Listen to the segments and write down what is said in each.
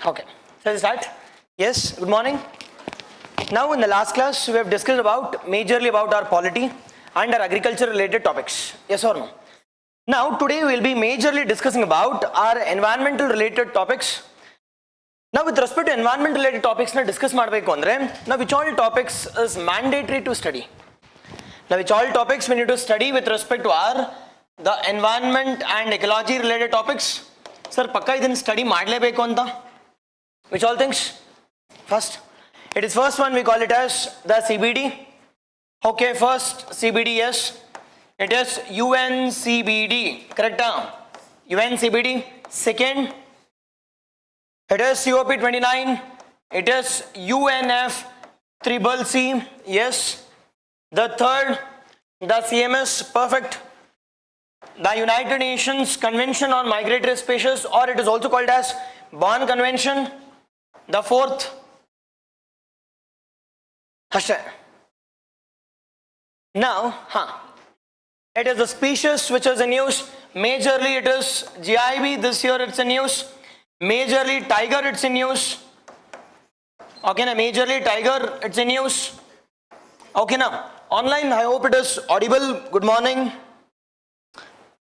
Okay, so let's start. Yes, good morning. Now in the last class we have discussed majorly about our polity and our agriculture related topics. Yes or no? Now today we will be majorly discussing about our environmental related topics. Now with respect to environment related topics na discuss madbeku andre, now which all topics is mandatory to study? Now which all topics we need to study with respect to our the environment and ecology related topics? Sir, pakka idin study madlebeku anta. Which all things? First, it is first one we call it as the CBD. Okay, first CBD, yes. It is UNCBD, correct? UNCBD. Second, it is COP29. It is UNFCCC, yes. The third, the CMS, perfect. The United Nations Convention on Migratory Species, or it is also called as Bonn Convention. The fourth, now, it is the species which is in use. Majorly it is GIB, this year it's in use. Majorly tiger it's in use. Okay, now majorly tiger it's in use. Okay, now online I hope it is audible. Good morning.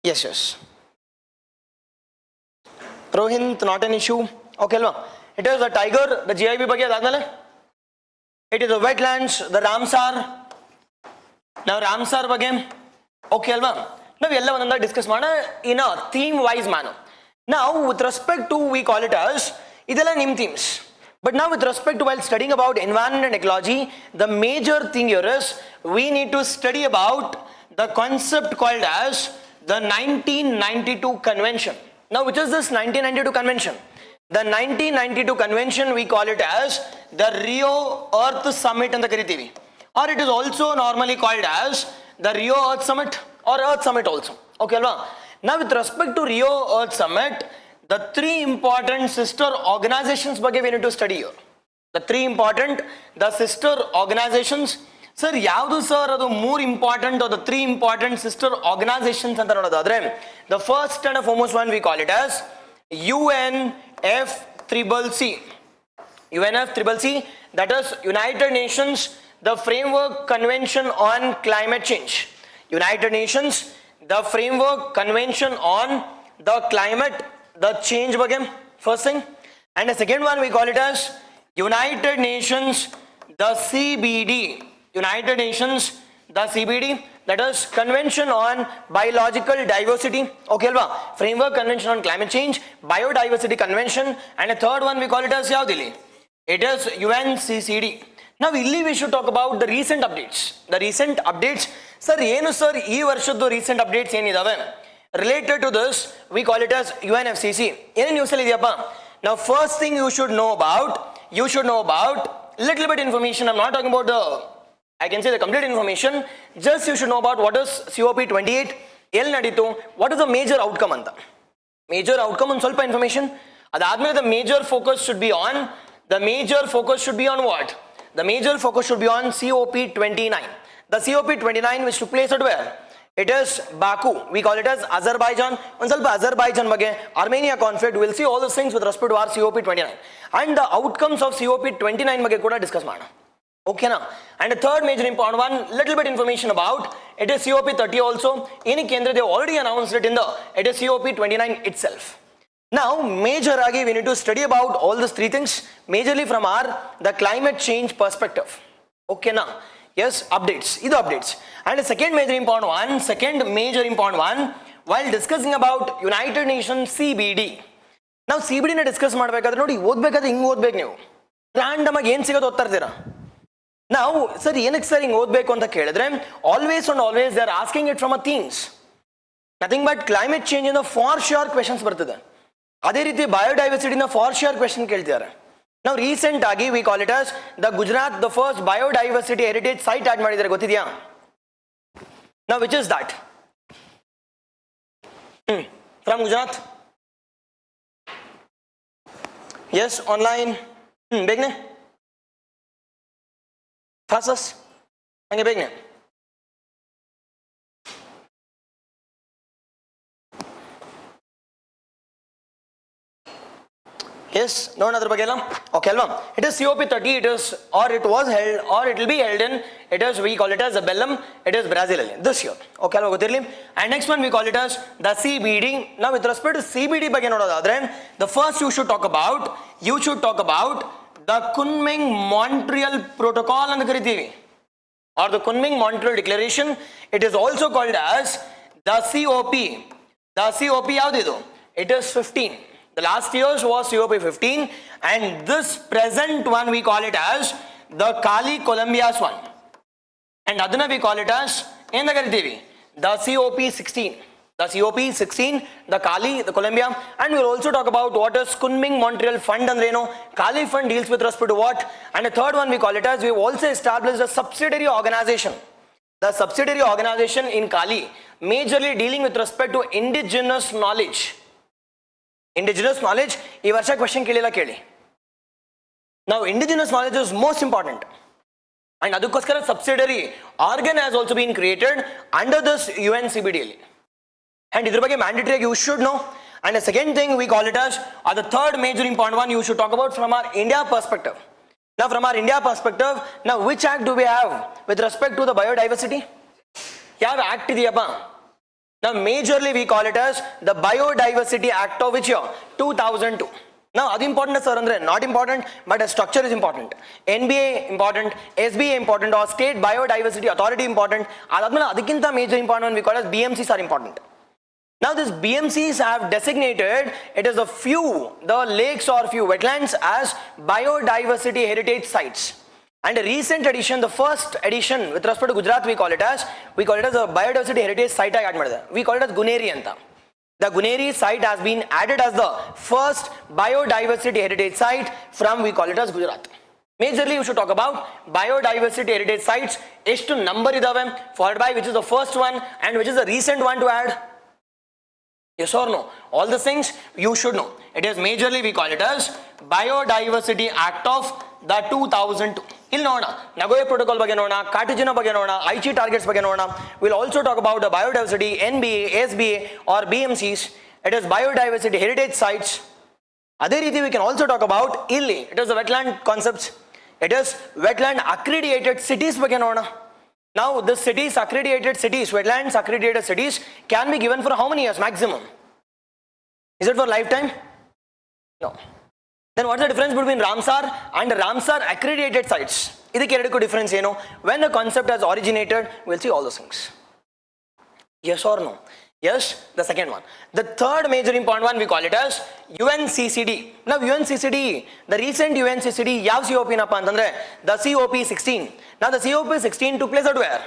Yes, yes. Rohint, not an issue. Okay, it is the tiger, the GIB ಬಗ್ಗೆ ಅದಾದ್ಮೇಲೆ it is the wetlands, the Ramsar. Now Ramsar ಬಗ್ಗೆ okay ಅಲ್ವಾ, ನಾವು ಎಲ್ಲ ಒಂದೊಂದಾಗಿ discuss ಮಾಡೋಣ in a theme wise manner. Now with respect to we call it as ಇದೆಲ್ಲ ನಿಮ್ಮ themes, but now with respect to while studying about environment and ecology, the major thing here is we need to study about the concept called as the 1992 convention. Now which is this 1992 convention? The 1992 convention we call it as the Rio Earth Summit and the Karitivi, or it is also normally called as the Rio Earth Summit or Earth Summit also. Okay, now with respect to Rio Earth Summit, the three important sister organizations ಬಗ್ಗೆ we need to study here. The three important, the sister organizations. Sir, ಯಾವುದು sir ಅದು ಮೂರು important or the three important sister organizations ಅಂತ ನೋಡೋದಾದ್ರೆ, the first and foremost one we call it as UNFCCC. UNFCCC, that is United Nations, the Framework Convention on Climate Change. United Nations, the Framework Convention on the Climate, the change ಬಗ್ಗೆ first thing. And the second one we call it as United Nations, the CBD. United Nations, the CBD, that is Convention on Biological Diversity. Okay, Framework Convention on Climate Change, Biodiversity Convention, and a third one we call it as Yaudili. It is UNCCD. Now we should talk about the recent updates. The recent updates, sir, ಏನು sir ಈ ವರ್ಷದ್ದು recent updates ಏನಿದಾವೆ related to this we call it as UNFCCC. ಏನು news ಅಲ್ಲಿ ಇದೆಯಪ್ಪ? Now first thing you should know about little bit information. I'm not talking about I can say the complete information. Just you should know about what is COP28, ಎಲ್ಲಿ ನಡೀತು, what is the major outcome ಅಂತ. Major outcome ಒಂದು ಸ್ವಲ್ಪ information. ಅದಾದ್ಮೇಲೆ the major focus should be on what? The major focus should be on COP29. The COP29 which took place at where? It is Baku. We call it as Azerbaijan. ಒಂದು ಸ್ವಲ್ಪ Azerbaijan ಬಗ್ಗೆ, Armenia conflict. We'll see all those things with respect to our COP29 and the outcomes of COP29 ಬಗ್ಗೆ ಕೂಡ discuss ಮಾಡೋಣ. Okay now, and the third major important one, little bit information about it is COP30 also. In Kendra they already announced it it is COP29 itself. Now major agi we need to study about all these three things majorly from the climate change perspective. Okay now, yes, updates, either updates. And the second major important one while discussing about United Nations CBD. Now CBD na discuss ಮಾಡಬೇಕಾದ್ರೆ ನೋಡಿ ಓದಬೇಕಾದ್ರೆ ಹಿಂಗೆ ಓದಬೇಕು ನೀವು, random ಆಗಿ ಏನು ಸಿಗೋದು ಓದ್ತಾ ಇರ್ತೀರಾ. Now, sir, ಏನಕ್ಕೆ ಸರ್ ಹಿಂಗೆ ಓದಬೇಕು ಅಂತ ಕೇಳಿದ್ರೆ always they are asking it from a themes. Nothing but climate change ಇಂದ for sure questions ಬರ್ತದೆ. ಅದೇ ರೀತಿ biodiversity ನ for sure question ಕೇಳ್ತಿದ್ದಾರೆ. Now recent ಆಗಿ we call it as the Gujarat, the first biodiversity heritage site add ಮಾಡಿದ್ದಾರೆ, ಗೊತ್ತಿದೆಯಾ? Now which is that? From Gujarat? Yes, online. ಬೇಗನೆ ಫಾಸಸ್ ಹಂಗೆ ಬೇಗನೆ. Yes, no another bagela. Okay, alva. It is COP30. It is, or it was held, or it will be held in. It is, we call it as the Bellum. It is Brazil this year. Okay, alva gothirli. And next one we call it as the CBD. Now with respect to CBD ಬಗ್ಗೆ ನೋಡೋದಾದ್ರೆ, the first you should talk about the Kunming-Montreal Protocol ಅಂತ ಕರಿತೀವಿ, or the Kunming-Montreal Declaration. It is also called as the COP. The COP ಯಾವ್ದಿದು? It is 15. The last year's was COP 15, and this present one we call it as the Cali Columbia's one, and adana we call it as enda karitivi the COP 16. The COP 16, the Cali, the Columbia, and we will also talk about what is Kunming Montreal Fund and Reno. Cali Fund deals with respect to what, and the third one we call it as, we have also established a subsidiary organization. The subsidiary organization in Cali majorly dealing with respect to indigenous knowledge. Indigenous knowledge, ಈ ವರ್ಷ question ಕೇಳಿಲ್ಲ ಕೇಳಿ. Now indigenous knowledge is most important, and ಅದಕ್ಕೋಸ್ಕರ subsidiary organ has also been created under this UNCBD ಅಲ್ಲಿ, and ಇದ್ರ ಬಗ್ಗೆ mandatory you should know. And the second thing we call it as, or the third major important one you should talk about from our India perspective. Now from our India perspective, now which act do we have with respect to the biodiversity? ಯಾವ act ಇದೆಯಪ್ಪ? Now majorly we call it as the Biodiversity Act of which year? 2002. Now ಅದು important sir andre not important, but the structure is important. NBA important, SBA important, or State Biodiversity Authority important. adadmele adikkinta major important one we call as BMCs are important. Now this BMCs have designated it is a few the lakes or few wetlands as biodiversity heritage sites. And a recent edition, the first edition with respect to Gujarat, we call it as a biodiversity heritage site. We call it as Guneri anta. The Guneri site has been added as the first biodiversity heritage site from, we call it as Gujarat. Majorly you should talk about biodiversity heritage sites. Eshtu number idave, followed by which is the first one and which is the recent one to add. Yes or no? All the things you should know. It is majorly we call it as Biodiversity Act of the 2002. ಇಲ್ಲಿ ನೋಡೋಣ, ನಗೋಯ protocol ಬಗ್ಗೆ ನೋಡೋಣ, ಕಾರ್ಟಿಜಿನ ಬಗ್ಗೆ ನೋಡೋಣ, ಐಚಿ targets ಬಗ್ಗೆ ನೋಡೋಣ. Will also talk about the biodiversity, NBA, SBA or BMCs. It is biodiversity heritage sites. ಅದೇ ರೀತಿ we can also talk about ಇಲ್ಲಿ it is the wetland concepts. It is wetland accredited cities ಬಗ್ಗೆ ನೋಡೋಣ. Now the cities, accredited cities, wetlands accredited cities can be given for how many years maximum? Is it for lifetime? No. Then what's the difference between Ramsar and Ramsar accredited sites? ಇದಕ್ಕೆ ಎರಡಕ್ಕೂ difference ಏನು? When the concept has originated, we'll see all those things. Yes or no? Yes, the second one. The third major important one we call it as UNCCD. Now UNCCD, the recent UNCCD ಯಾವ COP ನಪ್ಪ ಅಂತಂದ್ರೆ the COP 16. Now the COP 16 took place at where?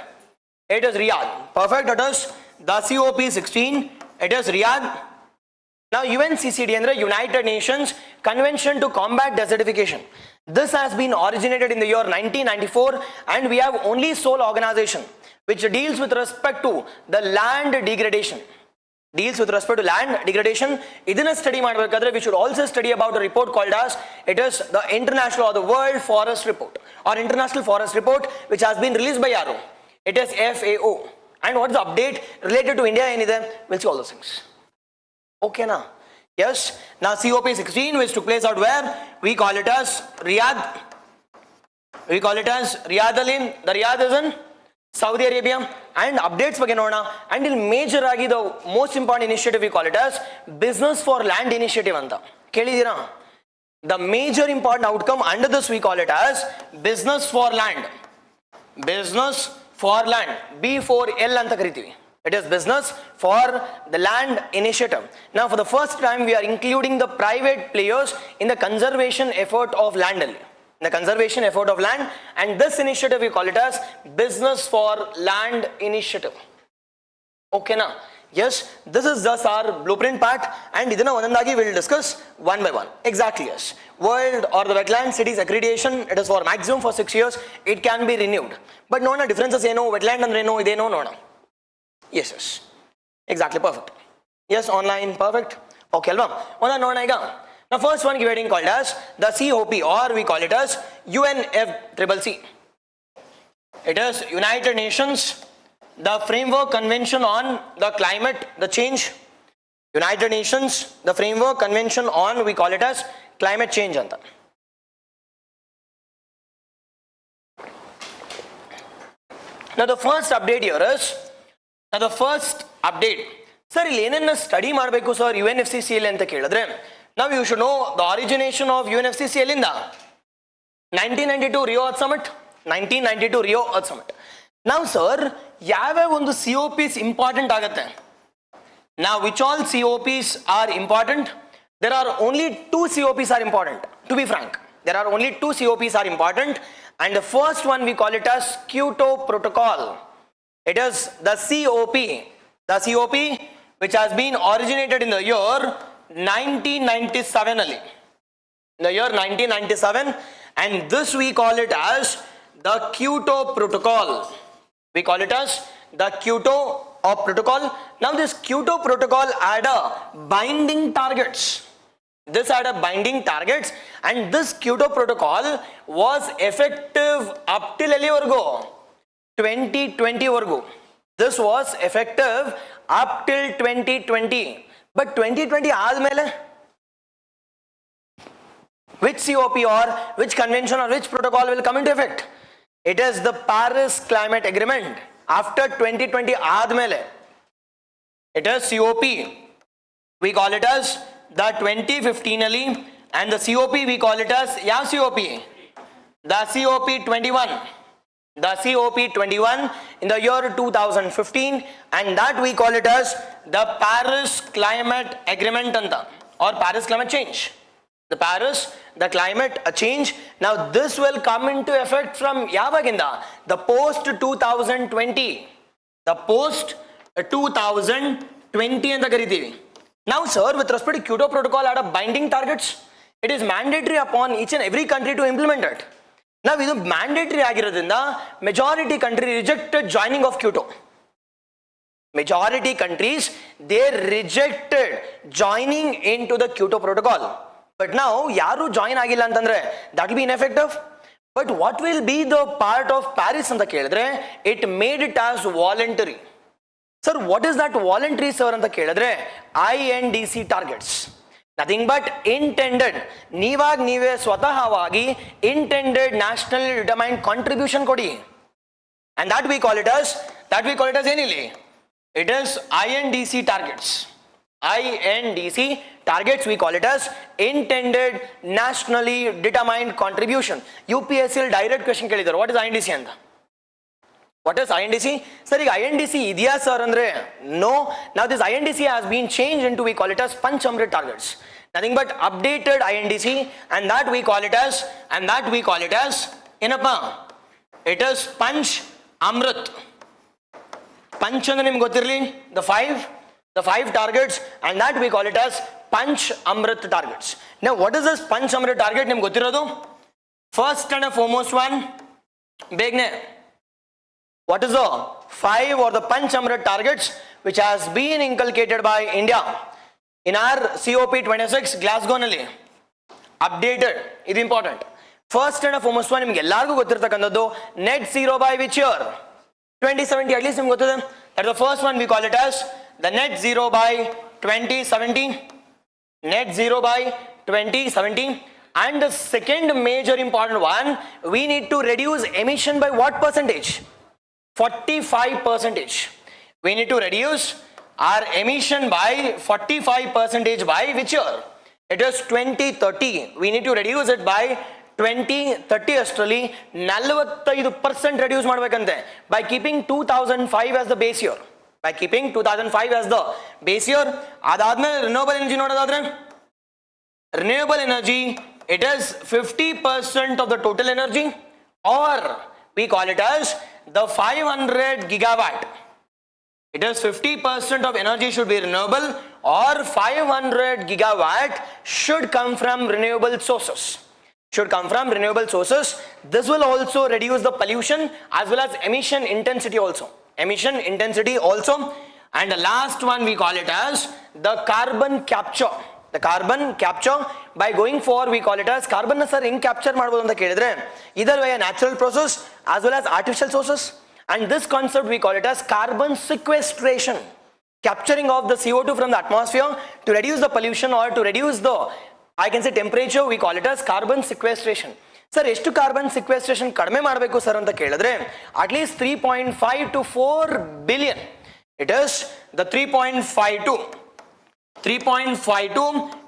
It is Riyadh. Perfect. It is the COP 16. It is Riyadh. Now UNCCD and the United Nations Convention to Combat Desertification. This has been originated in the year 1994, and we have only sole organization which deals with respect to the land degradation. Deals with respect to land degradation. Idina study madbekadre we should also study about a report called as it is the International or the World Forest Report or International Forest Report, which has been released by YARO. It is FAO. And what is the update related to India anide? We'll see all those things. Okay na? Yes. Now COP 16 which took place out where? We call it as Riyadh. We call it as Riyadh Alim. The Riyadh is in Saudi Arabia. And updates ಬಗ್ಗೆ ನೋಡೋಣ. And ಇಲ್ಲಿ major ಆಗಿ the most important initiative we call it as Business for Land Initiative ಅಂತ. ಕೇಳಿದ್ದೀರಾ? The major important outcome under this we call it as Business for Land. Business for Land. B4L ಅಂತ ಕರಿತೀವಿ. It is Business for the Land Initiative. Now for the first time we are including the private players in the conservation effort of land. The conservation effort of land, and this initiative we call it as Business for Land Initiative. Okay na? Yes, this is just our blueprint part, and idana onandagi we will discuss one by one. Exactly, yes. World or the wetland cities accreditation, it is for maximum for 6 years. It can be renewed. But no differences eno wetland andre no ideno noda. Yes, yes. Exactly, perfect. Yes, online, perfect. Okay, alva. Ona noda iga. Now first one getting called as the COP, or we call it as UNFCCC. It is United Nations, the Framework Convention on the Climate, the Change. United Nations, the Framework Convention on, we call it as climate change anta. Now the first update here is, sir ಇಲ್ಲಿ ಏನನ್ನ study ಮಾಡಬೇಕು sir UNFCCC ಅಂತ ಕೇಳಿದ್ರೆ, now you should know the origination of UNFCCC ಎಲ್ಲಿಂದ, 1992 Rio Earth Summit, 1992 Rio Earth Summit. Now sir ಯಾವ್ಯಾವ ಒಂದು COPs important ಆಗುತ್ತೆ? Now which all COPs are important? There are only 2 COPs are important, to be frank. There are only 2 COPs are important, and the first one we call it as Kyoto Protocol. It is the COP which has been originated in the year 1997 only. In the year 1997, and this we call it as the Kyoto Protocol. We call it as the Kyoto Protocol. Now this Kyoto Protocol had a binding targets. This had a binding targets, and this Kyoto Protocol was effective up till 2020 vargu. This was effective up till 2020. But 2020 ಆದ್ಮೇಲೆ which COP or which convention or which protocol will come into effect? It is the Paris Climate Agreement. After 2020 ಆದ್ಮೇಲೆ it is COP. We call it as the 2015 ali, and the COP we call it as COP, the COP 21, the COP 21 in the year 2015, and that we call it as the Paris Climate Agreement anta, or Paris Climate Change. The climate change. Now this will come into effect from yavaginda, the post 2020, the post 2020 anta karitivi. Now sir, with respect to Kyoto Protocol had a binding targets, it is mandatory upon each and every country to implement it. Now idu mandatory agirodinda majority country rejected joining of Kyoto. Majority countries, they rejected joining into the Kyoto Protocol. But now yaru join agilla antandre that will be ineffective. But what will be the part of Paris anta kelidre, it made it as voluntary. Sir, what is that voluntary sir anta kelidre? INDC targets, nothing but intended, ನೀವೇ ಸ್ವತಃವಾಗಿ intended nationally determined contribution kodi, and that we call it as ಏನಿಲ್ಲಿ, it is INDC targets. INDC targets we call it as intended nationally determined contribution. UPSC direct question ಕೇಳಿದ್ದಾರೆ, what is INDC ಅಂತ. What is INDC? Sir, INDC idya sir andre? No. Now this INDC has been changed into, we call it as Panch Amrit targets. Nothing but updated INDC, and that we call it as ಏನಪ್ಪ, it is Panch Amrit. Panch ಅಂದ್ರೆ ನಿಮ್ಗೆ ಗೊತ್ತಿರಲಿ, the five targets, and that we call it as Panch Amrit targets. Now what is this Panch Amrit target ನಿಮ್ಗೆ ಗೊತ್ತಿರೋದು? First and foremost one, ಬೇಗನೆ, what is the 5 or the Panch Amrit targets which has been inculcated by India in our COP 26 Glasgow nalli updated? It is important. First and foremost one ನಿಮಗೆ ಎಲ್ಲರಿಗೂ ಗೊತ್ತಿರತಕ್ಕಂಥದ್ದು net zero by which year? 2070. At least ನಿಮಗೆ ಗೊತ್ತಿದೆ. That is the first one, we call it as the net zero by 2070. Net zero by 2070. And the second major important one, we need to reduce emission by what percentage? 45%. We need to reduce our emission by 45% by which year? It is 2030. We need to reduce it by 2030 ಅಷ್ಟರಲ್ಲಿ 45% reduce ಮಾಡಬೇಕಂತೆ, by keeping 2005 as the base year. By keeping 2005 as the base year. ಅದಾದ್ಮೇಲೆ renewable energy ನೋಡೋದಾದ್ರೆ, renewable energy, it is 50% of the total energy, or we call it as the 500 gigawatt. It is 50% of energy should be renewable, or 500 gigawatt should come from renewable sources. This will also reduce the pollution as well as emission intensity also. And the last one, we call it as the carbon capture. By going forward, we call it as carbon sir in capture ಮಾಡಬಹುದು ಅಂತ ಕೇಳಿದ್ರೆ, either by a natural process as well as artificial sources. And this concept we call it as carbon sequestration, capturing of the CO2 from the atmosphere to reduce the pollution or to reduce the I can say temperature, we call it as carbon sequestration. Sir, ಎಷ್ಟು carbon sequestration ಕಡಿಮೆ ಮಾಡಬೇಕು sir ಅಂತ ಕೇಳಿದ್ರೆ at least 3.5 to 4 billion. It is the 3.52.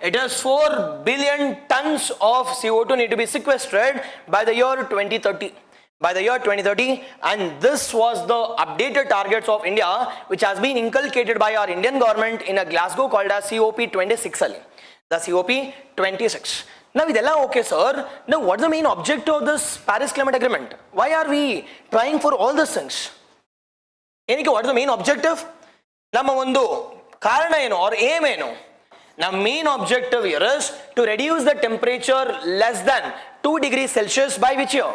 It is 4 billion tons of CO2 need to be sequestered by the year 2030. By the year 2030, and this was the updated targets of India, which has been inculcated by our Indian government in a Glasgow called as COP26. The COP26. Now, idella okay, sir. Now, what is the main objective of this Paris Climate Agreement? Why are we trying for all these things? What is the main objective? Namma ondu karana eno or aim eno? Now, main objective here is to reduce the temperature less than 2 degrees Celsius by which year?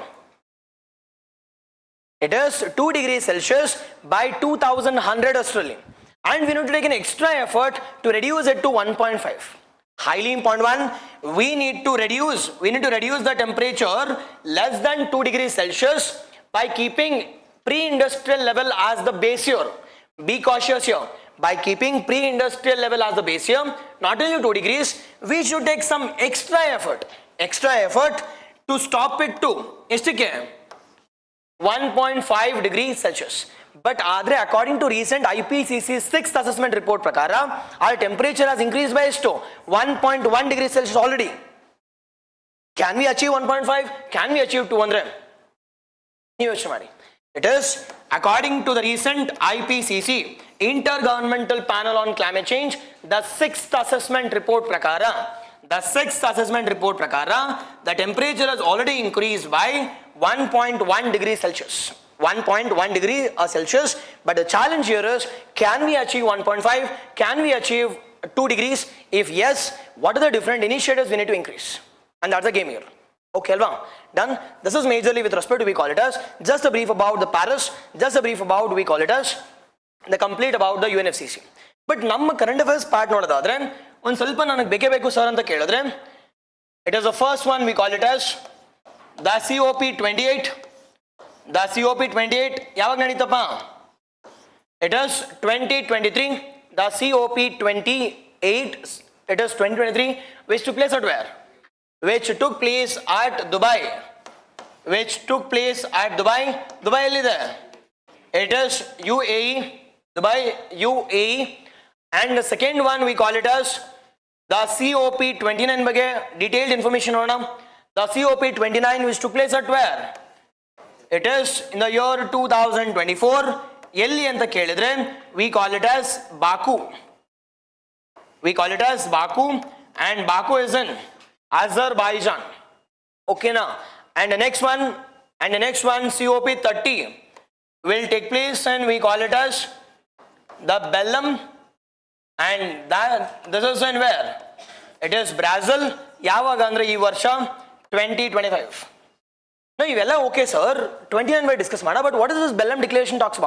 It is 2 degrees Celsius by 2100 Australian. And we need to take an extra effort to reduce it to 1.5. Highly important one, we need to reduce the temperature less than 2 degrees Celsius by keeping pre-industrial level as the base year. Be cautious here. By keeping pre-industrial level as the base year, not only 2 degrees, we should take some extra effort to stop it to 1.5 degrees Celsius. But according to recent IPCC 6th assessment report prakara, our temperature has increased by 1.1 degrees Celsius already. Can we achieve 1.5? Can we achieve 200? It is according to the recent IPCC Intergovernmental Panel on Climate Change, the 6th assessment report prakara, the temperature has already increased by 1.1 degrees Celsius. 1.1 degree Celsius, but the challenge here is, can we achieve 1.5? Can we achieve 2 degrees? If yes, what are the different initiatives we need to increase? And that's the game here. Okay, Alva, done. This is majorly with respect to, we call it as, just a brief about the Paris, just a brief about, we call it as, the complete about the UNFCCC. But ನಮ್ಮ current affairs part ನೋಡೋದಾದ್ರೆ ಒಂದು ಸ್ವಲ್ಪ ನನಗೆ ಬೇಕೇ sir ಅಂತ ಕೇಳಿದ್ರೆ, it is the first one, we call it as the COP28. The COP28 ಯಾವಾಗ ನಡೀತಪ್ಪ? It is 2023. The COP28, it is 2023, which took place at where? Which took place at Dubai. Dubai ಎಲ್ಲಿದೆ? It is UAE. Dubai, UAE. And the second one, we call it as the COP29 ಬಗ್ಗೆ detailed information ನೋಡೋಣ. The COP29, which took place at where? It is in the year 2024. ಎಲ್ಲಿ ಅಂತ ಕೇಳಿದ್ರೆ, we call it as Baku. And Baku is in Azerbaijan. Okay now. And the next one, COP30 will take place, and we call it as the Belém. And this is in where? It is Brazil. ಯಾವಾಗ ಅಂದ್ರೆ ಈ ವರ್ಷ 2025. No, ಇವೆಲ್ಲ okay sir, 29 by discuss ಮಾಡ, but what is this Belém declaration talks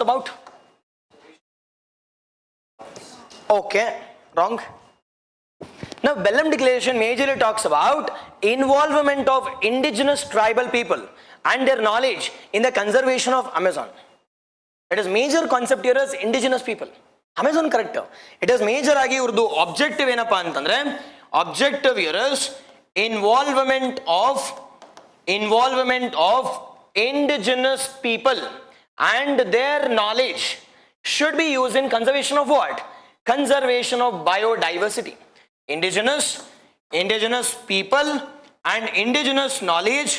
about? Okay, wrong. Now Belém declaration majorly talks about involvement of indigenous tribal people and their knowledge in the conservation of Amazon. It is major concept here as indigenous people. Amazon correct. It is major ಆಗಿ ಇವ್ರದ್ದು objective ಏನಪ್ಪಾ ಅಂತಂದ್ರೆ, objective here is involvement of indigenous people and their knowledge should be used in conservation of what? Conservation of biodiversity. Indigenous people and indigenous knowledge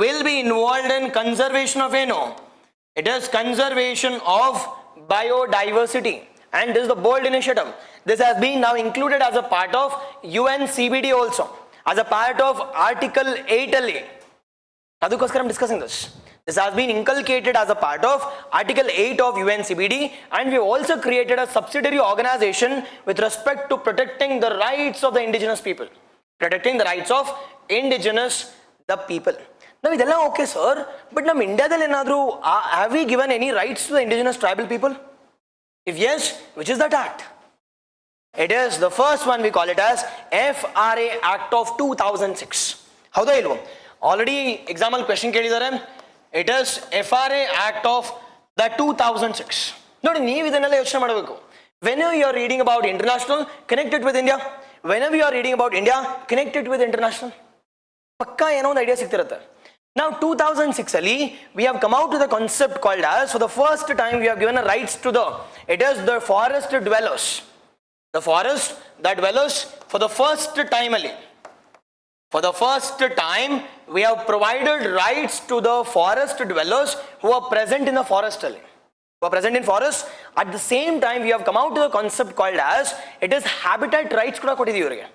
will be involved in conservation of it is conservation of biodiversity, and this is the bold initiative. This has been now included as a part of UNCBD also, as a part of Article 8A. Adukoskar I'm discussing this. This has been inculcated as a part of Article 8 of UNCBD, and we also created a subsidiary organization with respect to protecting the rights of the indigenous people. The people. Now, ಇದೆಲ್ಲ okay sir, but ನಮ್ಮ ಇಂಡಿಯಾದಲ್ಲಿ ಏನಾದರೂ have we given any rights to the indigenous tribal people? If yes, which is that act? It is the first one, we call it as FRA Act of 2006. ಹೌದಾ ಇಲ್ವೋ? Already ಎಕ್ಸಾಮಲ್ question ಕೇಳಿದ್ದಾರೆ. It is FRA Act of the 2006. ನೋಡಿ, ನೀವು ಇದನ್ನೆಲ್ಲ ಯೋಚನೆ ಮಾಡಬೇಕು. Whenever you are reading about international, connect it with India. Whenever you are reading about India, connect it with international. Pakka ಏನೋ ಒಂದು idea ಸಿಗ್ತಿರುತ್ತೆ. Now 2006 ಅಲ್ಲಿ we have come out with a concept called as, for the first time we have given a rights to it is the forest dwellers. The forest that dwellers for the first time ali. For the first time we have provided rights to the forest dwellers who are present in the forest ali. Who are present in forest. At the same time we have come out with a concept called as, it is habitat rights kuda ಕೊಟ್ಟಿದ್ದೀವಿ ಇವರಿಗೆ.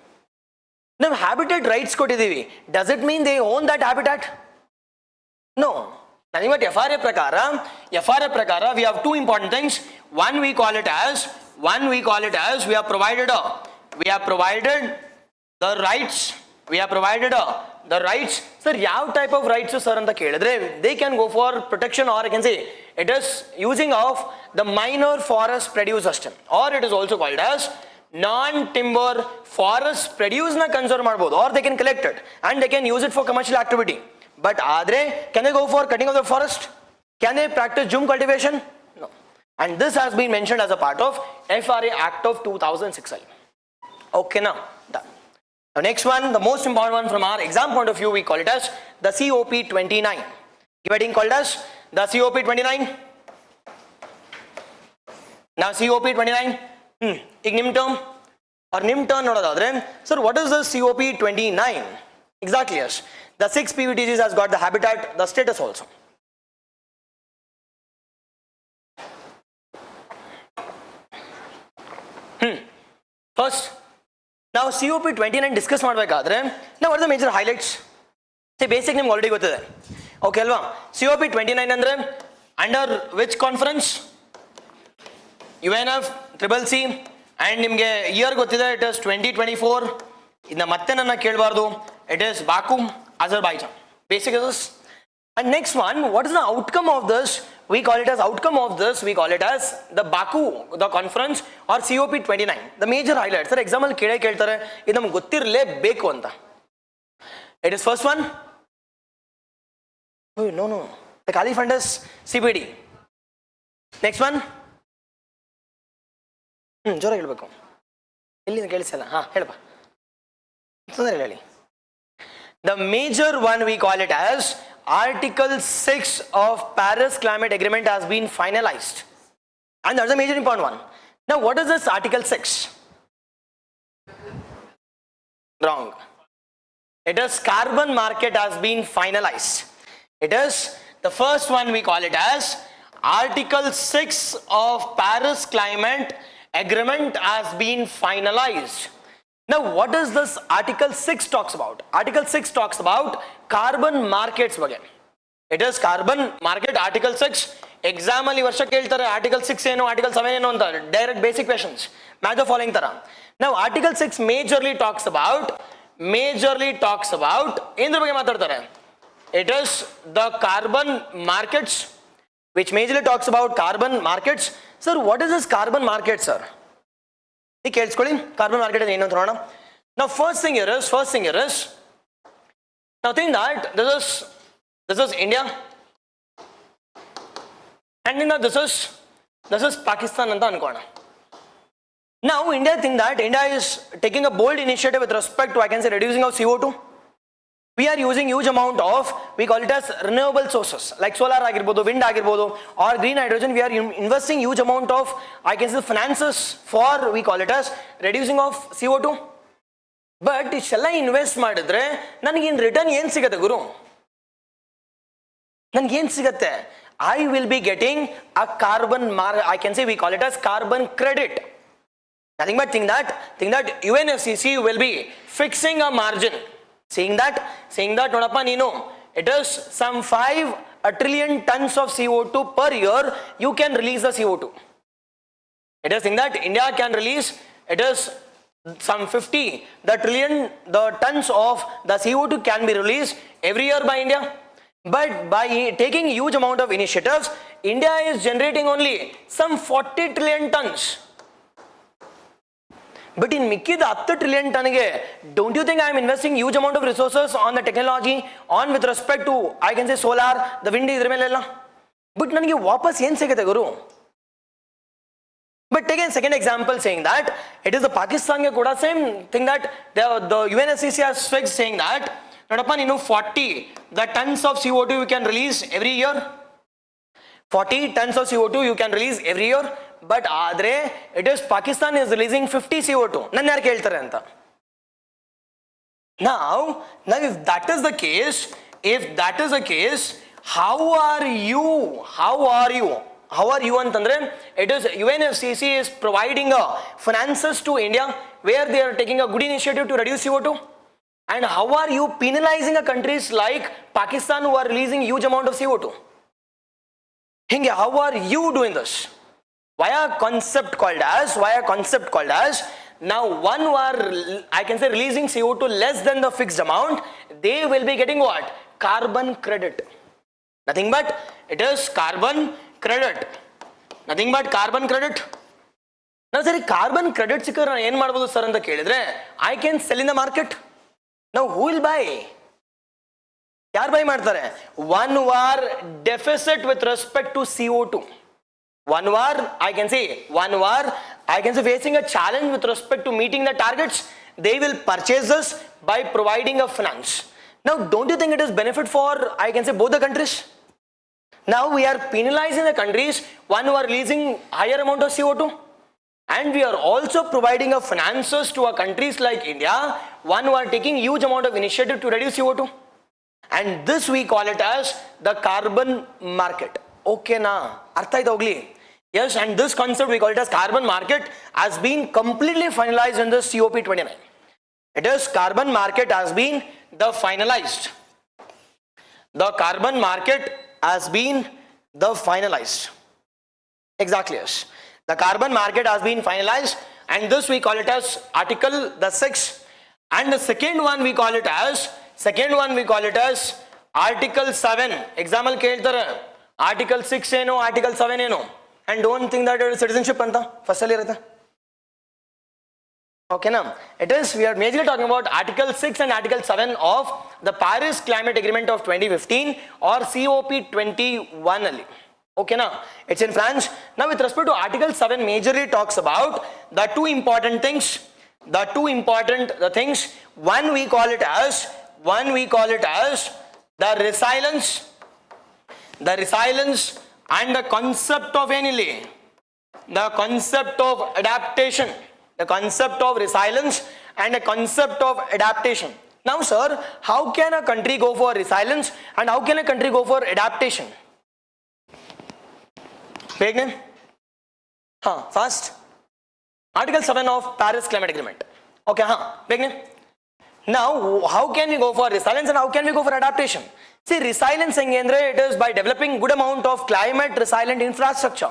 ನಾವು habitat rights ಕೊಟ್ಟಿದ್ದೀವಿ. Does it mean they own that habitat? No. Nothing but FRA prakara we have two important things. One we call it as we have provided the rights. We have provided the rights. Sir, ಯಾವ type of rights sir ಅಂತ ಕೇಳಿದ್ರೆ they can go for protection, or I can say it is using of the minor forest produce system, or it is also called as non-timber forest produce na conserve ಮಾಡಬಹುದು, or they can collect it and they can use it for commercial activity. But ಆದರೆ can they go for cutting of the forest? Can they practice Jum cultivation? No. And this has been mentioned as a part of FRA Act of 2006. Okay, now done. Now next one, the most important one from our exam point of view, we call it as the COP29. Getting called as the COP29. Now COP29. ಈಗ ನಿಮ್ಮ term or ನಿಮ್ಮ turn ನೋಡೋದಾದ್ರೆ, sir, what is the COP29? Exactly, yes. The 6 PVTGs has got the habitat, the status also. First, now COP29 discuss ಮಾಡಬೇಕಾದ್ರೆ, now what are the major highlights? See, basic ನಿಮ್ಗೆ already ಗೊತ್ತಿದೆ. Okay ಅಲ್ವಾ? COP29 ಅಂದ್ರೆ under which conference? UNFCCC, and ನಿಮಗೆ year ಗೊತ್ತಿದೆ, it is 2024. ಇದನ್ನ ಮತ್ತೆ ನನ್ನ ಕೇಳಬಾರ್ದು, it is Baku, Azerbaijan. Basic is this. And next one, what is the outcome of this? We call it as the Baku, the conference, or COP29. The major highlights. Sir, exam ಅಲ್ಲಿ ಕೇಳ್ತಾರೆ, ಇದು ನಮ್ಗೆ ಗೊತ್ತಿರಲೇಬೇಕು ಅಂತ. It is first one. Oh, no. The Kali fund is CPD. Next one. ಜೋರಾಗಿ ಹೇಳ್ಬೇಕು. ಎಲ್ಲಿಂದ ಕೇಳಿಸಲ್ಲ. ಹೇಳಪ್ಪ. ತೊಂದರೆ ಹೇಳಿ. The major one we call it as Article 6 of Paris Climate Agreement has been finalized. And that's a major important one. Now what is this Article 6? Wrong. It is carbon market has been finalized. It is the first one we call it as Article 6 of Paris Climate Agreement has been finalized. Now what does this Article 6 talks about? Article 6 talks about carbon markets again. It is carbon market. Article 6 exam ಅಲ್ಲಿ ವರ್ಷ ಕೇಳ್ತಾರೆ, Article 6 ಏನು, Article 7 ಏನು ಅಂತ, direct basic questions. Match the following ತರ. Now Article 6 majorly talks about ಏನ್ದ್ರ ಬಗ್ಗೆ ಮಾತಾಡ್ತಾರೆ? It is the carbon markets, which majorly talks about carbon markets. Sir, what is this carbon market, sir? ಕೇಳಿಸ್ಕೊಳ್ಳಿ, carbon market ಏನು ಅಂತ ನೋಡೋಣ. Now first thing here is now think that this is India, and this is Pakistan ಅಂತ ಅನ್ಕೋಣ. Now India think that India is taking a bold initiative with respect to, I can say, reducing of CO2. We are using huge amount of, we call it as renewable sources like solar ಆಗಿರ್ಬೋದು, wind ಆಗಿರ್ಬೋದು, or green hydrogen. We are investing huge amount of, I can say, finances for, we call it as reducing of CO2. But ಇಷ್ಟೆಲ್ಲ invest ಮಾಡಿದ್ರೆ ನನಗೆ in return ಏನ್ ಸಿಗತ್ತೆ ಗುರು? ನನಗೆ ಏನ್ ಸಿಗತ್ತೆ? I will be getting a carbon I can say, we call it as carbon credit. Nothing but think that UNFCCC will be fixing a margin, saying that ನೋಡಪ್ಪ ನೀನು, it is some 5 trillion tons of CO2 per year you can release the CO2. It is saying that India can release, it is some 50 the tons of the CO2 can be released every year by India. But by taking huge amount of initiatives, India is generating only some 40 trillion tons. But in ಮಿಕ್ಕಿದ 10 trillion ಟನ್ಗೆ, don't you think I am investing huge amount of resources on the technology, on with respect to, I can say, solar, the wind ಇದ್ರ ಮೇಲೆಲ್ಲ? But ನನಗೆ ವಾಪಸ್ ಏನ್ ಸಿಗುತ್ತೆ ಗುರು? But again, second example saying that it is the Pakistan kuda same thing that the UNFCCC has fixed saying that Nadapan, 40 the tons of CO2 you can release every year. 40 tons of CO2 you can release every year. But adre it is Pakistan is releasing 50 CO2. Nan yaru keltare anta. Now if that is the case, how are you antandre, it is UNFCCC is providing finances to India where they are taking a good initiative to reduce CO2, and how are you penalizing countries like Pakistan who are releasing huge amount of CO2? How are you doing this? Via a concept called as now one who are, I can say, releasing CO2 less than the fixed amount, they will be getting what? Carbon credit. Nothing but it is carbon credit. Nothing but carbon credit. Now sir, carbon credit sikar ಏನು ಮಾಡಬಹುದು sir ಅಂತ ಕೇಳಿದ್ರೆ I can sell in the market. Now who will buy? ಯಾರು buy ಮಾಡ್ತಾರೆ? One who are deficit with respect to CO2. One who are facing a challenge with respect to meeting the targets, they will purchase this by providing a finance. Now don't you think it is benefit for, I can say, both the countries? Now we are penalizing the countries, one who are releasing higher amount of CO2, and we are also providing a finances to our countries like India, one who are taking huge amount of initiative to reduce CO2. And this we call it as the carbon market. Okay na? Artha aita hogli? Yes, and this concept we call it as carbon market has been completely finalized in this COP29. It is carbon market has been the finalized. The carbon market has been the finalized. Exactly, yes. The carbon market has been finalized, and this we call it as article the 6, and the second one we call it as article 7. Example keltare article 6 eno, article 7 eno, and don't think that it is citizenship anta first ali irate. Okay na, it is, we are majorly talking about article 6 and article 7 of the Paris Climate Agreement of 2015 or COP21 ali. Okay na, it's in France. Now with respect to article 7 majorly talks about the two important things. The things, one we call it as the resilience and the concept of the concept of adaptation. The concept of resilience and the concept of adaptation. Now sir, how can a country go for resilience and how can a country go for adaptation? Begin. First, article 7 of Paris Climate Agreement. Okay, begin. Now how can we go for resilience and how can we go for adaptation? See, resilience it is by developing good amount of climate resilient infrastructure.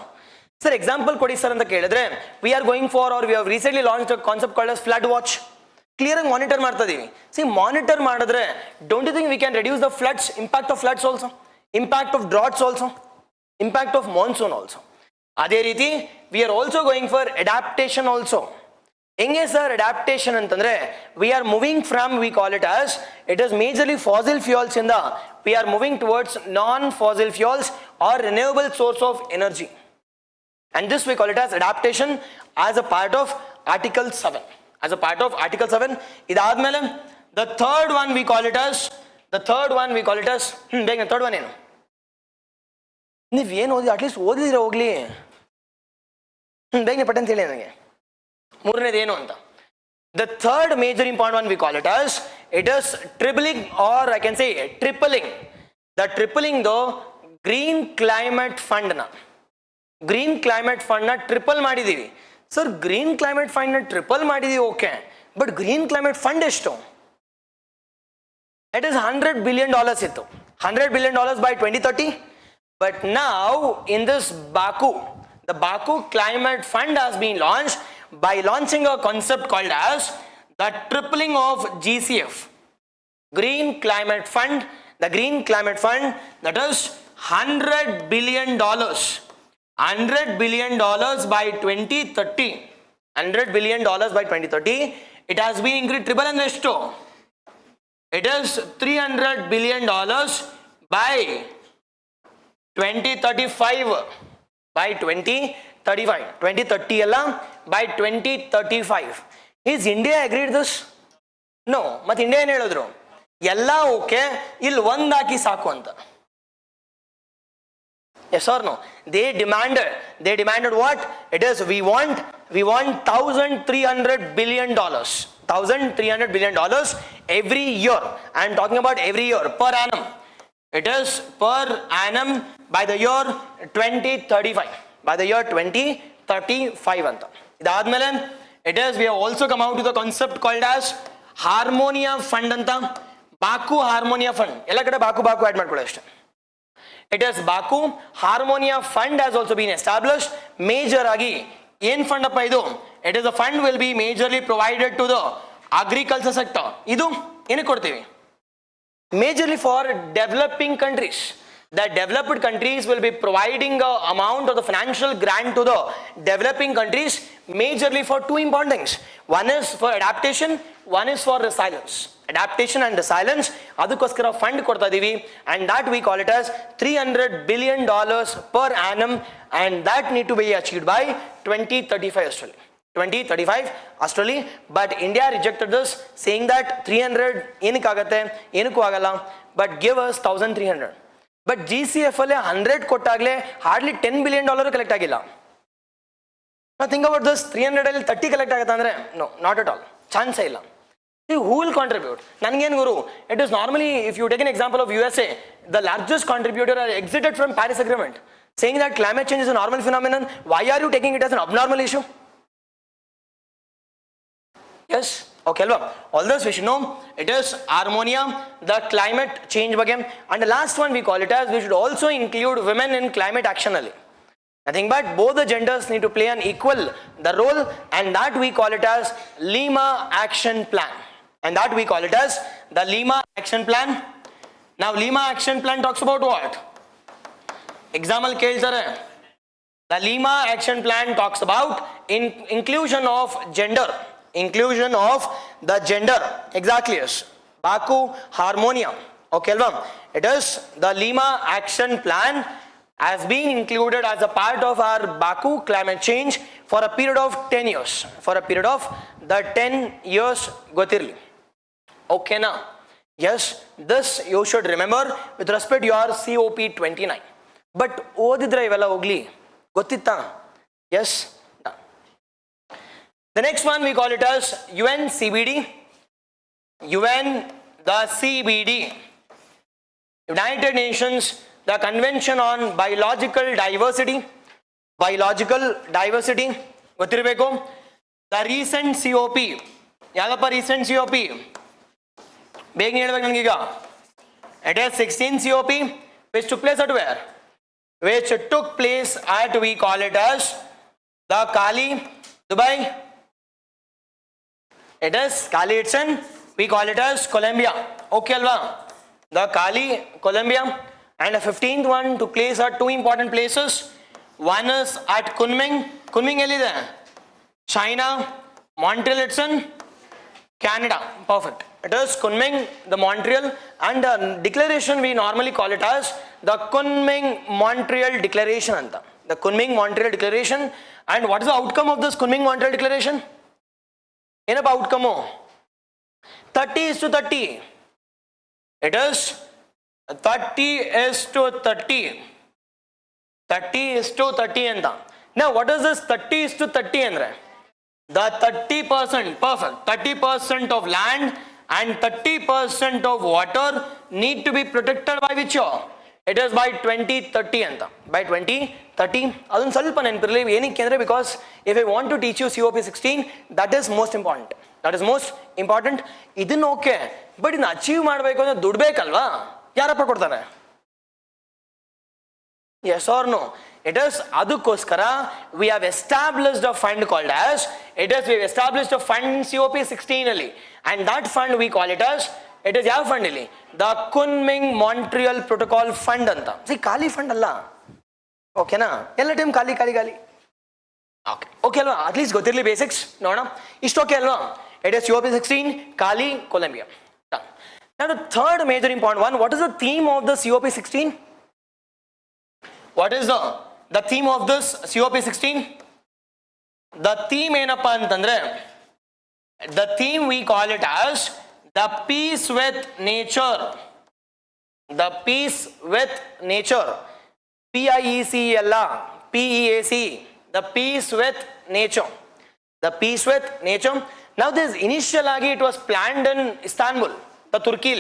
Sir, example kodi sir anta kelidre, we are going for, or we have recently launched a concept called as flood watch. Clear and monitor ಮಾಡ್ತಾ ಇದೀವಿ. See, monitor ಮಾಡಿದ್ರೆ, don't you think we can reduce the floods, impact of floods also, impact of droughts also, impact of monsoon also. ಅದೇ ರೀತಿ we are also going for adaptation also. ಹೆಂಗೆ sir adaptation ಅಂತಂದ್ರೆ, we are moving from, we call it as, it is majorly fossil fuels in the, we are moving towards non-fossil fuels or renewable source of energy. And this we call it as adaptation as a part of article 7. Idadmele the third one we call it as third one ಏನು ನೀವು ಏನು ಓದಿ at least ಓದಿದ್ರೆ ಹೋಗ್ಲಿ ಬೇಗನೆ ಪಟ್ಟಂತ ಹೇಳಿ ನನಗೆ ಮೂರನೇದು ಏನು ಅಂತ. The third major important one we call it as, it is tripling, or I can say tripling. The tripling though green climate fund na triple ಮಾಡಿದೀವಿ ಸರ್. ಗ್ರೀನ್ ಕ್ಲೈಮೇಟ್ ಫಂಡ್ ನ ಟ್ರಿಪಲ್ ಮಾಡಿದೀವಿ, okay, but green climate fund ಎಷ್ಟು? It is $100 billion ಇತ್ತು, $100 billion by 2030. But now in this Baku, the Baku climate fund has been launched by launching a concept called as the tripling of GCF, Green Climate Fund. The Green Climate Fund, that is $100 billion by 2030. $100 billion by 2030. It has been increased triple and resto. It is $300 billion by 2035. By 2035. 2035. 2030 alla by 2035. Is India agreed this? No. But India ಏನು ಹೇಳಿದ್ರು? ಎಲ್ಲ okay, ಇಲ್ಲಿ ಒಂದು ಹಾಕಿ ಸಾಕು ಅಂತ. Yes or no? They demanded what? It is we want $1,300 billion. $1,300 billion every year. I am talking about every year, per annum. It is per annum by the year 2035. By the year 2035 anta. Idadmele, it is, we have also come out with a concept called as Harmonia Fund anta. Baku Harmonia Fund. Ella kade Baku add madkole ashte. It is Baku Harmonia Fund has also been established. Major agi ಏನ್ fund ಅಪ್ಪ ಇದು? It is a fund will be majorly provided to the agriculture sector. ಇದು ಏನಕ್ಕೆ ಕೊಡ್ತೀವಿ? Majorly for developing countries. The developed countries will be providing a amount of the financial grant to the developing countries majorly for two important things. One is for adaptation, one is for resilience. Adaptation and resilience, adukoskara fund ಕೊಡ್ತಾ ಇದೀವಿ, and that we call it as $300 billion per annum, and that need to be achieved by 2035 Australia. 2035 Australia, but India rejected this, saying that 300 ಏನಕ್ಕಾಗತ್ತೆ, ಏನಕ್ಕೂ ಆಗಲ್ಲ, but give us 1300. But GCF ಅಲ್ಲಿ 100 ಕೊಟ್ಟಾಗಲೇ hardly $10 billion collect ಆಗಿಲ್ಲ. Now think about this, 300 ಅಲ್ಲಿ 30 collect ಆಗುತ್ತೆ ಅಂದ್ರೆ no, not at all, ಚಾನ್ಸೇ ಇಲ್ಲ. Who will contribute? Nangen Guru. It is normally, if you take an example of USA, the largest contributor are exited from Paris Agreement, saying that climate change is a normal phenomenon. Why are you taking it as an abnormal issue? Yes? Okay, all this we should know. It is Harmonia, the climate change again. And the last one we call it as, we should also include women in climate action. Nothing but both the genders need to play an equal the role, and that we call it as Lima Action Plan. And that we call it as the Lima Action Plan. Now Lima Action Plan talks about what? Example keltare. The Lima Action Plan talks about inclusion of gender. Inclusion of the gender. Exactly, yes. Baku Harmonia. Okay, it is the Lima Action Plan has been included as a part of our Baku climate change for a period of 10 years. For a period of the 10 years gotirli. Okay now, yes, this you should remember with respect to your COP29. But odidra ivella hogli gottita? Yes. No. The next one we call it as UNCBD. The CBD, United Nations, the Convention on Biological Diversity. Gottirbeku. The recent COP. Yadappa recent COP. ಬೇಗ ಹೇಳ್ಬೇಕು ನನಗೀಗ. It is 16 COP which took place at where? Which took place at, we call it as the Kali, Dubai. It is Kali, it's in, we call it as Colombia. Okay alva? The Kali, Colombia. And the 15th one took place at two important places. One is at Kunming. Kunming ellide? China. Montreal, it's in Canada. Perfect. It is Kunming, the Montreal, and the declaration we normally call it as the Kunming-Montreal Declaration. The Kunming-Montreal Declaration. And what is the outcome of this Kunming-Montreal Declaration? What outcome? 30:30. It is 30:30. 30:30. Now what is this 30:30 andre? The 30%, perfect, 30% of land and 30% of water need to be protected by which year? It is by 2030 anta. By 2030. Adun ಸ್ವಲ್ಪ ನೆನಪಿರಲಿ ಏನಕ್ಕೆ ಅಂದ್ರೆ, because if I want to teach you COP16, that is most important. That is most important. ಇದನ್ನ okay, but ಇದನ್ನ achieve ಮಾಡಬೇಕು ಅಂದ್ರೆ ದುಡ್ಡು ಬೇಕಲ್ವಾ? ಯಾರಪ್ಪ ಕೊಡ್ತಾರೆ? Yes or no? It is adukoskara we have established a fund called as, we have established a fund in COP16 ali, and that fund we call it as, it is ಯಾವ fund ಇಲ್ಲಿ? The Kunming Montreal Protocol Fund ಅಂತ. See, ಖಾಲಿ fund ಅಲ್ಲ, ಓಕೆನಾ? ಎಲ್ಲ time ಖಾಲಿ. Okay ಅಲ್ವಾ? At least ಗೊತ್ತಿರಲಿ ಬೇಸಿಕ್ಸ್ ನೋಡೋಣ. ಇಷ್ಟು ಓಕೆ ಅಲ್ವಾ? It is COP16, Kali, Colombia. Done. Now the third major important one, what is the theme of the COP16? What is the the theme of this COP16? The theme ಏನಪ್ಪಾ ಅಂತಂದ್ರೆ, the theme we call it as the peace with nature. The peace with nature. PIEC ಅಲ್ಲ, PEAC. The peace with nature. The peace with nature. Now this initial agi it was planned in Istanbul, the Turkey.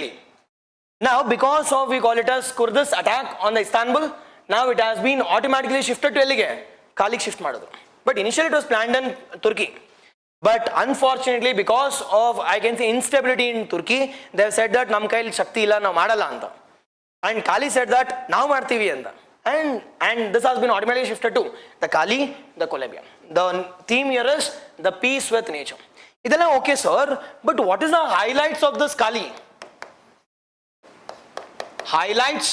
Now because of we call it as Kurdish attack on the Istanbul, now it has been automatically shifted to ಎಲ್ಲಿಗೆ? ಕಾಲಿಗೆ shift ಮಾಡಿದ್ರು. But initially it was planned in Turkey. But unfortunately because of I can say instability in Turkey, they have said that ನಮ್ಮ ಕೈಲಿ ಶಕ್ತಿ ಇಲ್ಲ, ನಾವು ಮಾಡಲ್ಲ ಅಂತ. And Kali said that ನಾವು ಮಾಡ್ತೀವಿ ಅಂತ. And this has been automatically shifted to the Kali, the Columbia. The theme here is the peace with nature. Idella okay sir, but what is the highlights of this Kali? Highlights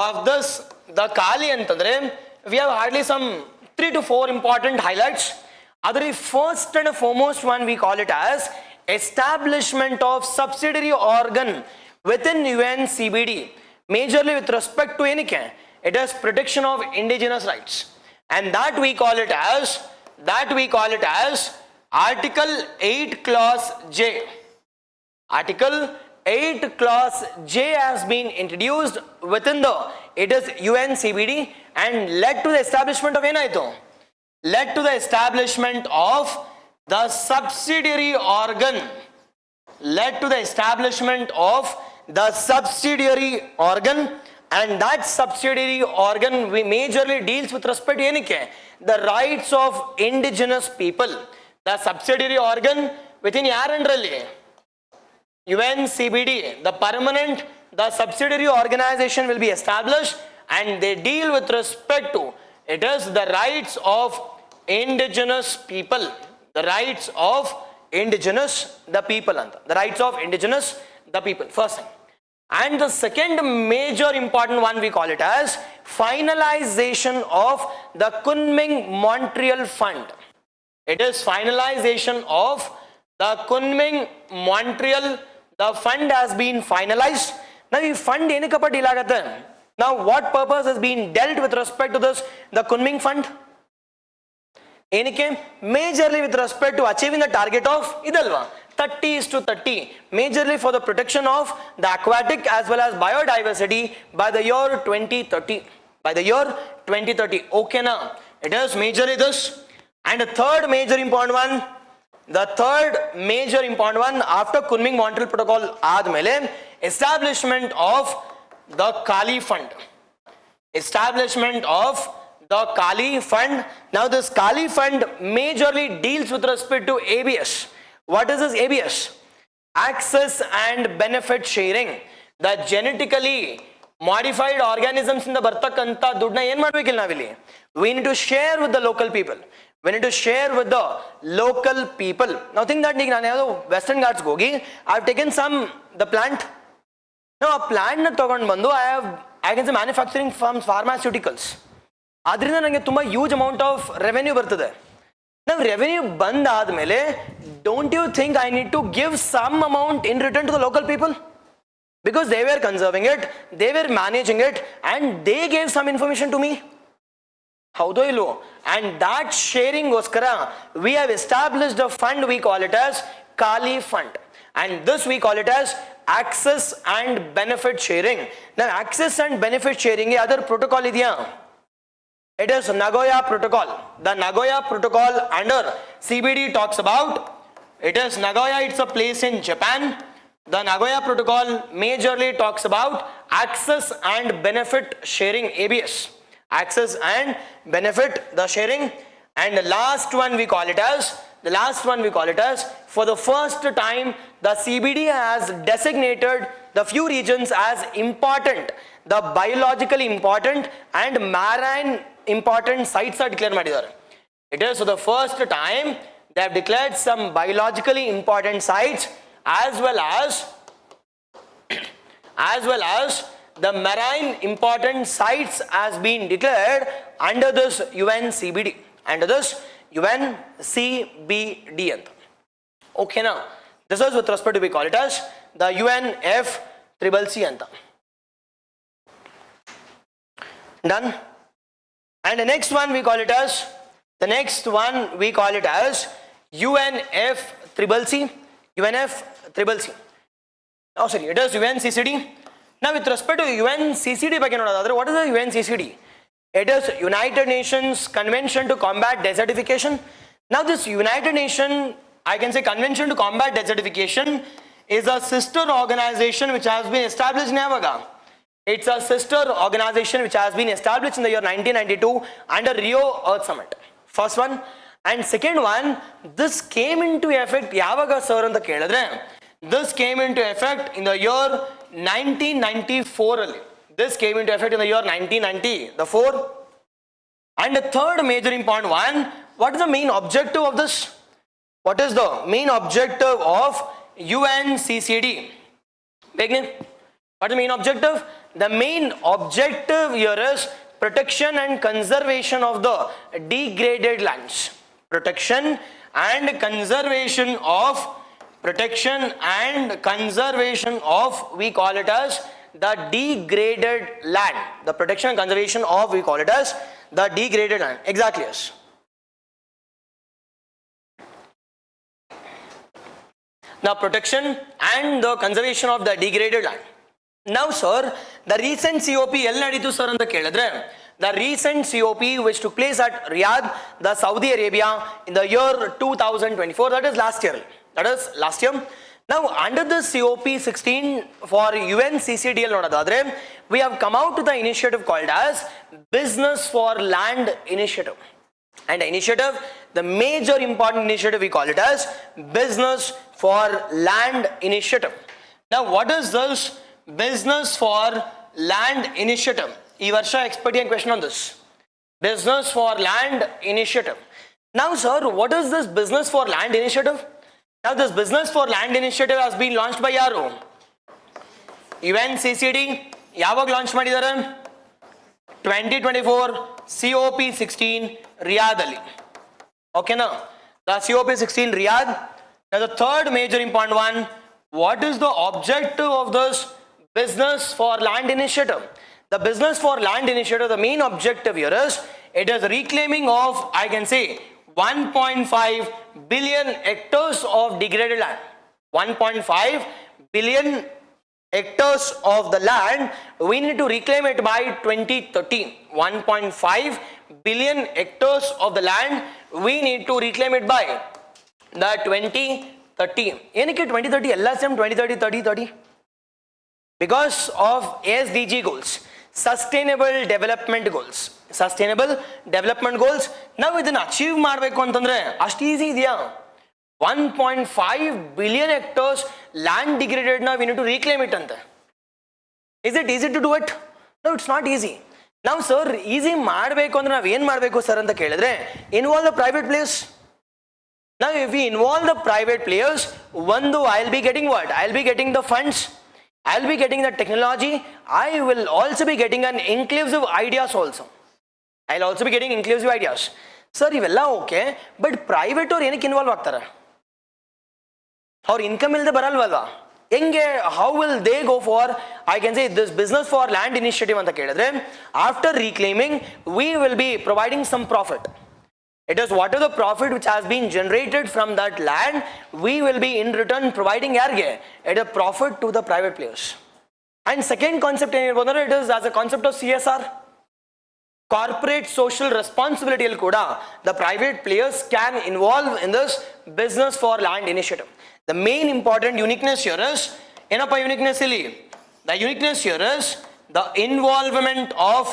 of this the Kali antandre, we have hardly some 3 to 4 important highlights. Adri first and foremost one we call it as establishment of subsidiary organ within UNCBD, majorly with respect to enike, it is protection of indigenous rights, and that we call it as Article 8 Clause J. Article 8 Clause J has been introduced within the it is UNCBD and led to the establishment of enaito, led to the establishment of the subsidiary organ, led to the establishment of the subsidiary organ, and that subsidiary organ we majorly deals with respect to enike, the rights of indigenous people. The subsidiary organ within yarandralli UNCBD, the permanent, the subsidiary organization will be established and they deal with respect to it is the rights of indigenous people, the rights of indigenous the people, the rights of indigenous the people, first thing. And the second major important one we call it as finalization of the Kunming-Montreal Fund. It is finalization of the Kunming-Montreal, the fund has been finalized. Now this fund enikappa deal agutte? Now what purpose has been dealt with respect to this the Kunming fund? Enike majorly with respect to achieving the target of idalva 30:30, majorly for the protection of the aquatic as well as biodiversity by the year 2030. By the year 2030. Okay now, it is majorly this. And the third major important one, the third major important one after Kunming-Montreal Protocol admele, establishment of the Kali Fund. Establishment of the Kali Fund. Now this Kali Fund majorly deals with respect to ABS. What is this ABS? Access and benefit sharing. The genetically modified organisms in the bartakanta dudna yen madbekilla navilli. We need to share with the local people. We need to share with the local people. Now think that Western Ghats gogi, I have taken the plant. Now a plant na tagond bandu I can say manufacturing from pharmaceuticals. Adrinda nange tumba huge amount of revenue bartade. Now revenue band admele, don't you think I need to give some amount in return to the local people? Because they were conserving it, they were managing it, and they gave some information to me. ಹೌದೋ ಇಲ್ವೋ? And that sharing goskara we have established a fund, we call it as Kali Fund, and this we call it as access and benefit sharing. Now access and benefit sharing other protocol idya? It is Nagoya Protocol. The Nagoya Protocol under CBD talks about, it is Nagoya, it's a place in Japan. The Nagoya Protocol majorly talks about access and benefit sharing, ABS. Access and benefit the sharing. And the last one we call it as, for the first time the CBD has designated the few regions as important, the biologically important and marine important sites are declared madidare. It is for the first time they have declared some biologically important sites as well as the marine important sites has been declared under this UNCBD, under this UNCBD. Okay now, this is with respect to we call it as the UNFCCC. Done? And the next one we call it as UNFCCC. Oh, sorry, it is UNCCD. Now, with respect to UNCCD, what is the UNCCD? It is United Nations Convention to Combat Desertification. Now, this United Nations, I can say Convention to Combat Desertification is a sister organization which has been established in Yavaga. It's a sister organization which has been established in the year 1992 under Rio Earth Summit. First one. And second one, this came into effect, Yavaga sir anta keladre. This came into effect in the year 1994. This came into effect in the year 1994. And the third major important one, what is the main objective of this? What is the main objective of UNCCD? What is the main objective? The main objective here is protection and conservation of the degraded lands. Protection and conservation of, we call it as the degraded land. The protection and conservation of, we call it as the degraded land. Exactly, yes. The protection and the conservation of the degraded land. Now, sir, the recent COP, the recent COP which took place at Riyadh, the Saudi Arabia, in the year 2024, that is last year. Now, under the COP 16 for UNCCDL, we have come out with the initiative called as Business for Land Initiative. And the initiative, the major important initiative, we call it as Business for Land Initiative. Now, what is this Business for Land Initiative? Ee varsha expert question on this. Business for Land Initiative. Now, sir, what is this Business for Land Initiative? Now, this Business for Land Initiative has been launched by yaru? UNCCD. Yavag launch madidare? 2024 COP 16 Riyadh ali. Okay, now the COP 16 Riyadh. Now, the third major important one, what is the objective of this Business for Land Initiative? The Business for Land Initiative, the main objective here is, it is reclaiming of, I can say, 1.5 billion hectares of degraded land. 1.5 billion hectares of the land, we need to reclaim it by 2030. 1.5 billion hectares of the land, we need to reclaim it by the 2030. Yenike 2030, ella same 2030, 30. Because of SDG goals. Sustainable Development Goals. Now, we achieve ಮಾಡಬೇಕು ಅಂತಂದ್ರೆ ಅಷ್ಟು easy ಇದೆಯಾ? 1.5 billion hectares land degraded now we need to reclaim it ante. Is it easy to do it? No, it's not easy. Now, sir, easy ಮಾಡಬೇಕು ಅಂದ್ರೆ ನಾವು ಏನು ಮಾಡಬೇಕು sir ಅಂತ ಕೇಳಿದ್ರೆ, involve the private players. Now, if we involve the private players, I'll be getting what? I'll be getting the funds. I'll be getting the technology. I will also be getting an inclusive ideas also. I'll also be getting inclusive ideas. Sir, ivella okay, but private or ಏನಕ್ಕೆ involve ಆಗ್ತಾರೆ? ಅವ್ರ income ಇಲ್ಲದೆ ಬರಲ್ವಲ್ವಾ? ಹೆಂಗೆ, how will they go for, I can say, this Business for Land Initiative ಅಂತ ಕೇಳಿದ್ರೆ, after reclaiming, we will be providing some profit. It is whatever the profit which has been generated from that land, we will be in return providing yarge at a profit to the private players. And second concept, it is as a concept of CSR, corporate social responsibility. The private players can involve in this Business for Land Initiative. The main important uniqueness here is, the uniqueness here is the involvement of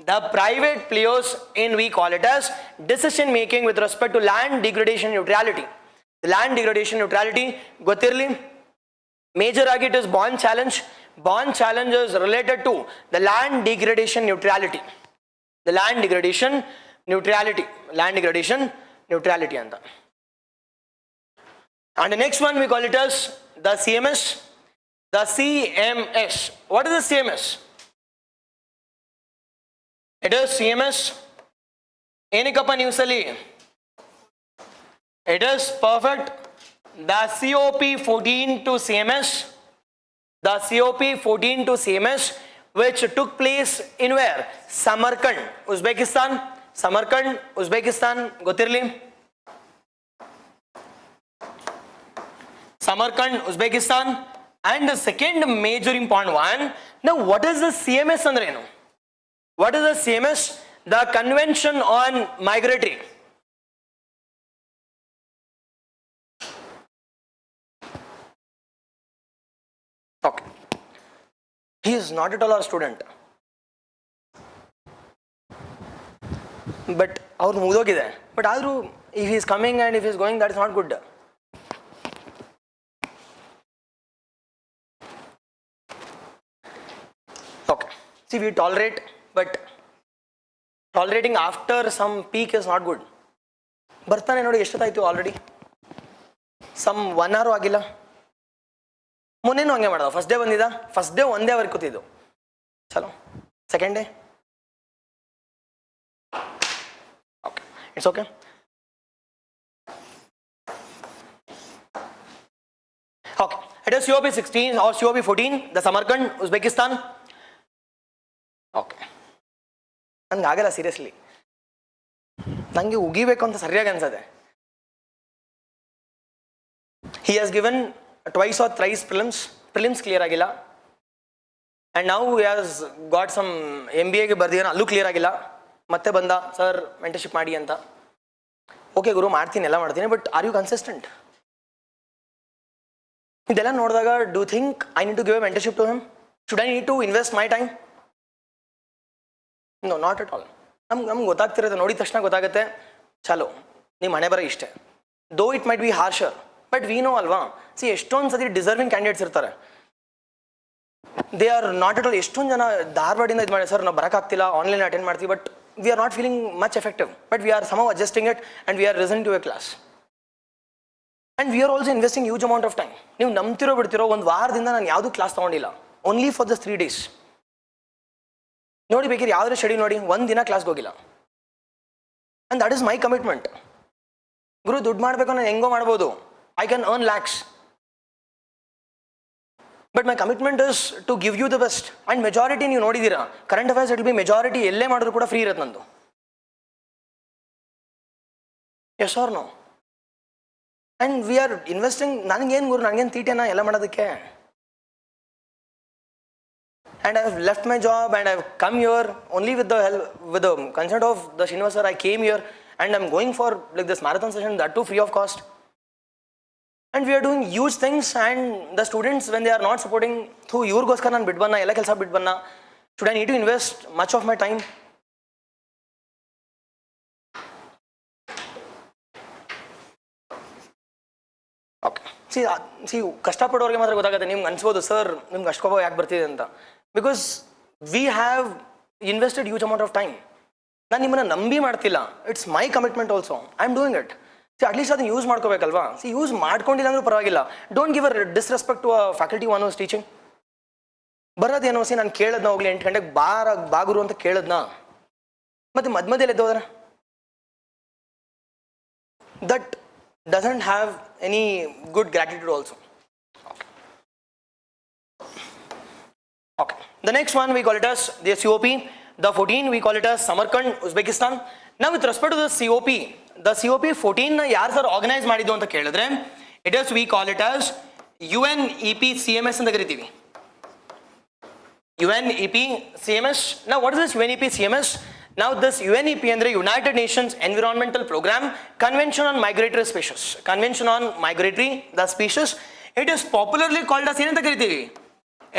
the private players in, we call it as, decision making with respect to land degradation neutrality. The land degradation neutrality, gotirli, major it is bond challenge. Bond challenge is related to the land degradation neutrality. The land degradation neutrality. Anta. And the next one we call it as the CMS. The CMS. What is the CMS? It is CMS. Enikappa newsali. It is perfect. The COP 14 to CMS. The COP 14 to CMS, which took place in where? Samarkand, Uzbekistan. Samarkand, Uzbekistan, ಗೊತ್ತಿರಲಿ. Samarkand, Uzbekistan, and the second major important one. Now, what is the CMS andre ಏನು? What is the CMS? The Convention on Migratory. Okay. He is not at all our student. But ಅವ್ರು ಮುಗಿದೋಗಿದೆ. But ಆದರೂ if he is coming and if he is going, that is not good. Okay. See, we tolerate, but tolerating after some peak is not good. ಬರ್ತಾನೆ ನೋಡಿ ಎಷ್ಟೊತ್ತಾಯ್ತು already. Some 1 hour ಆಗಿಲ್ಲ. ಮೊನ್ನೆನೂ ಹಂಗೆ ಮಾಡ್ದ. First day ಬಂದಿದ್ದ, first day ಒಂದೇ hour ಕೂತಿದ್ದು. ಚಲೋ second day okay, it's okay. Okay, it is COP 16 or COP 14, the ಸಮರ್ಕಂಡ್, Uzbekistan. Okay, ನನಗೆ ಆಗಲ್ಲ ಸೀರಿಯಸ್ಲಿ, ನನಗೆ ಉಗಿಬೇಕು ಅಂತ ಸರಿಯಾಗಿ ಅನ್ಸದೆ. He has given twice or thrice prelims clear ಆಗಿಲ್ಲ, and now he has got some MBA ಗೆ ಬರ್ದಿದ್ದಾನೆ, ಅಲ್ಲೂ clear ಆಗಿಲ್ಲ. ಮತ್ತೆ ಬಂದ, ಸರ್ ಮೆಂಟರ್ಶಿಪ್ ಮಾಡಿ ಅಂತ. ಓಕೆ ಗುರು, ಮಾಡ್ತೀನಿ, ಎಲ್ಲ ಮಾಡ್ತೀನಿ, ಬಟ್ ಆರ್ ಯು ಕನ್ಸಿಸ್ಟೆಂಟ್? ಇದೆಲ್ಲ ನೋಡಿದಾಗ do think I need to give a mentorship to him? Should I need to invest my time? No, not at all. ನಮ್ಗೆ ಗೊತ್ತಾಗ್ತಿರುತ್ತೆ, ನೋಡಿದ ತಕ್ಷಣ ಗೊತ್ತಾಗುತ್ತೆ, ಚಲೋ ನಿಮ್ಮ ಹಣೆ ಬರ ಇಷ್ಟೇ. Though it might be harsher, but we know ಅಲ್ವಾ. ಸಿ, ಎಷ್ಟೊಂದು ಸತಿ ಡಿಸರ್ವಿಂಗ್ ಕ್ಯಾಂಡಿಡೇಟ್ಸ್ ಇರ್ತಾರೆ, they are not at all. ಎಷ್ಟೊಂದು ಜನ ಧಾರವಾಡಿಂದ ಇದು ಮಾಡಿ, ಸರ್ ನಾವು ಬರೋಕ್ಕಾಗ್ತಿಲ್ಲ, ಆನ್ಲೈನ್ ಅಟೆಂಡ್ ಮಾಡ್ತೀವಿ, but we are not feeling much effective, but we are some adjusting it and we are risen to a class and we are also investing huge amount of time. ನೀವು ನಂಬ್ತಿರೋ ಬಿಡ್ತಿರೋ, ಒಂದು ವಾರದಿಂದ ನಾನು ಯಾವುದೂ class ತೊಗೊಂಡಿಲ್ಲ, only for this 3 days. ನೋಡಿ ಬೇಕಿದ್ರೆ ಯಾವುದೇ ಶೆಡ್ಯೂಲ್ ನೋಡಿ, ಒಂದು ದಿನ ಕ್ಲಾಸ್ಗೆ ಹೋಗಿಲ್ಲ. And that is my commitment. ಗುರು, ದುಡ್ಡು ಮಾಡಬೇಕು, ನಾನು ಹೆಂಗೋ ಮಾಡ್ಬೋದು, I can earn lakhs, but my commitment is to give you the best. And majority ನೀವು ನೋಡಿದ್ದೀರಾ, current affairs it be majority ಎಲ್ಲೇ ಮಾಡಿದ್ರು ಕೂಡ ಫ್ರೀ ಇರುತ್ತೆ ನಂದು. Yes or no? And we are investing. ನನಗೇನು ಗುರು, ನನಗೇನು ತೀಟೇನಾ ಎಲ್ಲ ಮಾಡೋದಕ್ಕೆ? And I have left my job and I have come here only with the help, with the consent of the Srinivas sir. I came here and I'm going for like this marathon session, that too free of cost. And we are doing huge things, and the students, when they are not supporting, through ivrgoskara ನಾನು ಬಿಟ್ಟು ಬಂದ, ಎಲ್ಲ ಕೆಲಸ ಬಿಟ್ಟು ಬಂದ. Should I need to invest much of my time? Okay. See, ಕಷ್ಟಪಡೋರಿಗೆ ಮಾತ್ರ ಗೊತ್ತಾಗುತ್ತೆ. ನಿಮ್ಗೆ ಅನ್ಸ್ಬೋದು, ಸರ್ ನಿಮ್ಗೆ ಅಷ್ಟು ಕೋಪ ಯಾಕೆ ಬರ್ತಿದೆ ಅಂತ. Because we have invested huge amount of time. ನಾನು ನಿಮ್ಮನ್ನು ನಂಬಿ ಮಾಡ್ತಿಲ್ಲ, it's my commitment also. I am doing it. See, at least ಅದನ್ನು ಯೂಸ್ ಮಾಡ್ಕೋಬೇಕಲ್ವಾ. ಸಿ, ಯೂಸ್ ಮಾಡ್ಕೊಂಡಿಲ್ಲ ಅಂದ್ರೂ ಪರವಾಗಿಲ್ಲ. Don't give a disrespect to a faculty one was teaching. ಬರೋದೇನೋ, ಸಿ ನಾನು ಕೇಳದ್ನ ಹೋಗ್ಲಿ 8 ಗಂಟೆಗೆ ಬಾಗುರು ಅಂತ ಕೇಳದ್ನ, ಮತ್ತೆ ಮಧ್ಯದಲ್ಲಿ ಎದ್ದೋದ್ರೆ that doesn't have any good gratitude also. Okay. The next one we call it as the COP. The 14 we call it as Samarkand, Uzbekistan. Now with respect to the COP 14 na yaar sir organize ಮಾಡಿದ್ದು ಅಂತ ಕೇಳಿದ್ರೆ, it is we call it as UNEP-CMS ಅಂತ ಕರಿತೀವಿ. UNEP-CMS. Now what is this UNEP-CMS? Now this UNEP ಅಂದ್ರೆ United Nations Environmental Program Convention on Migratory Species. Convention on Migratory the Species. It is popularly called as ಏನಂತ ಕರಿತೀವಿ?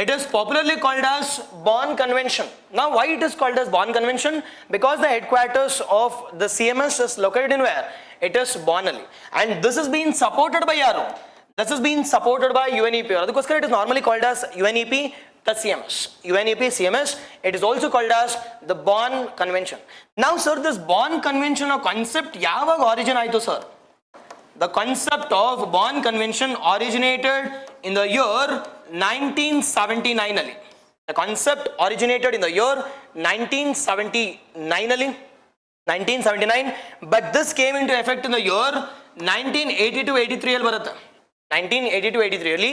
It is popularly called as Bonn Convention. Now why it is called as Bonn Convention? Because the headquarters of the CMS is located in where? It is Bonn only. And this is being supported by ಯಾರು? This is being supported by UNEP. ಅದಕ್ಕೋಸ್ಕರ it is normally called as UNEP the CMS. UNEP-CMS. It is also called as the Bonn Convention. Now sir, this Bonn Convention or concept ಯಾವಾಗ origin ಆಯಿತು sir? The concept of Bonn Convention originated in the year 1979 ಅಲ್ಲಿ. The concept originated in the year 1979 ಅಲ್ಲಿ. 1979, but this came into effect in the year 1982-83 ಅಲ್ಲಿ ಬರುತ್ತೆ. 1982-83 ಅಲ್ಲಿ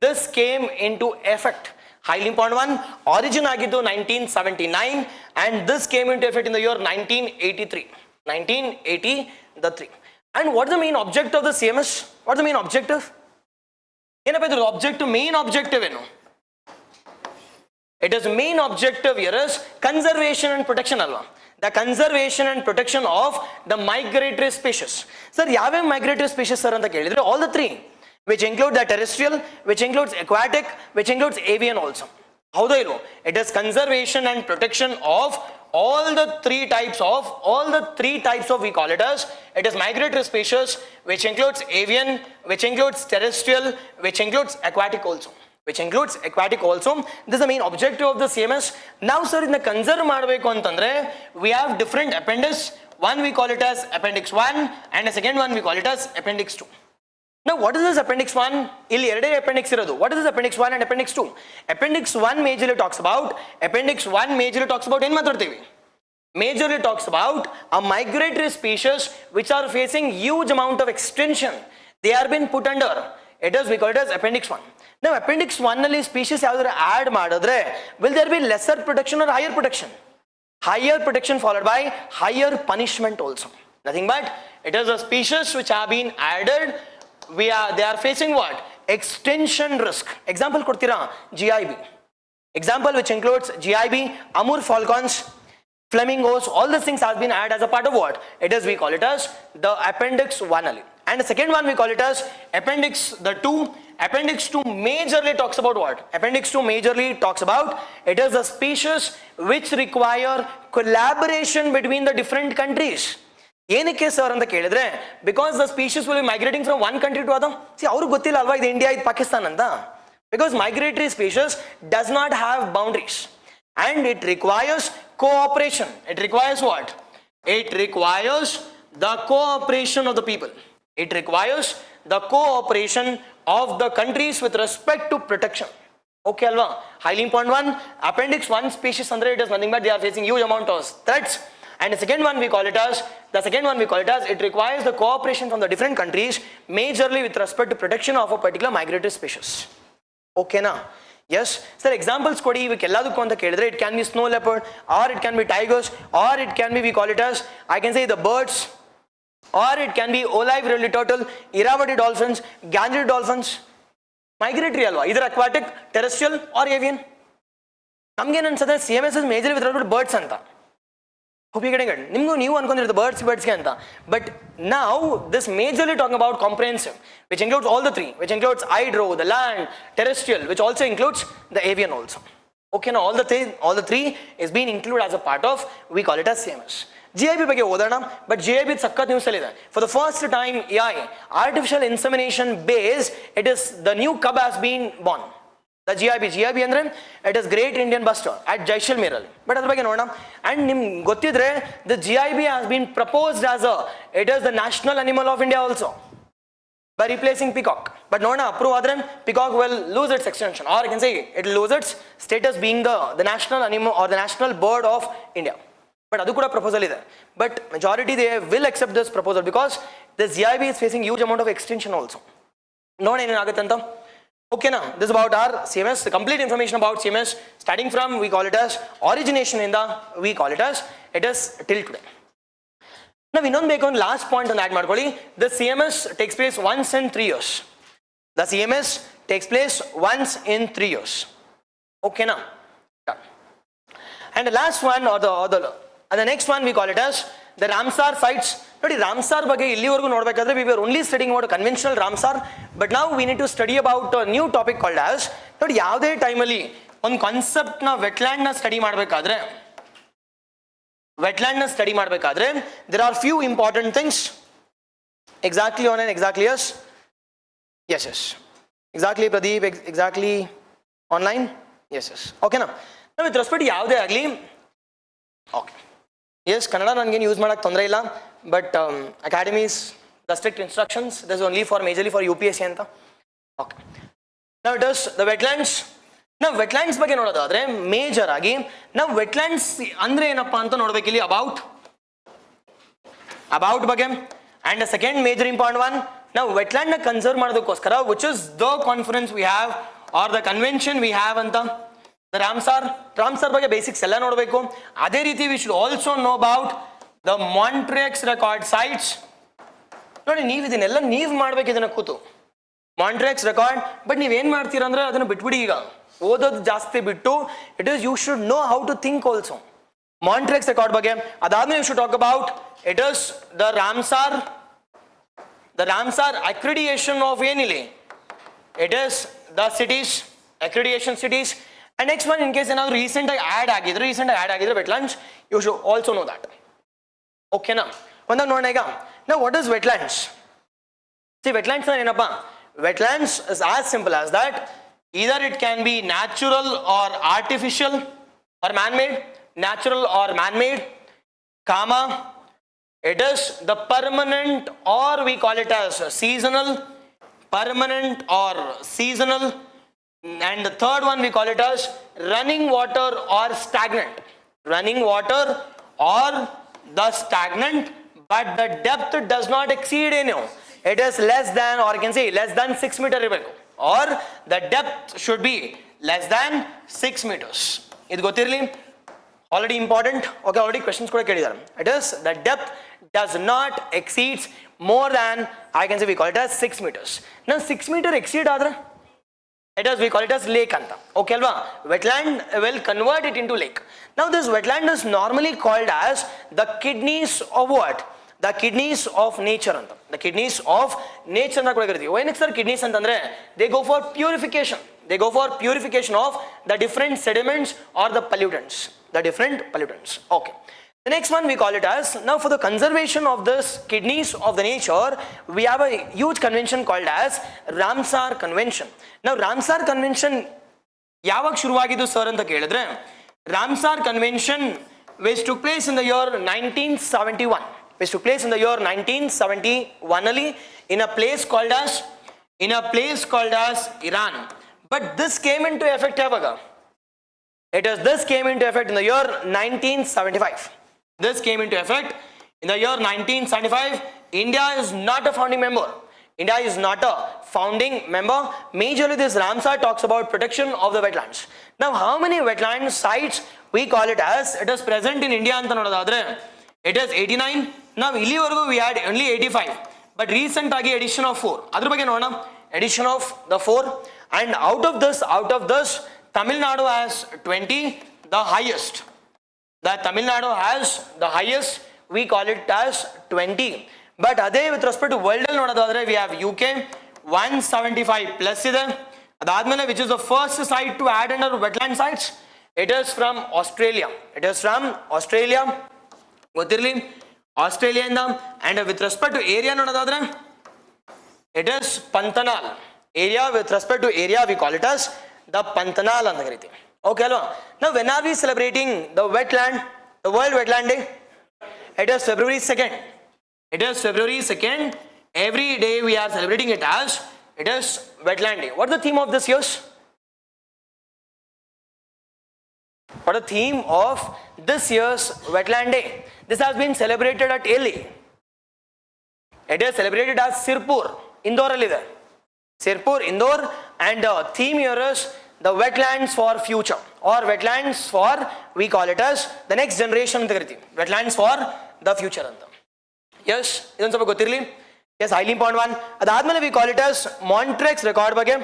this came into effect. highly important one. Origin ಆಗಿದ್ದು 1979 and this came into effect in the year 1983. And what's the main objective of the CMS? What's the main objective? ಏನಪ್ಪ ಇದ್ರ objective, main objective ಏನು? It is main objective here is conservation and protection alva. The conservation and protection of the migratory species. Sir, ಯಾವ್ಯಾವ migratory species sir ಅಂತ ಕೇಳಿದ್ರೆ all the three, which include the terrestrial, which includes aquatic, which includes avian also. ಹೌದಾ ಇಲ್ವೋ? It is conservation and protection of all the three types of we call it as, it is migratory species, which includes avian, which includes terrestrial, which includes aquatic also. This is the main objective of the CMS. Now sir, in the conserve ಮಾಡಬೇಕು ಅಂತಂದ್ರೆ we have different appendix. One we call it as appendix 1 and the second one we call it as appendix 2. Now what is this appendix 1? ಇಲ್ಲಿ ಎರಡೇ appendix ಇರೋದು. What is this appendix 1 and appendix 2? Appendix 1 majorly talks about ಏನು ಮಾತಾಡ್ತೀವಿ? Majorly talks about a migratory species which are facing huge amount of extinction. They are being put under. We call it as appendix 1. Now appendix 1 ನಲ್ಲಿ species ಯಾವ್ದಾದ್ರು add ಮಾಡಿದ್ರೆ will there be lesser protection or higher protection? Higher protection followed by higher punishment also. Nothing but it is a species which have been added. They are facing what? Extinction risk. Example ಕೊಡ್ತೀರಾ? GIB. Example which includes GIB, Amur falcons, flamingos, all these things have been added as a part of what? We call it as the appendix 1 only. And the second one we call it as appendix 2. Appendix 2 majorly talks about what? Appendix 2 majorly talks about it is the species which require collaboration between the different countries. ಏನಕ್ಕೆ sir ಅಂತ ಕೇಳಿದ್ರೆ because the species will be migrating from one country to other. See, ಅವ್ರಿಗೆ ಗೊತ್ತಿಲ್ಲ ಅಲ್ವಾ ಇದು India ಇದು ಪಾಕಿಸ್ತಾನ್ ಅಂತ. Because migratory species does not have boundaries and it requires cooperation. It requires what? It requires the cooperation of the people. It requires the cooperation of the countries with respect to protection. Okay alva? Highly important one. Appendix 1 species andre it is nothing but they are facing huge amount of threats. And the second one we call it as it requires the cooperation from the different countries majorly with respect to protection of a particular migratory species. Okay na? Yes sir, examples kodi ivikkelladukku anta kelidre it can be snow leopard or it can be tigers or it can be we call it as I can say the birds or it can be olive ridley turtle, Irrawaddy dolphins, Ganges dolphins. Migratory alva, either aquatic, terrestrial or avian. ನಮ್ಗೆ ಏನು ಅನ್ಸುತ್ತೆ CMS is majorly with respect to birds ಅಂತ. Hope you getting it. ನಿಮ್ಗೂ ನೀವು ಅನ್ಕೊಂಡಿರೋದು birdsಗೆ ಅಂತ. But now this majorly talking about comprehensive, which includes all the three, which includes hydro, the land, terrestrial, which also includes the avian also. Okay, now all the three is being included as a part of we call it as CMS. GIB ಬಗ್ಗೆ ಓದೋಣ, but GIB ಸಖತ್ news ಅಲ್ಲಿ ಇದೆ. For the first time AI, artificial insemination based, it is the new cub has been born. The GIB ಅಂದ್ರೆ it is Great Indian Bustard at Jaisalmer ಅಲ್ಲಿ. But ಅದ್ರ ಬಗ್ಗೆ ನೋಡೋಣ. And ನಿಮ್ಗೆ ಗೊತ್ತಿದ್ರೆ the GIB has been proposed as it is the national animal of India also by replacing peacock. But ನೋಡೋಣ approve ಆದ್ರೆ peacock will lose its extension or I can say it will lose its status being the national animal or the national bird of India. But ಅದು ಕೂಡ proposal ಇದೆ. But majority they will accept this proposal because the GIB is facing huge amount of extinction also. ನೋಡೋಣ ಏನಾಗುತ್ತೆ ಅಂತ. Okay na, this is about our CMS, the complete information about CMS starting from we call it as origination in the we call it as it is till today. Now ಇನ್ನೊಂದು ಬೇಕು ಒಂದು last point on add ಮಾಡ್ಕೊಳ್ಳಿ. The CMS takes place once in 3 years. The CMS takes place once in 3 years. Okay na. And the last one or the next one we call it as the Ramsar sites. ನೋಡಿ ರಾಮ್ಸಾರ್ ಬಗ್ಗೆ ಇಲ್ಲಿವರೆಗೂ ನೋಡಬೇಕಾದ್ರೆ we were only studying about conventional Ramsar, but now we need to study about a new topic called as ನೋಡಿ ಯಾವುದೇ ಟೈಮಲ್ಲಿ ಒಂದು concept ನ wetland ನ ಸ್ಟಡಿ ಮಾಡಬೇಕಾದ್ರೆ there are few important things exactly on and exactly yes exactly Pradeep exactly online yes okay now with respect to ಯಾವುದೇ ಆಗಲಿ okay yes kannada ನನಗೆ ಯೂಸ್ ಮಾಡಕ್ಕೆ ತೊಂದರೆ ಇಲ್ಲ but academies the strict instructions this is only for majorly for UPSC ಅಂತ okay now it is the wetlands. ನಾವು wetlands ಬಗ್ಗೆ ನೋಡೋದಾದ್ರೆ ಮೇಜರ್ ಆಗಿ ನಾವು wetlands ಅಂದ್ರೆ ಏನಪ್ಪಾ ಅಂತ ನೋಡಬೇಕು ಇಲ್ಲಿ about ಬಗ್ಗೆ and the second major important one ನಾವು wetland ನ ಕನ್ಸರ್ವ್ ಮಾಡೋದಕ್ಕೋಸ್ಕರ which is the conference we have or the convention we have ಅಂತ The Ramsar ಬಗ್ಗೆ ಬೇಸಿಕ್ಸ್ ಎಲ್ಲ ನೋಡಬೇಕು. ಅದೇ ರೀತಿ we should also know about the Montreux record sites. ನೋಡಿ ನೀವು ಇದನ್ನೆಲ್ಲ ನೀವು ಮಾಡ್ಬೇಕು ಇದನ್ನ ಕೂತು Montreux record. ಬಟ್ ನೀವೇನ್ ಮಾಡ್ತೀರಾ ಅಂದ್ರೆ ಅದನ್ನ ಬಿಟ್ಬಿಡಿ, ಈಗ ಓದೋದು ಜಾಸ್ತಿ ಬಿಟ್ಟು it is you should know how to think also. Montreux record ಬಗ್ಗೆ ಅದಾದ್ಮೇಲೆ you should talk about it is the Ramsar accreditation of ಏನಿಲ್ಲಿ it is the cities accreditation cities. And next one, in case ಏನಾದ್ರು recent ಆಗಿ add ಆಗಿದ್ರೆ wetlands, you should also know that. Okay na ಒಂದಾಗ ನೋಡೋಣ ಈಗ. Now what is wetlands? See, wetlands ಏನಪ್ಪಾ, wetlands is as simple as that. Either it can be natural or artificial or man-made, natural or man-made, comma, it is the permanent or we call it as seasonal, permanent or seasonal, and the third one we call it as running water or stagnant, running water or the stagnant, but the depth does not exceed it is less than, or you can say less than 6 meter ಇರಬೇಕು, or the depth should be less than 6 meters. ಇದು ಗೊತ್ತಿರಲಿ, already important. Okay, already questions ಕೂಡ ಕೇಳಿದ್ದಾರೆ. It is the depth does not exceeds more than, I can say we call it as 6 meters. Now 6 meter exceed ಆದ್ರೆ it is we call it as lake anta. Okay alva, wetland will convert it into lake. Now this wetland is normally called as the kidneys of what? The kidneys of nature anta. The kidneys of nature anta kuda kariti. Why next sir kidneys antandre they go for purification. They go for purification of the different sediments or the pollutants. The different pollutants. Okay. The next one we call it as, now for the conservation of this kidneys of the nature, we have a huge convention called as Ramsar Convention. Now Ramsar Convention ಯಾವಾಗ ಶುರುವಾಗಿದ್ದು sir ಅಂತ ಕೇಳಿದ್ರೆ, Ramsar Convention which took place in the year 1971, which took place in the year 1971 ಅಲ್ಲಿ in a place called as Iran. But this came into effect ಯಾವಾಗ? This came into effect in the year 1975. This came into effect in the year 1975. India is not a founding member. India is not a founding member. Majorly this Ramsar talks about protection of the wetlands. Now how many wetland sites we call it as it is present in India anta nodadadre it is 89. Now illivargu we had only 85, but recent agi addition of 4. Adra ಬಗ್ಗೆ ನೋಡೋಣ, addition of the 4, and out of this Tamil Nadu has 20, the highest. That Tamil Nadu has the highest, we call it as 20. But ade with respect to world nodadadre we have UK 175 plus ide. Adadmele which is the first site to add under wetland sites, it is from Australia. Gothirli Australia inda. And with respect to area nodadadre it is Pantanal area. With respect to area we call it as the Pantanal anta kariti. Okay alva. Now when are we celebrating the wetland, the World Wetland Day? It is February 2nd. It is February 2nd. Every day we are celebrating it as it is Wetland Day. What is the theme of this year's? What is the theme of this year's Wetland Day? This has been celebrated at Delhi. It is celebrated as Sirpur, Indore allide. Sirpur, Indore, and the theme here is the wetlands for future, or wetlands for we call it as the next generation anta kariti. Wetlands for the future anta. Yes, idon ಸ್ವಲ್ಪ ಗೊತ್ತಿರಲಿ. Yes, highly important one. Adadmele we call it as Montreux record ಬಗ್ಗೆ.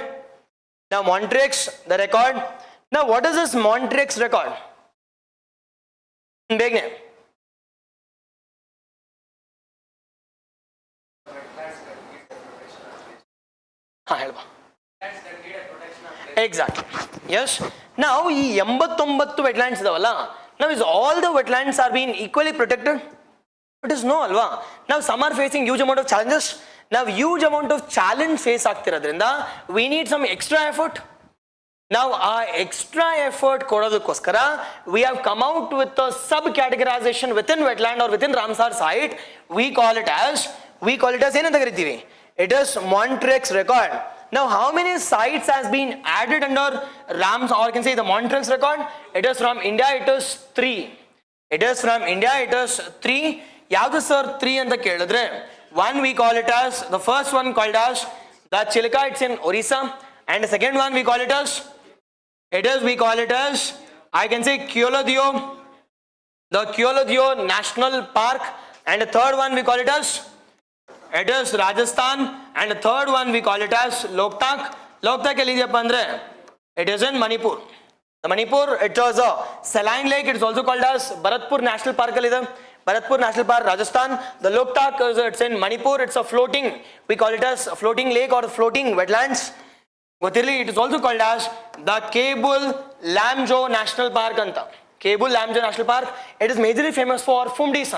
Now Montreux the record. Now what is this Montreux record? ಬೇಗನೆ ಹೇಳ್ಬಾ. Exactly. Yes. Now ಈ 89 wetlands ಇದಾವಲ್ಲ, now is all the wetlands are being equally protected? It is no alva. Now some are facing huge amount of challenges. Now huge amount of challenge face ಆಗ್ತಿರೋದ್ರಿಂದ we need some extra effort. Now our extra effort ಕೊಡೋದಕ್ಕೋಸ್ಕರ we have come out with a sub categorization within wetland or within Ramsar site. We call it as ಏನಂತ ಕರಿತೀವಿ? It is Montreux record. Now how many sites has been added under Ramsar, or you can say the Montreux record? It is from India, it is 3. It is from India, it is 3. ಯಾವುದು sir 3 ಅಂತ ಕೇಳಿದ್ರೆ, one we call it as, the first one called as the Chilka, it's in Orissa, and the second one we call it as It is, we call it as, I can say Keoladeo, the Keoladeo National Park, and the third one we call it as, it is Rajasthan, and the third one we call it as Loktak. Loktak elidiyappa andre, it is in Manipur. The Manipur, it was a saline lake. It is also called as Bharatpur National Park. Bharatpur National Park, Rajasthan. The Loktak, it's in Manipur. It's a floating, we call it as a floating lake or floating wetlands. It is also called as the Cable Lamjo National Park. Cable Lamjo National Park. It is majorly famous for Fumdis.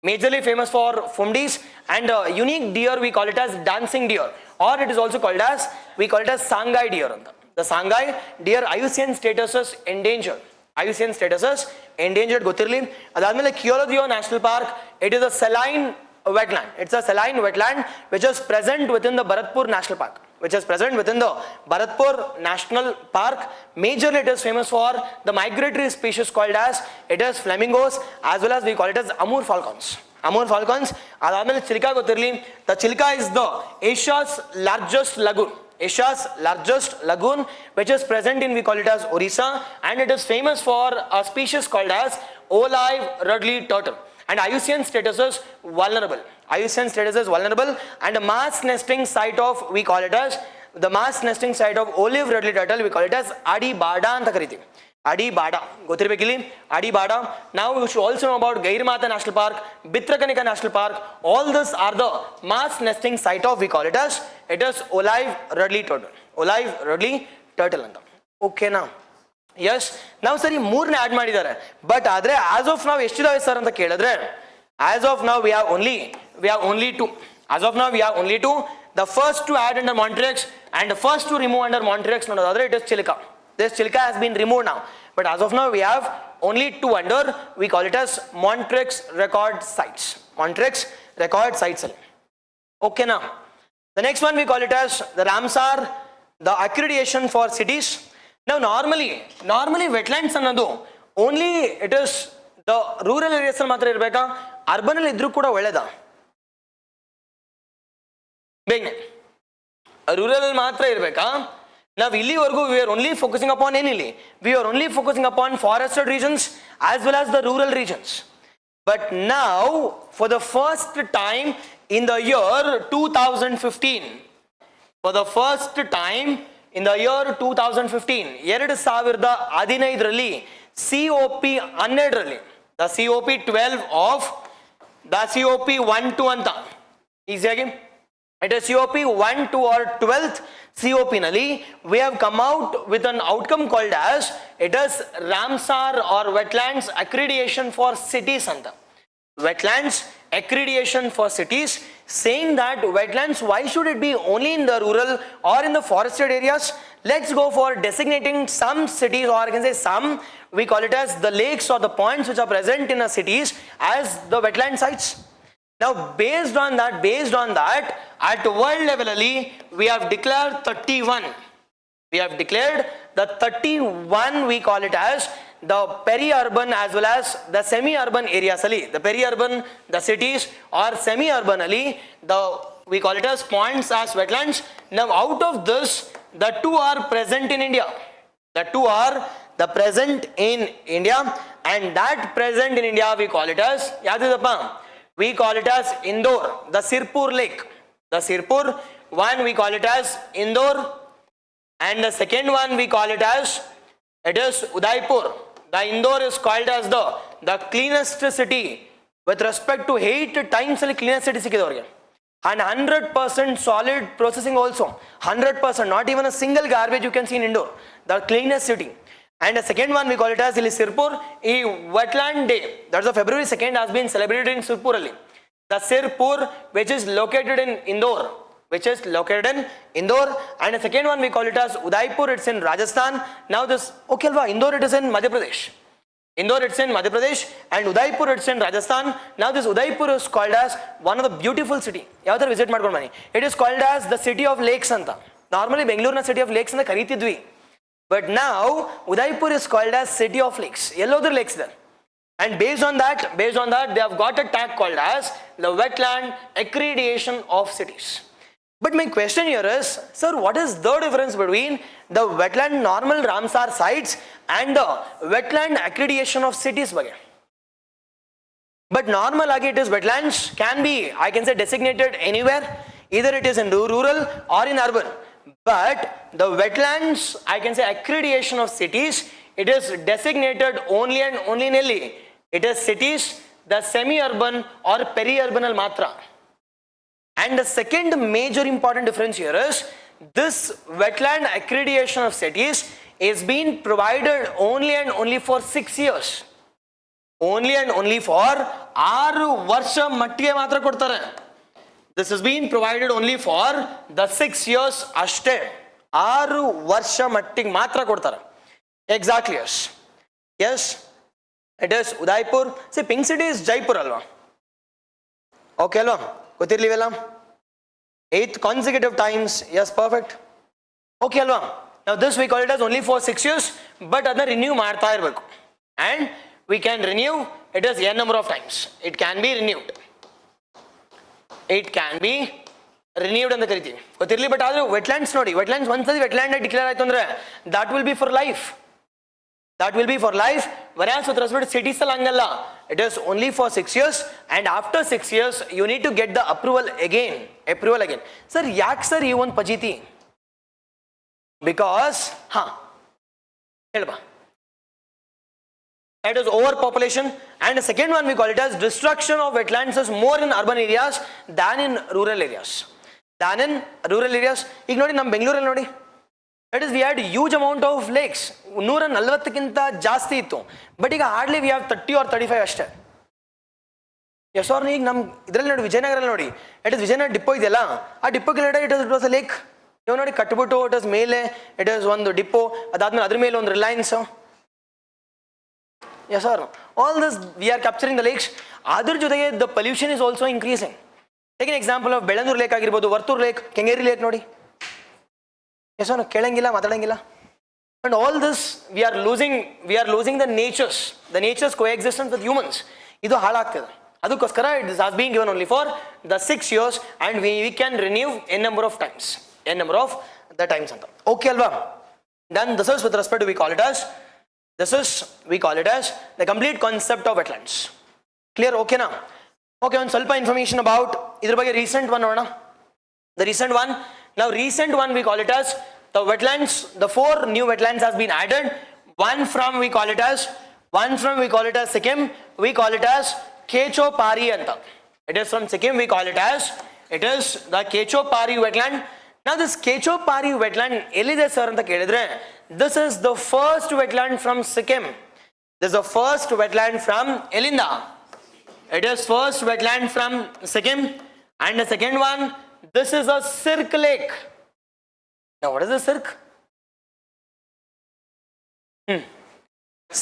Majorly famous for Fumdis, and a unique deer we call it as dancing deer, or it is also called as, we call it as Sangai deer. The Sangai deer IUCN status is endangered. IUCN status is endangered. Gotirli. Adadmele Keoladeo National Park. It is a saline wetland. It's a saline wetland which is present within the Bharatpur National Park. Which is present within the Bharatpur National Park. Majorly it is famous for the migratory species called as, it is flamingos, as well as we call it as Amur falcons. Amur falcons. Adadmele Chilka Gotirli. The Chilka is the Asia's largest lagoon. Asia's largest lagoon, which is present in, we call it as Orissa, and it is famous for a species called as olive rudley turtle. And IUCN status is vulnerable. IUCN status is vulnerable, and the mass nesting site of, we call it as, the mass nesting site of olive rudley turtle, we call it as Adi Bada anta kariti. Adi Bada. Gotiribekili, Adi Bada. Now you should also know about Gairmata National Park, Bitrakanika National Park. All these are the mass nesting site of, we call it as, it is olive rudley turtle. Olive rudley turtle anta. Okay now. Yes. Now sir, ಮೂರನೇ add ಮಾಡಿದ್ದಾರೆ. But ಆದರೆ as of now ಎಷ್ಟಿದಾವೆ sir ಅಂತ ಕೇಳಿದ್ರೆ, as of now we have only two. As of now we have only two. The first to add under Montreux and the first to remove under Montreux ನೋಡೋದಾದ್ರೆ it is Chilka. This Chilka has been removed now. But as of now we have only two under, we call it as Montreux record sites. Montreux record sites. Okay now. The next one we call it as the Ramsar, the accreditation for cities. Now normally wetlands ಅನ್ನೋದು only it is the rural areas ಅಲ್ಲಿ ಮಾತ್ರ ಇರಬೇಕಾ, urban ಅಲ್ಲಿ ಇದ್ರೂ ಕೂಡ ಒಳ್ಳೆದಾ? ಬೇಗನೆ rural ಅಲ್ಲಿ ಮಾತ್ರ ಇರಬೇಕಾ? ನಾವು ಇಲ್ಲಿವರೆಗೂ we are only focusing upon ಏನಿಲ್ಲಿ, we are only focusing upon forested regions as well as the rural regions. But now for the first time in the year 2015, for the first time in the year 2015, 2015ರಲ್ಲಿ COP 12ರಲ್ಲಿ, the COP 12 of the COP 12 ಅಂತ ಈಸಿಯಾಗಿ, it is COP 12 or 12th COP ನಲ್ಲಿ we have come out with an outcome called as, it is Ramsar or Wetlands Accreditation for Cities ಅಂತ. Wetlands accreditation for cities, saying that wetlands, why should it be only in the rural or in the forested areas? Let's go for designating some cities, or I can say some, we call it as the lakes or the ponds which are present in our cities as the wetland sites. Now based on that at world level we have declared 31. We have declared the 31, we call it as the peri-urban as well as the semi-urban areas ali. The peri-urban, the cities, or semi-urban ali, we call it as ponds as wetlands. Now out of this, the two are present in India. The two are the present in India, and that present in India we call it as, yadidappa, we call it as Indore, the Sirpur lake. The Sirpur one we call it as Indore, and the second one we call it as, it is Udaipur. The Indore is called as the cleanest city with respect to 8 times the cleanest city sikide avrige, and 100% solid processing also. 100%, not even a single garbage you can see in Indore. The cleanest city. And the second one we call it as Sirpur. A wetland day, that's the February 2nd, has been celebrated in Sirpur ali. The Sirpur, which is located in Indore. And the second one we call it as Udaipur, it's in Rajasthan. Now this, okay alva, Indore it is in Madhya Pradesh. And Udaipur it's in Rajasthan. Now this Udaipur is called as one of the beautiful city. Yavadar visit madkondu bani. It is called as the city of lakes anta. Normally Bengaluru na city of lakes anta karitidvi. But now Udaipur is called as city of lakes. Yellow lakes there. And based on that they have got a tag called as the wetland accreditation of cities. But my question here is, sir, what is the difference between the wetland normal Ramsar sites and the wetland accreditation of cities? But normal it is wetlands can be, I can say, designated anywhere, either it is in rural or in urban. But the wetlands, I can say, accreditation of cities, it is designated only and only in Delhi. It is cities, the semi-urban or peri-urbanal matra. And the second major important difference here is this wetland accreditation of cities is being provided only and only for 6 years. Only and only for 6 varsha mattige matra kodtare. This is being provided only for the 6 years ashte. 6 varsha mattige matra kodtare. Exactly, yes. Yes, it is Udaipur. See, pink city is Jaipur alva. Okay, alva. Gotirli vela. 8 consecutive times. Yes, perfect. Okay, alva. Now this we call it as only for 6 years, but adna renew ಮಾಡ್ತಾ ಇರಬೇಕು. And we can renew it as n number of times. It can be renewed. It can be renewed ಅಂತ ಕರಿತೀವಿ. ಗೊತ್ತಿರಲಿ, but ಆದ್ರೆ wetlands ನೋಡಿ, wetlands ಒಂದ್ಸತಿ wetland declare ಆಯ್ತು ಅಂದ್ರೆ that will be for life. That will be for life. Whereas with respect to cities hangalla, it is only for 6 years, and after 6 years you need to get the approval again. Sir, yak sir you want pajiti? Because it is overpopulation, and the second one we call it as destruction of wetlands is more in urban areas than in rural areas. ಈಗ ನೋಡಿ ನಮ್ಮ ಬೆಂಗಳೂರಲ್ಲಿ ನೋಡಿ, that is we had huge amount of lakes, 140ಕ್ಕಿಂತ ಜಾಸ್ತಿ ಇತ್ತು, but ಈಗ hardly we have 30 or 35 ಅಷ್ಟೇ. S ಅವ್ರ ಈಗ ನಮ್ಮ ಇದರಲ್ಲಿ ನೋಡಿ ವಿಜಯನಗರಲ್ಲಿ ನೋಡಿ, ಇಟ್ ಇಸ್ ವಿಜಯನಗರ ಡಿಪೋ ಇದೆಯಲ್ಲ, ಆ ಡಿಪೋ ಕೆಳಗಡೆ ಇಟ್ ವಾಸ್ ಅ ಲೇಕ್. ನೀವು ನೋಡಿ ಕಟ್ಬಿಟ್ಟು ಇಟ್ ಇಸ್ ಮೇಲೆ ಇಟ್ ಇಸ್ ಒಂದು ಡಿಪೋ, ಅದಾದ್ಮೇಲೆ ಅದ್ರ ಮೇಲೆ ಒಂದು Reliance. Yes sir, all this we are capturing the lakes. ಅದ್ರ ಜೊತೆಗೆ the pollution is also increasing. Take an example of Bellandur lake ಆಗಿರ್ಬೋದು, ವರ್ತೂರು ಲೇಕ್, ಕೆಂಗೇರಿ ಲೇಕ್ ನೋಡಿ. ಎಸ್ ಸರ್, ಕೇಳಂಗಿಲ್ಲ, ಮಾತಾಡಂಗಿಲ್ಲ. And all this we are losing the nature's coexistence with humans. ಇದು ಹಾಳಾಗ್ತದೆ. ಅದಕ್ಕೋಸ್ಕರ it has been given only for the 6 years, and we can renew n number of times ಅಂತ. Okay ಅಲ್ವಾ? Then this is with respect to we call it as the complete concept of wetlands. Clear? Okay na? Okay, ಒಂದು ಸ್ವಲ್ಪ information about ಇದ್ರ ಬಗ್ಗೆ recent one ನೋಡೋಣ. The recent one we call it as the wetlands. The 4 new wetlands has been added. One from we call it as Sikkim. We call it as Kechopari anta. It is from Sikkim. We call it as the Kechopari wetland. Now this Kechopari wetland elide sir anta kelidre, this is the first wetland from Sikkim. This is the first wetland from Elinda. It is first wetland from Sikkim. And the second one, this is a Sirk lake. Now what is a Sirk?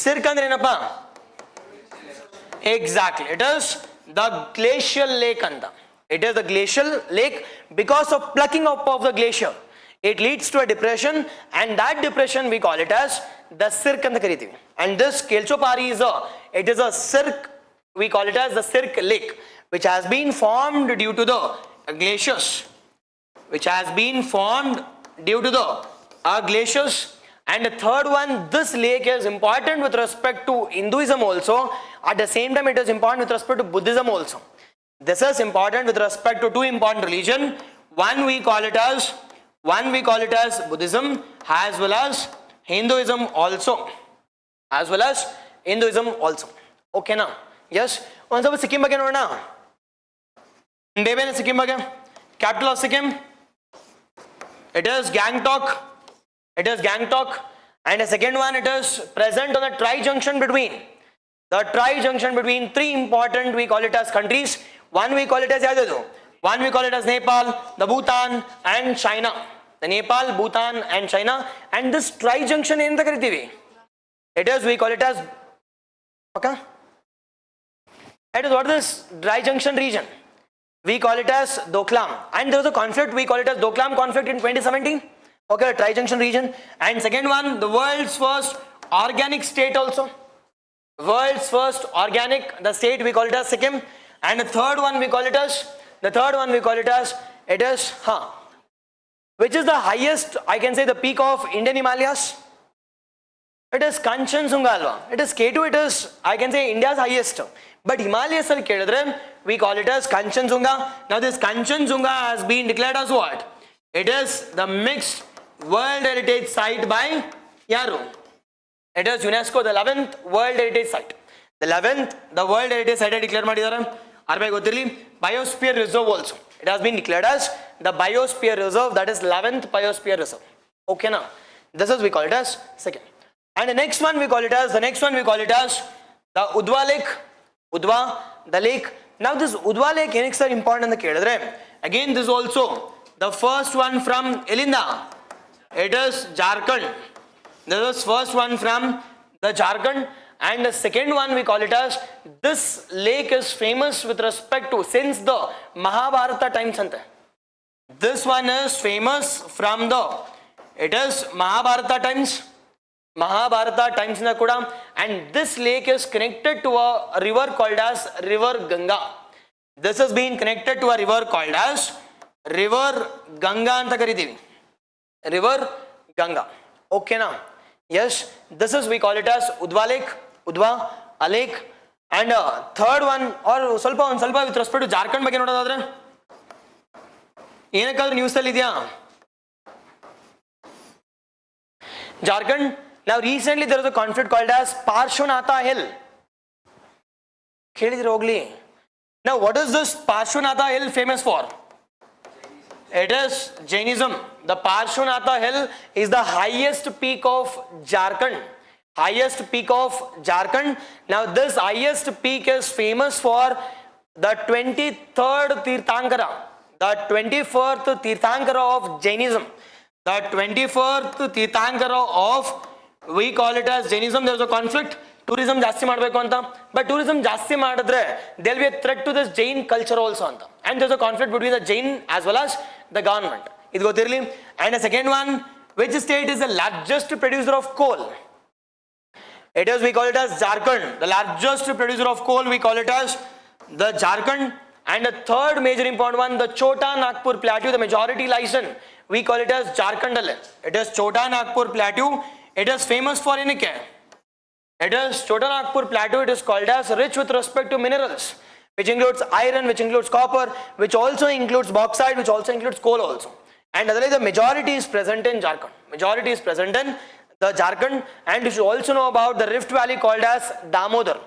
Sirk andre enappa? Exactly, it is the glacial lake anta. It is the glacial lake because of plucking up of the glacier. It leads to a depression, and that depression we call it as the Sirk anta karitivi. And this Kechopari is a Sirk. We call it as the Sirk lake, which has been formed due to the glaciers. And the third one, this lake is important with respect to Hinduism also. At the same time, it is important with respect to Buddhism also. This is important with respect to 2 important religions. One we call it as Buddhism, as well as Hinduism also. Okay now? Yes. Once about Sikkim ಬಗ್ಗೆ ನೋಡೋಣ. ಬೇಬೇನೆ ಸಿಕ್ಕಿಂ ಬಗ್ಗೆ. Capital of Sikkim, it is Gangtok. And the second one, it is present on the tri-junction between 3 important, we call it as countries. One we call it as yadadu. One we call it as Nepal, the Bhutan and China. The Nepal, Bhutan and China. And this tri-junction enta karitivi. We call it as, okay? It is what is this tri-junction region? We call it as Doklam. And there was a conflict, we call it as Doklam conflict in 2017. Okay, the tri-junction region. And second one, the world's first organic state also. The state we call it as Sikkim. And the third one we call it as, it is Which is the highest, I can say, the peak of Indian Himalayas? It is Kanchenjunga alva. It is K2, it is, I can say, India's highest. But Himalayas we call it as Kanchenjunga. Now this Kanchenjunga has been declared as what? It is the mixed World Heritage Site by Yaru. It is UNESCO, the 11th World Heritage Site. The 11th, the World Heritage Site declared Madidara. Biosphere Reserve also. It has been declared as the Biosphere Reserve, that is 11th Biosphere Reserve. Okay now. This is we call it as second. And the next one we call it as, the Udwa Lake. Udwa, the lake. Now this Udwa Lake is important in the again this is also the first one from Elinda. It is Jharkhand. This is first one from the Jharkhand. And the second one we call it as, this lake is famous with respect to, since the Mahabharata times. This one is famous from the, it is Mahabharata times. Mahabharata times in the Kudam, and this lake is connected to a river called as River Ganga. This has been connected to a river called as River Ganga anta karidivi. River Ganga. Okay now. Yes, this is we call it as Udwa Lake, Udwa, a lake. And third one, or ಸ್ವಲ್ಪ with respect to Jharkhand ಬಗ್ಗೆ ನೋಡೋದಾದ್ರೆ ಏನಕ್ಕಾದ್ರೂ news ಅಲ್ಲಿ ಇದೆಯಾ? Jharkhand. Now recently there was a conflict called as Parshvanatha Hill. Now what is this Parshvanatha Hill famous for? It is Jainism. The Parshvanatha Hill is the highest peak of Jharkhand. Highest peak of Jharkhand. Now this highest peak is famous for the 23rd Tirthankara. The 24th Tirthankara of Jainism. The 24th Tirthankara of, we call it as Jainism. There is a conflict. Tourism jasti madbeku anta, but tourism jasti madidre there will be a threat to this Jain culture also anta, and there is a conflict between the Jain as well as the government. Idu gothirli. And the second one, which state is the largest producer of coal? It is, we call it as Jharkhand. The largest producer of coal, we call it as the Jharkhand. And the third major important one, the Chota Nagpur Plateau, the majority license, we call it as Jharkhand. It is Chota Nagpur Plateau. It is famous for Inike. It is Chota Nagpur Plateau. It is called as rich with respect to minerals, which includes iron, which includes copper, which also includes bauxite, which also includes coal also. And otherwise, the majority is present in Jharkhand. Majority is present in the Jharkhand. And you should also know about the Rift Valley called as Damodar.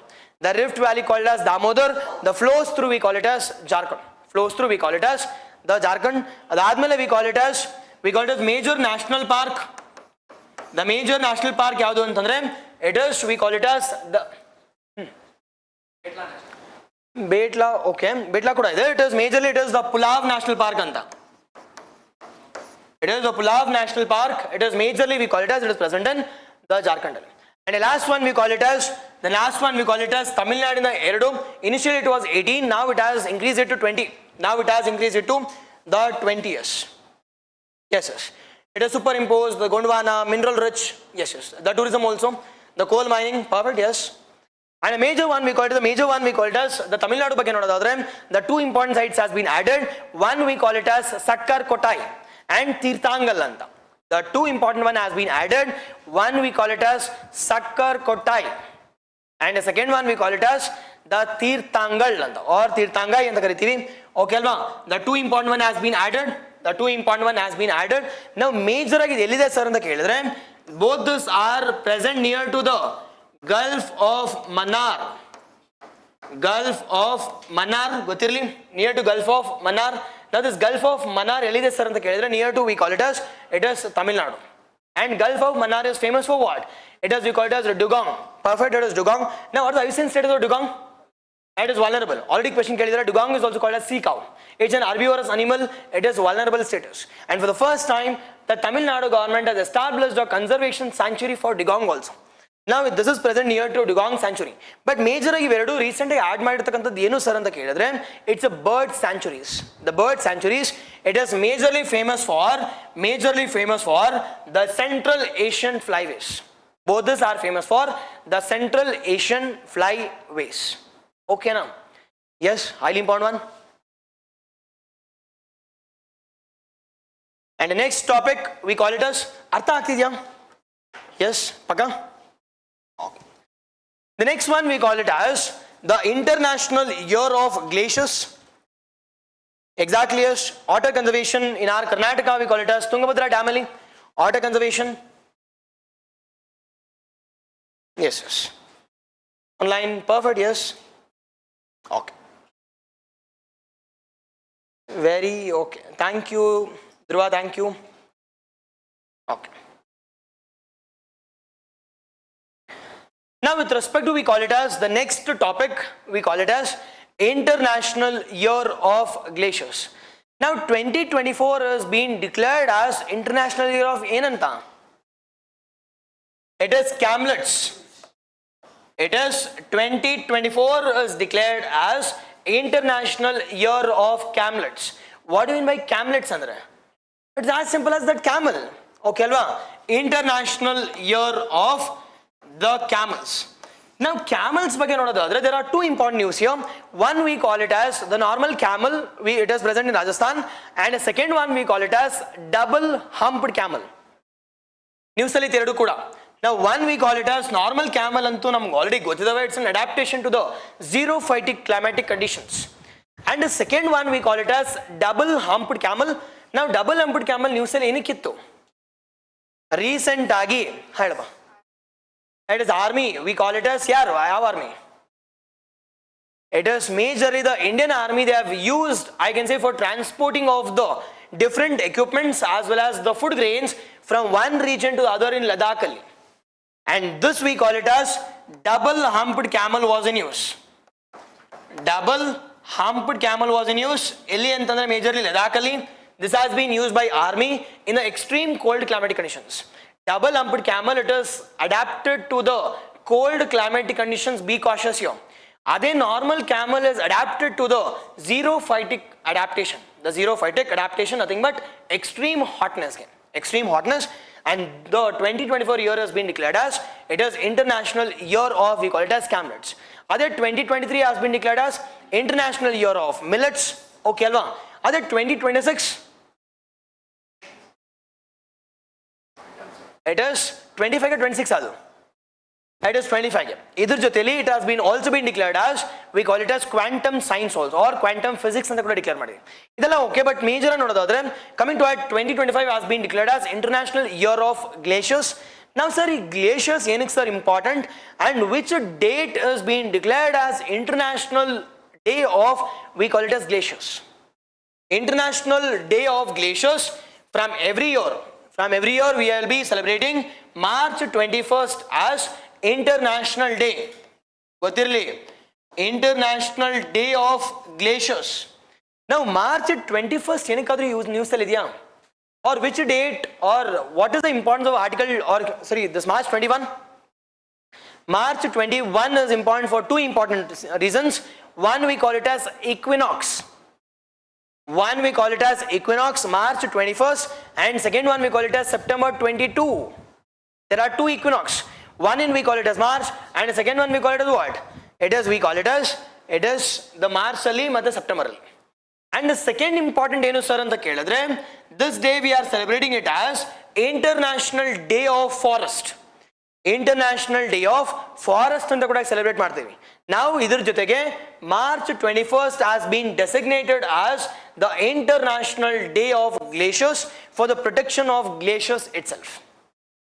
The Rift Valley called as Damodar. The flows through, we call it as Jharkhand. Flows through, we call it as the Jharkhand. Adadmele we call it as major national park. The major national park yavadu antandre, it is, we call it as the Betla, okay, Betla kuda ide. It is majorly, it is the Pulav National Park anta. It is the Pulav National Park. It is majorly, we call it as, it is present in the Jharkhand. And the last one we call it as, Tamil Nadu in the Erdu. Initially it was 18, now it has increased it to 20. Now it has increased it to the 20 years. Yes, yes. It is superimposed, the Gondwana, mineral rich, yes, yes. The tourism also, the coal mining, perfect, yes. And a major one we call it, as the Tamil Nadu ಬಗ್ಗೆ ನೋಡೋದಾದ್ರೆ, the two important sites has been added. One we call it as Sakkar Kotai and Tirthangal anta. The two important one has been added. One we call it as Sakkar Kotai, and the second one we call it as the Tirthangal anta, or Tirthangai anta kariತೀವಿ. Okay alva? The two important one has been added. Now major agi ellide sir anta kelidre, both these are present near to the Gulf of Mannar. Gothirli, near to Gulf of Mannar. Now this Gulf of Mannar ellide sir anta kelidre, near to, we call it as, it is Tamil Nadu. And Gulf of Mannar is famous for what? It is, we call it as Dugong. Perfect, it is Dugong. Now what is the Asian status of Dugong? It is vulnerable. Already question kelidre, Dugong is also called as sea cow. It's an herbivorous animal. It is vulnerable status. And for the first time, the Tamil Nadu government has established a conservation sanctuary for Dugong also. Now this is present near to Dugong sanctuary. But major agi veredu recently add ಮಾಡಿರತಕ್ಕಂತದ್ದು ಏನು sir ಅಂತ ಕೇಳಿದ್ರೆ, it's a bird sanctuaries. The bird sanctuaries, it is majorly famous for the Central Asian flyways. Both these are famous for the Central Asian flyways. Okay now. Yes, highly important one. And the next topic we call it as Artha Agtidya? Yes, Paka? Okay. The next one we call it as the International Year of Glaciers. Exactly, yes. Water conservation in our Karnataka we call it as Tungabhadra Dam alli water conservation. Yes, yes. Online, perfect, yes. Okay. Very okay. Thank you, Dhruva, thank you. Okay. Now with respect to, we call it as the next topic, we call it as International Year of Glaciers. Now 2024 has been declared as International Year of Enanta. It is camlets. It is 2024 is declared as International Year of Camlets. What do you mean by camlets, Andre? It's as simple as that camel. Okay, alva? International Year of the Camels. Now camels ಬಗ್ಗೆ ನೋಡೋದಾದ್ರೆ there are two important news here. One we call it as the normal camel, it is present in Rajasthan, and the second one we call it as double humped camel. News ಅಲ್ಲಿ ಎರಡು ಕೂಡ. Now one we call it as normal camel ಅಂತೂ ನಮ್ಗೆ already ಗೊತ್ತಿದಾವೆ, it's an adaptation to the xerophytic climatic conditions. And the second one we call it as double humped camel. Now double humped camel news ಅಲ್ಲಿ ಏನಕ್ಕಿತ್ತು? Recent ಆಗಿ ಹೇಳಬಾ. It is army, we call it as yaar, ಯಾವ army? It is majorly the Indian army, they have used, I can say, for transporting of the different equipments as well as the food grains from one region to the other in Ladakh. And this we call it as double humped camel was in use. Double humped camel was in use. Illi antandre majorly Ladakh. This has been used by army in the extreme cold climatic conditions. Double humped camel, it is adapted to the cold climatic conditions. Be cautious here. Ade normal camel is adapted to the xerophytic adaptation. The xerophytic adaptation, nothing but extreme hotness. Extreme hotness. And the 2024 year has been declared as, it is International Year of, we call it as camlets. Other 2023 has been declared as International Year of Millets. Okay, alva. Other 2026, it is 25 to 26 adu. It is 25. Idhar joteli it has been also been declared as, we call it as quantum science also, or quantum physics anta kuda declare madi. Idella okay, but major anodadadre coming to it, 2025 has been declared as International Year of Glaciers. Now sir, glaciers enix are important, and which date is being declared as International Day of, we call it as glaciers. International Day of Glaciers from every year. From every year we will be celebrating March 21st as International Day. Gothirli, International Day of Glaciers. Now March 21st enikadru use news ಅಲ್ಲಿ ಇದೆಯಾ? Or which date, or what is the importance of article, or sorry, this March 21? March 21 is important for two important reasons. One we call it as equinox. One we call it as equinox, March 21st, and second one we call it as September 22. There are two equinox. One in we call it as March, and the second one we call it as what? It is, we call it as, it is the March ali matte September ali. And the second important enu sir anta kelidre, this day we are celebrating it as International Day of Forest. International Day of Forest anta kuda celebrate ಮಾಡ್ತೀವಿ. Now idr jotege March 21st has been designated as the International Day of Glaciers for the protection of glaciers itself.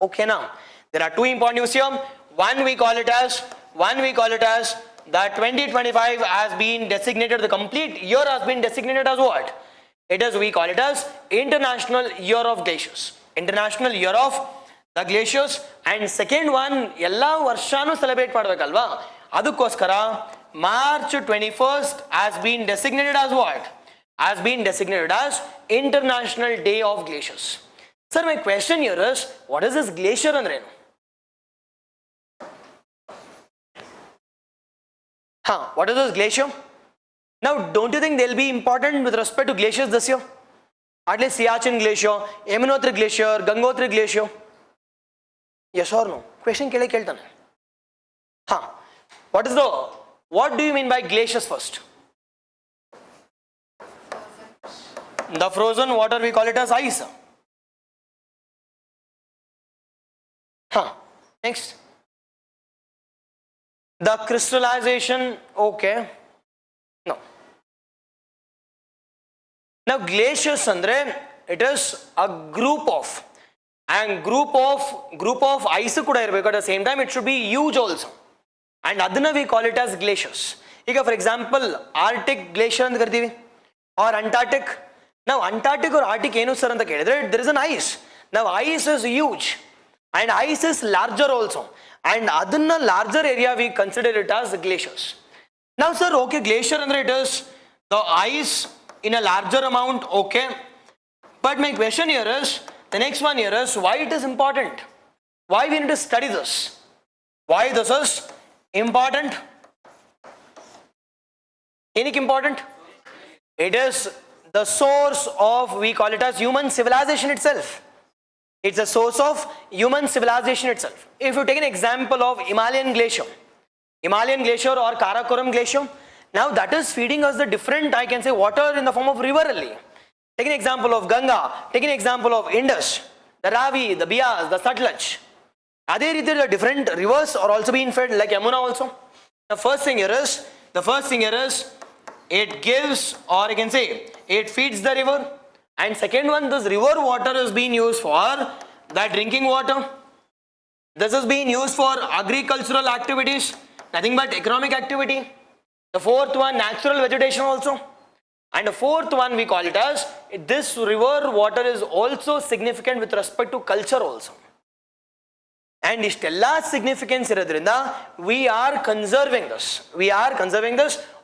Okay, now there are two important news here. One we call it as that 2025 has been designated, the complete year has been designated as what? It is, we call it as International Year of Glaciers. International Year of the Glaciers. And second one, ಎಲ್ಲ ವರ್ಷಾನು celebrate ಮಾಡಬೇಕಲ್ವಾ, ಅದಕ್ಕೋಸ್ಕರ March 21st has been designated as what? Has been designated as International Day of Glaciers. Sir, my question here is, what is this glacier andre? What is this glacier? Now, don't you think they'll be important with respect to glaciers this year? At least Siachen Glacier, Yamunotri Glacier, Gangotri Glacier. Yes or no? Question kele keltane. What do you mean by glaciers first? The frozen water, we call it as ice. Next. The crystallization, okay. No. Now glaciers andre, it is a group of ice kuda irbeku. At the same time it should be huge also, and adana we call it as glaciers. Ika for example Arctic glacier anta kartivi or Antarctic. Now Antarctic or Arctic enu sir anta kelidre, there is an ice. Now ice is huge and ice is larger also, and adana larger area we consider it as glaciers. Now sir, okay, glacier andre it is the ice in a larger amount, okay, but my question here is, the next one here is, why it is important? Why we need to study this? Why this is important? Anything important? It is the source of, we call it as human civilization itself. It's a source of human civilization itself. If you take an example of Himalayan glacier or Karakoram glacier, now that is feeding us the different, I can say, water in the form of river only. Take an example of Ganga, take an example of Indus, the Ravi, the Bias, the Satluj. Other the different rivers are also being fed, like Yamuna also. The first thing here is, it gives, or I can say, it feeds the river. And second one, this river water is being used for the drinking water. This is being used for agricultural activities, nothing but economic activity. The fourth one, natural vegetation also. And the fourth one, we call it as, this river water is also significant with respect to culture also. And ishtella significance iradrinda, we are conserving this,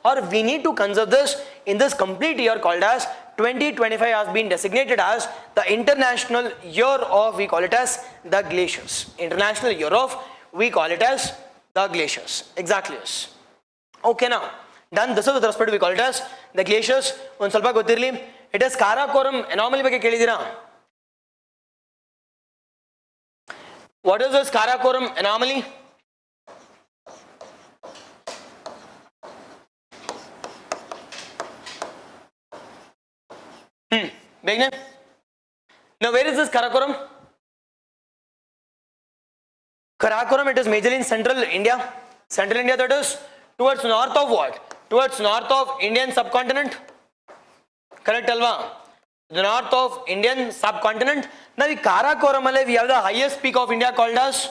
or we need to conserve this in this complete year called as 2025 has been designated as the International Year of, we call it as the Glaciers. International Year of, we call it as the Glaciers. Exactly, yes. Okay, now done. This is with respect to, we call it as the glaciers. One salpa gotirli. It is Karakoram anomaly ಬಗ್ಗೆ ಕೇಳಿದಿರಾ? What is this Karakoram anomaly? Begne? Now where is this Karakoram? Karakoram, it is majorly in central India. Central India, that is towards north of what? Towards north of Indian subcontinent. Correct alva? The north of Indian subcontinent. Now the Karakoram, we have the highest peak of India called as,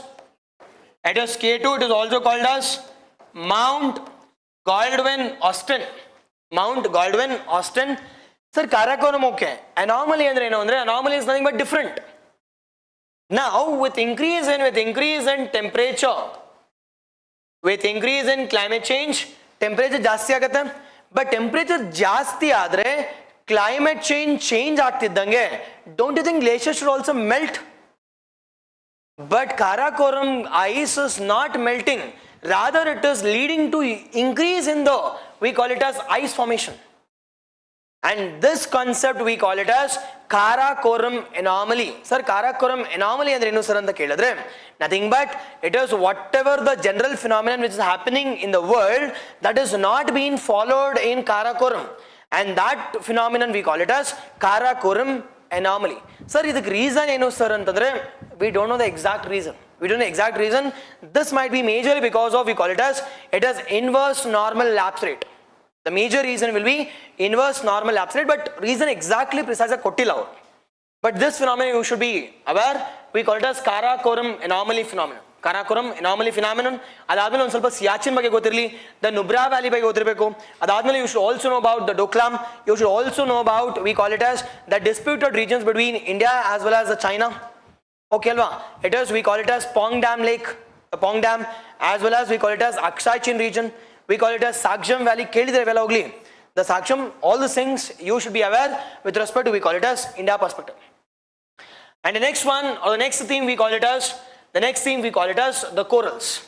it is K2, it is also called as Mount Goldwyn Austin. Mount Goldwyn Austin. Sir, Karakoram, okay. Anomaly andre enu andre, anomaly is nothing but different. Now with increase in temperature, with increase in climate change, temperature ಜಾಸ್ತಿ ಆಗುತ್ತೆ. But temperature ಜಾಸ್ತಿ ಆದ್ರೆ climate change ಆಗ್ತಿದ್ದಂಗೆ, don't you think glaciers should also melt? But Karakoram ice is not melting, rather it is leading to increase in the, we call it as ice formation. And this concept we call it as Karakoram anomaly. Sir, Karakoram anomaly andre enu sir anta kelidre, nothing but it is whatever the general phenomenon which is happening in the world that is not being followed in Karakoram, and that phenomenon we call it as Karakoram anomaly. Sir, idak reason enu sir antandre, we don't know the exact reason. This might be majorly because of, we call it as, it is inverse normal lapse rate. The major reason will be inverse normal lapse rate, but reason exactly precise kottilla. But this phenomenon you should be aware, we call it as Karakoram anomaly phenomenon. Karakoram anomaly phenomenon. Adadmele on ಸ್ವಲ್ಪ Siachen ಬಗ್ಗೆ ಗೊತ್ತಿರಲಿ, the Nubra Valley ಬಗ್ಗೆ ಗೊತ್ತಿರಬೇಕು. Adadmele you should also know about the Doklam. You should also know about, we call it as the disputed regions between India as well as the China. Okay alva? It is, we call it as Pong Dam Lake, the Pong Dam, as well as we call it as Aksai Chin region. We call it as Saksham Valley. The Saksham, all these things you should be aware with respect to, we call it as India perspective. And the next one, or the next theme we call it as, the corals.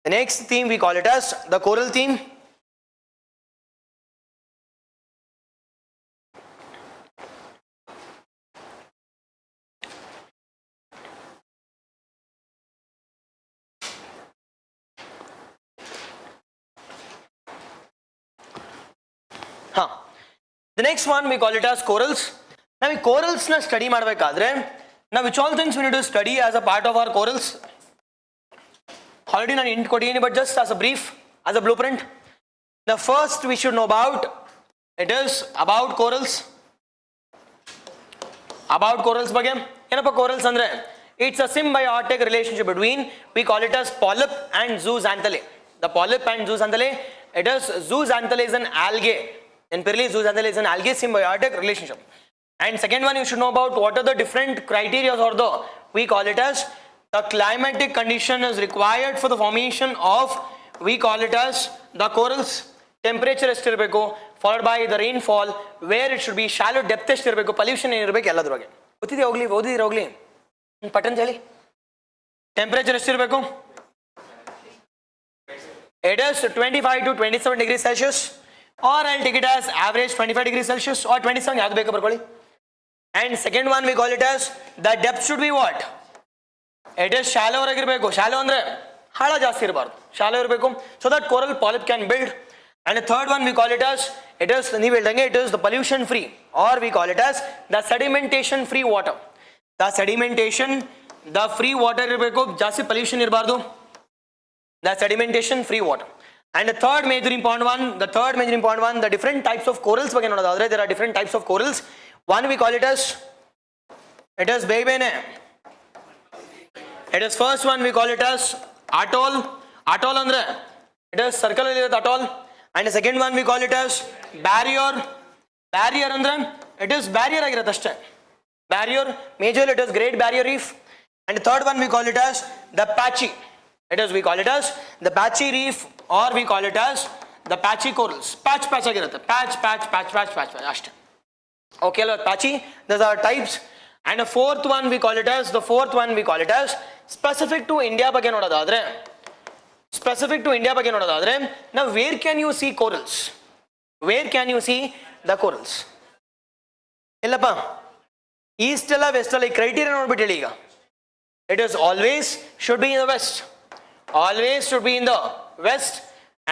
The next theme we call it as the coral theme. The next one we call it as corals. Now we corals na study madbekadre, now which all things we need to study as a part of our corals? Already ನಾನು hint ಕೊಟ್ಟಿದ್ದೀನಿ, but just as a brief, as a blueprint. The first we should know about, it is about corals. About corals ಬಗ್ಗೆ ಏನಪ್ಪ corals ಅಂದ್ರೆ, it's a symbiotic relationship between, we call it as polyp and zooxanthellae. The polyp and zooxanthellae, it is zooxanthellae is an algae. In Perli, zooxanthellae is an algae symbiotic relationship. And second one, you should know about what are the different criteria or the, we call it as the climatic condition is required for the formation of, we call it as the corals. Temperature estirbeku, followed by the rainfall, where it should be shallow depth estirbeku, pollution irbeku ಎಲ್ಲದ್ರ ಬಗ್ಗೆ ಗೊತ್ತಿದೆ ಹೋಗ್ಲಿ ಓದಿದಿರ ಹೋಗ್ಲಿ ಪಟಂಜಲಿ. Temperature estirbeku, it is 25 to 27 degrees Celsius, or I'll take it as average 25 degrees Celsius or 27 ಯಾವ್ದು ಬೇಕು ಬರ್ಕೊಳ್ಳಿ. And second one we call it as the depth should be what, it is shallow ಆಗಿರಬೇಕು. shallow ಅಂದ್ರೆ ಆಳ ಜಾಸ್ತಿ ಇರಬಾರ್ದು, shallow ಇರಬೇಕು, so that coral polyp can build. And the third one we call it as, it is ನೀವು ಹೇಳ್ದಂಗೆ it is the pollution free, or we call it as the sedimentation free water. The sedimentation, the free water ಇರಬೇಕು, ಜಾಸ್ತಿ pollution ಇರಬಾರ್ದು, the sedimentation free water. And the third major important one, the different types of corals ಬಗ್ಗೆ ನೋಡೋದಾದ್ರೆ, there are different types of corals. One we call it as, it is ಬೇಬೇನೆ, it is first one we call it as atoll. Atoll ಅಂದ್ರೆ it is circle ಅಲ್ಲಿ ಇರುತ್ತೆ atoll. And the second one we call it as barrier. Barrier ಅಂದ್ರೆ it is barrier ಆಗಿರುತ್ತೆ ಅಷ್ಟೇ, barrier. Majorly it is Great Barrier Reef. And the third one we call it as the patchy, it is we call it as the patchy reef, or we call it as the patchy corals. Patch ಆಗಿರುತ್ತೆ, patch ಅಷ್ಟೇ. Okay, patchy, those are types. And the fourth one we call it as specific to India ಬಗ್ಗೆ ನೋಡೋದಾದ್ರೆ, now where can you see corals, where can you see the corals? ಇಲ್ಲಪ್ಪ East ಅಲ್ಲ West ಅಲ್ಲ, ಈ criteria ನೋಡ್ಬಿಟ್ಟು ಹೇಳಿ ಈಗ. It is always should be in the west, always should be in the west,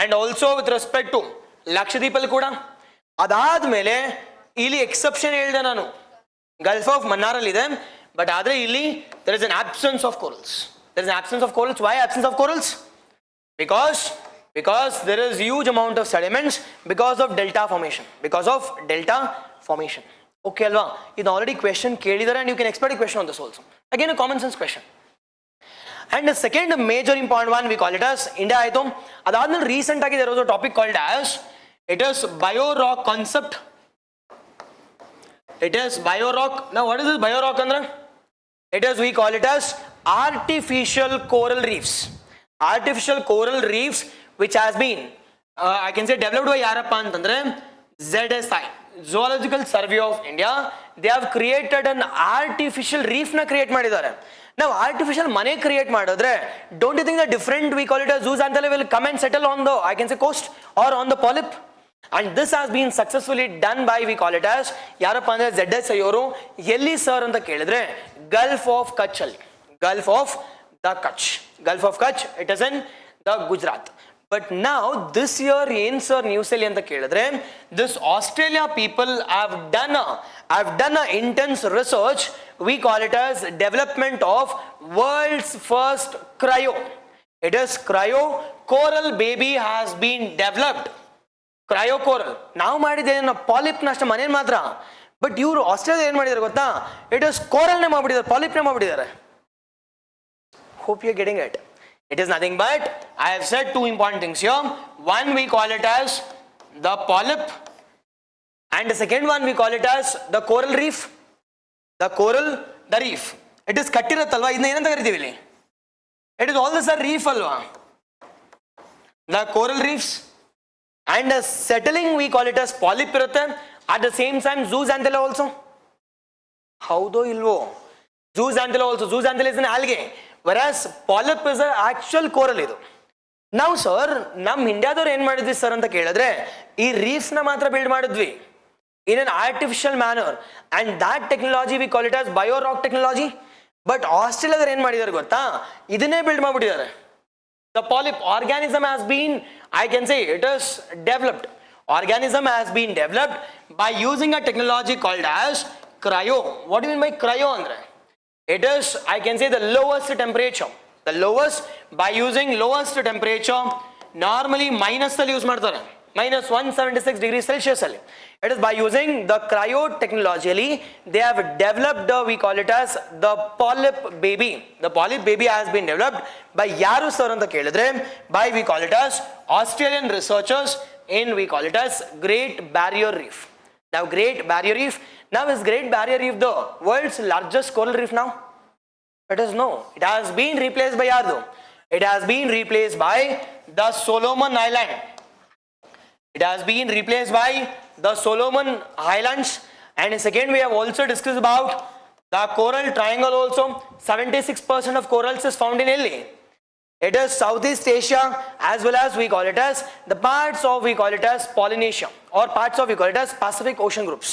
and also with respect to Lakshadweep ಅಲ್ಲಿ ಕೂಡ. ಅದಾದ್ಮೇಲೆ ಇಲ್ಲಿ ಎಕ್ಸೆಪ್ಷನ್ ಹೇಳಿದೆ ನಾನು, ಗಲ್ಫ್ ಆಫ್ ಮನ್ನಾರಲ್ಲಿ ಇದೆ, ಬಟ್ ಆದ್ರೆ ಇಲ್ಲಿ there is an absence of corals. There is an absence of corals. Why absence of corals? Because there is huge amount of sediments because of delta formation. Okay alva, ಇದು already question ಕೇಳಿದಾರೆ, and you can expect a question on this also. Again a common sense question. And the second major important one we call it as India ಆಯ್ತು. ಅದಾದ್ಮೇಲೆ recent ಆಗಿ there was a topic called as, it is biorock concept. It is biorock. Now what is this biorock ಅಂದ್ರೆ, it is we call it as artificial coral reefs. Artificial coral reefs which has been I can say developed by ಯಾರಪ್ಪ ಅಂತಂದ್ರೆ ZSI, Zoological Survey of India. They have created an artificial reef ನ create ಮಾಡಿದ್ದಾರೆ. ನಾವು artificial ಮನೆ create ಮಾಡಿದ್ರೆ, don't you think that different we call it as zooxanthellae will come and settle on the, I can say, coast or on the polyp? And this has been successfully done by, we call it as ಯಾರಪ್ಪ ಅಂದ್ರೆ ZSI ಅವರು. ಎಲ್ಲಿ sir ಅಂತ ಕೇಳಿದ್ರೆ Gulf of ಕಚ್ ಅಲ್ಲಿ, Gulf of Kutch, it is in the Gujarat. But now this year ಏನ್ sir news ಅಲ್ಲಿ ಅಂತ ಕೇಳಿದ್ರೆ, this Australia people have done a intense research, we call it as development of world's first cryo. It is cryo coral baby has been developed. Cryo coral ನಾವು ಮಾಡಿದ್ದೇನೆ polyp ನ ಅಷ್ಟೇ ಮನೇಲಿ ಮಾತ್ರ, ಬಟ್ ಇವರು ಆಸ್ಟ್ರೇಲಿಯಾ ಏನ್ ಮಾಡಿದಾರೆ ಗೊತ್ತಾ, it is coral ನೇ ಮಾಡ್ಬಿಟ್ಟಿದ್ದಾರೆ, ಪಾಲಿಪ್ ನೇ ಮಾಡ್ಬಿಟ್ಟಿದ್ದಾರೆ. Hope you are getting it. It is nothing but, I have said two important things here. One we call it as the polyp, and the second one we call it as the coral reef. The reef. It is ಕಟ್ಟಿರತ್ತಲ್ವಾ, ಇದನ್ನ ಏನಂತ ಕರಿತೀವಿ ಇಲ್ಲಿ? It is all this a reef ಅಲ್ವಾ, the coral reefs. And the settling we call it as polyp ಇರುತ್ತೆ. At the same time zooxanthellae also. ಹೌದೋ ಇಲ್ವೋ? Zooxanthellae is an algae, whereas polyp is an actual coral ಇದು. ನಾವು sir ನಮ್ಮ ಇಂಡಿಯಾದವ್ರು ಏನ್ ಮಾಡಿದ್ವಿ sir ಅಂತ ಕೇಳಿದ್ರೆ, ಈ ರೀಫ್ಸ್ ನ ಮಾತ್ರ ಬಿಲ್ಡ್ ಮಾಡಿದ್ವಿ in an artificial manner, and that technology we call it as biorock technology. But ಆಸ್ಟ್ರೇಲಿಯಾದವ್ರು ಏನ್ ಮಾಡಿದಾರೆ ಗೊತ್ತಾ, ಇದನ್ನೇ build ಮಾಡ್ಬಿಟ್ಟಿದ್ದಾರೆ. The polyp organism has been, I can say, it is developed. Organism has been developed by using a technology called as cryo. What do you mean by cryo andre? It is, I can say, the lowest temperature. The lowest, by using lowest temperature, normally minus ಅಲ್ಲಿ use ಮಾಡ್ತಾರೆ, minus 176 degrees Celsius ಅಲ್ಲಿ. It is by using the cryo technologically they have developed we call it as the polyp baby. The polyp baby has been developed by yaru sir anta kelidre, by we call it as Australian researchers in we call it as Great Barrier Reef. Now Great Barrier Reef, now is Great Barrier Reef the world's largest coral reef now? It is no. It has been replaced by Yardo. It has been replaced by the Solomon Island. It has been replaced by the Solomon Islands. And second, we have also discussed about the coral triangle also. 76% of corals is found in LA. It is Southeast Asia as well as we call it as the parts of we call it as Polynesia or parts of we call it as Pacific Ocean groups.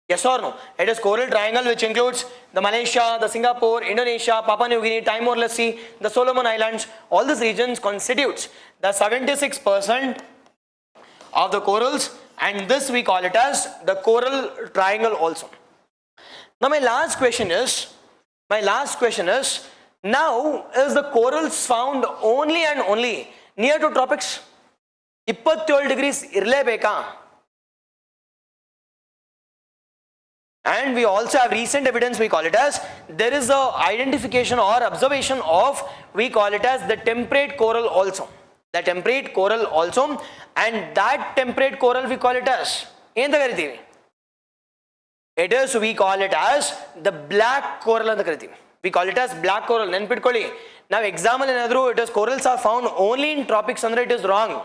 Yes or no? It is coral triangle which includes the Malaysia, the Singapore, Indonesia, Papua New Guinea, Timor-Leste Sea, the Solomon Islands. All these regions constitutes the 76% of the corals, and this we call it as the coral triangle also. Now my last question is, now is the corals found only and only near to tropics? 27 degrees irlebeka? And we also have recent evidence, we call it as, there is a identification or observation of, we call it as the temperate coral also. The temperate coral also, and that temperate coral we call it as, it is, we call it as the black coral. We call it as black coral. Now example it is corals are found only in tropics, and it is wrong.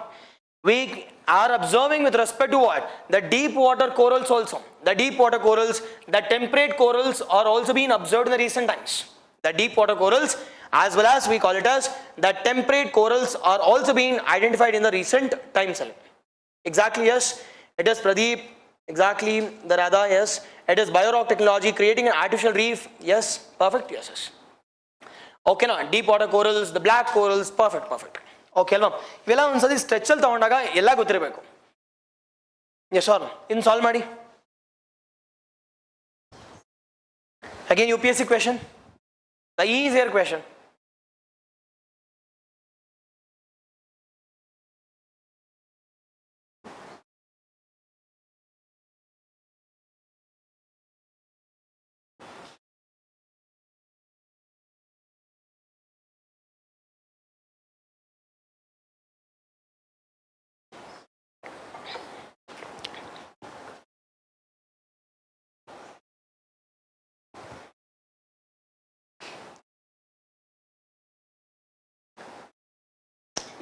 We are observing with respect to what? The deep water corals also. The deep water corals, the temperate corals are also being observed in the recent times. The deep water corals as well as we call it as the temperate corals are also being identified in the recent times. Exactly, yes. It is Pradeep. Exactly, the Radha, yes. It is biorock technology creating an artificial reef. Yes, perfect, yes, yes. Okay, now deep water corals, the black corals, perfect, perfect. Okay, now ಇವೆಲ್ಲ ಒಂದ್ಸತಿ stretch ಅಲ್ಲಿ ತಗೊಂಡಾಗ ಎಲ್ಲ ಗೊತ್ತಿರಬೇಕು. Yes or no? ಇನ್ನು solve ಮಾಡಿ. Again UPSC question, the easier question.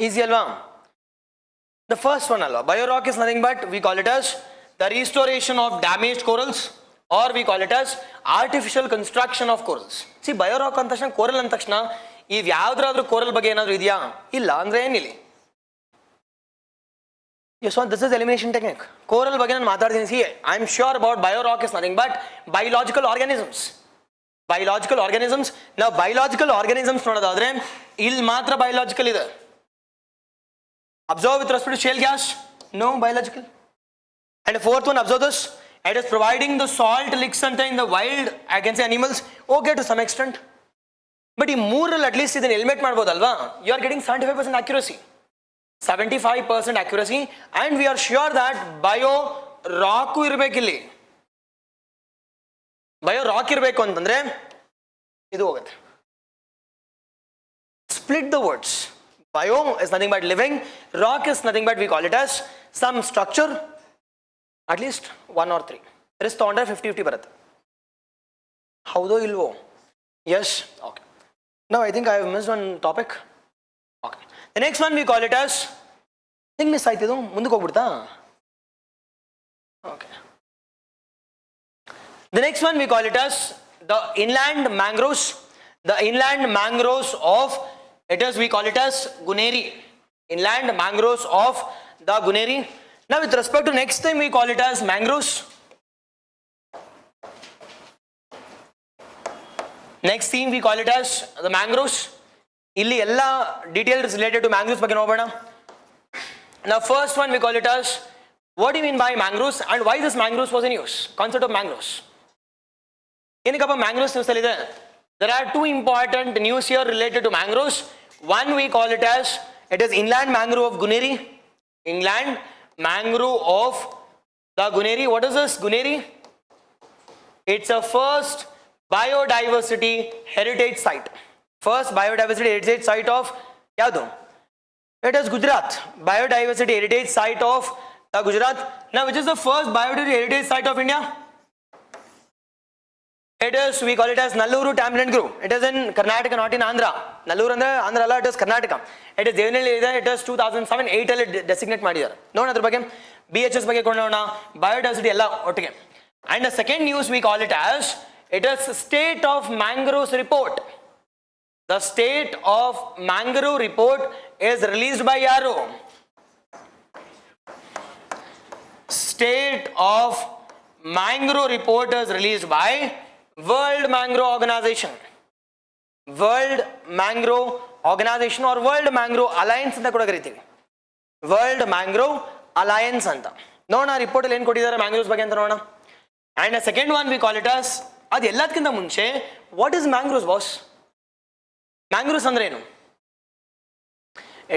Easy alva. The first one alva. Biorock is nothing but we call it as the restoration of damaged corals, or we call it as artificial construction of corals. See, biorock anta takshana coral anta takshana iv yavadradru coral ಬಗ್ಗೆ ಏನಾದರೂ ಇದೆಯಾ? ಇಲ್ಲ ಅಂದ್ರೆ ಏನಿಲ್ಲ. Yes, so this is elimination technique. Coral ಬಗ್ಗೆ ನಾನು ಮಾತಾಡ್ತೀನಿ. See, I am sure about biorock is nothing but biological organisms. Biological organisms. Now biological organisms ನೋಡೋದಾದ್ರೆ ಇಲ್ಲಿ ಮಾತ್ರ biological ಇದೆ. Observe with respect to shale gas, no biological. And the fourth one, observe this, it is providing the salt licks in the wild against animals, okay to some extent. But in moral at least ಇದನ್ನ eliminate ಮಾಡಬಹುದಲ್ವಾ? You are getting 75% accuracy. 75% accuracy, and we are sure that bio rock ಇರಬೇಕಿಲ್ಲಿ. Bio rock ಇರಬೇಕು ಅಂತಂದ್ರೆ ಇದು ಹೋಗುತ್ತೆ. Split the words. Bio is nothing but living, rock is nothing but we call it as some structure, at least 1 or 3. There is 50-50 ಬರುತ್ತೆ. ಹೌದೋ ಇಲ್ವೋ? Yes, okay. Now I think I have missed one topic. Okay. The next one we call it as, think miss ಆಯ್ತಿದು ಮುಂದಕ್ಕೆ ಹೋಗ್ಬಿಡ್ತಾ? Okay. The next one we call it as the inland mangroves. The inland mangroves of, it is we call it as Guneri. Inland mangroves of the Guneri. Now with respect to next thing we call it as mangroves. Next theme we call it as the mangroves. Illi ella details related to mangroves ಬಗ್ಗೆ ನೋಡೋಣ. Now first one we call it as, what do you mean by mangroves and why this mangroves was in use? Concept of mangroves. ಏನಕ್ಕಪ್ಪ mangroves use ಅಲ್ಲಿ ಇದೆ? There are two important news here related to mangroves. One we call it as, it is inland mangrove of Guneri. Inland mangrove of the Guneri. What is this Guneri? It's a first biodiversity heritage site. First biodiversity heritage site of Yadu. It is Gujarat. Biodiversity heritage site of the Gujarat. Now, which is the first biodiversity heritage site of India? It is, we call it as Nalluru Tamarind Grove. It is in Karnataka, not in Andhra. Nalluru and Andhra, it is Karnataka. It is Devanelli, it is 2007, 8 designate Madiyar. No, another bagam. BHS bagay kondona, biodiversity ella ottige. And the second news we call it as, it is State of Mangroves Report. The State of Mangrove Report is released by Yaro. State of Mangrove Report is released by World Mangrove Organization. World Mangrove Organization or World Mangrove Alliance anta kuda karithivi. World Mangrove Alliance anta. Nona report alli en kodidare mangroves ಬಗ್ಗೆ ಅಂತ ನೋಡೋಣ. And the second one we call it as, ಅದು ಎಲ್ಲದಕ್ಕಿಂತ ಮುಂಚೆ, what is mangroves boss? Mangroves ಅಂದ್ರೆ ಏನು?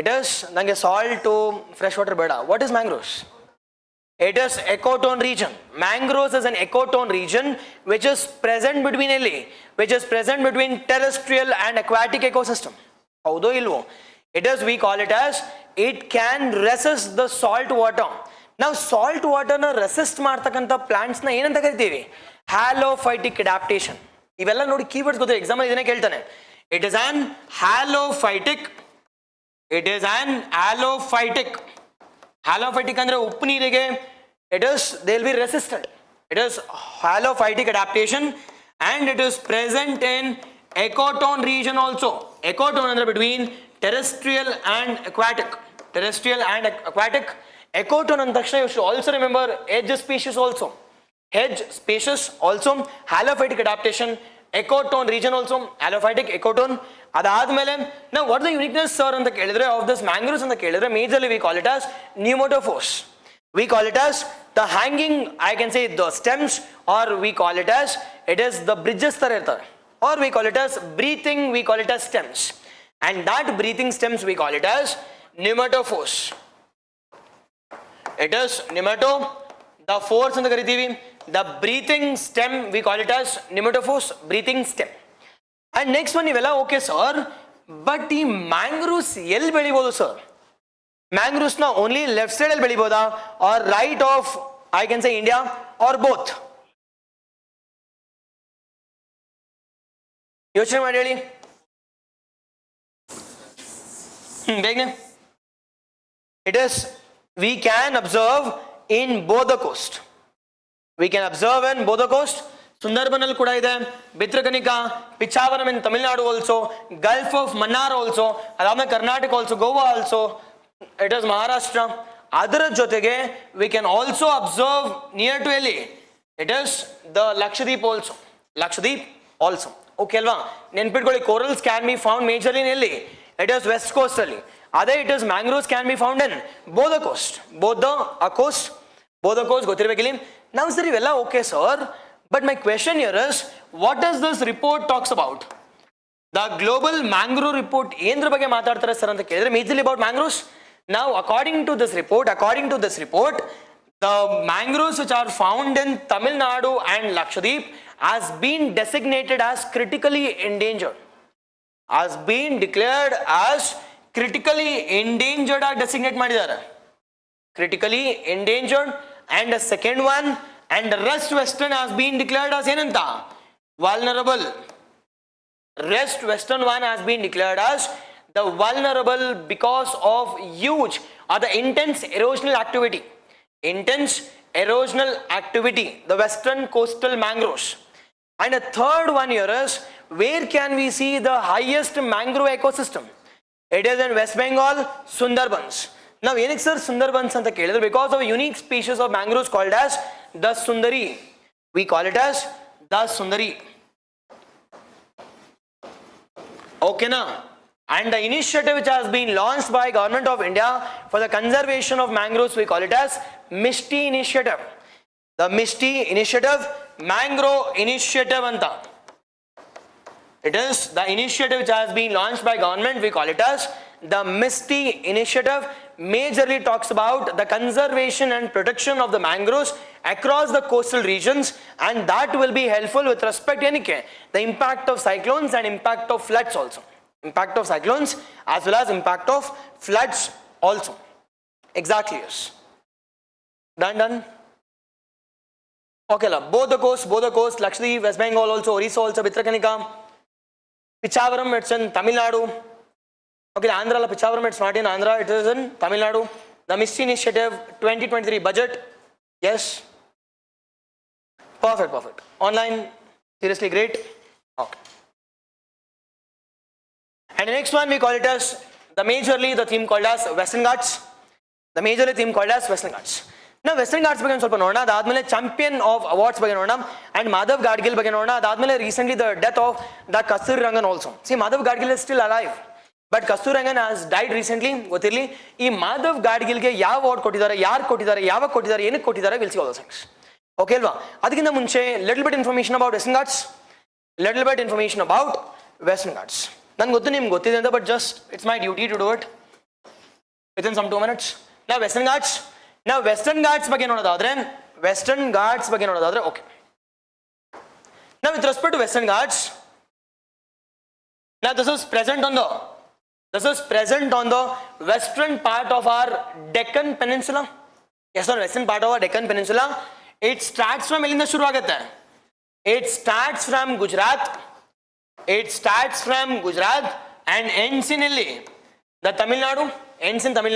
It is ನಂಗೆ salt to fresh water ಬೇಡ. What is mangroves? It is ecotone region. Mangroves is an ecotone region which is present between which is present between terrestrial and aquatic ecosystem. Haudo ilvo? It is, we call it as, it can resist the salt water. Now salt water na resist ಮಾಡ್ತಕ್ಕಂತ plants na ಏನಂತ ಕರಿತೀವಿ? Halophytic adaptation. ಇವೆಲ್ಲ ನೋಡಿ keywords ಗೊತ್ತು, exam ಅಲ್ಲಿ ಇದನ್ನೇ ಕೇಳ್ತಾನೆ. It is an halophytic. It is an halophytic. Halophytic ಅಂದ್ರೆ ಉಪ್ಪು ನೀರಿಗೆ, it is, they will be resistant. It is halophytic adaptation and it is present in ecotone region also. Ecotone ಅಂದ್ರೆ between terrestrial and aquatic. Terrestrial and aquatic. Ecotone and takshana you should also remember edge species also. Hedge species also. Halophytic adaptation. Ecotone region also. Halophytic, ecotone. Adadmele. Now what is the uniqueness sir anta kelidre of this mangroves anta kelidre majorly we call it as pneumatophores. We call it as the hanging, I can say the stems, or we call it as, it is the bridges tar irtave, or we call it as breathing, we call it as stems, and that breathing stems we call it as pneumatophores. It is the force anta karitivi. The breathing stem we call it as pneumatophores, breathing stem. And next one ivella okay sir, but ee mangroves ell belibodu sir? Mangroves na only left side ಅಲ್ಲಿ ಬೆಳಿಬೋದಾ or right of, I can say India, or both? ಯೋಚನೆ ಮಾಡಿ ಹೇಳಿ. ಬೇಗನೆ. It is, we can observe in both the coast. We can observe in both the coast. Sundarban ಕೂಡ ಇದೆ, ಬಿತ್ರಕನಿಕಾ, ಪಿಚಾವರಂ in Tamil Nadu also, Gulf of Mannar also, ಅದಾದ್ಮೇಲೆ Karnataka also, Goa also, it is Maharashtra. ಅದರ ಜೊತೆಗೆ we can also observe near to Delhi. It is the Lakshadweep also. Lakshadweep also. Okay ಅಲ್ವಾ? ನೆನ್ಪಿಟ್ಕೊಳ್ಳಿ, corals can be found majorly in Delhi. It is west coast ಅಲ್ಲಿ. ಅದೇ it is mangroves can be found in both the coast. Both the coast ಗೊತ್ತಿರಬೇಕಿಲ್ಲಿ. ನಾವು sir ಇವೆಲ್ಲ okay sir, but my question here is, what does this report talks about? The global mangrove report ಏನ್ರ ಬಗ್ಗೆ ಮಾತಾಡ್ತಾರೆ sir ಅಂತ ಕೇಳಿದ್ರೆ majorly about mangroves. Now according to this report, the mangroves which are found in Tamil Nadu and Lakshadweep has been designated as critically endangered. Has been declared as critically endangered or designate ಮಾಡಿದ್ದಾರೆ. Critically endangered. And the second one, and the rest western has been declared as ಏನಂತ? Vulnerable. Rest western one has been declared as the vulnerable because of huge or the intense erosional activity. Intense erosional activity, the western coastal mangroves. And the third one here is, where can we see the highest mangrove ecosystem? It is in West Bengal, Sundarbans. Now ಏನಕ್ಕೆ sir Sundarbans ಅಂತ ಕೇಳಿದ್ರೆ, because of a unique species of mangroves called as the Sundari. We call it as the Sundari. Okay na? And the initiative which has been launched by Government of India for the conservation of mangroves, we call it as MISTI initiative. The MISTI initiative, Mangrove initiative anta. It is the initiative which has been launched by government. We call it as the MISTI initiative. Majorly talks about the conservation and protection of the mangroves across the coastal regions, and that will be helpful with respect to the impact of cyclones and impact of floods also. Impact of cyclones as well as impact of floods also. Exactly, yes. Done. Okay, both the coast, Lakshadweep, West Bengal also, Orissa also, Bhitarkanika, Pichavaram, it's in Tamil Nadu. Okay, Andhra, Pichavaram, it's not in Andhra, it is in Tamil Nadu. The MISTI initiative 2023 budget, yes. Perfect. Online, seriously great. Okay. And the next one we call it as the theme called as Western Ghats. The majorly theme called as Western Ghats. Now Western Ghats ಬಗ್ಗೆ ಸ್ವಲ್ಪ ನೋಡೋಣ. ಅದಾದ್ಮೇಲೆ champion of awards ಬಗ್ಗೆ ನೋಡೋಣ and Madhav Gadgil ಬಗ್ಗೆ ನೋಡೋಣ. ಅದಾದ್ಮೇಲೆ recently the death of the Kasturi Rangan also. See, Madhav Gadgil is still alive, but Kasturi Rangan has died recently. ಗೊತ್ತಿರಲಿ. ಈ ಮಾಧವ್ ಗಾಡ್ಗಿಲ್ ಗೆ ಯಾವ ಅವಾರ್ಡ್ ಕೊಟ್ಟಿದ್ದಾರೆ, ಯಾರು ಕೊಟ್ಟಿದ್ದಾರೆ, ಯಾವಾಗ ಕೊಟ್ಟಿದ್ದಾರೆ, ಏನಕ್ಕೆ ಕೊಟ್ಟಿದ್ದಾರೆ, we'll see all those things. Okay ಅಲ್ವಾ? ಅದಕ್ಕಿಂತ ಮುಂಚೆ little bit information about Western Ghats. ನಂಗೆ ಗೊತ್ತು ನಿಮ್ಗೆ ಗೊತ್ತಿದೆ ಅಂತ, but just it's my duty to do it within some 2 minutes. Now Western Ghats ಬಗ್ಗೆ ನೋಡೋದಾದ್ರೆ okay. Now with respect to Western Ghats, now this is present on the western part of our Deccan Peninsula. Yes, on western part of our Deccan Peninsula. It starts from ಎಲ್ಲಿಂದ ಶುರು ಆಗುತ್ತೆ? It starts from Gujarat and ends in Tamil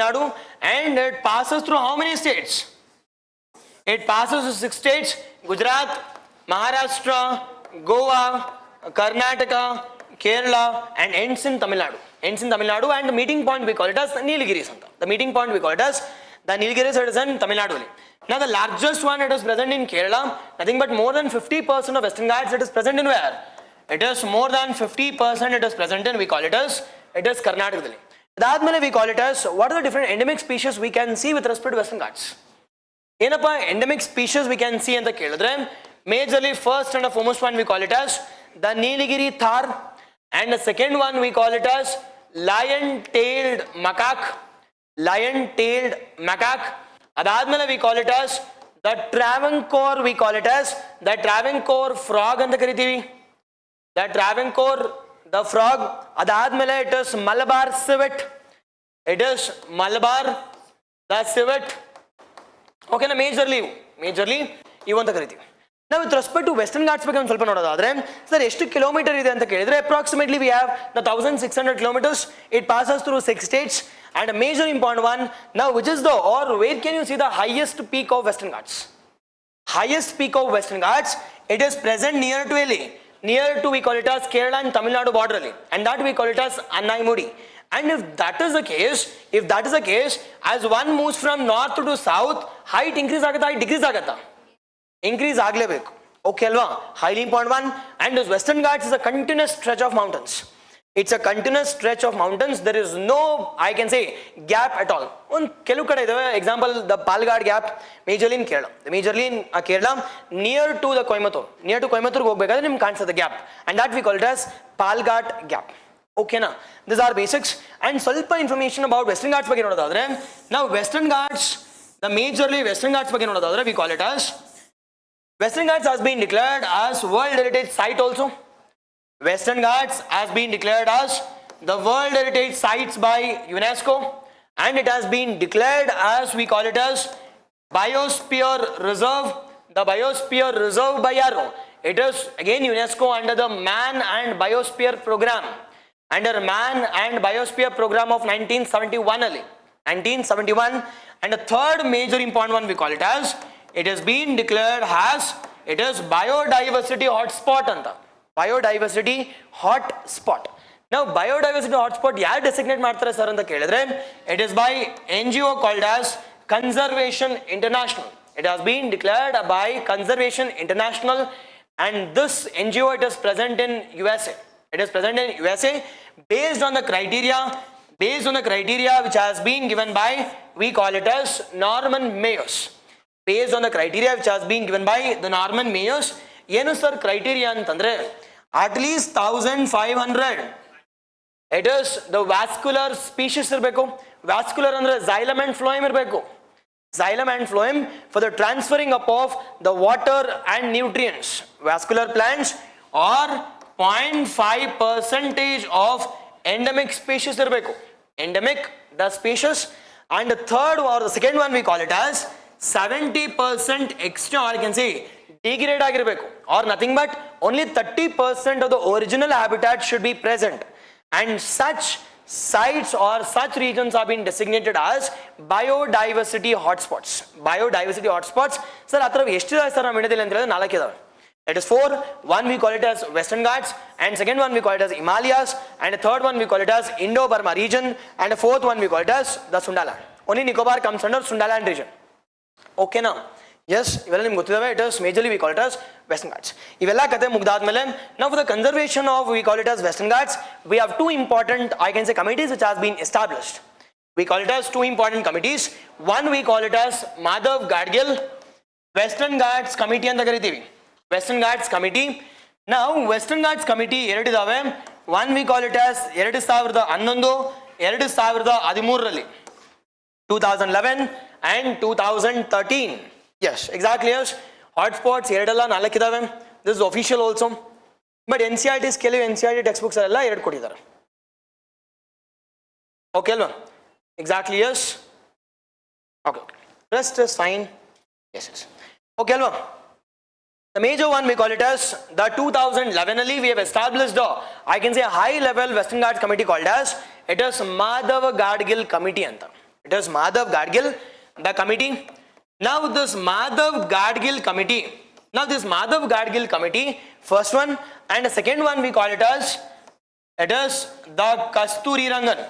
Nadu, and it passes through how many states? It passes through 6 states: Gujarat, Maharashtra, Goa, Karnataka, Kerala, and ends in Tamil Nadu. And the meeting point we call it as Nilgiris. The meeting point we call it as the Nilgiris, it is in Tamil Nadu. Now the largest one, it is present in Kerala. Nothing but more than 50% of Western Ghats, it is present in where? It is more than 50% it is present in, we call it as, it is Karnataka. That means we call it as, what are the different endemic species we can see with respect to Western Ghats? Enapa endemic species we can see in the Keladre. Majorly first and the foremost one we call it as the Nilgiri Thar, and the second one we call it as lion-tailed macaque. Adadmele we call it as the Travancore, we call it as the Travancore frog and the Karitivi. The Travancore, the frog. Adadmele it is Malabar civet. It is Malabar, the civet. Okay, na majorly even the Karitivi. Now with respect to Western Ghats ಬಗ್ಗೆ ಒಂದು ಸ್ವಲ್ಪ ನೋಡೋದಾದ್ರೆ sir ಎಷ್ಟು kilometre ಇದೆ ಅಂತ ಕೇಳಿದ್ರೆ approximately we have the 1600 kilometers. It passes through 6 states, and a major important one now, which is the, or where can you see the highest peak of Western Ghats? Highest peak of Western Ghats, it is present near to we call it as Kerala and Tamil Nadu border, and that we call it as Annaimudi. And if that is the case, as one moves from north to south, height increase agata, height decrease agata. Increase aglebeku. Okay alva? Highly important one. And this Western Ghats is a continuous stretch of mountains. It's a continuous stretch of mountains. There is no, I can say, gap at all. One kelu kada idave. Example, the Palgad gap, majorly in Kerala. Kerala, near to the Coimbatore. Near to Coimbatore hogbekadre nimge ಕಾಣಿಸುತ್ತೆ the gap. And that we call it as Palgad gap. Okay na? These are basics. And ಸ್ವಲ್ಪ information about Western Ghats ಬಗ್ಗೆ ನೋಡೋದಾದ್ರೆ, now Western Ghats, the majorly Western Ghats ಬಗ್ಗೆ ನೋಡೋದಾದ್ರೆ, we call it as Western Ghats has been declared as World Heritage Site also. Western Ghats has been declared as the World Heritage Sites by UNESCO, and it has been declared as, we call it as Biosphere Reserve. The Biosphere Reserve by Yarrow. It is again UNESCO under the Man and Biosphere Program. Under Man and Biosphere Program of 1971. And the third major important one we call it as, it has been declared as, it is biodiversity hotspot anta. Biodiversity hotspot. Now biodiversity hotspot yaar designate ಮಾಡ್ತಾರೆ sir ಅಂತ ಕೇಳಿದ್ರೆ, it is by NGO called as Conservation International. It has been declared by Conservation International, and this NGO, it is present in USA. It is present in USA based on the criteria which has been given by, we call it as Norman Mayors. Based on the criteria which has been given by the Norman Mayors. ಏನು sir criteria ಅಂತಂದ್ರೆ, at least 1500. It is the vascular species irbeku. Vascular andre xylem and phloem irbeku. Xylem and phloem for the transferring up of the water and nutrients. Vascular plants or 0.5% of endemic species irbeku. Endemic, the species, and the third or the second one we call it as 70% extra, or I can say degrade agirbeku, or nothing but only 30% of the original habitat should be present, and such sites or such regions have been designated as biodiversity hotspots. Biodiversity hotspots, sir, athra eshtu sir nam Indiadalli anta ಹೇಳಿದ್ರೆ 4 ಇದಾವೆ. It is 4. One we call it as Western Ghats, and second one we call it as Himalayas, and the third one we call it as Indo-Burma region, and the fourth one we call it as the Sundaland. Only Nicobar comes under Sundaland region. Okay now? Yes, it is majorly we call it as Western Ghats. Now for the conservation of, we call it as Western Ghats, we have two important, I can say, committees which has been established. We call it as two important committees. One we call it as Madhav Gadgil Western Ghats Committee and the Western Ghats Committee. Now Western Ghats Committee one we call it as 2011 and 2013. Yes, exactly, yes. Hotspots this is official also, but NCERT's NCERT textbooks are okay, exactly, yes. Okay, rest is fine. Yes. Okay, the major one we call it as the 2011 we have established I can say a high level Western Ghats committee called as it is Madhav Gadgil Committee anta. It is Madhav Gadgil the committee. Now this Madhav Gadgil committee, first one and the second one we call it as it is the Kasturi Rangan.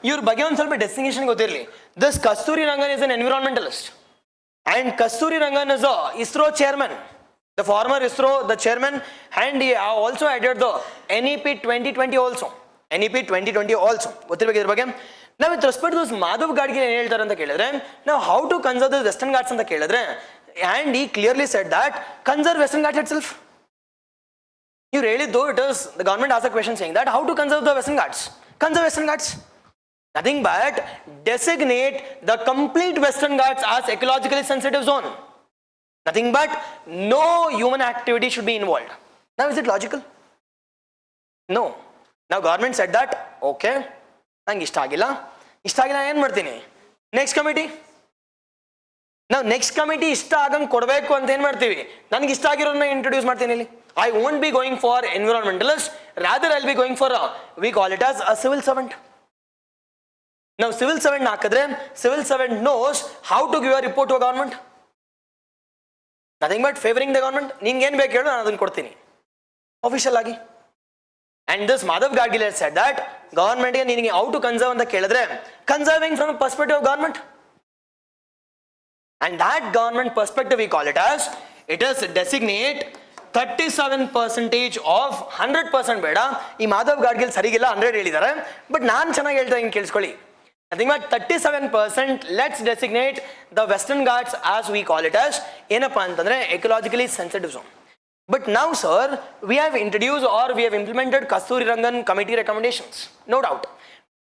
Your bagay ondu designation gothirli. This Kasturi Rangan is an environmentalist. And Kasturi Rangan is the ISRO chairman, the former ISRO, the chairman, and he also added the NEP 2020 also. NEP 2020 also. Now with respect to this Madhav Gadgil, now how to conserve the Western Ghats and he clearly said that conserve Western Ghats itself. You really, though it is, the government asked a question saying that how to conserve the Western Ghats? Conserve Western Ghats. Nothing but designate the complete Western Ghats as ecologically sensitive zone. Nothing but no human activity should be involved. Now is it logical? No. Now government said that, okay, next committee. Now next committee introduce I won't be going for environmentalist, rather I'll be going for we call it as a civil servant. Now civil servant knows how to give a report to a government. Nothing but favoring the government. Official agi. And this Madhav Gadgil said that government how to conserve conserving from the perspective of government. And that government perspective we call it as it is designate 37% of 100% beda. Ee Madhav Gadgil sarigilla 100 helidare, but naan chennagi helta in kelskoli. Nothing but 37%, let's designate the Western Ghats as we call it as ecologically sensitive zone. But now sir, we have introduced or we have implemented Kasturi Rangan committee recommendations, no doubt.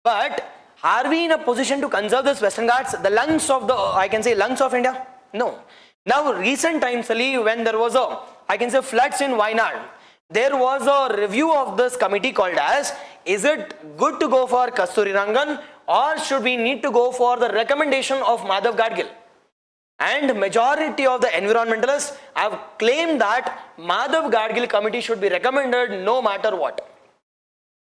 But are we in a position to conserve this Western Ghats, the lungs of the, I can say lungs of India? No. Now recent times when there was I can say floods in Wayanad, there was a review of this committee called as, is it good to go for Kasturi Rangan or should we need to go for the recommendation of Madhav Gadgil? And majority of the environmentalists have claimed that Madhav Gadgil committee should be recommended no matter what.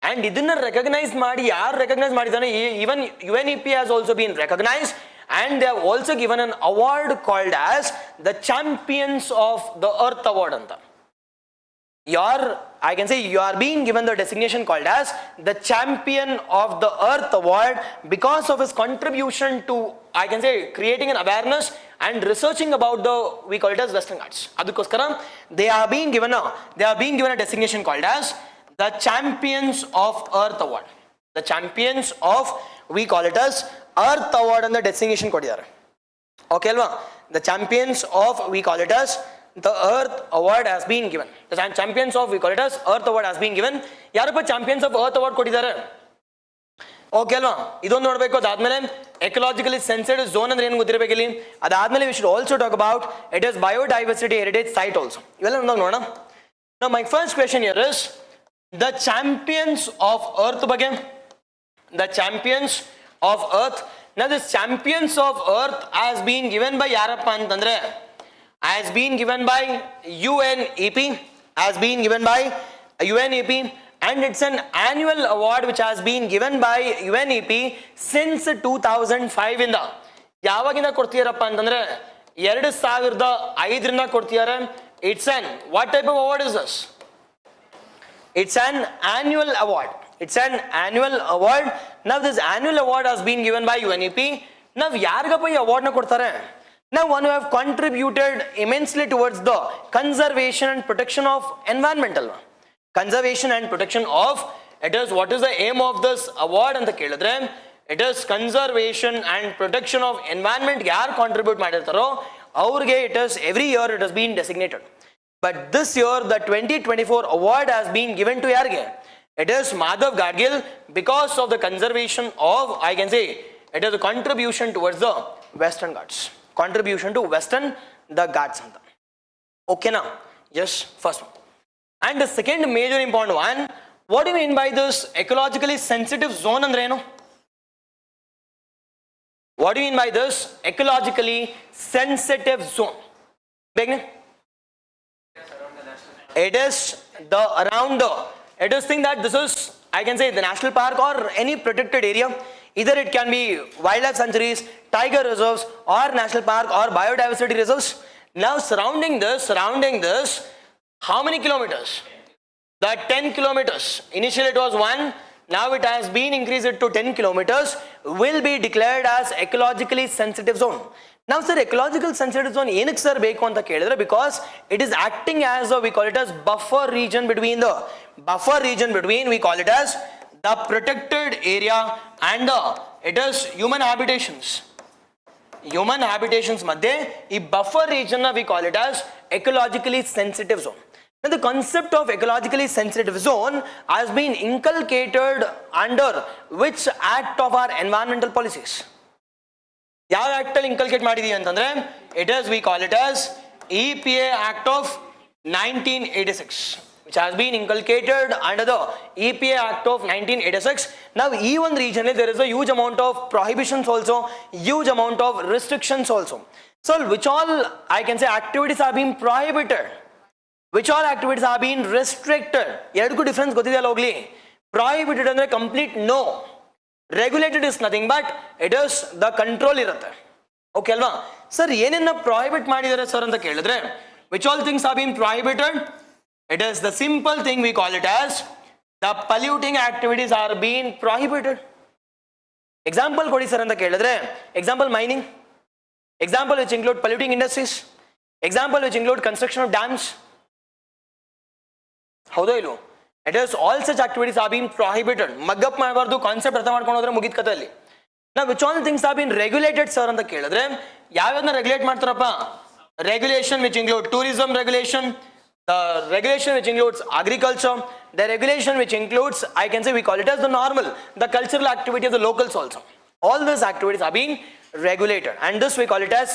And idinna recognized maadi, yaar recognized maadidane, even UNEP has also been recognized, and they have also given an award called as the Champions of the Earth Award anta. I can say you are being given the designation called as the Champion of the Earth Award because of his contribution to, I can say, creating an awareness and researching about the, we call it as Western Ghats. Adukoskaram, they are being given a designation called as the Champions of Earth Award. The Champions of, we call it as Earth Award and the designation kodidare. Okay alva? The Champions of, we call it as the Earth Award has been given. The champions of, we call it as Earth Award has been given. ಯಾರಪ್ಪ champions of earth award ಕೊಟ್ಟಿದ್ದಾರೆ? Okay ಅಲ್ವಾ? ಇದೊಂದು ನೋಡಬೇಕು. ಅದಾದ್ಮೇಲೆ ecologically sensitive zone ಅಂದ್ರೆ ಏನು ಗೊತ್ತಿರಬೇಕು ಇಲ್ಲಿ. ಅದಾದ್ಮೇಲೆ we should also talk about it is biodiversity heritage site also. ಇವೆಲ್ಲ ನೋಡೋಣ. Now my first question here is the champions of earth ಬಗ್ಗೆ. The champions of earth. Now this champions of earth has been given by ಯಾರಪ್ಪ ಅಂತಂದ್ರೆ has been given by UNEP, has been given by UNEP, and it's an annual award which has been given by UNEP since 2005 ಇಂದ. ಯಾವಾಗಿಂದ ಕೊಡ್ತಿದಾರಪ್ಪ ಅಂತಂದ್ರೆ 2005 ರಿಂದ ಕೊಡ್ತಿದ್ದಾರೆ. It's an, what type of award is this? It's an annual award. It's an annual award. Now this annual award has been given by UNEP. Now ಯಾರಿಗಪ್ಪ ಈ award ನ ಕೊಡ್ತಾರೆ? Now one who have contributed immensely towards the conservation and protection of environmental. Conservation and protection of, it is, what is the aim of this award ಅಂತ ಕೇಳಿದ್ರೆ it is conservation and protection of environment. ಯಾರು contribute ಮಾಡಿರ್ತಾರೋ ಅವ್ರಿಗೆ it is every year it has been designated. But this year the 2024 award has been given to ಯಾರಿಗೆ? It is Madhav Gadgil because of the conservation of, I can say, it is a contribution towards the Western Ghats. Contribution to Western, the Ghats anta. Okay now, yes, first one. And the second major important one, what do you mean by this ecologically sensitive zone andre enu? What do you mean by this ecologically sensitive zone? Begin. It is the around the, it is think that this is, I can say, the national park or any protected area. Either it can be wildlife sanctuaries, tiger reserves, or national park or biodiversity reserves. Now surrounding this, how many kilometers? The 10 kilometers. Initially it was 1, now it has been increased to 10 kilometers, will be declared as ecologically sensitive zone. Now sir, ecological sensitive zone ಏನಕ್ಕೆ sir ಬೇಕು ಅಂತ ಕೇಳಿದ್ರೆ because it is acting as a, we call it as buffer region between the, buffer region between, we call it as the protected area and the, it is human habitations. Human habitations madhye ee buffer region na we call it as ecologically sensitive zone. Now the concept of ecologically sensitive zone has been inculcated under which act of our environmental policies? ಯಾವ act ಅಲ್ಲಿ inculcate ಮಾಡಿದೀವಿ ಅಂತಂದ್ರೆ it is, we call it as EPA Act of 1986, which has been inculcated under the EPA Act of 1986. Now ಈ ಒಂದು region there is a huge amount of prohibitions also, huge amount of restrictions also. So which all, I can say, activities are being prohibited, which all activities are being restricted. ಎರಡಕ್ಕೂ difference ಗೊತ್ತಿದೆಯಲ್ಲ ಹೋಗ್ಲಿ. Prohibited ಅಂದ್ರೆ complete no, regulated is nothing but it is the control ಇರುತ್ತೆ. Okay ಅಲ್ವಾ sir? ಏನೇನ prohibit ಮಾಡಿದ್ದಾರೆ sir ಅಂತ ಕೇಳಿದ್ರೆ which all things are being prohibited? It is the simple thing, we call it as the polluting activities are being prohibited. Example ಕೊಡಿ sir ಅಂತ ಕೇಳಿದ್ರೆ example mining, example which include polluting industries, example which include construction of dams. ಹೌದೋ ಇಲ್ವೋ? It is all such activities are being prohibited. ಮಗ್ಗಪ್ ಮಾಡಬಾರ್ದು, concept ಅರ್ಥ ಮಾಡ್ಕೊಂಡು ಹೋದ್ರೆ ಮುಗಿದ ಕಥೆಯಲ್ಲಿ. Now which all things have been regulated sir ಅಂತ ಕೇಳಿದ್ರೆ ಯಾವ್ಯಾವನ್ನ ರೆಗ್ಯುಲೇಟ್ ಮಾಡ್ತಾರಪ್ಪ? Regulation which include tourism regulation, the regulation which includes agriculture, the regulation which includes, I can say, we call it as the normal, the cultural activity of the locals also. All these activities are being regulated, and this we call it as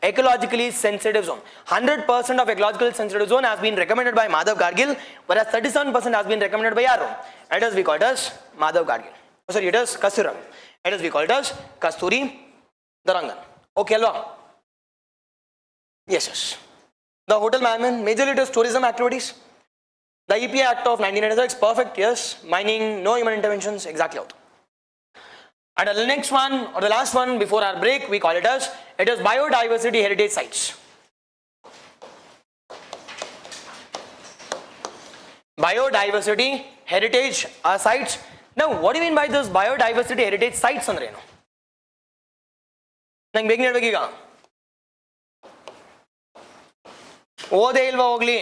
ecologically sensitive zone. 100% of ecologically sensitive zone has been recommended by Madhav Gadgil, whereas 37% has been recommended by Yaru. It is, we call it as Madhav Gadgil. Oh sorry, it is Kasturi. It is, we call it as Kasturi Dharangan. Okay alva? Yes, yes. The hotel management, majorly it is tourism activities. The EPA Act of 1986, perfect, yes. Mining, no human interventions, exactly out. And the next one, or the last one before our break, we call it as, it is biodiversity heritage sites. Biodiversity heritage sites. Now, what do you mean by this biodiversity heritage sites andre enu? Nange begin helbeki ಈಗ. ಓದೇ ಇಲ್ವಾ ಹೋಗ್ಲಿ?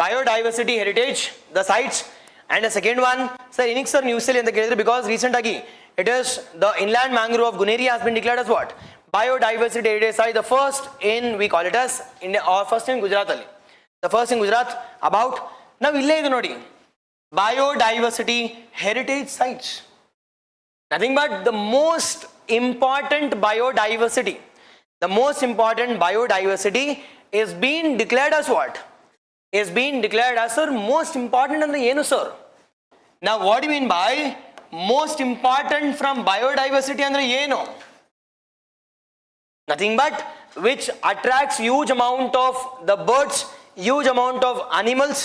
Biodiversity heritage, the sites. And the second one, sir, ಏನಕ್ಕೆ sir news ಅಲ್ಲಿ ಅಂತ ಕೇಳಿದ್ರೆ because recent ಆಗಿ it is the inland mangrove of Guneri has been declared as what? biodiversity heritage site, the first in, we call it as India, or first in Gujarat ali. The first in Gujarat about, now ille idu nodi, biodiversity heritage sites. Nothing but the most important biodiversity. The most important biodiversity is being declared as what? Is being declared as, sir, most important and the yenu, sir. Now what do you mean by most important from biodiversity and the yenu? Nothing but which attracts huge amount of the birds, huge amount of animals,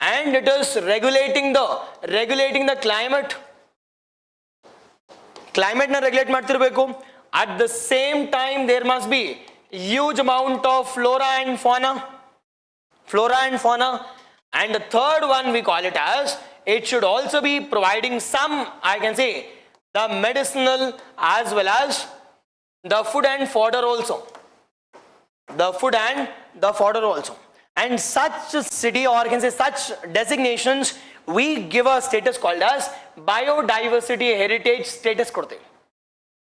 and it is regulating the climate. Climate na regulate ಮಾಡ್ತಿರಬೇಕು. At the same time there must be huge amount of flora and fauna. And the third one we call it as, it should also be providing some, I can say, the medicinal as well as the food and fodder also. The food and the fodder also. And such city, or I can say such designations, we give a status called as biodiversity heritage status korte.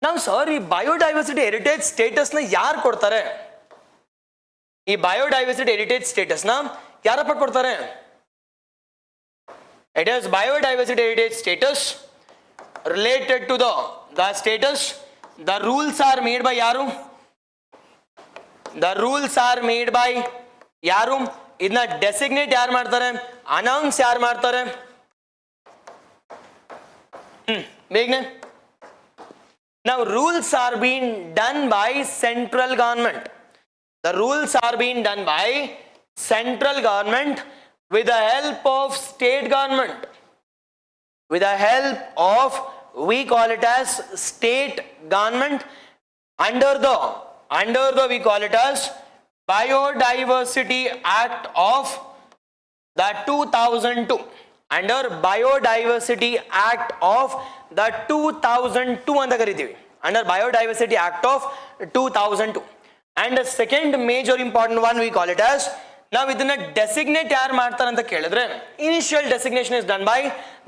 Now sir, ee biodiversity heritage status na yaar kodtare? Ee biodiversity heritage status na yarappa kodtare? It is biodiversity heritage status related to the status. The rules are made by yaru? The rules are made by yaru? Idna designate yaar ಮಾಡ್ತಾರೆ? Announce yaar ಮಾಡ್ತಾರೆ? Begne? Now rules are being done by central government. The rules are being done by central government with the help of state government. With the help of, we call it as state government, under the we call it as Biodiversity Act of the 2002. Under Biodiversity Act of the 2002 ಅಂತ ಕರಿತೀವಿ. Under Biodiversity Act of 2002. And the second major important one we call it as, now ಇದನ್ನ designate ಯಾರು ಮಾಡ್ತಾರೆ ಅಂತ ಕೇಳಿದ್ರೆ, initial designation is done by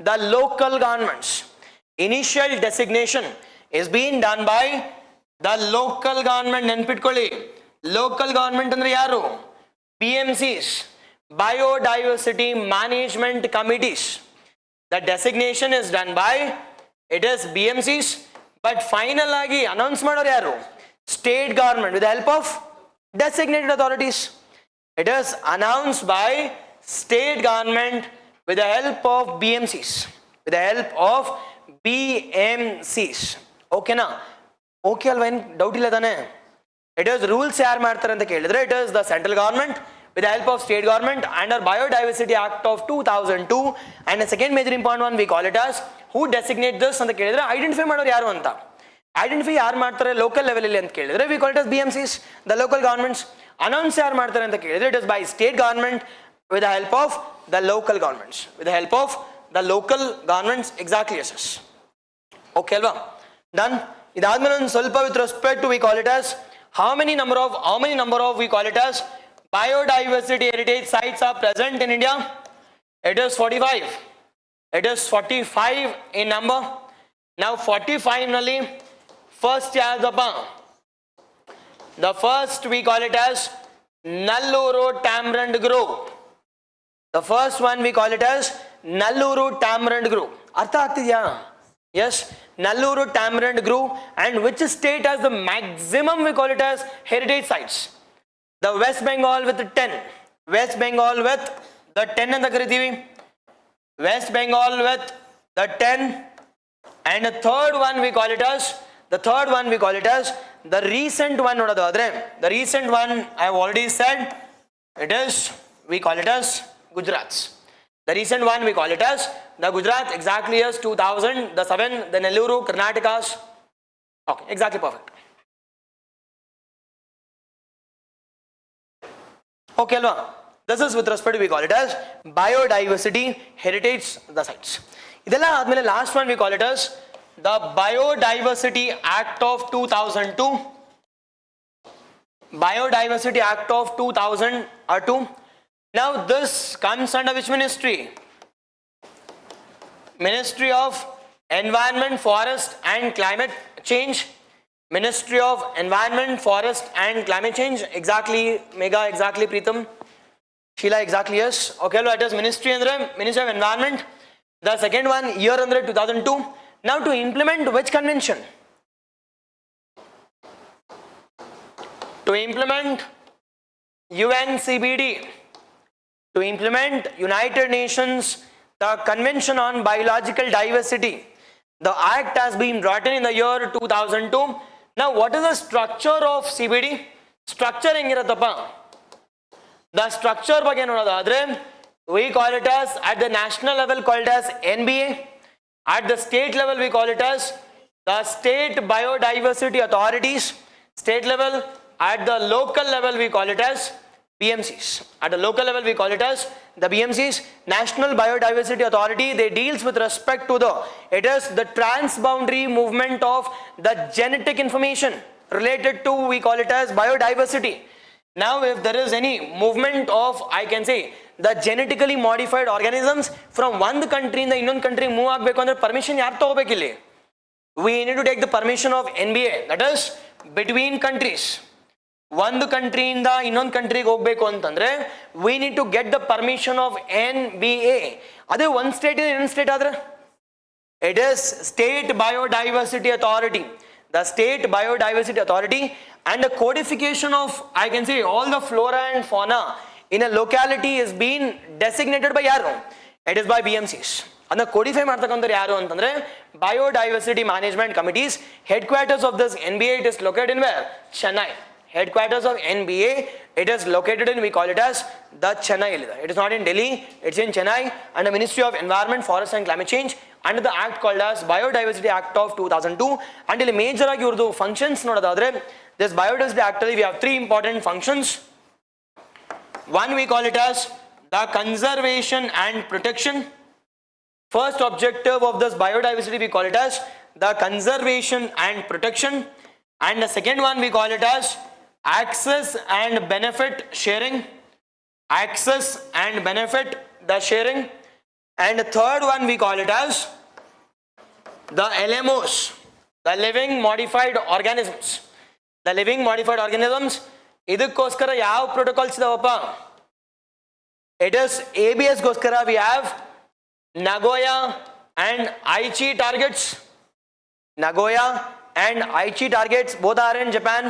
the local governments. Initial designation is being done by the local government. ನೆನ್ಪಿಟ್ಕೊಳ್ಳಿ, local government ಅಂದ್ರೆ ಯಾರು? BMCs, Biodiversity Management Committees. The designation is done by, it is BMCs, but final ಆಗಿ announce ಮಾಡೋರು ಯಾರು? State government with the help of designated authorities. It is announced by state government with the help of BMCs. With the help of BMCs. Okay na? Okay alva, ಏನು doubt ಇಲ್ಲ ತಾನೆ? It is rules ಯಾರು ಮಾಡ್ತಾರೆ ಅಂತ ಕೇಳಿದ್ರೆ, it is the central government with the help of state government under Biodiversity Act of 2002. And the second major important one we call it as, who designate this ಅಂತ ಕೇಳಿದ್ರೆ identify ಮಾಡೋರು ಯಾರು ಅಂತ. Identify ಯಾರು ಮಾಡ್ತಾರೆ ಲೋಕಲ್ ಲೆವೆಲ್ ಅಲ್ಲಿ ಅಂತ ಕೇಳಿದ್ರೆ we call it as BMCs, the local governments. Announce ಯಾರು ಮಾಡ್ತಾರೆ ಅಂತ ಕೇಳಿದ್ರೆ it is by state government with the help of the local governments. With the help of the local governments, exactly yes. Okay ಅಲ್ವಾ? Done. ಇದಾದ್ಮೇಲೆ ಒಂದು ಸ್ವಲ್ಪ with respect to we call it as, how many number of we call it as biodiversity heritage sites are present in India? It is 45. It is 45 in number. Now 45 ನಲ್ಲಿ first ಯಾವ್ದಪ್ಪ? The first we call it as Nalluru Tamarind Grove. The first one we call it as Nalluru Tamarind Grove. ಅರ್ಥ ಆಗ್ತಿದ್ಯಾ? Yes, Nalluru Tamarind Grove. And which state has the maximum we call it as heritage sites? The West Bengal with 10. West Bengal with the 10 ಅಂತ ಕರಿತೀವಿ. West Bengal with the 10. And the third one we call it as, the recent one ನೋಡೋದಾದ್ರೆ, the recent one I have already said, it is, we call it as Gujarat's. The recent one we call it as the Gujarat, exactly as 2000, the 7, the Nelluru, Karnataka's. Okay, exactly perfect. Okay alva? This is with respect to we call it as biodiversity heritage the sites. ಇದೆಲ್ಲ ಆದ್ಮೇಲೆ last one we call it as the Biodiversity Act of 2002. Biodiversity Act of 2002. Now this comes under which ministry? Ministry of Environment, Forest and Climate Change. Ministry of Environment, Forest and Climate Change. Exactly, Mega, exactly, Preetham. Sheila, exactly, yes. Okay, it is Ministry of Environment. The second one, year under 2002. Now to implement which convention? To implement UNCBD. To implement United Nations, the Convention on Biological Diversity. The act has been brought in the year 2002. Now what is the structure of CBD? Structure hengiratappa. The structure ಬಗ್ಗೆ ನೋಡೋದಾದ್ರೆ we call it as at the national level called as NBA. At the state level we call it as the State Biodiversity Authorities. State level. At the local level we call it as BMCs. At the local level we call it as the BMCs. National Biodiversity Authority. They deals with respect to it is the transboundary movement of the genetic information related to, we call it as biodiversity. Now if there is any movement of, I can say, the genetically modified organisms from one country in the ಇನ್ನೊಂದು country move ಆಗಬೇಕು ಅಂದ್ರೆ permission ಯಾರು ತಗೋಬೇಕಿಲ್ಲಿ? We need to take the permission of NBA, that is between countries. ಒಂದು ಕಂಟ್ರಿಯಿಂದ ಇನ್ನೊಂದು ಕಂಟ್ರಿಗೆ ಹೋಗಬೇಕು ಅಂತಂದ್ರೆ we need to get the permission of NBA. ಅದೇ ಒಂದು ಸ್ಟೇಟ್ ಇಂದ ಇನ್ನೊಂದು ಸ್ಟೇಟ್ ಆದ್ರೆ it is State Biodiversity Authority. The State Biodiversity Authority and the codification of, I can say, all the flora and fauna in a locality is being designated by ಯಾರು? It is by BMCs. ಅದನ್ನ codify ಮಾಡ್ತಕ್ಕಂಥವ್ರು ಯಾರು ಅಂತಂದ್ರೆ Biodiversity Management Committees. Headquarters of this NBA, it is located in where? Chennai. Headquarters of NBA, it is located in, we call it as the Chennai. It is not in Delhi, it's in Chennai, and the Ministry of Environment, Forest and Climate Change under the act called as Biodiversity Act of 2002. And ಇಲ್ಲಿ major ಆಗಿ ಇವ್ರದ್ದು functions ನೋಡೋದಾದ್ರೆ this Biodiversity Act we have three important functions. One, we call it as the conservation and protection. First objective of this biodiversity we call it as the conservation and protection, and the second one we call it as access and benefit sharing. Access and benefit the sharing. And the third one we call it as the LMOs, the living modified organisms. The living modified organisms, ಇದಕ್ಕೋಸ್ಕರ ಯಾವ protocols ಇದಾವಪ್ಪ? It is ABS ಗೋಸ್ಕರ we have Nagoya and Aichi targets. Nagoya and Aichi targets, both are in Japan.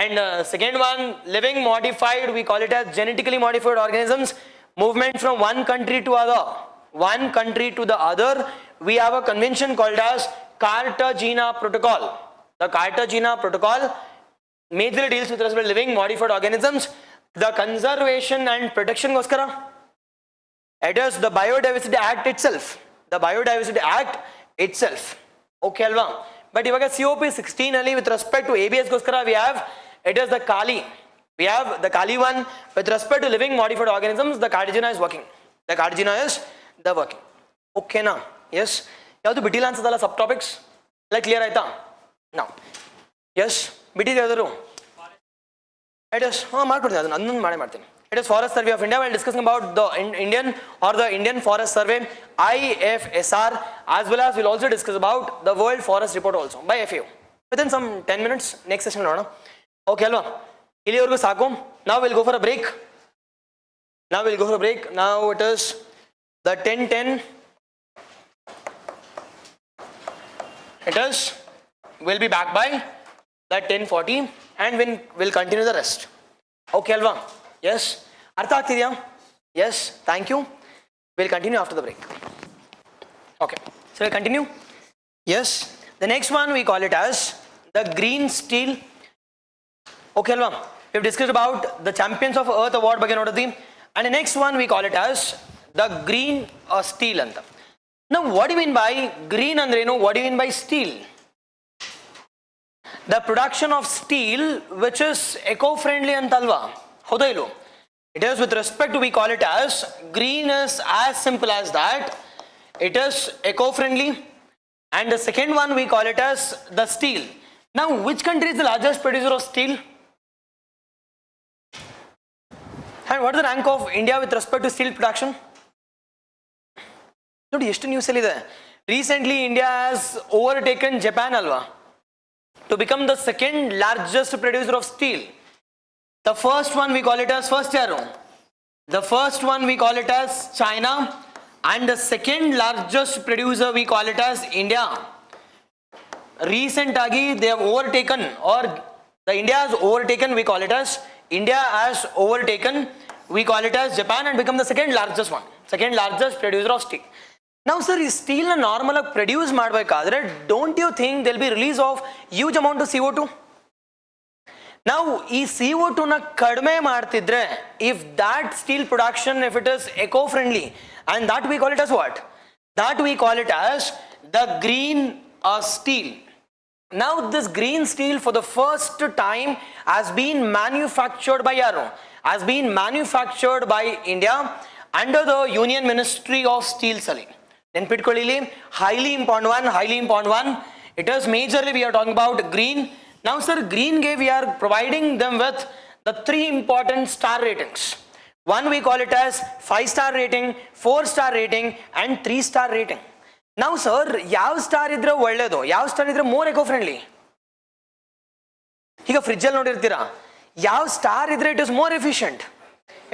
And second one, living modified, we call it as genetically modified organisms, movement from one country to other. One country to the other, we have a convention called as Cartagena Protocol. The Cartagena Protocol majorly deals with respect to living modified organisms. The conservation and protection goskara, it is the Biodiversity Act itself. The Biodiversity Act itself. Okay alva? But ivaga COP 16 ಅಲ್ಲಿ with respect to ABS ಗೋಸ್ಕರ we have, it is the Kali. We have the Kali one with respect to living modified organisms. The Cartagena is working. The Cartagena is the working. Okay na? Yes. ಯಾವುದು ಬಿಟ್ಟಿಲ್ಲ ಅನ್ಸದಲ್ಲ ಸಬ್ topics ಎಲ್ಲ clear ಆಯ್ತಾ? ನಾವು S ಬಿಟ್ಟಿದೆ ಯಾವ್ದಾದ್ರು? It is ಮಾಡ್ಕೊಡ್ತೀನಿ, ಅದನ್ನು ಅನ್ನೊಂದು ಮಾಡ್ತೀನಿ. It is Forest Survey of India. We are discussing about the Indian Forest Survey, IFSR, as well as we will also discuss about the World Forest Report also by FAO within some 10 minutes. Next session ನೋಡೋಣ. Okay ಅಲ್ವಾ? ಇಲ್ಲಿವರೆಗೂ ಸಾಕು. Now we will go for a break. Now it is the 10:10. It is, we'll be back by the 10:40 and we'll continue the rest. Okay ಅಲ್ವಾ? Yes, ಅರ್ಥ ಆಗ್ತಿದೆಯಾ? Yes, thank you. We'll continue after the break. Okay, so we'll continue. Yes, the next one we call it as the green steel. Okay alva, we've discussed about the Champions of Earth award ಬಗ್ಗೆ ನೋಡಿದ್ವಿ, and the next one we call it as the green steel ಅಂತ. Now what do you mean by green ಅಂದ್ರೇನು? What do you mean by steel? The production of steel which is eco-friendly ಅಂತಲ್ವಾ? ಹೌದಾ ಇಲ್ವೋ? It is with respect to, we call it as green is as simple as that. It is eco-friendly, and the second one we call it as the steel. Now which country is the largest producer of steel? And what is the rank of India with respect to steel production? ನೋಡಿ ಎಷ್ಟು news ಅಲ್ಲಿ ಇದೆ. Recently India has overtaken Japan alva. to become the second largest producer of steel. The first one we call it as the first one we call it as China, and the second largest producer we call it as India. Recent agi they have overtaken, or the India has overtaken, we call it as India has overtaken, we call it as Japan, and become the second largest one, second largest producer of steel. Now sir, is steel na normal produce ಮಾಡಬೇಕಾದ್ರೆ don't you think there will be release of huge amount of CO2? Now ಈ CO2 ನ ಕಡಿಮೆ ಮಾಡ್ತಿದ್ರೆ, if that steel production, if it is eco-friendly, and that we call it as what? That we call it as the green steel. Now this green steel for the first time has been manufactured by Yaro, has been manufactured by India under the Union Ministry of Steel Selling. Then pitkolili, highly important one. It is majorly we are talking about green. Now sir, green we are providing them with the 3 important star ratings. One we call it as 5-star rating, 4-star rating, and 3-star rating. Now sir, ಯಾವ star ಇದ್ರೆ ಒಳ್ಳೇದು, ಯಾವ star ಇದ್ರೆ more eco friendly? ಈಗ fridge ಅಲ್ಲಿ ನೋಡಿರ್ತೀರಾ, ಯಾವ star ಇದ್ರೆ it is more efficient?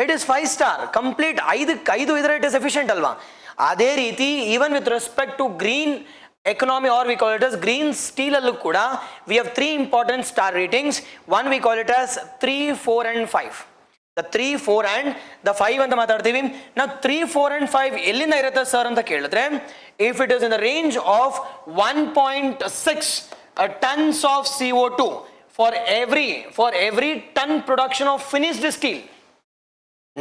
It is 5-star. Complete 5 ಇದ್ರೆ ಇಟ್ ಇಸ್ ಎಫಿಷಿಯಂಟ್ ಅಲ್ವಾ? ಅದೇ ರೀತಿ even with respect to green economy, or we call it as green steel allu kuda, we have 3 important star ratings. One we call it as 3, 4 and 5. The 3, 4 and the 5 anta matadtivi. Now 3, 4 and 5 ellinda irutte sir anta kelidre, if it is in the range of 1.6 tons of CO2 for every ton production of finished steel.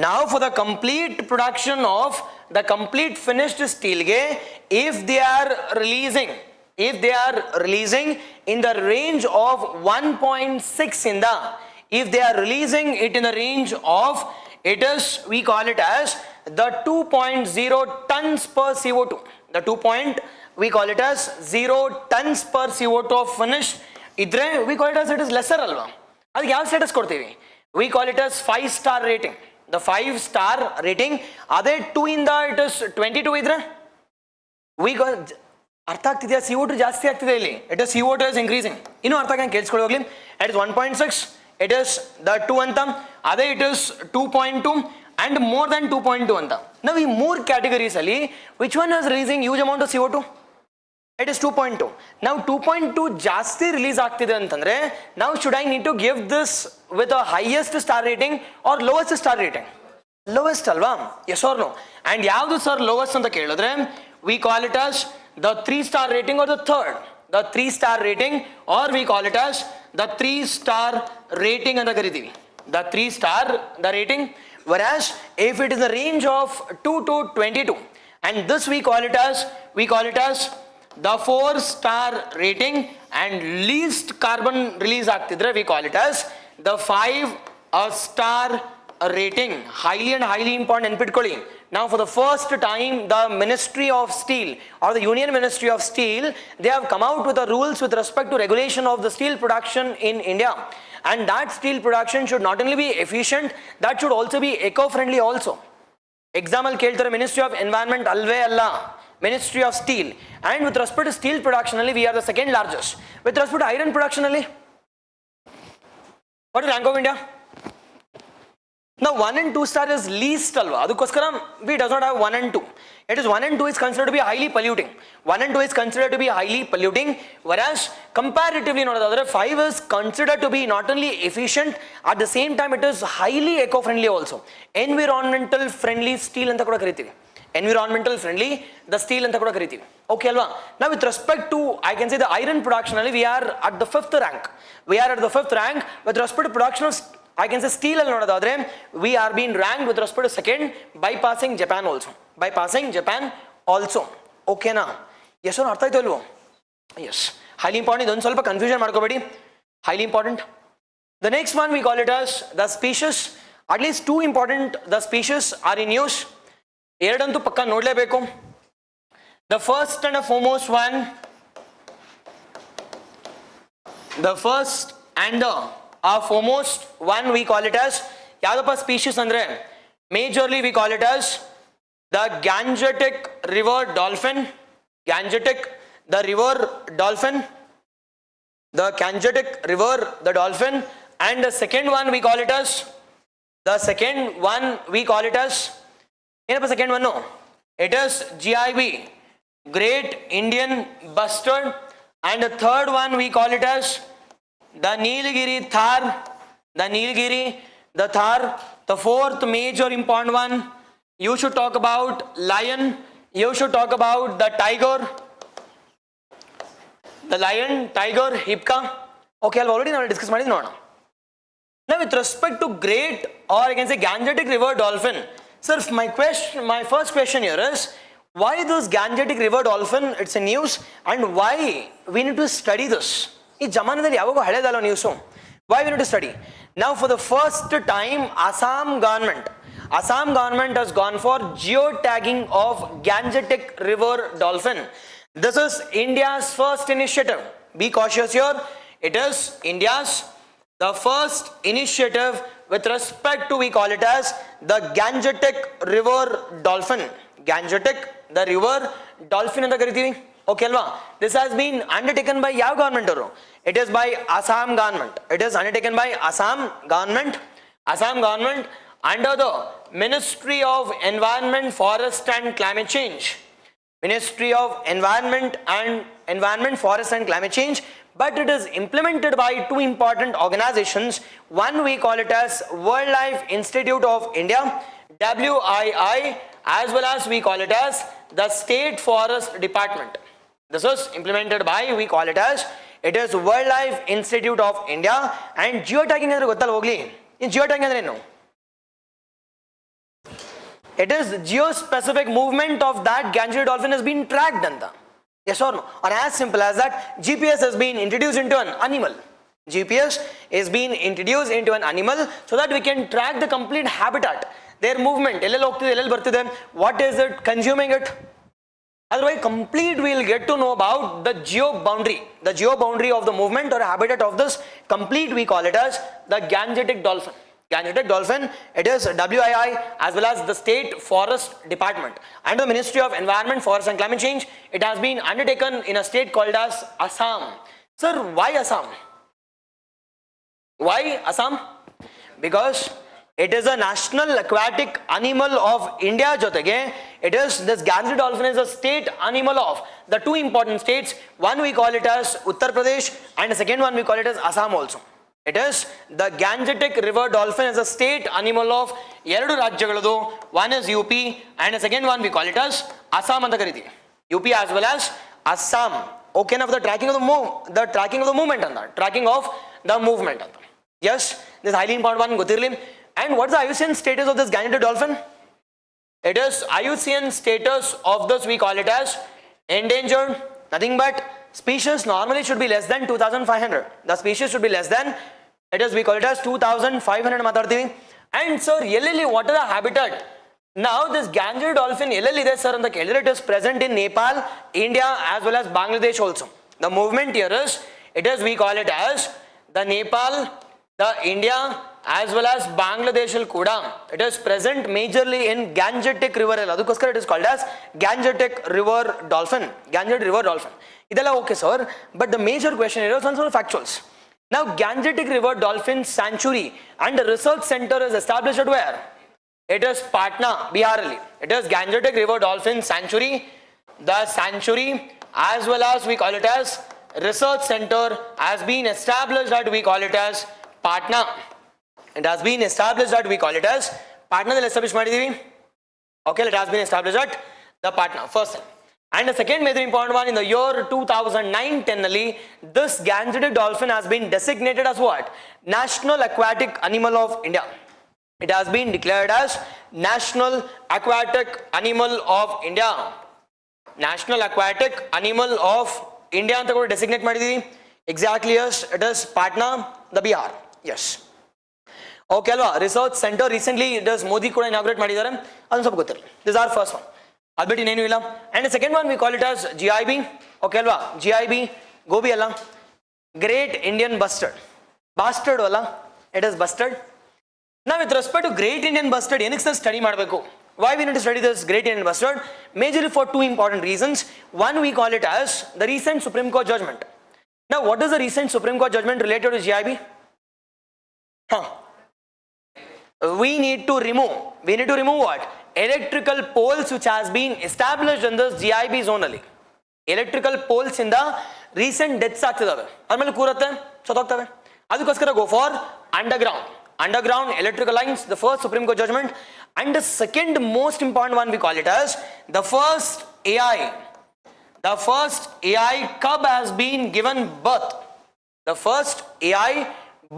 Now for the complete production of the complete finished steel, if they are releasing in the range of 1.6 in the, if they are releasing it in the range of, it is, we call it as the 2.0 tons per CO2. The we call it as 0 tons per CO2 of finished idre, we call it as it is lesser alva. Adike yav status kodtivi? We call it as 5-star rating. The 5-star rating, ಅದೇ 2 ಇಂದ it is 22 ಇದ್ರೆ ಅರ್ಥ ಆಗ್ತಿದೆಯಾ? CO2 ಜಾಸ್ತಿ ಆಗ್ತಿದೆ ಇಲ್ಲಿ, it is CO2 is increasing. ಇನ್ನು ಅರ್ಥ ಆಗಿ ಕೇಳಿಸ್ಕೊಳ್ಳಿ ಹೋಗ್ಲಿ. It is 1.6, it is the 2 ಅಂತ, ಅದೇ it is 2.2 and more than 2.2 ಅಂತ. ನಾವು ಈ 3 categories ಅಲ್ಲಿ which one is releasing huge amount of CO2? It is 2.2. Now 2.2 ಜಾಸ್ತಿ ರಿಲೀಸ್ ಆಗ್ತಿದೆ ಅಂತಂದ್ರೆ, now should I need to give this with a highest star rating or lowest star rating? Lowest alva? Yes or no? And ಯಾವುದು sir lowest ಅಂತ ಕೇಳಿದ್ರೆ, we call it as the 3-star rating or the third, the 3-star rating, or we call it as the 3-star rating ಅಂತ ಕರಿತೀವಿ. The 3-star the rating, whereas if it is a range of 2 to 22, and this we call it as the 4-star rating, and least carbon release ಆಗ್ತಿದ್ರೆ we call it as the 5-star rating. Highly important ನೆನ್ಪಿಟ್ಕೊಳ್ಳಿ. Now for the first time the Ministry of Steel or the Union Ministry of Steel, they have come out with the rules with respect to regulation of the steel production in India, and that steel production should not only be efficient, that should also be eco-friendly also. Example ಕೇಳ್ತಾರೆ, Ministry of Environment ಅಲ್ವೇ ಅಲ್ಲ, Ministry of Steel. And with respect to steel production we are the second largest. With respect to iron production, what is rank of India? Now 1 and 2 star is least alva, adukoskara we does not have 1 and 2. It is 1 and 2 is considered to be highly polluting. 1 and 2 is considered to be highly polluting, whereas comparatively nodadadre 5 is considered to be not only efficient, at the same time it is highly eco-friendly also. Environmental friendly steel anta kuda karitivi. Environmental friendly the steel anta kuda karitivi. Okay alva? Now with respect to, I can say, the iron production we are at the 5th rank. We are at the 5th rank with respect to production of, I can say, steel alli nodadadre we are being ranked with respect to second, bypassing Japan also. Okay na? Yes or no? ಅರ್ಥ ಆಯ್ತು ಅಲ್ವೋ? Yes. Highly important. ಇದೊಂದು ಸ್ವಲ್ಪ confusion ಮಾಡ್ಕೋಬೇಡಿ. Highly important. The next one we call it as the species. At least 2 important the species are in use. ಎರಡಂತೂ ಪಕ್ಕ ನೋಡಲೇಬೇಕು. The first and the foremost one, the first and the foremost one we call it as ಯಾವ್ದಪ್ಪ species ಅಂದ್ರೆ, majorly we call it as the Gangetic river dolphin. Gangetic the river dolphin. the Gangetic River, the dolphin, and the second one we call it as, second one, no, it is GIB, Great Indian Bustard, and the third one we call it as the Nilgiri Thar, the Thar. The fourth major important one, you should talk about lion, you should talk about the tiger, the lion, tiger, hipka. Okay, I've already now discussed it. Now with respect to great, or I can say Gangetic River dolphin, sir, my first question here is, why this Gangetic River dolphin, it's a news, and why we need to study this? Why we need to study? Now for the first time, Assam government has gone for geotagging of Gangetic River dolphin. This is India's first initiative. Be cautious here. It is India's the first initiative with respect to, we call it as the Gangetic River dolphin. Gangetic, the river dolphin anta kariತೀವಿ. Okay alva? This has been undertaken by ಯಾವ government ಅವರು? It is by Assam government. It is undertaken by Assam government under the Ministry of Environment, Forest and Climate Change. Ministry of Environment, Forest and Climate Change. But it is implemented by two important organizations. One we call it as Wildlife Institute of India, WII, as well as we call it as the State Forest Department. This is implemented by, we call it as, it is Wildlife Institute of India. And geotagging andre gottalla hogli. In geotagging andre enu? It is geospecific movement of that Gangetic dolphin has been tracked anta. Yes or no? Or as simple as that, GPS has been introduced into an animal. GPS is being introduced into an animal so that we can track the complete habitat, their movement, what is it consuming it. Otherwise, complete we will get to know about the geo boundary of the movement or habitat of this complete, we call it as the Gangetic dolphin. Gangetic dolphin, it is WII as well as the State Forest Department. Under the Ministry of Environment, Forest and Climate Change, it has been undertaken in a state called as Assam. Sir, why Assam? Why Assam? Because it is a national aquatic animal of India jotage. It is, this Gangetic dolphin is a state animal of the two important states. One we call it as Uttar Pradesh and the second one we call it as Assam also. It is the Gangetic River dolphin is a state animal of ಎರಡು ರಾಜ್ಯಗಳದು. One is UP and the second one we call it as Assam anta ಕರಿತೀವಿ. UP as well as Assam. Okay, now for the tracking of the movement anta. Tracking of the movement anta. Yes, this is highly important one ಗೊತ್ತಿರಲಿ. And what is the IUCN status of this Gangetic dolphin? It is IUCN status of this, we call it as endangered. Nothing but species normally should be less than 2,500. The species should be less than, it is, we call it as 2,500 ಮಾತಾಡ್ತೀವಿ. And sir, ಎಲ್ಲೆಲ್ಲಿ, what is the habitat? Now this Gangetic dolphin ಎಲ್ಲೆಲ್ಲಿದೆ sir ಅಂತ ಕೇಳಿದ್ರೆ, it is present in Nepal, India as well as Bangladesh also. The movement here is, it is, we call it as the Nepal, the India as well as Bangladesh kuda. It is present majorly in Gangetic River. Adukoskara it is called as Gangetic River dolphin. Gangetic River dolphin. Idella okay sir, but the major question here is some sort of factuals. Now Gangetic River Dolphin Sanctuary and a research center is established at where? It is Patna, Bihar. It is Gangetic River Dolphin Sanctuary. The sanctuary as well as we call it as research center has been established at, we call it as Patna. It has been established that we call it as Patna. Established ಮಾಡಿದೀವಿ. Okay, it has been established at the Patna first. And the second major important one, in the year 2009-10, this Gangetic dolphin has been designated as what? National Aquatic Animal of India. It has been declared as National Aquatic Animal of India. National Aquatic Animal of India ಅಂತ ಕೂಡ designate ಮಾಡಿದೀವಿ. Exactly, yes, it is Patna, the Bihar. Yes. Okay alva, research center recently it is Modi kuda inaugurate ಮಾಡಿದ್ದಾರೆ, ಅದು ಸ್ವಲ್ಪ ಗೊತ್ತಿರಲಿ. This is our first one. ಅದು ಬಿಟ್ಟು ಇನ್ನೇನು ಇಲ್ಲ. And the second one we call it as GIB. Okay alva, GIB gobi ಅಲ್ಲ, Great Indian Bustard. Bastard ಅಲ್ಲ, it is bustard. Now with respect to Great Indian Bustard, ಏನಕ್ಕೆ sir study ಮಾಡಬೇಕು? Why we need to study this Great Indian Bustard? Majorly for two important reasons. One we call it as the recent Supreme Court judgment. Now, what is the recent Supreme Court judgment related to GIB? We need to remove what? Electrical poles which has been established in this GIB zone only. Electrical poles in the recent deaths ಆಗ್ತಿದಾವೆ ಆಮೇಲೆ ಕೂರತ್ತೆ ಸತ್ತೋಗ್ತವೆ ಅದಕ್ಕೋಸ್ಕರ go for underground electrical lines, the first Supreme Court judgment. And the second most important one, we call it as the first AI cub has been given birth. The first AI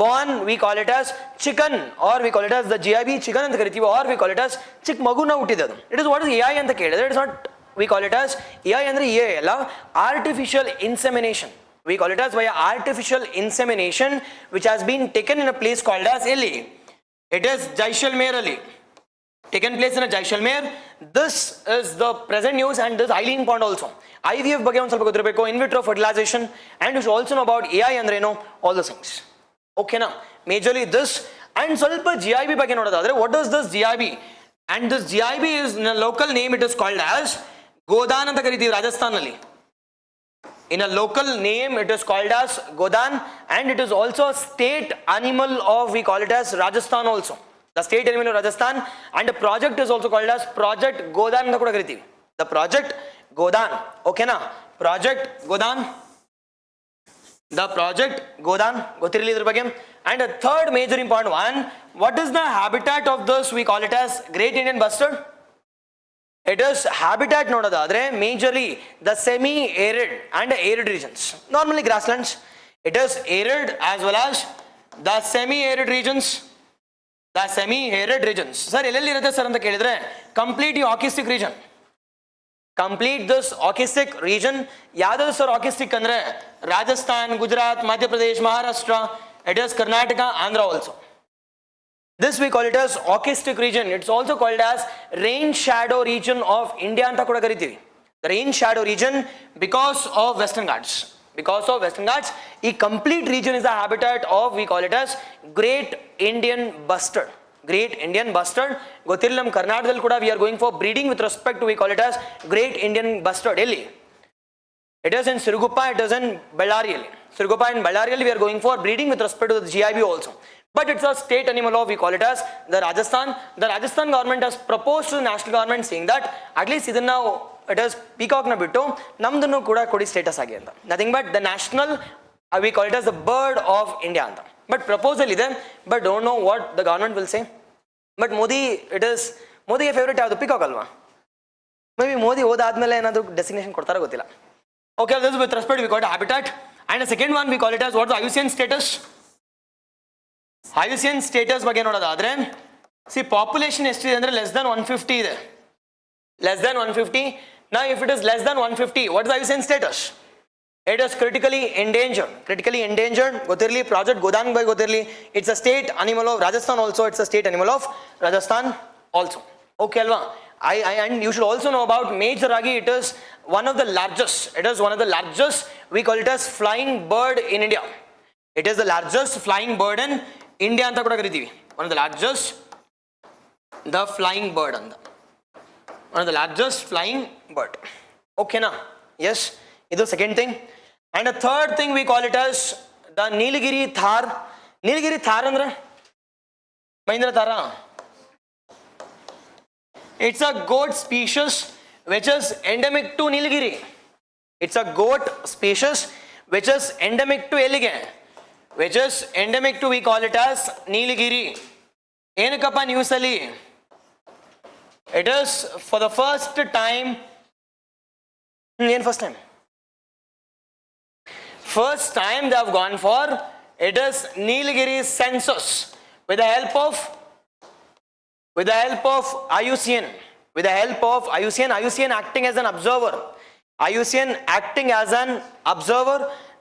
born, we call it as chicken, or we call it as the GIB chicken anta kariತೀವಿ, or we call it as chick maguna ಹುಟ್ಟಿದದು. It is what is AI anta ಕೇಳಿದ್ರೆ, it is not, we call it as AI ಅಂದ್ರೆ EA ಅಲ್ಲ, artificial insemination. We call it as by artificial insemination which has been taken in a place called as Eli. It is Jaisalmer Ali. Taken place in a Jaisalmer. This is the present news, and this highly important also. IVF ಬಗ್ಗೆ ಒಂದು ಸ್ವಲ್ಪ ಗೊತ್ತಿರಬೇಕು, in vitro fertilization, and you should also know about AI ಅಂದ್ರೆ ಏನು, all those things. Okay na, majorly this, and ಸ್ವಲ್ಪ GIB ಬಗ್ಗೆ ನೋಡೋದಾದ್ರೆ, what is this GIB? And this GIB is in a local name, it is called as Godan ಅಂತ ಕರೀತೀವಿ ರಾಜಸ್ಥಾನ್ ನಲ್ಲಿ. In a local name it is called as Godan, and it is also a state animal of, we call it as Rajasthan also. The state animal of Rajasthan, and the project is also called as Project Godan anta kuda karithivi. The Project Godan, okay na, Project Godan, the Project Godan ಗೊತ್ತಿರಲಿ ಇದರ ಬಗ್ಗೆ. And a third major important one, what is the habitat of this, we call it as Great Indian Bustard? It is habitat ನೋಡೋದಾದ್ರೆ majorly the semi-arid and arid regions, normally grasslands. It is arid as well as the semi-arid regions. Sir, ಎಲ್ಲೆಲ್ಲಿ ಇರುತ್ತೆ sir ಅಂತ ಕೇಳಿದ್ರೆ, complete Ochistic region. Complete this Ochistic region. ಯಾವ್ದು sir Ochistic ಅಂದ್ರೆ Rajasthan, Gujarat, Madhya Pradesh, Maharashtra, it is Karnataka, Andhra also. This we call it as Ochistic region. It's also called as rain shadow region of India anta kuda kariತೀವಿ. The rain shadow region because of Western Ghats. ಈ complete region is the habitat of, we call it as Great Indian Bustard. ಗೊತ್ತಿರಲಿ, ನಮ್ಮ ಕರ್ನಾಟಕದಲ್ಲಿ ಕೂಡ we are going for breeding with respect to, we call it as Great Indian Bustard. ಎಲ್ಲಿ? It is in Siruguppa, it is in Bellary. Siruguppa and Bellary we are going for breeding with respect to the GIB also. But it's a state animal of, we call it as the Rajasthan. The Rajasthan government has proposed to the national government saying that at least ಇದನ್ನ it is peacock na bittu namdunu kuda kodi status agi anta. Nothing but the national, we call it as the bird of India anta. But proposal ide, but don't know what the government will say. But Modi, it is Modiಗೆ favorite ಯಾವುದು, peacock alva? Maybe Modi ಹೋದಾದ್ಮೇಲೆ ಏನಾದರೂ designation ಕೊಡ್ತಾರೋ ಗೊತ್ತಿಲ್ಲ. Okay, this is with respect, we call it habitat. And the second one we call it as what is IUCN status. IUCN status ಬಗ್ಗೆ ನೋಡೋದಾದ್ರೆ, see population ಎಷ್ಟಿದೆ ಅಂದ್ರೆ less than 150 ಇದೆ. Less than 150. Now if it is less than 150, what is IUCN status? It is critically endangered. ಗೊತ್ತಿರಲಿ, Project Godan by ಗೊತ್ತಿರಲಿ. It's a state animal of Rajasthan also. It's a state animal of Rajasthan also. Okay alva? And you should also know about major agi, it is one of the largest. We call it as flying bird in India. It is the largest flying bird in India anta kuda kariತೀವಿ. One of the largest, the flying bird anta. One of the largest flying bird. Okay na? Yes, ಇದು second thing. And the third thing we call it as the Nilgiri Thar. Nilgiri Thar andre Mahindra Thara. It's a goat species which is endemic to Nilgiri. It's a goat species which is endemic to ಎಲ್ಲಿಗೆ? Which is endemic to, we call it as Nilgiri. ಏನಕ್ಕಪ್ಪ news ಅಲ್ಲಿ? It is for the first time. First time they have gone for, it is Nilgiri census with the help of IUCN. IUCN acting as an observer.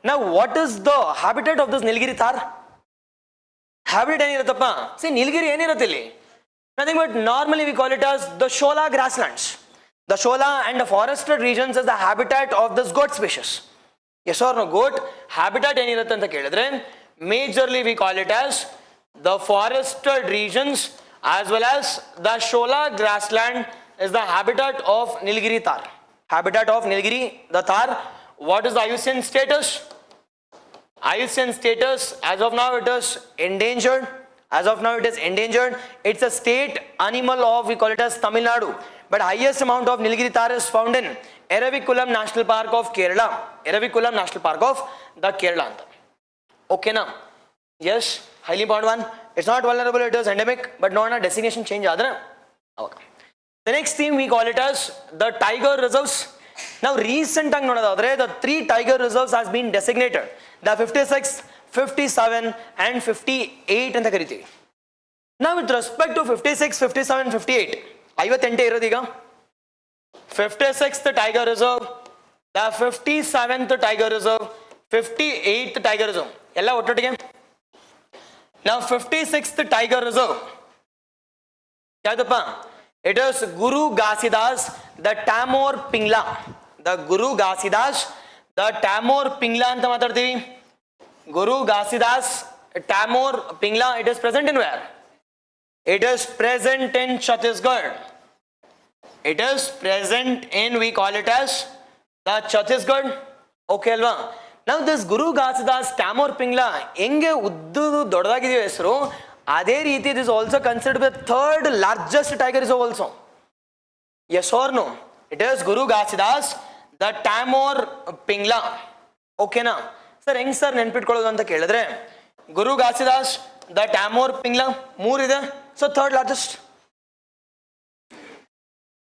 Now what is the habitat of this Nilgiri Thar? Habitat ಏನಿರುತ್ತಪ್ಪ? See, Nilgiri ಏನಿರುತ್ತೆ ಇಲ್ಲಿ? Nothing but normally we call it as the Shola grasslands. The Shola and the forested regions is the habitat of this goat species. Yes or no? Goat habitat ಏನಿರುತ್ತೆ ಅಂತ ಕೇಳಿದ್ರೆ, majorly we call it as the forested regions as well as the Shola grassland is the habitat of Nilgiri Thar. The Thar. What is the IUCN status? IUCN status, as of now it is endangered. As of now it is endangered. It's a state animal of, we call it as Tamil Nadu. But highest amount of Nilgiri tar is found in Eravikulam National Park of Kerala. Eravikulam National Park of the Kerala. Okay now. Yes, highly important one. It's not vulnerable, it is endemic, but not a designation change. Okay. The next theme we call it as the tiger reserves. Now recent the 3 tiger reserves has been designated. The 56, 57 and 58 ಅಂತ ಕರಿತೀವಿ. Now with respect to 56, 57, 58, 58 ಇರೋದೀಗ 56th tiger reserve, the 57th tiger reserve, 58th tiger reserve ಎಲ್ಲ ಒಟ್ಟೊಟ್ಟಿಗೆ. Now 56th tiger reserve ಯಾವ್ದಪ್ಪ? It is Guru Ghasidas the Tamor Pingla. The Guru Ghasidas the Tamor Pingla ಅಂತ ಮಾತಾಡ್ತೀವಿ. Guru Ghasidas Tamor Pingla. It is present in where? It is present in Chhattisgarh. It is present in, we call it as the Chhattisgarh. Okay alva? Now this Guru Ghasidas Tamor Pingla ಹೆಂಗೆ ಉದ್ದು ದೊಡ್ಡದಾಗಿದೆಯೋ ಹೆಸರು, ಅದೇ ರೀತಿ it is also considered the 3rd largest tiger reserve also. Yes or no? It is Guru Ghasidas the Tamor Pingla. Okay na? Sir ಹೆಂಗ್ sir ನೆನ್ಪಿಟ್ಕೊಳ್ಳೋದು ಅಂತ ಕೇಳಿದ್ರೆ, Guru Ghasidas the Tamor Pingla 3 ಇದೆ, so 3rd largest.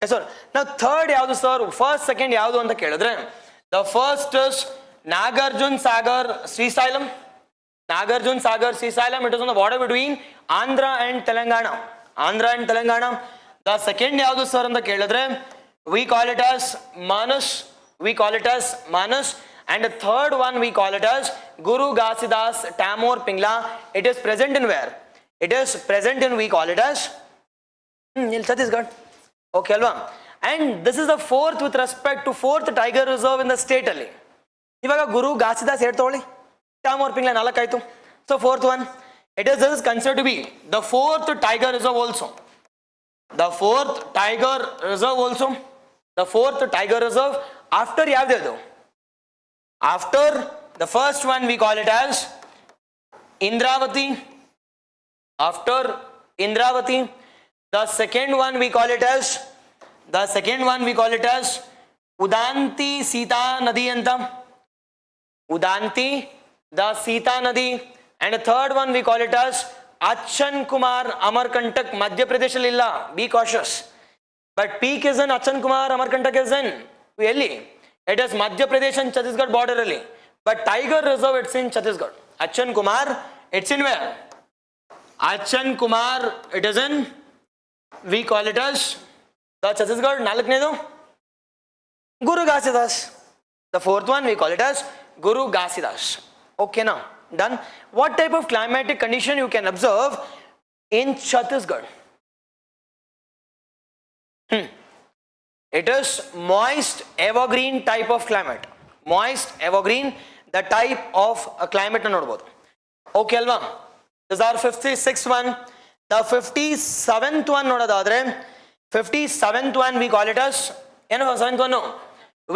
Yes sir. Now 3rd ಯಾವುದು sir? 1st, 2nd ಯಾವುದು ಅಂತ ಕೇಳಿದ್ರೆ, the first is Nagarjun Sagar Srisalam. Nagarjun Sagar Srisalam, it is on the border between Andhra and Telangana. Andhra and Telangana. The second ಯಾವುದು sir ಅಂತ ಕೇಳಿದ್ರೆ, we call it as Manas. We call it as Manas. And the third one we call it as Guru Ghasidas Tamor Pingla. It is present in where? It is present in, we call it as Chhattisgarh. Okay alva? And this is the 4th with respect to 4th tiger reserve in the state ಅಲ್ಲಿ. ಇವಾಗ ಗುರು ಘಾಸಿದಾಸ್ ಹೇಳಿ ತಗೊಳ್ಳಿ, Tamor Pingla 4 ಆಯ್ತು. So 4th one, it is considered to be the 4th tiger reserve also. The 4th tiger reserve also. The 4th tiger reserve after ಯಾವ್ದು? After the first one we call it as Indravati. After Indravati, the second one we call it as Udanti Sita Nadi anta. Udanti the Sita Nadi. And the third one we call it as Achan Kumar Amarkantak. Madhya Pradesh illa, be cautious. But peak is in Achan Kumar, Amarkantak is in Delhi. It is Madhya Pradesh and Chhattisgarh border only. But tiger reserve it's in Chhattisgarh. Achan Kumar, it's in where? Achan Kumar, it is in, we call it as the Chhattisgarh. Nalaknedu Guru Ghasidas. The 4th one we call it as Guru Ghasidas. Okay now, done. What type of climatic condition you can observe in Chhattisgarh? It is moist evergreen type of climate. Moist evergreen, the type of a climate ನೋಡಬಹುದು. Okay ಅಲ್ವಾ? These are 56th one. The 57th one ನೋಡೋದಾದ್ರೆ, 57th one we call it as, ಏನು 7th one?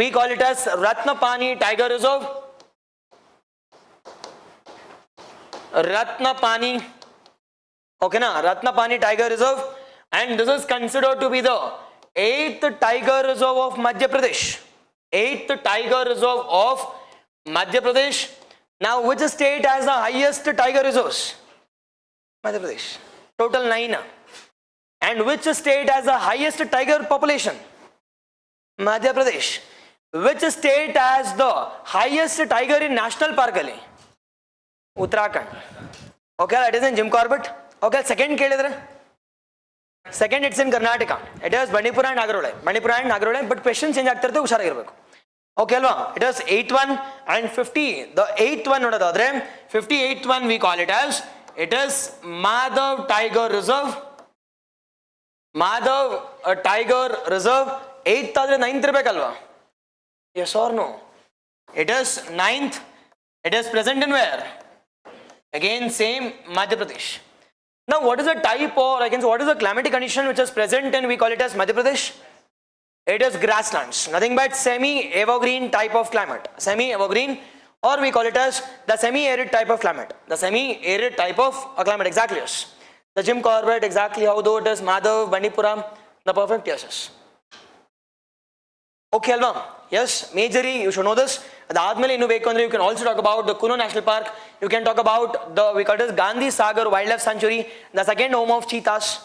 We call it as Ratnapani Tiger Reserve. Ratnapani. Okay na? Ratnapani Tiger Reserve. And this is considered to be the 8th tiger reserve of Madhya Pradesh. 8th tiger reserve of Madhya Pradesh. Now which state has the highest tiger reserves? Madhya Pradesh. Total 9. And which state has the highest tiger population? Madhya Pradesh. Which state has the highest tiger in national park ali? Uttarakhand. Okay, that is in Jim Corbett. Okay, second ಕೇಳಿದ್ರೆ, second it's in Karnataka. It is Bandipura and Nagarole. But question change ಆಗ್ತಿರುತ್ತೆ, ಹುಷಾರಾಗಿರ್ಬೇಕು. Okay ಅಲ್ವಾ? It is 8th one and 50. The 8th one ನೋಡೋದಾದ್ರೆ, 58th one we call it as, it is Madhav Tiger Reserve. Madhav Tiger Reserve. 8th ಆದ್ರೆ 9th ಇರ್ಬೇಕಲ್ವಾ? Yes or no? It is 9th. It is present in where? Again same Madhya Pradesh. Now what is the type, or I can say what is the climatic condition which is present and we call it as Madhya Pradesh? It is grasslands, nothing but semi-evergreen type of climate. Semi-evergreen. or we call it as the semi-arid type of climate. The semi-arid type of climate, exactly yes. The Jim Corbett, exactly how though it is, Madhav, Bandipuram, the perfect yes. Okay, Alva. Yes, majorly you should know this. You can also talk about the Kuno National Park. You can talk about the, we call it as Gandhi Sagar Wildlife Sanctuary, the second home of cheetahs.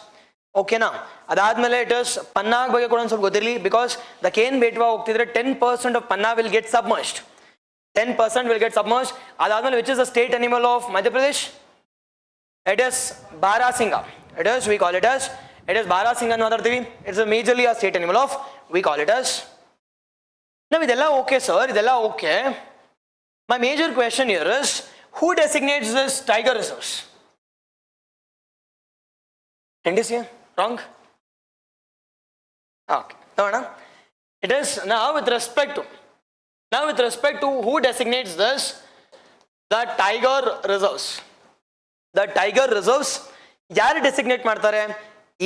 Okay na. Adadmele it is Panna ಬಗ್ಗೆ ಕೂಡ ಸ್ವಲ್ಪ ಗೊತ್ತಿರಲಿ, because the cane ಬೇಟವಾ ಹೋಗ್ತಿದ್ರೆ 10% of Panna will get submerged. 10% will get submerged. Adadmele which is the state animal of Madhya Pradesh? It is Barasingha. It is, we call it as, it is Barasingha ಮಾತಾಡ್ತೀವಿ. It's a majorly a state animal of, we call it as. Now ಇದೆಲ್ಲ okay sir, ಇದೆಲ್ಲ okay. My major question here is, who designates this tiger reserves? NDC? Wrong? Okay. No, no. It is now with respect to who designates this, the tiger reserves. The tiger reserves, ಯಾರು designate ಮಾಡ್ತಾರೆ,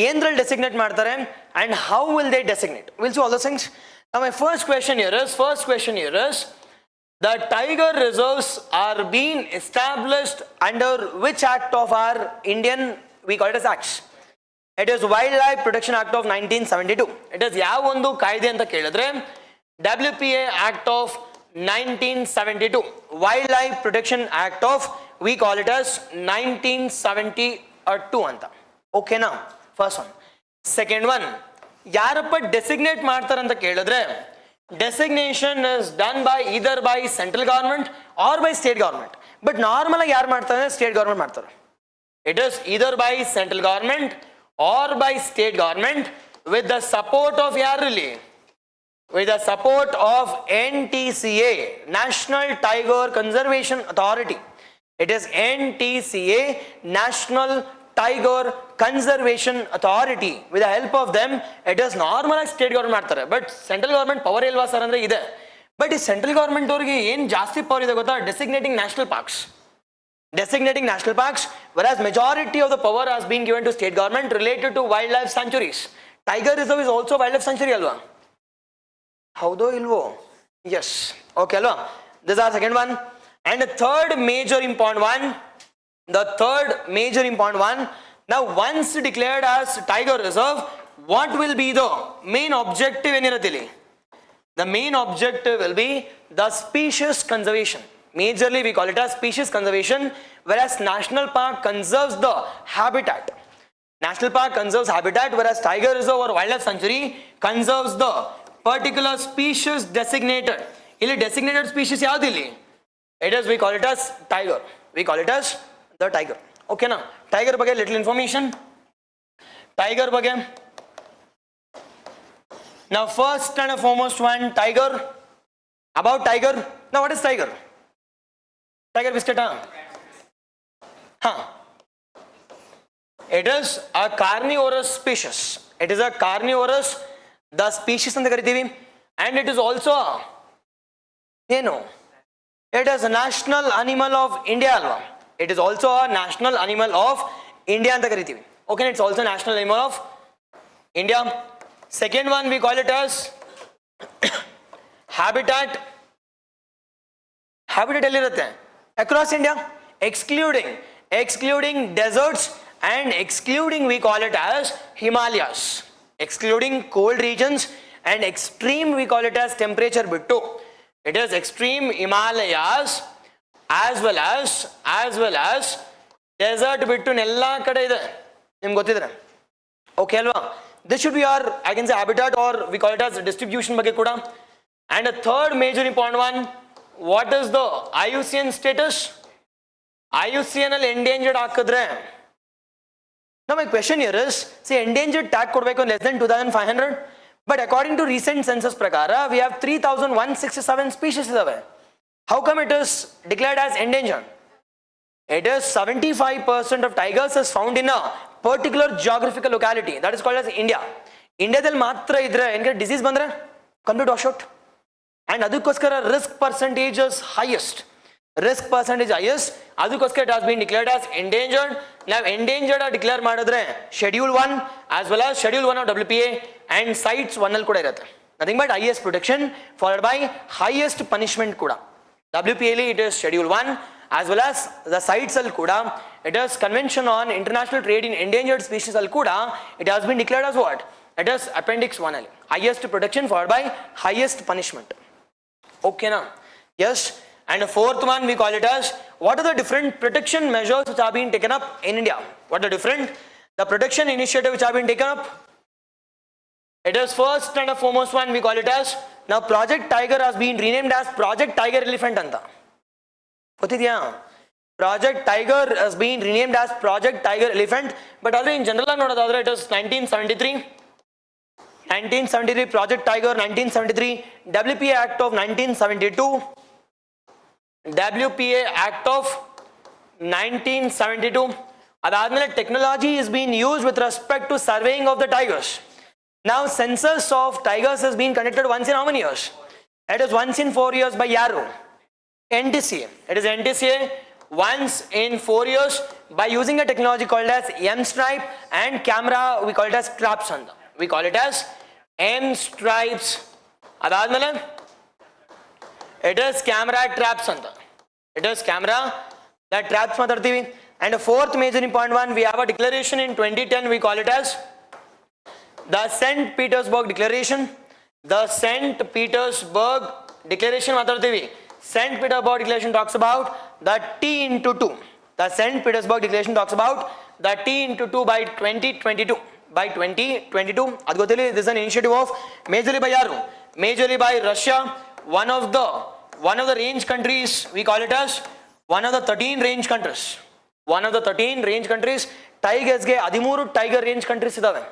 ಏನ್ರಲ್ಲಿ designate ಮಾಡ್ತಾರೆ, and how will they designate? We'll see all those things. Now my first question here is, the tiger reserves are being established under which act of our Indian, we call it as acts? It is Wildlife Protection Act of 1972. It is ಯಾವ ಒಂದು ಕಾಯ್ದೆ ಅಂತ ಕೇಳಿದ್ರೆ WPA Act of 1972. Wildlife Protection Act of, we call it as 1972 ಅಂತ. Okay now, first one. Second one, ಯಾರಪ್ಪ designate ಮಾಡ್ತಾರೆ ಅಂತ ಕೇಳಿದ್ರೆ designation is done by either by central government or by state government. But normal ಆಗಿ ಯಾರು ಮಾಡ್ತಾರೆ, state government ಮಾಡ್ತಾರೆ. It is either by central government or by state government with the support of yarili, with the support of NTCA, National Tiger Conservation Authority. It is NTCA, National Tiger Conservation Authority. With the help of them, it is normal state government ಮಾಡ್ತಾರೆ. But central government power ಇಲ್ವಾ sir ಅಂದ್ರೆ ಇದೆ. But ಈ central government ಅವರಿಗೆ ಏನು ಜಾಸ್ತಿ power ಇದೆ ಗೊತ್ತಾ, designating national parks. Designating national parks, whereas majority of the power has been given to state government related to wildlife sanctuaries. Tiger reserve is also wildlife sanctuary alva. Howdo ilvo? Yes. Okay alva. This is our second one. And the third major important one, now once declared as tiger reserve, what will be the main objective eniratili? The main objective will be the species conservation. Majorly we call it as species conservation, whereas national park conserves the habitat. National park conserves habitat, whereas tiger reserve or wildlife sanctuary conserves the particular species designated. Illi designated species yavudilli? It is, we call it as tiger. We call it as the tiger. Okay na? Tiger ಬಗ್ಗೆ little information. Tiger ಬಗ್ಗೆ. Now first and foremost one, tiger. About tiger. Now what is tiger? Tiger biscuit, huh? It is a carnivorous species. It is a carnivorous, the species anta karitivi, and it is also it is a national animal of India alva. It is also a national animal of India anta karitivi. Okay, it's also a national animal of India. Second one, we call it as habitat. Habitat ಎಲ್ಲಿರುತ್ತೆ? Across India, excluding deserts and excluding, we call it as Himalayas, excluding cold regions and extreme, we call it as temperature bittu. It is extreme Himalayas as well as desert bittu ella kade ide nimge gottidre. Okay alva? This should be our, I can say, habitat, or we call it as distribution ಬಗ್ಗೆ ಕೂಡ. And a third major important one, what is the IUCN status? IUCN ಅಲ್ಲಿ endangered ಹಾಕಿದ್ರೆ, now my question here is, see, endangered tag ಕೊಡಬೇಕು less than 2500, but according to recent census prakara we have 3167 species ಇದಾವೆ. How come it is declared as endangered? It is 75% of tigers is found in a particular geographical locality, that is called as India. ಇಂಡಿಯಾದಲ್ಲಿ ಮಾತ್ರ ಇದ್ರೆ ಏನ್ಗೆ disease ಬಂದ್ರೆ complete wash out. And ಅದಕ್ಕೋಸ್ಕರ risk percentage is highest. ಅದಕ್ಕೋಸ್ಕರ it has been declared as endangered. Now endangered declare ಮಾಡಿದ್ರೆ schedule 1 as well as schedule 1 of WPA and sites 1 ಅಲ್ಲಿ ಕೂಡ ಇರುತ್ತೆ. Nothing but highest protection followed by highest punishment ಕೂಡ. WPLE, it is Schedule 1, as well as the sites al kuda, it is Convention on International Trade in Endangered Species al kuda, it has been declared as what? It is Appendix 1L, highest protection followed by highest punishment. Okay now? Yes. And the fourth one we call it as, what are the different protection measures which have been taken up in India? What are different? The protection initiative which have been taken up. It is first and the foremost one we call it as, now Project Tiger has been renamed as Project Tiger Elephant anta. Project Tiger has been renamed as Project Tiger Elephant, but already in general it is 1973 Project Tiger, 1973 WPA Act of 1972, WPA Act of 1972. Adadmele technology is being used with respect to surveying of the tigers. Now census of tigers has been conducted once in how many years? It is once in 4 years by Yarrow. NTCA. It is NTCA once in 4 years by using a technology called as M-stripe and camera, we call it as traps. We call it as M-stripes. Adadmele it is camera traps. It is camera that traps matartivi. And the fourth major important one, we have a declaration in 2010, we call it as the St. Petersburg Declaration. The St. Petersburg Declaration matartivi. St. Petersburg Declaration talks about the T into 2. The St. Petersburg Declaration talks about the T into 2 by 2022. By 2022, this is an initiative of majorly by Yarrow, majorly by Russia, one of the range countries, we call it as one of the 13 range countries. One of the 13 range countries, tigers ge 13 tiger range countries idave.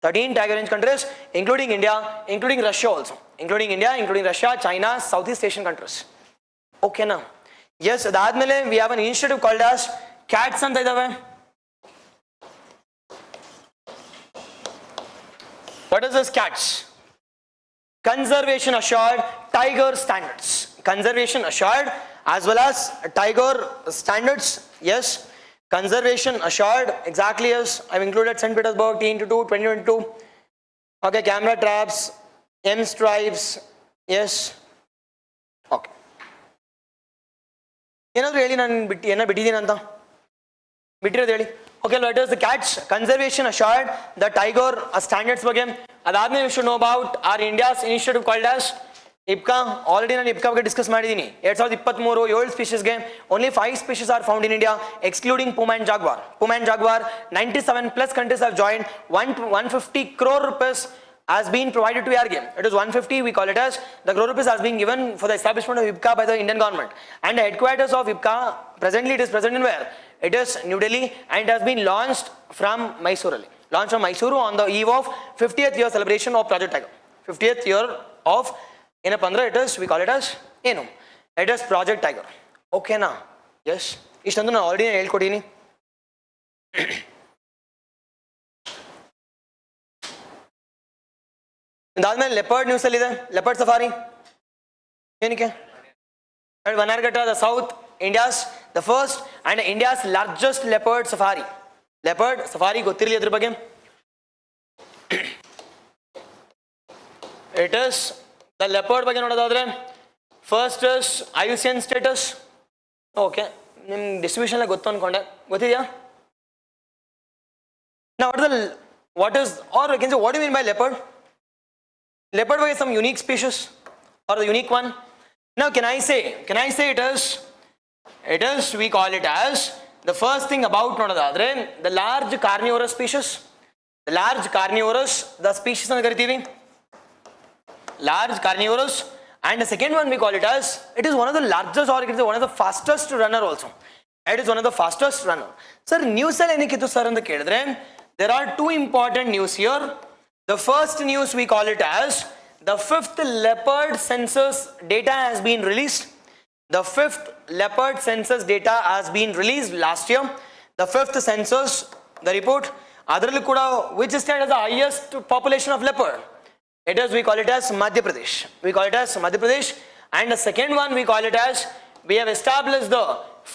13 tiger range countries, including India, including Russia also. Including India, including Russia, China, Southeast Asian countries. Okay now. Yes, adadmele we have an initiative called as Ghats anta idave. What is this Ghats? Conservation Assured Tiger Standards. Conservation Assured as well as Tiger Standards. Yes. Conservation Assured, exactly as I've included St. Petersburg, T into 2, 2022. Okay, camera traps, M stripes. Yes. Okay. Really okay, let us the Ghats Conservation Assured, the Tiger standards again. Adadme you should know about our India's initiative called as IPCA. Already in IPCA discuss madidini. 2023 7 species game. Only 5 species are found in India, excluding puma and jaguar. Puma and jaguar, 97 plus countries have joined. 150 crore rupees has been provided to our game. It is 150, we call it as the crore rupees has been given for the establishment of IPCA by the Indian government. And the headquarters of IPCA, presently it is present in where? It is New Delhi, and it has been launched from Mysuru. Launched from Mysuru on the eve of 50th year celebration of Project Tiger. 50th year of in a Pandra, it is, we call it as Enum. It is Project Tiger. Okay na? Yes. Ishtandu na already ಹೇಳ್ಕೊಟ್ಟಿನಿ. ಇದಾದ್ಮೇಲೆ leopard news ಅಲ್ಲಿ ಇದೆ. Leopard safari ಏನಕ್ಕೆ? Bannerghatta, the South India's the first and India's largest leopard safari. Leopard safari ಗೊತ್ತಿರಲಿ ಅದ್ರ ಬಗ್ಗೆ. It is the leopard ಬಗ್ಗೆ ನೋಡೋದಾದ್ರೆ first is IUCN status. Okay, ನಿಮ್ ಡಿಸ್ಟ್ರಿಬ್ಯೂಷನ್ ಎಲ್ಲ ಗೊತ್ತು ಅನ್ಕೊಂಡೆ, ಗೊತ್ತಿದೆಯಾ? Now what is or I can say what do you mean by leopard? Leopard is some unique species or the unique one. Now can I say it is we call it as the first thing about nodadadre the large carnivorous species. The large carnivorous, the species anu kariತೀವಿ, large carnivorous. And the second one we call it as it is one of the largest or one of the fastest runner also. It is one of the fastest runner. Sir, news ಅಲ್ಲಿ ಏನಕ್ಕಿತ್ತು sir ಅಂತ ಕೇಳಿದ್ರೆ there are two important news here. The first news we call it as the 5th leopard census data has been released. The 5th leopard census data has been released last year. The 5th census, the report, adralli kuda which state has the highest population of leopard? It is, we call it as Madhya Pradesh. We call it as Madhya Pradesh. And the second one we call it as we have established the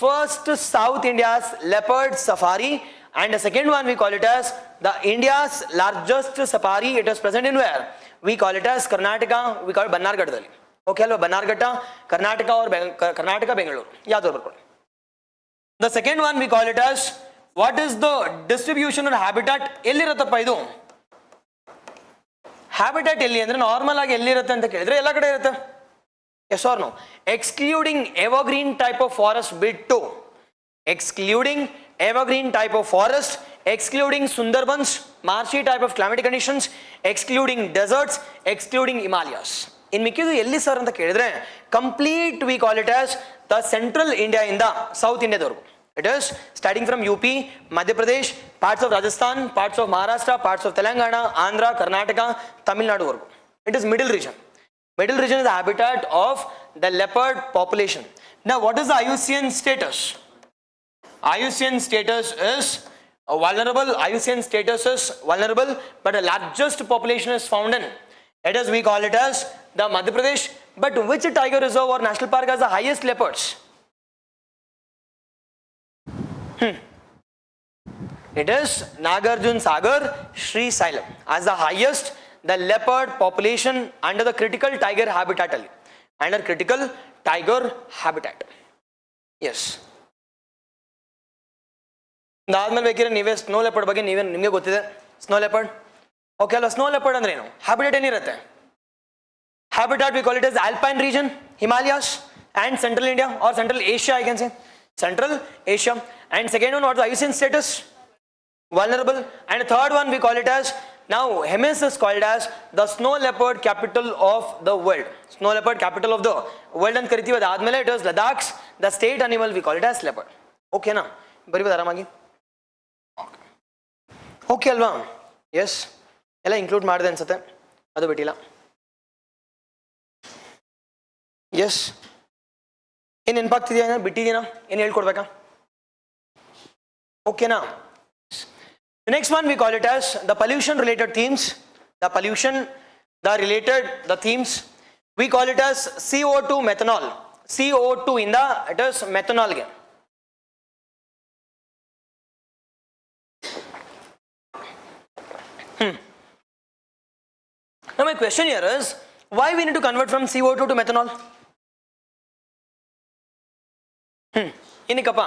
first South India's leopard safari. And the second one we call it as the India's largest safari. It is present in where? We call it as Karnataka. We call it Bannerghatta. Okay ಅಲ್ವಾ, Bannerghatta Karnataka or Karnataka Bengaluru ಯಾವ್ದು ಬರ್ಕೊಳ್ಳಿ. The second one we call it as what is the distribution or habitat, ಎಲ್ಲಿರುತ್ತಪ್ಪ ಇದು habitat ಎಲ್ಲಿ ಅಂದ್ರೆ normal ಆಗಿ ಎಲ್ಲಿರುತ್ತೆ ಅಂತ ಕೇಳಿದ್ರೆ ಎಲ್ಲ ಕಡೆ ಇರುತ್ತೆ. yes or no, excluding evergreen type of forest ಬಿಟ್ಟು, excluding evergreen type of forest, excluding Sundarbans, marshy type of climatic conditions, excluding deserts, excluding Himalayas. ಇನ್ ಮಿಕ್ಕಿದು ಎಲ್ಲಿ ಸರ್ ಅಂತ ಕೇಳಿದ್ರೆ complete V call it as the central India ಇಂದ south ಇಂಡಿಯಾದವರೆಗೂ. It is starting from UP, Madhya Pradesh, parts of Rajasthan, parts of Maharashtra, parts of Telangana, Andhra, Karnataka, Tamil Nadu vargu. It is middle region. Middle region is the habitat of the leopard population. Now what is the IUCN status? IUCN status is vulnerable. IUCN status is vulnerable, but the largest population is found in, it is we call it as the Madhya Pradesh. But which tiger reserve or national park has the highest leopards? It is Nagarjun Sagar Sri Salem as the highest the leopard population under the critical tiger habitat alli, under critical tiger habitat. yes ಅದಾದ್ಮೇಲೆ ಬೇಕಿದ್ರೆ ನೀವೇ snow leopard ಬಗ್ಗೆ ನಿಮಗೆ ಗೊತ್ತಿದೆ. Snow leopard okay ಅಲ್ವಾ. Snow leopard ಅಂದ್ರೆ ಏನು, habitat ಏನಿರುತ್ತೆ, habitat we call it as alpine region, Himalayas and central India or central Asia, I can say central Asia. And second one, what is the IUCN status? Vulnerable. And the third one we call it as, now Hemis is called as the snow leopard capital of the world. Snow leopard capital of the world ಅಂತ ಕರಿತೀವಿ. ಅದಾದ್ಮೇಲೆ it is Ladakh's the state animal we call it as leopard. ಓಕೆನಾ, ಬರೀಬೋದು ಆರಾಮಾಗಿ. Okay ಅಲ್ವಾ. S ಎಲ್ಲ include ಮಾಡಿದೆ ಅನ್ಸುತ್ತೆ, ಅದು ಬಿಟ್ಟಿಲ್ಲ. ಎಸ್ ಏನು ನೆನಪಾಗ್ತಿದೆಯಾ, ಬಿಟ್ಟಿದ್ದೀನಾ, ಏನು ಹೇಳ್ಕೊಡ್ಬೇಕಾ? ಓಕೆನಾ. The next one we call it as the pollution related themes. The pollution, the themes we call it as CO2 methanol. CO2 in the it is methanol again. Now my question here is, why we need to convert from CO2 to methanol? ಏನಕ್ಕಪ್ಪ?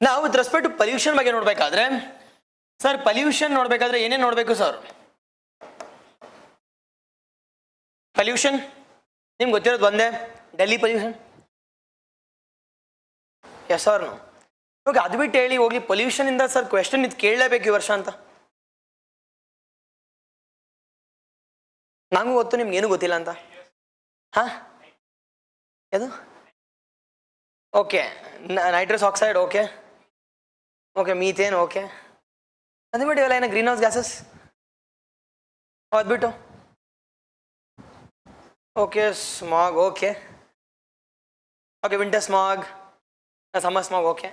ನಾವು with respect to pollution ಬಗ್ಗೆ ನೋಡ್ಬೇಕಾದ್ರೆ sir, pollution ನೋಡ್ಬೇಕಾದ್ರೆ ಏನೇನು ನೋಡ್ಬೇಕು sir? Pollution ನಿಮ್ಗೆ ಗೊತ್ತಿರೋದು ಒಂದೇ, ಡೆಲ್ಲಿ ಪೊಲ್ಯೂಷನ್. Yes sir. ಇವಾಗ ಅದು ಬಿಟ್ಟು ಹೇಳಿ ಹೋಗ್ಲಿ, ಪೊಲ್ಯೂಷನ್ ಇಂದ ಸರ್ ಕ್ವೆಶನ್ ಇದು ಕೇಳಲೇಬೇಕು ಈ ವರ್ಷ ಅಂತ. ನಂಗೂ ಗೊತ್ತು, ನಿಮ್ಗೆ ಏನು ಗೊತ್ತಿಲ್ಲ ಅಂತ. ಹಾ ಯಾವುದು? Okay, nitrous oxide, okay okay, methane, okay. ಅದು ಬಿಟ್ಟು ಇವೆಲ್ಲ ಏನೋ ಗ್ರೀನ್ ಹೌಸ್ ಗ್ಯಾಸಸ್, ಅದ್ಬಿಟ್ಟು okay, smog, okay okay, winter smog, summer smog, okay,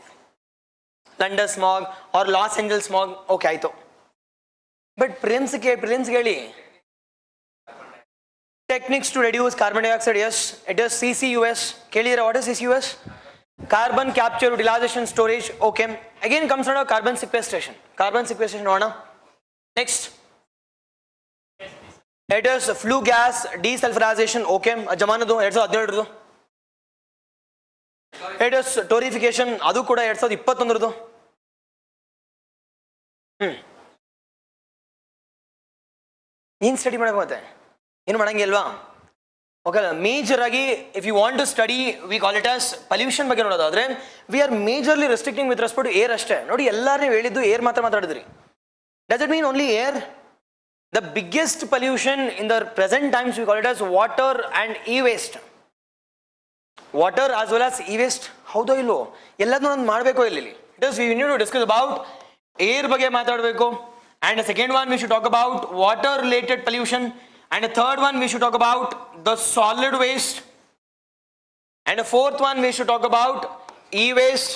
London smog or Los Angeles smog, okay ಆಯಿತು. ಬಟ್ ಪ್ರಿಲಿಮ್ಸ್ ಹೇಳಿ, techniques to reduce carbon dioxide, yes, it is CCUS. ಕೇಳಿದ್ರೆ what is CCUS? Carbon capture, utilization, storage, okay. Again comes under carbon sequestration. Carbon sequestration ನೋಡೋಣ. Next, it is flue gas desulfurization, okay. ಜಮಾನದು 2017ರದು. It is torrefication, ಅದು ಕೂಡ 2021ರದು. ಏನು study ಮಾಡಬೇಕು ಮತ್ತೆ? ಏನು ಮಾಡಂಗಿಲ್ವಾ? Okay, major ಆಗಿ if you want to study we call it as pollution ಬಗ್ಗೆ ನೋಡೋದಾದ್ರೆ we are majorly restricting with respect to air ಅಷ್ಟೇ. ನೋಡಿ, ಎಲ್ಲರೂ ನೀವು ಹೇಳಿದ್ದು ಏರ್ ಮಾತ್ರ ಮಾತಾಡಿದ್ರಿ. Does it mean only air? The biggest pollution in the present times we call it as water and e waste. Water as well as e waste. ಹೌದೋ ಇಲ್ವೋ? ಎಲ್ಲದನ್ನೂ ಒಂದು ಮಾಡಬೇಕು ಇಲ್ಲಿ. It is V need to discuss about air ಬಗ್ಗೆ ಮಾತಾಡಬೇಕು. And second one we should talk about water related pollution. And the third one we should talk about the solid waste. And the fourth one we should talk about e-waste.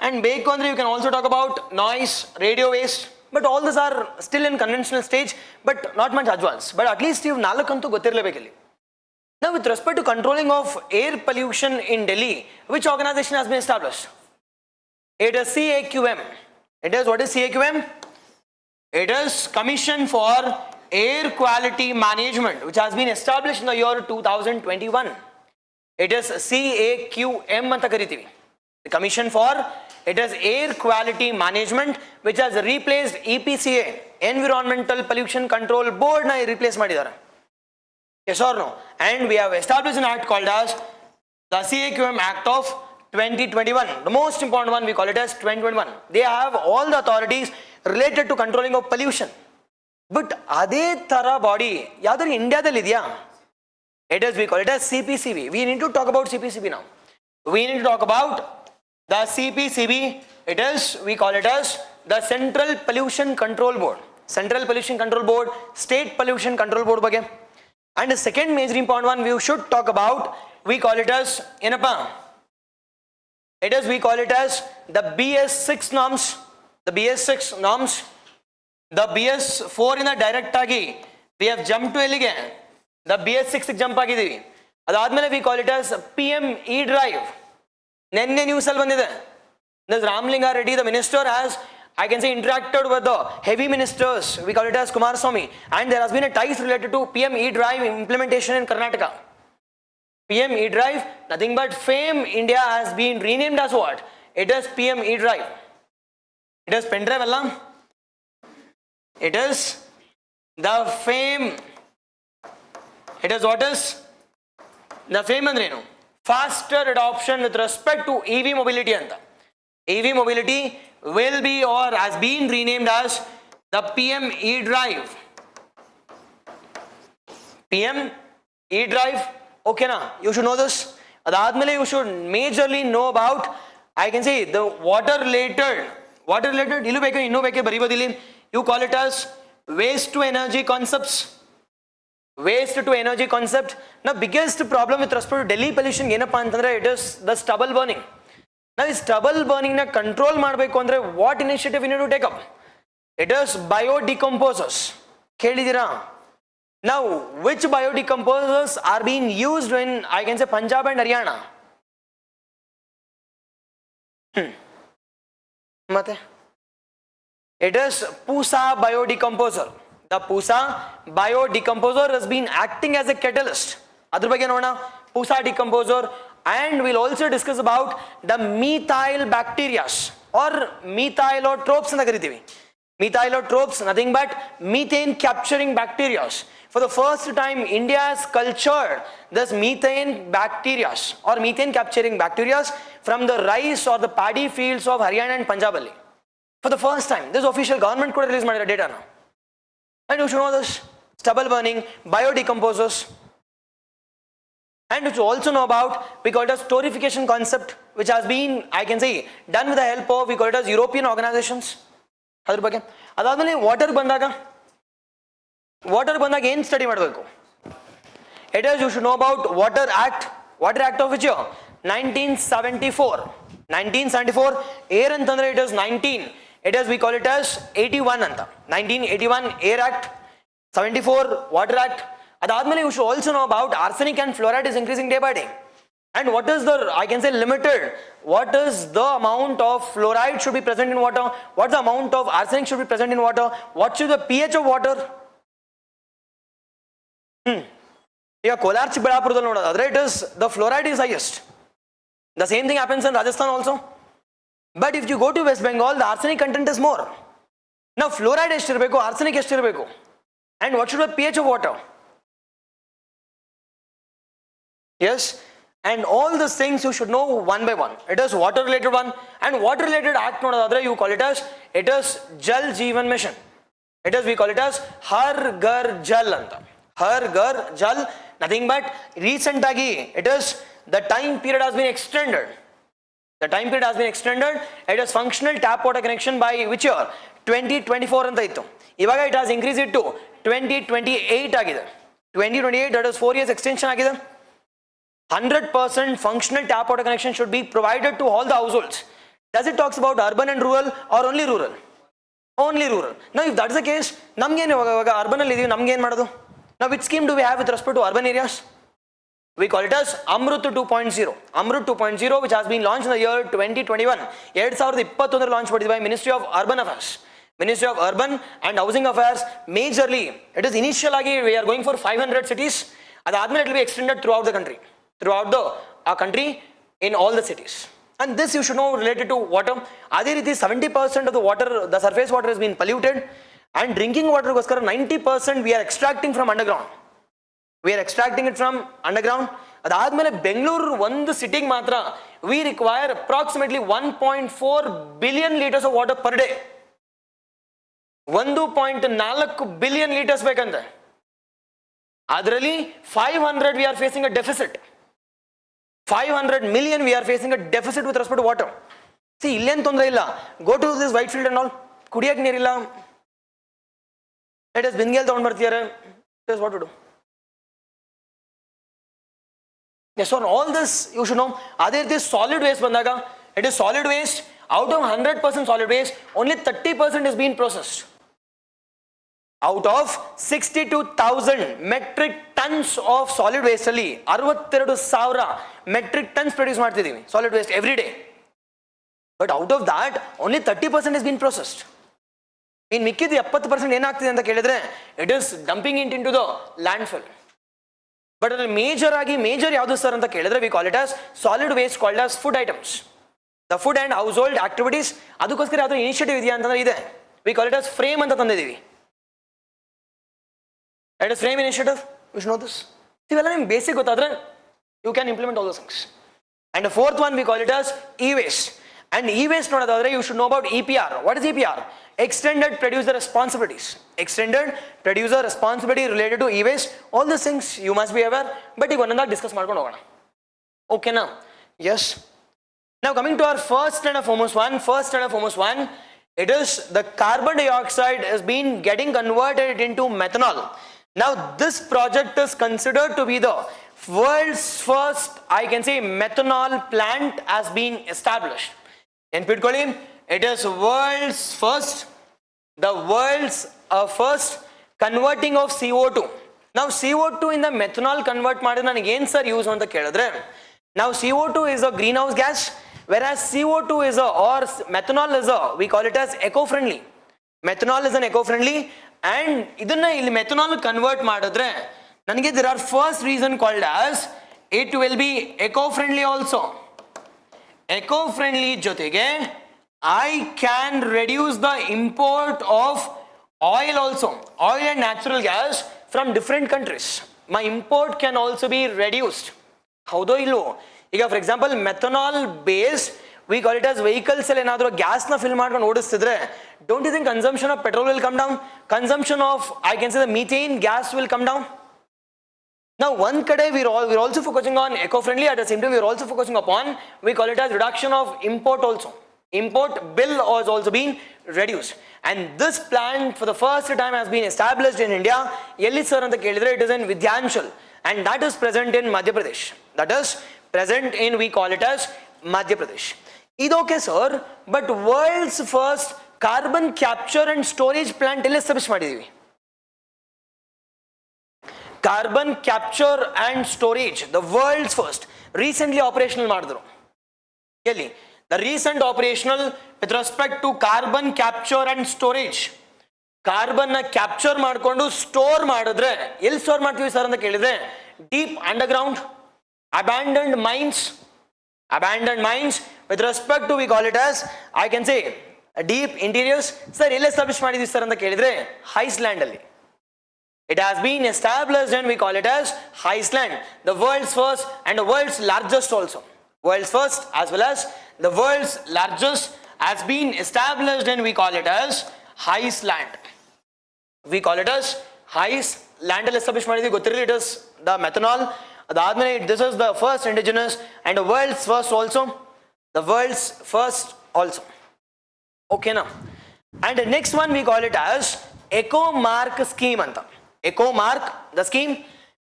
And Bekondri you can also talk about noise, radio waste. But all these are still in conventional stage, but not much advanced. But at least you nalakantu ಗೊತ್ತಿರಲೇಬೇಕಿಲ್ಲಿ. Now with respect to controlling of air pollution in Delhi, which organization has been established? It is CAQM. It is, what is CAQM? It is Commission for Air Quality Management, which has been established in the year 2021. It is CAQM anta kariತೀವಿ. The Commission for Air Quality Management, which has replaced EPCA, Environmental Pollution Control Board na replace ಮಾಡಿದ್ದಾರೆ. Yes or no? And we have established an act called as the CAQM Act of 2021. The most important one, we call it as 2021. They have all the authorities related to controlling of pollution. But ಅದೇ ತರ body ಯಾವ್ದಾದ್ರು ಇಂಡಿಯಾದಲ್ಲಿ ಇದೆಯಾ? It is, we call it as CPCB. We need to talk about CPCB now. We need to talk about the CPCB. It is, we call it as the Central Pollution Control Board. Central Pollution Control Board, State Pollution Control Board ಬಗ್ಗೆ. And the second major important one we should talk about, we call it as ಏನಪ್ಪಾ? It is, we call it as the BS6 norms. The BS6 norms. The BS4 in the direct agi, we have jumped to elige. The BS6 jump ಆಗಿದ್ದೀವಿ. ಅದಾದ್ಮೇಲೆ we call it as PM E-Drive. ನೆನ್ನೆ news ಅಲ್ಲಿ ಬಂದಿದೆ. This Ramlinga Reddy, the minister, has, I can say, interacted with the heavy ministers. We call it as Kumaraswamy, and there has been a ties related to PM E-Drive implementation in Karnataka. PM E-Drive, nothing but FAME India has been renamed as what? It is PM E-Drive. It is pen drive alla. It is the FAME. It is what is the FAME andrenu? Faster adoption with respect to EV mobility anta. EV mobility will be or has been renamed as the PM E-Drive. PM E-Drive. Okay na? You should know this. Adadmele you should majorly know about, I can say, the water related illu ಬೇಕು ಇನ್ನೂ ಬೇಕು ಬರಿಬೋದಿಲ್ಲಿ. You call it as waste to energy concepts. Waste to energy concept. Now biggest problem with respect to Delhi pollution ಏನಪ್ಪಾ ಅಂತಂದ್ರೆ it is the stubble burning. Now this stubble burning na control ಮಾಡಬೇಕು ಅಂದ್ರೆ what initiative we need to take up? It is biodecomposers. ಕೇಳಿದಿರಾ? Now which biodecomposers are being used in, I can say, Punjab and Haryana? ಮತ್ತೆ it is Pusa biodecomposer. The Pusa biodecomposer has been acting as a catalyst. ಅದ್ರ ಬಗ್ಗೆ ನೋಡೋಣ. Pusa decomposer, and we'll also discuss about the methyl bacteria or methylotropes ಅಂತ ಕರಿತೀವಿ. Methylotropes, nothing but methane capturing bacteria. For the first time, India has cultured this methane bacteria or methane capturing bacteria from the rice or the paddy fields of Haryana and Punjab. For the first time, this official government could release my data now. And you should know this: stubble burning, biodecomposers. And you should also know about, we call it as torrefication concept, which has been, I can say, done with the help of, we call it as European organizations. ಅದ್ರ ಬಗ್ಗೆ ಅದಾದ್ಮೇಲೆ water ಬಂದಾಗ ಏನು study ಮಾಡಬೇಕು? It is, you should know about Water Act of which year? 1974. Air ಅಂತಂದ್ರೆ it is 19. It is, we call it as 81 ಅಂತ. 1981 Air Act, 74 Water Act. ಅದಾದ್ಮೇಲೆ you should also know about arsenic and fluoride is increasing day by day. And what is the, I can say, limited? What is the amount of fluoride should be present in water? What's the amount of arsenic should be present in water? What should the pH of water? ಈಗ ಕೋಲಾರ ಚಿಕ್ಕಬಳ್ಳಾಪುರದಲ್ಲಿ ನೋಡೋದಾದ್ರೆ it is, the fluoride is highest. The same thing happens in Rajasthan also. But if you go to West Bengal, the arsenic content is more. Now fluoride ಎಷ್ಟಿರಬೇಕು, arsenic ಎಷ್ಟಿರಬೇಕು? And what should be the pH of water? Yes. And all these things you should know one by one. It is water related one, and water related act nodadre you call it as, it is Jal Jeevan Mission. It is, we call it as Har Ghar Jal anta. Har Ghar Jal, nothing but recent agi it is, the time period has been extended. The time period has been extended. It is functional tap water connection by which year? 2024 anta ittu. Ivaga it has increased it to 2028 agide. 2028, that is 4 years extension agide. 100% functional tap water connection should be provided to all the households. Does it talks about urban and rural or only rural? Only rural. Now if that is the case, namge urban alli idivi, namge ಏನು ಮಾಡೋದು? Now which scheme do we have with respect to urban areas? We call it as Amrut 2.0. Amrut 2.0, which has been launched in the year 2021. 2021 launch ಮಾಡಿದೆ by Ministry of Urban Affairs. Ministry of Urban and Housing Affairs, majorly, it is initial agi, we are going for 500 cities. Adadmele it will be extended throughout the country, our country in all the cities. And this you should know related to water. Adi riti 70% of the water, the surface water has been polluted, and drinking water goskara 90% we are extracting from underground. We are extracting it from underground. Adadmele Bengaluru one sitting matra, we require approximately 1.4 billion liters of water per day. 1.4 billion liters ಬೇಕಂತೆ. ಅದರಲ್ಲಿ 500 we are facing a deficit. 500 million we are facing a deficit with respect to water. See, ಇಲ್ಲೇನು ತೊಂದರೆ ಇಲ್ಲ. Go to this white field and all. ಕುಡಿಯಕ್ಕೆ ನೀರಿಲ್ಲ. It is ಬಿಂದಿಗೆಲ್ ತಗೊಂಡು ಬರ್ತಿದ್ದಾರೆ. It is what to do. Yes, on all this you should know. ಅದೇ ರೀತಿ solid waste ಬಂದಾಗ, it is solid waste. Out of 100% solid waste, only 30% is being processed. Out of 62,000 metric tons of solid waste ಅಲ್ಲಿ 62,000 metric tons produce ಮಾಡ್ತಿದ್ದೀವಿ solid waste every day. But out of that, only 30% is being processed. In ಮಿಕ್ಕಿದ 70% ಏನಾಗ್ತಿದೆ ಅಂತ ಕೇಳಿದ್ರೆ, it is dumping it into the landfill. But major ಯಾವುದು sir ಅಂತ ಕೇಳಿದ್ರೆ, we call it as solid waste called as food items. The food and household activities, ಅದಕ್ಕೋಸ್ಕರ ಯಾವ್ದು initiative ಇದೆಯಾ ಅಂತಂದ್ರೆ ಇದೆ. We call it as frame ಅಂತ ತಂದಿದ್ದೀವಿ. It is frame initiative, you should know this. ಇವೆಲ್ಲ ನಿಮ್ಗೆ ಬೇಸಿಕ್ ಗೊತ್ತಾದ್ರೆ you can implement all those things. And the fourth one we call it as e-waste. And e-waste ನೋಡೋದಾದ್ರೆ you should know about EPR. What is EPR? Extended Producer Responsibilities. Extended Producer Responsibility related to e-waste. All these things you must be aware. But ಈಗ ಒಂದೊಂದಾಗಿ discuss ಮಾಡ್ಕೊಂಡು ಹೋಗೋಣ. Okay na? Yes. Now coming to our first and foremost one, it is the carbon dioxide has been getting converted into methanol. Now this project is considered to be the world's first, I can say, methanol plant has been established. In Pitkolli, it is world's first converting of CO2. Now CO2 in the methanol convert ಮಾಡಿದ್ರೆ ನನಗೆ ಏನು sir use ಅಂತ ಕೇಳಿದ್ರೆ, now CO2 is a greenhouse gas, whereas CO2 is methanol is we call it as eco-friendly. Methanol is an eco-friendly, and ಇದನ್ನ ಇಲ್ಲಿ methanol convert ಮಾಡಿದ್ರೆ ನನಗೆ there are first reason called as it will be eco-friendly also. Eco-friendly ಜೊತೆಗೆ I can reduce the import of oil also, oil and natural gas from different countries. My import can also be reduced. ಹೌದೋ ಇಲ್ವೋ? ಈಗ for example methanol based we call it as vehicles ಅಲ್ಲಿ ಏನಾದರೂ gas ನ fill ಮಾಡ್ಕೊಂಡು ಓಡಿಸ್ತಿದ್ರೆ, don't you think consumption of petrol will come down? Consumption of, I can say, the methane gas will come down. Now one kade we're also focusing on eco-friendly, at the same time we're also focusing upon, we call it as reduction of import also. Import bill has also been reduced, and this plant for the first time has been established in India. Elli sir anta kelidre, it is in Vidyanchal, and that is present in Madhya Pradesh. That is present in, we call it as Madhya Pradesh. Idoke sir, but world's first carbon capture and storage plant elli establish ಮಾಡಿದೀವಿ. Carbon capture and storage, the world's first, recently operational ಮಾಡಿದ್ರು. ಎಲ್ಲಿ? The recent operational with respect to carbon capture and storage. Carbon ನ capture ಮಾಡಿಕೊಂಡು store ಮಾಡಿದ್ರೆ ಎಲ್ಲಿ store ಮಾಡ್ತೀವಿ sir ಅಂತ ಕೇಳಿದ್ರೆ, deep underground, abandoned mines with respect to, we call it as, I can say, deep interiors. Sir, ಎಲ್ಲಿ establish ಮಾಡಿದ್ವಿ sir ಅಂತ ಕೇಳಿದ್ರೆ ಐಸ್ಲ್ಯಾಂಡ್ ಅಲ್ಲಿ. It has been established and we call it as Iceland, the world's first and the world's largest also. World's first as well as the world's largest has been established and we call it as Iceland. We call it as Iceland established ಮಾಡಿದ್ವಿ, ಗೊತ್ತಿರಲಿ. It is the methanol. ಅದಾದ್ಮೇಲೆ this is the first indigenous and the world's first also. The world's first also. Okay na? And the next one we call it as EcoMark scheme anta. EcoMark the scheme.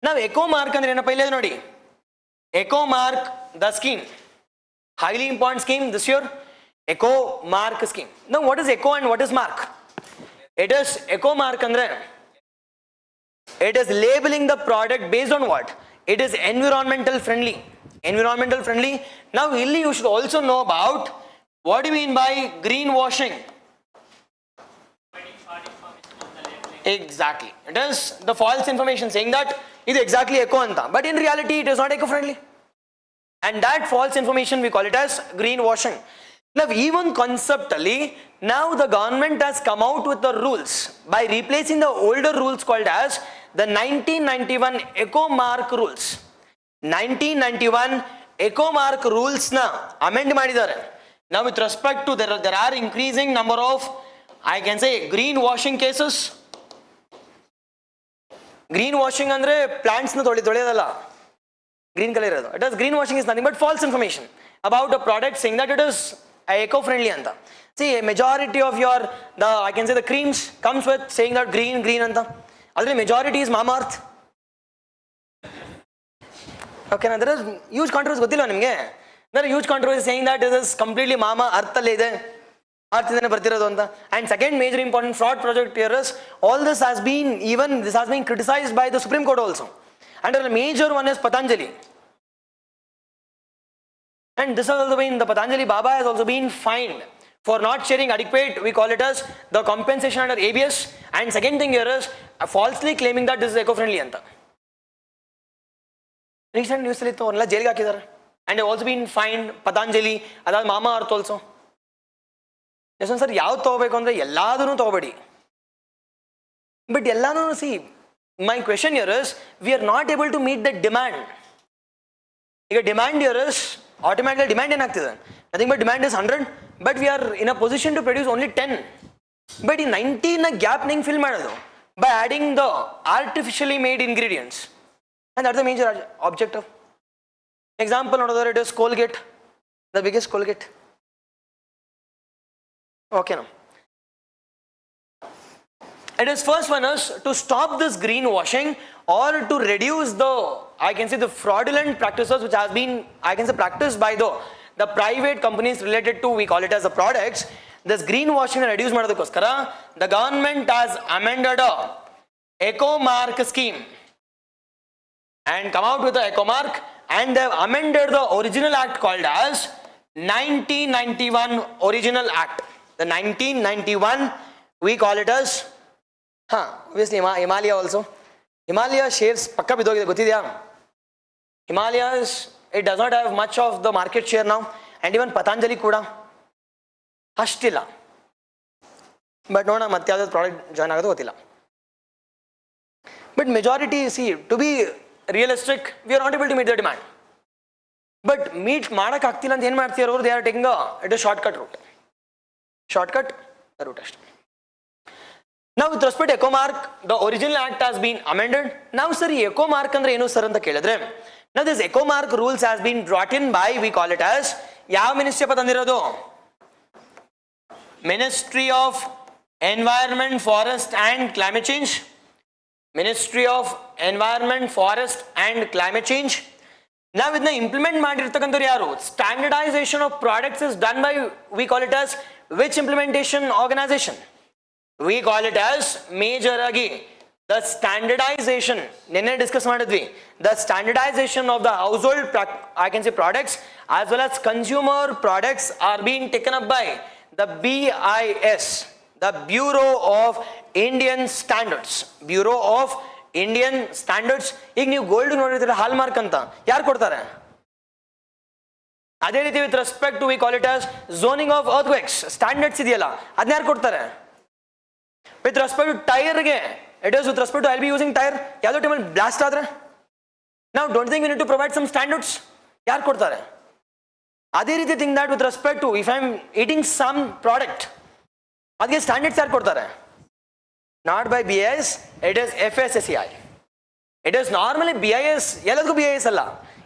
Now EcoMark ಅಂದ್ರೆ ಏನಪ್ಪ ಇಲ್ಲಿ ನೋಡಿ. EcoMark the scheme, highly important scheme this year. EcoMark scheme. Now what is Eco and what is Mark? It is EcoMark andre, it is labeling the product based on what? It is environmental friendly. Now illi you should also know about what do you mean by greenwashing. Exactly. It is the false information saying that it is exactly eco anta, but in reality it is not eco-friendly. And that false information we call it as greenwashing. Now even conceptually, now the government has come out with the rules by replacing the older rules called as the 1991 Eco Mark rules. 1991 Eco Mark rules na amend madidare. Now with respect to there are increasing number of, I can say, greenwashing cases. Greenwashing andre plants na ತೊಳೆಯೋದಲ್ಲ, green color ಇರೋದು. It is greenwashing is nothing but false information about a product saying that it is eco-friendly anta. See, a majority of your I can say the creams comes with saying that green anta. Adre majority is Mamaearth. Okay, now there is huge controversy gottilla nimge. There is huge controversy saying that it is completely Mamaearth alle ide. And second major important fraud project here is all this has been criticized by the Supreme Court also. And the major one is Patanjali. And this has also been, the Patanjali Baba has also been fined for not sharing adequate, we call it as the compensation under ABS. And second thing here is falsely claiming that this is eco-friendly anta. Recent news alli to jail ge hakidare. And they have also been fined Patanjali, adad Mamaearth also. Yes, sir, yav togobeko andre elladunu togobedi. But elladunu, see, my question here is, we are not able to meet the demand. If demand here is automatically demand enagtide. Nothing but demand is 100, but we are in a position to produce only 10. But in 19 a gap ning fill madadu by adding the artificially made ingredients. And that's the major objective. Example, another it is Colgate, the biggest Colgate. Okay, now. It is first one is to stop this greenwashing or to reduce the, I can say, the fraudulent practices which has been, I can say, practiced by the private companies related to, we call it as the products. This greenwashing reduce madodakoskara, the government has amended a Eco Mark scheme and come out with the Eco Mark, and they have amended the original act called as 1991 Original Act. The 1991, we call it as, obviously Himalaya also. Himalaya shares pakka bidogide gottidya. Himalayas, it does not have much of the market share now, and even Patanjali kuda ಅಷ್ಟಿಲ್ಲ. But ನೋಡೋಣ ಮತ್ತೆ ಯಾವ್ದು product join ಆಗೋದು ಗೊತ್ತಿಲ್ಲ. But majority, see, to be realistic, we are not able to meet the demand. But meet ಮಾಡಕ್ ಆಗ್ತಿಲ್ಲ ಅಂತ ಏನು ಮಾಡ್ತೀರ ಅವರು, they are taking a shortcut route. Shortcut route ಅಷ್ಟೇ. Now with respect to Eco Mark, the original act has been amended. Now sir, Eco Mark ಅಂದ್ರೆ ಏನು sir ಅಂತ ಕೇಳಿದ್ರೆ, now this Eco Mark rules has been brought in by, we call it as, ಯಾವ ministry ತಂದಿರೋದು? Ministry of Environment, Forest and Climate Change. Ministry of Environment, Forest and Climate Change. Now with the implement ಮಾಡಿರ್ತಕ್ಕಂಥವ್ರು ಯಾರು? Standardization of products is done by, we call it as, which implementation organization? We call it as major agi the standardization. Nenne discuss ಮಾಡಿದ್ವಿ. The standardization of the household, I can say, products as well as consumer products are being taken up by the BIS, the Bureau of Indian Standards. Bureau of Indian Standards. ಈಗ ನೀವು gold ನೋಡಿದ್ರೆ ಹಾಲ್ mark ಅಂತ ಯಾರು ಕೊಡ್ತಾರೆ? ಅದೇ ರೀತಿ with respect to, we call it as zoning of earthquakes standards ಇದೆಯಲ್ಲ, ಅದನ್ನ ಯಾರು ಕೊಡ್ತಾರೆ? ವಿತ್ ರೆಸ್ಪೆಕ್ಟ್ ಟು ಟೈರ್ಗೆ, it is with respect to I'll be using tyre, ಯಾವುದೋ ಟೈಮಲ್ಲಿ ಬ್ಲಾಸ್ಟ್ ಆದ್ರೆ ನಾವು don't think we need to provide some standards, ಯಾರು ಕೊಡ್ತಾರೆ? ಅದೇ ರೀತಿ think that with respect to if I am eating some product, ಅದಕ್ಕೆ ಸ್ಟ್ಯಾಂಡರ್ಡ್ಸ್ ಯಾರು ಕೊಡ್ತಾರೆ? Not by BIS, it is FSSAI. It is normally BIS, ಎಲ್ಲದಕ್ಕೂ BIS ಅಲ್ಲ.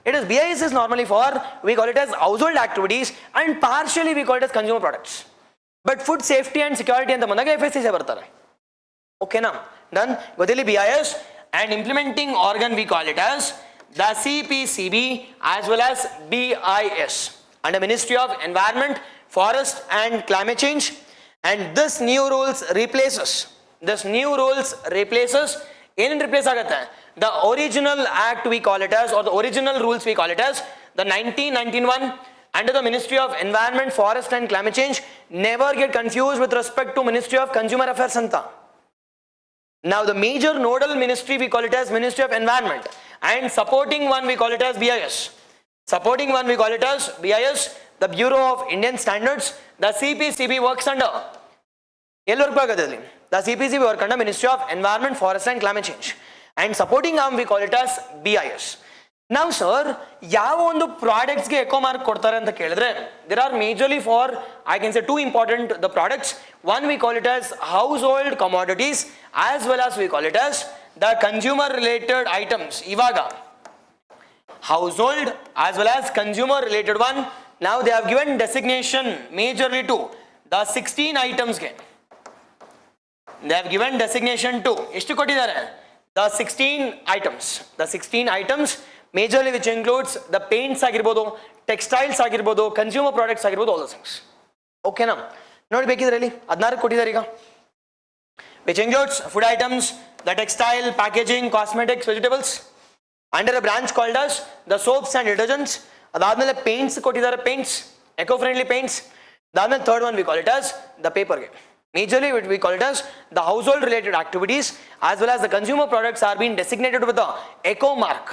It is BIS is normally for, we call it as household activities, and partially we call it as consumer products. But food safety and security ಅಂತ ಬಂದಾಗ FSSAI ಬರ್ತಾರೆ. ಓಕೆನಾ? Done. ಗೊತ್ತಿಲ್ಲ BIS, and implementing organ we call it as the CPCB as well as BIS under Ministry of Environment, Forest and Climate Change. And this new rules replaces ಏನೇನು replace ಆಗುತ್ತೆ? The original act we call it as, or the original rules we call it as, the 1991 under the Ministry of Environment, Forest and Climate Change. Never get confused with respect to Ministry of Consumer Affairs anta. Now the major nodal ministry we call it as Ministry of Environment, and supporting one we call it as BIS. Supporting one we call it as BIS, the Bureau of Indian Standards. The CPCB works under the CPCB work under Ministry of Environment, Forest and Climate Change, and supporting arm we call it as BIS. Now sir, ಯಾವ ಒಂದು products ಗೆ eco mark ಕೊಡ್ತಾರೆ ಅಂತ ಕೇಳಿದ್ರೆ, there are majorly for, I can say, two important the products. One we call it as household commodities, as well as we call it as the consumer related items. ಇವಾಗ household as well as consumer related one. Now they have given designation majorly to the 16 items ಗೆ. They have given designation to ಎಷ್ಟು ಕೊಟ್ಟಿದ್ದಾರೆ? The 16 items. The 16 items majorly which includes the paints ಆಗಿರ್ಬೋದು, textiles ಆಗಿರ್ಬೋದು, consumer products ಆಗಿರ್ಬೋದು, all those things. ಓಕೆನಾ? ನೋಡ್ಬೇಕಿದ್ರೆ ಇಲ್ಲಿ 16 ಕೊಟ್ಟಿದ್ದಾರೆ ಈಗ. Which includes food items, the textile, packaging, cosmetics, vegetables. Under a branch called as the soaps and detergents. ಅದಾದ್ಮೇಲೆ paints ಕೊಟ್ಟಿದ್ದಾರೆ, paints, eco-friendly paints. ಅದಾದ್ಮೇಲೆ third one we call it as the paper. Majorly we call it as the household related activities, as well as the consumer products are being designated with the eco mark.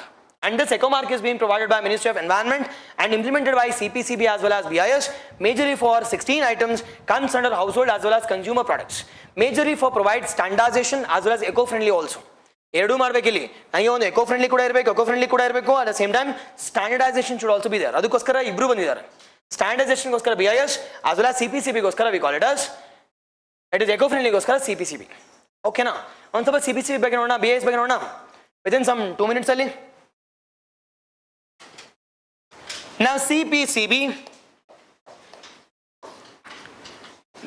And this eco mark is being provided by Ministry of Environment and implemented by CPCB as well as BIS. Majorly for 16 items comes under household as well as consumer products. Majorly for provide standardization as well as eco-friendly also. ಎರಡು ಮಾಡಬೇಕಿಲ್ಲಿ, ನನಗೆ ಒಂದು eco-friendly ಕೂಡ ಇರಬೇಕು, eco-friendly ಕೂಡ ಇರಬೇಕು, at the same time standardization should also be there. ಅದಕ್ಕೋಸ್ಕರ ಇಬ್ರು ಬಂದಿದ್ದಾರೆ. Standardization ಗೋಸ್ಕರ BIS as well as CPCB ಗೋಸ್ಕರ we call it as, it is eco-friendly ಗೋಸ್ಕರ CPCB. ಓಕೆನಾ? ಒಂದು ಸ್ವಲ್ಪ CPCB ಬಗ್ಗೆ ನೋಡೋಣ, BIS ಬಗ್ಗೆ ನೋಡೋಣ within some 2 minutes ಅಲ್ಲಿ. Now CPCB,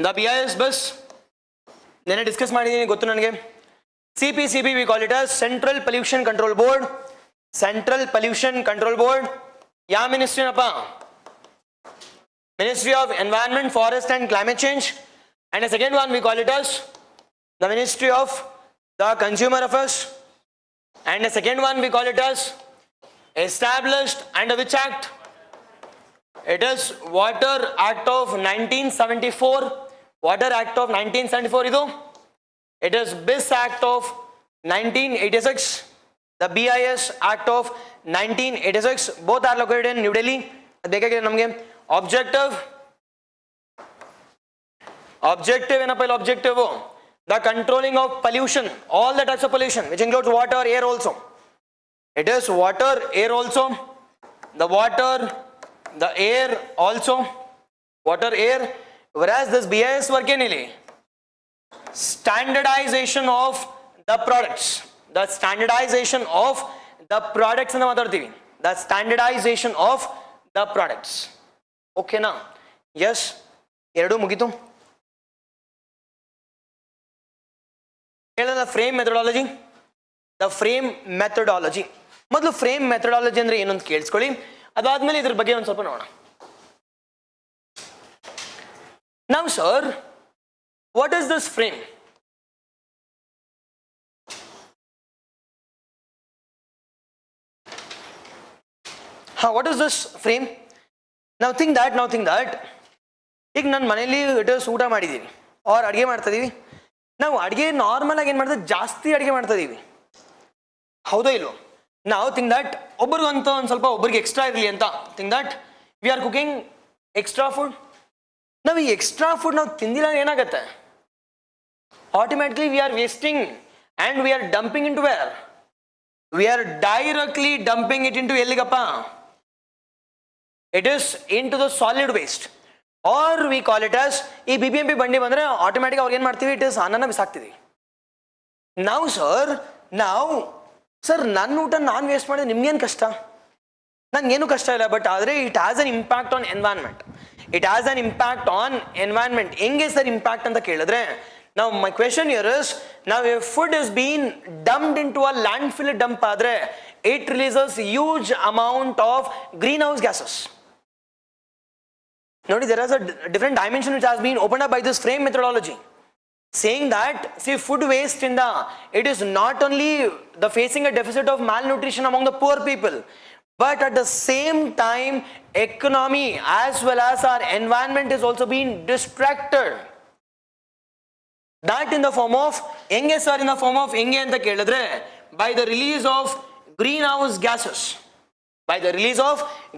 the BIS bus ನೆನೆ ಡಿಸ್ಕಸ್ ಮಾಡಿದ್ದೀನಿ, ಗೊತ್ತು ನನಗೆ. CPCB we call it as Central Pollution Control Board. Central Pollution Control Board ಯಾವ ಮಿನಿಸ್ಟ್ರಿ ಏನಪ್ಪ? Ministry of Environment, Forest and Climate Change. And the second one we call it as the Ministry of the Consumer Affairs. And the second one we call it as established under which act? It is Water Act of 1974. Water Act of 1974 idu. It is BIS Act of 1986. The BIS Act of 1986. Both are located in New Delhi. ಬೇಕಾಗಿದೆ ನಮಗೆ. Objective ಏನಪ್ಪ ಇಲ್ಲಿ objective? The controlling of pollution, all the types of pollution, which includes water, air also. It is water, air also. The water, the air also. Water, air. Whereas this BIS work ಏನಿಲ್ಲಿ? Standardization of the products. The standardization of the products ಅಂತ ಮಾತಾಡ್ತೀವಿ. The standardization of the products. ಓಕೆನಾ? Yes. ಎರಡು ಮುಗಿತು. The frame methodology. The frame methodology. ಮೊದಲು frame methodology ಅಂದ್ರೆ ಏನು ಅಂತ ಕೇಳಿಸ್ಕೊಳ್ಳಿ, ಅದಾದ್ಮೇಲೆ ಇದ್ರ ಬಗ್ಗೆ ಒಂದು ಸ್ವಲ್ಪ ನೋಡೋಣ. Now sir, what is this frame? What is this frame? Now think that ಈಗ ನನ್ನ ಮನೇಲಿ ಊಟ ಮಾಡಿದ್ದೀವಿ ಆರ್ ಅಡುಗೆ ಮಾಡ್ತಾ ಇದೀವಿ. ನಾವು ಅಡುಗೆ ನಾರ್ಮಲ್ ಆಗಿ ಏನು ಮಾಡ್ತೀವಿ, ಜಾಸ್ತಿ ಅಡುಗೆ ಮಾಡ್ತಾ ಇದೀವಿ, ಹೌದೋ ಇಲ್ವೋ? ನಾವು ಥಿಂಕ್ ದಟ್ ಒಬ್ರಿಗಂತ ಒಂದು ಸ್ವಲ್ಪ ಒಬ್ರಿಗೆ ಎಕ್ಸ್ಟ್ರಾ ಇರಲಿ ಅಂತ think that we are cooking extra food. ನಾವು ಈ ಎಕ್ಸ್ಟ್ರಾ ಫುಡ್ ನಾವು ತಿಂದಿಲ್ಲ ಏನಾಗುತ್ತೆ? Automatically we are wasting and we are dumping into where? We are directly dumping it into ಎಲ್ಲಿಗಪ್ಪ? It is into the solid waste, or we call it as, ಈ BBMP ಬಂಡಿ ಬಂದರೆ automatic ಅವ್ರಿಗೆ ಏನು ಮಾಡ್ತೀವಿ, it is ಅನ್ನನ ಬಿಸಾಕ್ತೀವಿ. ನಾವು sir ನನ್ನ ಊಟ ನಾನು ವೇಸ್ಟ್ ಮಾಡಿದ್ರೆ ನಿಮ್ಗೇನು ಕಷ್ಟ? ನನಗೇನು ಕಷ್ಟ ಇಲ್ಲ, ಬಟ್ ಆದರೆ it has an impact on environment. It has an impact on environment. ಹೆಂಗೆ ಸರ್ ಇಂಪ್ಯಾಕ್ಟ್ ಅಂತ ಕೇಳಿದ್ರೆ, ನಾವು ಮೈ ಕ್ವೆಶನ್ ಹಿಯರ್ ಇಸ್, ನಾವು if food is been dumped into a land fill dump ಆದರೆ it releases huge amount of green house gases. Notice there is a different dimension which has been opened up by this frame methodology, saying that see food waste it is not only the facing a deficit of malnutrition among the poor people, but at the same time economy as well as our environment is also being distracted. That in the form of ಹೆಂಗೆ sir in the form of ಹೆಂಗೆ ಅಂತ ಕೇಳಿದ್ರೆ by the release of greenhouse gases, by the release of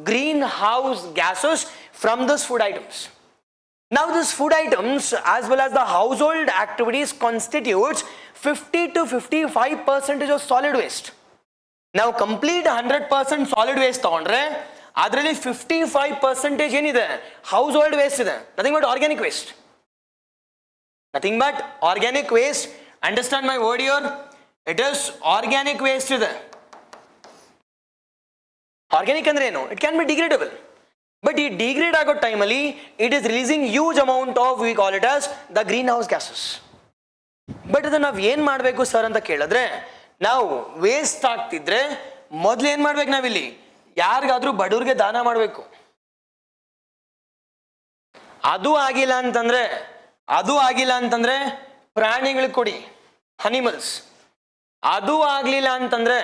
greenhouse gases from these food items. Now these food items as well as the household activities constitutes 50 to 55% of solid waste. Now complete 100% solid waste ತಗೊಂಡ್ರೆ ಅದರಲ್ಲಿ 55% ಏನಿದೆ household waste ಇದೆ, nothing but organic waste, nothing but organic waste. Understand my word here, it is organic waste ಇದೆ. Organic ಅಂದ್ರೆ ಏನು? It can be degradable, but ಈ degrade ಆಗೋ ಟೈಮಲ್ಲಿ it is releasing huge amount of, we call it as the greenhouse gases. But ಅದನ್ನ ನಾವು ಏನ್ ಮಾಡಬೇಕು ಸರ್ ಅಂತ ಕೇಳಿದ್ರೆ, ನಾವು ವೇಸ್ಟ್ ಆಗ್ತಿದ್ರೆ ಮೊದಲು ಏನ್ ಮಾಡ್ಬೇಕು, ನಾವಿಲ್ಲಿ ಯಾರಿಗಾದ್ರೂ ಬಡವ್ರಿಗೆ ದಾನ ಮಾಡಬೇಕು. ಅದು ಆಗಿಲ್ಲ ಅಂತಂದ್ರೆ ಪ್ರಾಣಿಗಳಿಗೆ ಕೊಡಿ, ಅನಿಮಲ್ಸ್. ಅದು ಆಗ್ಲಿಲ್ಲ ಅಂತಂದ್ರೆ,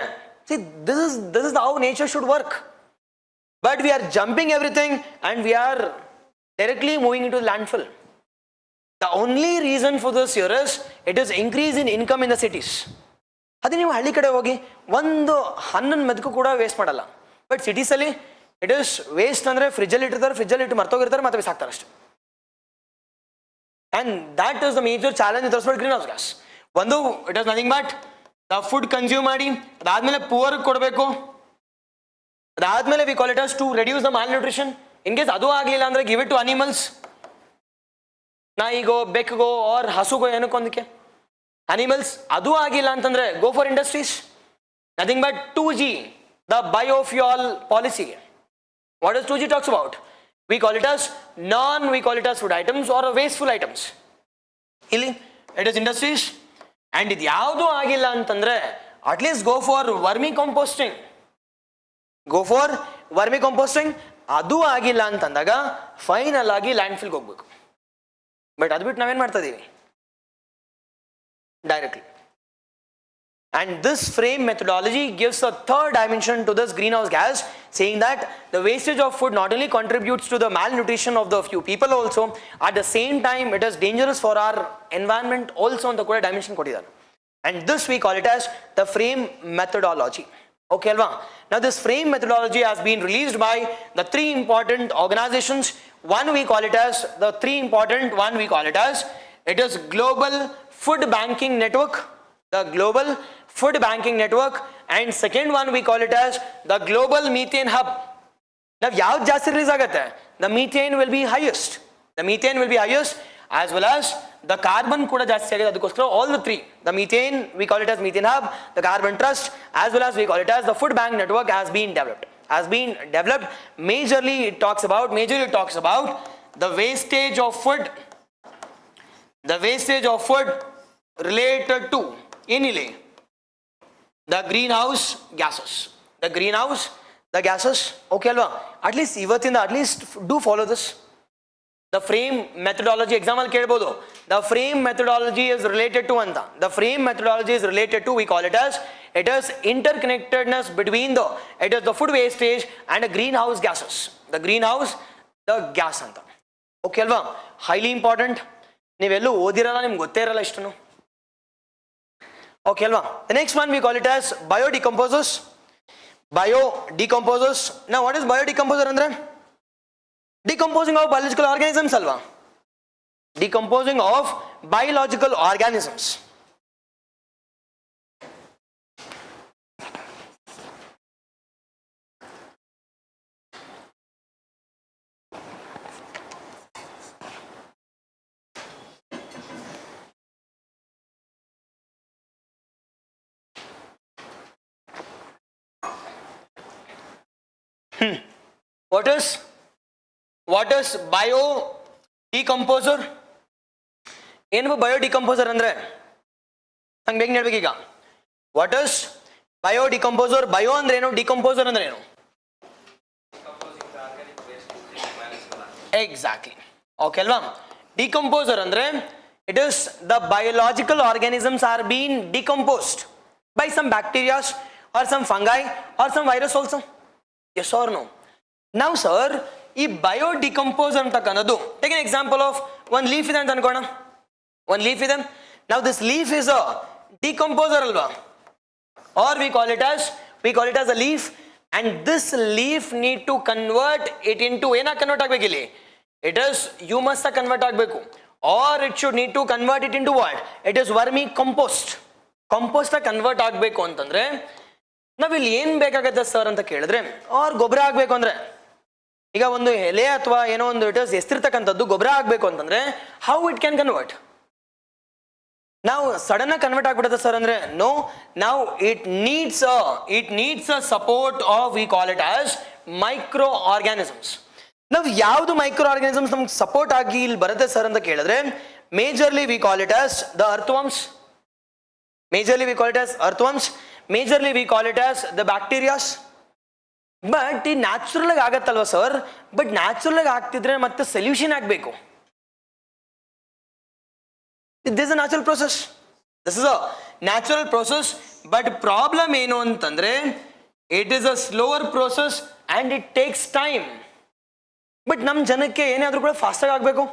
see, this is how nature should work, but we are jumping everything and we are directly moving into landfill. The only reason for this here is it is increase in income in the cities. ಅದೇ ನೀವು ಹಳ್ಳಿ ಕಡೆ ಹೋಗಿ ಒಂದು ಹಣ್ಣನ್ನು ಮೆದಕು ಕೂಡ waste ಮಾಡಲ್ಲ, but cities ಅಲ್ಲಿ ಇಟ್ ಇಸ್ ವೇಸ್ಟ್ ಅಂದ್ರೆ ಫ್ರಿಜ್ಜಲ್ಲಿ ಇಟ್ಟು ಮರ್ತೋಗಿರ್ತಾರೆ, ಮತ್ತೆ ಬಿಸಾಕ್ತಾರೆ ಅಷ್ಟೇ. And that is the major challenge with respect green house gas. ಒಂದು, it is nothing but the food consume ಮಾಡಿ ಅದಾದ್ಮೇಲೆ ಪೂವರ್ ಕೊಡಬೇಕು, ಅದಾದ್ಮೇಲೆ we call it as to reduce the malnutrition. In case ಅದು ಆಗ್ಲಿಲ್ಲ ಅಂದ್ರೆ ಗಿವ್ ಇಟ್ ಟು ಅನಿಮಲ್ಸ್, ನಾಯಿಗೋ ಬೆಕ್ಗೋ ಆರ್ ಹಸುಗೋ ಏನಕ್ಕೊಂದಕ್ಕೆ ಅನಿಮಲ್ಸ್. ಅದು ಆಗಿಲ್ಲ ಅಂತಂದ್ರೆ go for industries, nothing but 2G, the biofuel policy. What is 2G talks about? we call it as we call it as food items or wasteful items. ಇಲ್ಲಿ it is industries. and ಇದು ಯಾವುದು ಆಗಿಲ್ಲ ಅಂತಂದ್ರೆ at least go for vermi composting. ಅದು ಆಗಿಲ್ಲ ಅಂತಂದಾಗ final ಆಗಿ land ಫಿಲ್ಗೆ ಹೋಗ್ಬೇಕು. ಬಟ್ ಅದು ಬಿಟ್ಟು ನಾವೇನ್ ಮಾಡ್ತಾ ಇದೀವಿ directly. And this frame methodology gives a third dimension to this greenhouse gas, saying that the wastage of food not only contributes to the malnutrition of the few people also, at the same time it is dangerous for our environment also on the kuda dimension kodidare. And this we call it as the frame methodology. Okay alva? Now this frame methodology has been released by the three important organizations. One we call it as it is Global Food Banking Network, the Global Food Banking Network, and second one we call it as the Global Methane Hub. Now yav jaasti release agutte, the methane will be highest, as well as the carbon kuda jaasti agide. Adukoskara all the three, the methane we call it as Methane Hub, the Carbon Trust, as well as we call it as the Food Bank Network has been developed. Majorly it talks about the wastage of food related to ಏನಿಲ್ಲ the greenhouse gases. Okay alva? At least ಇವತ್ತಿಂದ do follow this. The frame methodology exam ಅಲ್ಲಿ ಕೇಳಬಹುದು. The frame methodology is related to ಅಂತ. The frame methodology is related to, we call it as, it is interconnectedness between the food wastage and the greenhouse gases. The gas ಅಂತ. Okay alva? Highly important. ನೀವೆಲ್ಲೂ ಓದಿರಲ್ಲ, ನಿಮ್ಗೆ ಗೊತ್ತೇ ಇರಲ್ಲ ಇಷ್ಟನ್ನು. Okay alva? The next one we call it as biodecomposers. Now what is biodecomposer andre? Decomposing of biological organisms alva? Decomposing of biological organisms. What is biodecomposer? ಏನು biodecomposer ಅಂದ್ರೆ ಹಂಗೆ ಬೇಗ ಹೇಳ್ಬೇಕು ಈಗ. What is biodecomposer? bio ಅಂದ್ರೆ ಏನು, decomposer ಅಂದ್ರೆ ಏನು? Exactly. Okay ಅಲ್ವಾ? Decomposer ಅಂದ್ರೆ it is the biological organisms are being decomposed by some bacteria or some fungi or some virus also. Yes or no? Now sir, ಈ ಬಯೋಡಿಕಂಪೋಸ್ ಅಂತಕ್ಕನ್ನೋದು, take an example of ಒಂದು leaf ಇದೆ ಅಂತ ಅನ್ಕೋಣ. ಒಂದು leaf ಇದೆ, Now this leaf is a decomposer alva, or we call it as a leaf, and this leaf need to convert it into ena convert agbeku illi, it is humus convert agbeku, or it should need to convert it into what, it is vermi compost convert ಆಗಬೇಕು ಅಂತಂದ್ರೆ ನಾವಿಲ್ಲಿ ಏನ್ ಬೇಕಾಗತ್ತೆ sir ಅಂತ ಕೇಳಿದ್ರೆ, R ಗೊಬ್ಬರ ಆಗ್ಬೇಕು ಅಂದ್ರೆ, ಈಗ ಒಂದು ಎಲೆ ಅಥವಾ ಏನೋ ಒಂದು ಇಟ್ ಇಸ್ ಎಸ್ತಿರ್ತಕ್ಕಂಥದ್ದು ಗೊಬ್ಬರ ಆಗ್ಬೇಕು ಅಂತಂದ್ರೆ ಹೌ ಇಟ್ ಕ್ಯಾನ್ ಕನ್ವರ್ಟ್? ನಾವು ಸಡನ್ ಆಗಿ ಕನ್ವರ್ಟ್ ಆಗ್ಬಿಡುತ್ತೆ ಸರ್ ಅಂದ್ರೆ ನೋ. ನಾವು it needs a support of V call it as micro organisms. ನಾವು ಯಾವ್ದು ಮೈಕ್ರೋ ಆರ್ಗ್ಯಾನಿಸಮ್ಸ್ ನಮ್ಗೆ ಸಪೋರ್ಟ್ ಆಗಿ ಇಲ್ಲಿ ಬರುತ್ತೆ ಸರ್ ಅಂತ ಕೇಳಿದ್ರೆ, majorly V call it as the earthworms, majorly we call it as the bacterias. But ಈ ನ್ಯಾಚುರಲ್ ಆಗಿ ಆಗತ್ತಲ್ವ ಸರ್, ಬಟ್ ನ್ಯಾಚುರಲ್ ಆಗಿ ಆಗ್ತಿದ್ರೆ ಮತ್ತೆ ಸೊಲ್ಯೂಷನ್ ಆಗಬೇಕು. This is a natural process, but problem ಏನು ಅಂತಂದ್ರೆ it is a slower process and it takes time. But ನಮ್ಮ ಜನಕ್ಕೆ ಏನಾದ್ರೂ ಕೂಡ ಫಾಸ್ಟ್ ಆಗಿ ಆಗಬೇಕು,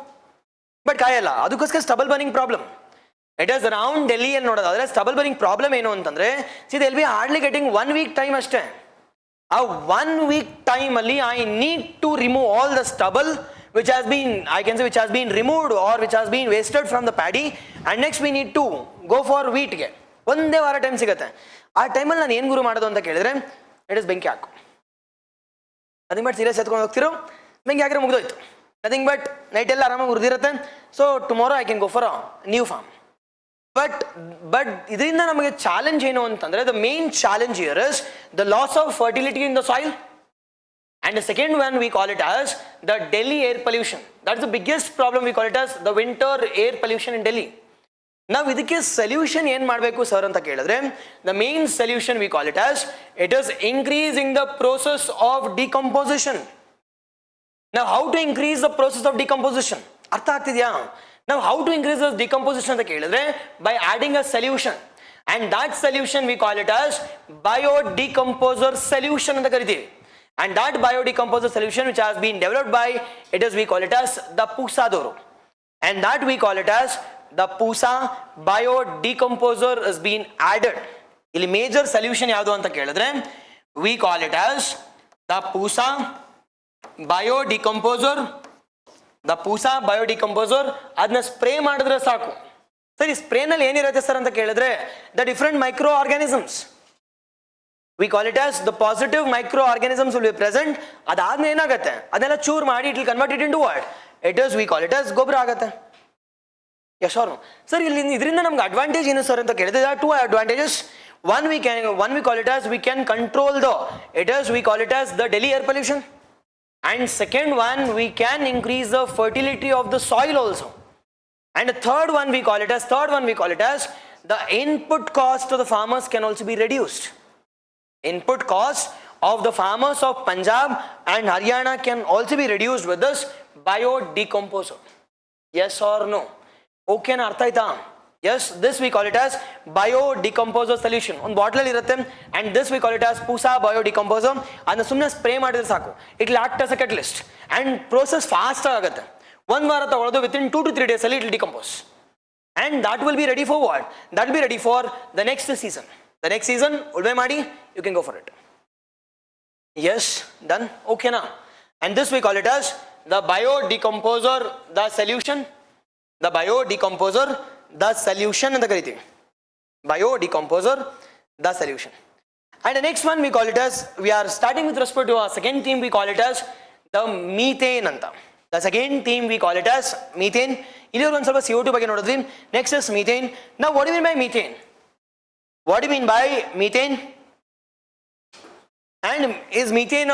ಬಟ್ ಕಾಯಲ್ಲ. ಅದಕ್ಕೋಸ್ಕರ stubble burning problem it is around Delhi ಅಲ್ಲಿ ನೋಡೋದಾದ್ರೆ ಸ್ಟಬಲ್ ಬರ್ನಿಂಗ್ ಪ್ರಾಬ್ಲಮ್ ಏನು ಅಂತಂದ್ರೆ, see they will be hardly getting 1 week time ಅಷ್ಟೇ. ಆ 1 week ಟೈಮ್ ಅಲ್ಲಿ I need to remove all the stubble which has been removed or which has been wasted from the paddy, and next we need to go for wheat ಗೆ ಒಂದೇ ವಾರ time ಸಿಗುತ್ತೆ. ಆ ಟೈಮಲ್ಲಿ ನಾನು ಏನು ಗುರು ಮಾಡೋದು ಅಂತ ಕೇಳಿದ್ರೆ, ಇಟ್ ಇಸ್ ಬೆಂಕಿ ಹಾಕು, ನಥಿಂಗ್ ಬಟ್ ಸೀರಿಯಸ್ ಎತ್ಕೊಂಡು ಹೋಗ್ತಿರೋ, ಬೆಂಕಿ ಹಾಕಿದ್ರೆ ಮುಗಿದೋಯ್ತು, ನಥಿಂಗ್ ಬಟ್ ನೈಟ್ ಎಲ್ಲ ಆರಾಮಾಗಿ ಉರಿದಿರುತ್ತೆ. So tomorrow I can go for a new farm. But ಇದರಿಂದ ನಮಗೆ ಚಾಲೆಂಜ್ ಏನು ಅಂತಂದ್ರೆ, the main challenge here is the loss of fertility in the soil. And the second one we call it as the Delhi air pollution. That's the biggest problem. We call it as the winter air pollution in Delhi. Now ಇದಕ್ಕೆ solution ಏನು ಮಾಡಬೇಕು sir ಅಂತ ಕೇಳಿದ್ರೆ, the main solution we call it as it is increasing the process of decomposition. Now how to increase the process of decomposition? ಅರ್ಥ ಆಗ್ತಿದ್ಯಾ? Now how to increase the decomposition ಅಂತ ಕೇಳಿದ್ರೆ, by adding a solution, and that solution we call it as biodecomposer solution ಅಂತ ಕರಿತೀವಿ. And that biodecomposer solution which has been developed by we call it as the Pusadoru, and that we call it as the Pusa biodecomposer is being added. ಇಲ್ಲಿ major solution ಯಾವುದು ಅಂತ ಕೇಳಿದ್ರೆ, we call it as the Pusa biodecomposer. ಅದನ್ನ spray ಮಾಡಿದ್ರೆ ಸಾಕು. ಸರಿ, ಸ್ಪ್ರೇನಲ್ಲಿ ಏನಿರುತ್ತೆ sir ಅಂತ ಕೇಳಿದ್ರೆ, the different microorganisms, we call it as the positive microorganisms will be present. ಅದಾದ್ಮೇಲೆ ಏನಾಗುತ್ತೆ, ಅದನ್ನೆಲ್ಲ ಚೂರ್ ಮಾಡಿ it will convert it into what it is we call it as ಗೊಬ್ಬರ ಆಗುತ್ತೆ. Yes or no sir? ಇಲ್ಲಿ ಇದರಿಂದ ನಮ್ಗೆ ಅಡ್ವಾಂಟೇಜ್ ಏನು ಸರ್ ಅಂತ ಕೇಳಿದ್ರೆ, two advantages. One we call it as we can control we call it as the Delhi air pollution, and second one we can increase the fertility of the soil also, and the third one we call it as the input cost to the farmers can also be reduced. Input cost of the farmers of Punjab and Haryana can also be reduced with this biodecomposer. Yes or no? Okay na artha aita? Yes, this we call it as biodecomposer solution. On bottle ಅಲ್ಲಿ ಇರುತ್ತೆ, and this we call it as Pusa biodecomposer. ಅದನ್ನ ಸುಮ್ಮನೆ spray ಮಾಡಿದ್ರೆ ಸಾಕು, it will act as a catalyst and process fast ಆಗುತ್ತೆ. 1 ವಾರ ತಗೊಳ್ಳೋದು within 2 to 3 days ಅಲ್ಲಿ it will decompose, and that will be ready for what? That will be ready for the next season. The next season, ulve ಮಾಡಿ, you can go for it. Yes, done. Okay now. And this we call it as the biodecomposer, the solution. The biodecomposer, the solution ಅಂತ ಕರಿತೀವಿ. Biodecomposer, the solution. And the next one we call it as, we are starting with respect to our second theme, we call it as the methane ಅಂತ. The second theme we call it as methane. ಇಲ್ಲಿ ಒಂದು ಸ್ವಲ್ಪ CO2 ಬಗ್ಗೆ ನೋಡಿದ್ವಿ. Next is methane. Now what do you mean by methane? What do you mean by methane? And is methane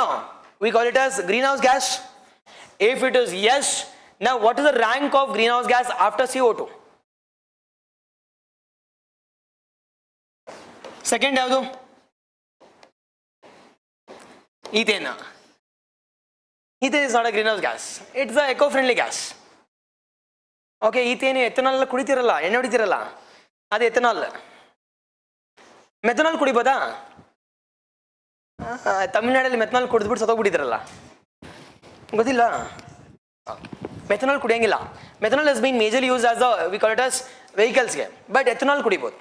we call it as greenhouse gas? If it is yes, now what is the rank of greenhouse gas after CO2? Second ಯಾವುದು? Ethane. Ethane is not a greenhouse gas. It's a eco-friendly gas. Okay, ethane ethanol ಕುಡಿತಿರಲ್ಲ, ಎಣ್ಣೆ ಹೊಡಿತಿರಲ್ಲ, ಅದು ethanol. Methanol ಕುಡಿಬೋದಾ? ತಮಿಳ್ನಾಡಲ್ಲಿ methanol ಕುಡಿದ್ಬಿಟ್ಟು ಸತ್ತೋಗ್ಬಿಟ್ಟಿದ್ರಲ್ಲ, ಗೊತ್ತಿಲ್ಲ. Methanol ಕುಡಿಯಂಗಿಲ್ಲ. Methanol has been majorly used as we call it as vehicles ಗೆ, but ethanol ಕುಡಿಬಹುದು.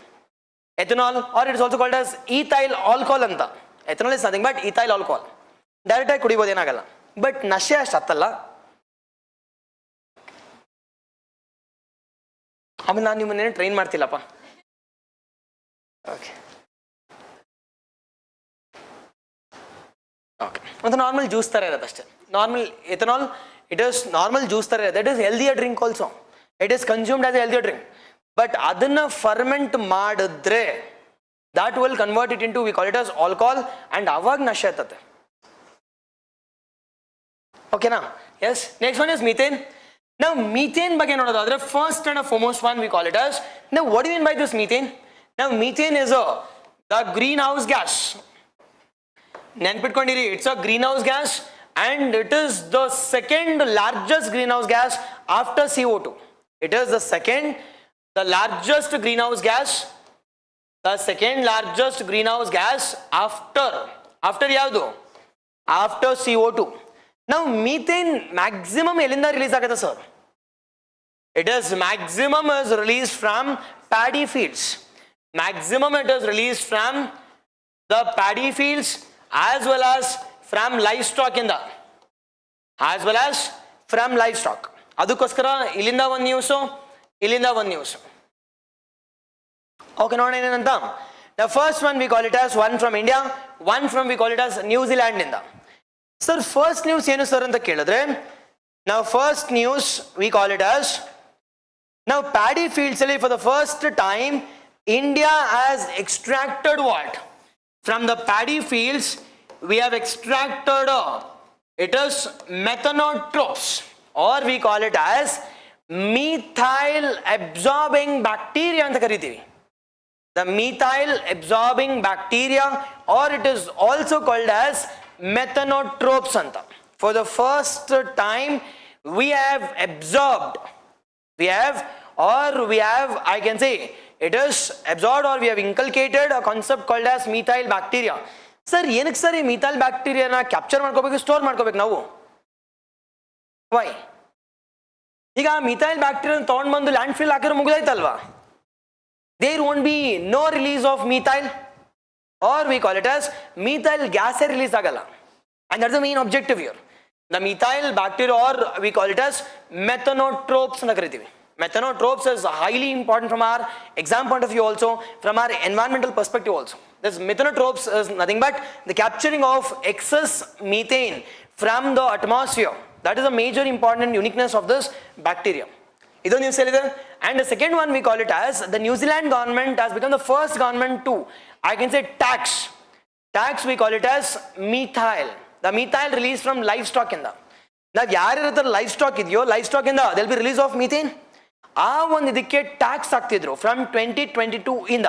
Ethanol, or it is also called as ethyl alcohol ಅಂತ. Ethanol is nothing but ethyl alcohol. Direct ಆಗಿ ಕುಡಿಬಹುದು, ಏನಾಗಲ್ಲ. But ನಶೆ ಅಷ್ಟು ಹತ್ತಲ್ಲ. ಆಮೇಲೆ ನಾನು ನಿಮ್ಮನ್ನೇನು ಟ್ರೈನ್ ಮಾಡ್ತಿಲ್ಲಪ್ಪ. ಓಕೆ ಓಕೆ, ಒಂದು ನಾರ್ಮಲ್ ಜ್ಯೂಸ್ ಥರ ಇರೋದು ಅಷ್ಟೇ. Normal ethanol, it is normal juice ಥರ ಇರೋದು. It is healthier drink also. It is consumed as a healthier drink. But ಅದನ್ನ ಫರ್ಮೆಂಟ್ ಮಾಡಿದ್ರೆ that will convert it into, we call it as alcohol, and ಅವಾಗ ನಶೆ ಆಗ್ತದೆ. ಓಕೆನಾ? Yes. Next one is methane. ನಾವು methane ಬಗ್ಗೆ ನೋಡೋದಾದ್ರೆ first and foremost one we call it as, ನಾವು what you mean by this methane? ನಾವು methane is the green house gas. ನೆನ್ಪಿಟ್ಕೊಂಡಿರಿ, it's a green house gas and it is the second largest greenhouse gas after CO2. It is the second, the largest greenhouse gas, the second largest greenhouse gas after ಯಾವುದು? After CO2. Now methane maximum ಎಲ್ಲಿಂದ release ಆಗುತ್ತೆ sir? It is maximum is released from paddy fields. Maximum it is released from the paddy fields as well as from livestock in the, as well as from livestock. ಅದಕ್ಕೋಸ್ಕರ ಇಲ್ಲಿಂದ ಒಂದು news, ಇಲ್ಲಿಂದ ಒಂದು news. Okay, ನೋಡೋಣ ಏನಂತ. The first one we call it as one from India, one from V call it as New Zealand ಇಂದ. Sir first news ಏನು sir ಅಂತ ಕೇಳಿದ್ರೆ, ನಾವು first news V call it as, ನಾವು ಪ್ಯಾಡಿ ಫೀಲ್ಡ್ಸ್ ಅಲ್ಲಿ for the first time India has extracted what from the paddy fields. We have extracted it is methanotropes, or we call it as methyl absorbing bacteria anta kariತೀವಿ. The methyl absorbing bacteria, or it is also called as methanotropes anta. For the first time we have absorbed, we have I can say it is absorbed, or we have inculcated a concept called as methyl bacteria. Sir ಏನಕ್ಕೆ sir ಈ methyl ಬ್ಯಾಕ್ಟೀರಿಯಾನ capture ಮಾಡ್ಕೋಬೇಕು, store ಮಾಡ್ಕೋಬೇಕು ನಾವು? Y? ಈಗ methyl bacteria ತಗೊಂಡು ಬಂದು land fill ಹಾಕಿದ್ರೆ ಮುಗಿದೈತಲ್ವಾ? There won't be no release of methyl, or we call it as methyl ಗ್ಯಾಸೇ ರಿಲೀಸ್ ಆಗಲ್ಲ. And that's the main objective here. The methyl bacteria, or we call it as methanotrophs ಅಂತ ಕರಿತೀವಿ. Methanotropes is highly important from our exam point of view, also from our environmental perspective also. This methanotropes is nothing but the capturing of excess methane from the atmosphere. That is a major important uniqueness of this bacteria. Idu news elide. And the second one we call it as, the New Zealand government has become the first government to, I can say, tax we call it as methyl. The methyl released from livestock ಇಂದ. ನಾವು ಯಾರ್ಯಾರ life ಇದೆಯೋ, life stock ಇಂದ there will be release of methane. ಆ ಒಂದು ಇದಕ್ಕೆ tax ಹಾಕ್ತಿದ್ರು from 2022 ಇಂದ.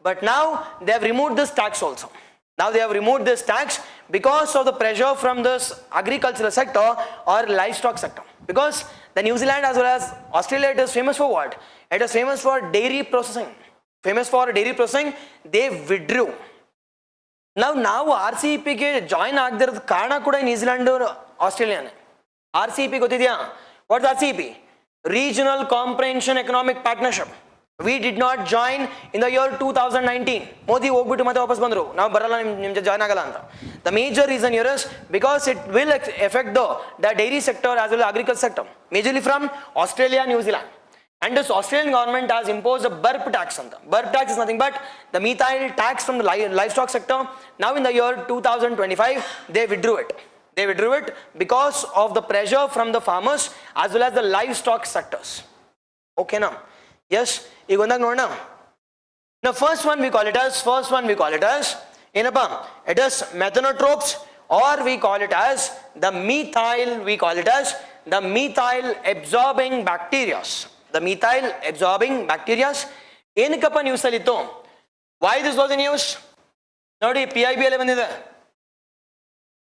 ಬಟ್ ನಾವು they have removed this tax also. Now they have removed this tax because of the pressure from this agricultural sector or livestock sector. Because the New Zealand as well as Australia, it is famous for what? It is famous for dairy processing. Famous for dairy processing, they withdrew. ನಾವು RCEPಗೆ join ಆಗದಿರೋದು ಕಾರಣ ಕೂಡ New Zealand ಆಸ್ಟ್ರೇಲಿಯಾನೇ. RCEP ಗೊತ್ತಿದೆಯಾ? What's RCEP? Regional Comprehension Economic Partnership. We did not join in the year 2019. Modi ಹೋಗ್ಬಿಟ್ಟು ಮತ್ತೆ ವಾಪಸ್ ಬಂದರು, ನಾವು ಬರಲ್ಲ, ನಿಮ್ಗೆ ಜಾಯ್ನ್ ಆಗಲ್ಲ ಅಂತ. The major reason here is because it will affect the dairy sector as well as agriculture sector, majorly from Australia, New Zealand. And this Australian government has imposed a burp tax on them. Burp tax is nothing but the methyl tax from the livestock sector. Now in the year 2025, they withdrew it. They withdrew it because of the pressure from the farmers as well as the livestock sectors. Okay now? Yes? ಈಗ ಒಂದಾಗ ನೋಡೋಣ. Now first one we call it as ಏನಪ್ಪ? It is methanotropes, or we call it as the methyl absorbing bacteria. The methyl absorbing bacteria. ಏನಕ್ಕಪ್ಪ news ಅಲ್ಲಿ ಇತ್ತು? Why this was in news? ನೋಡಿ PIB ಅಲ್ಲಿ ಬಂದಿದೆ.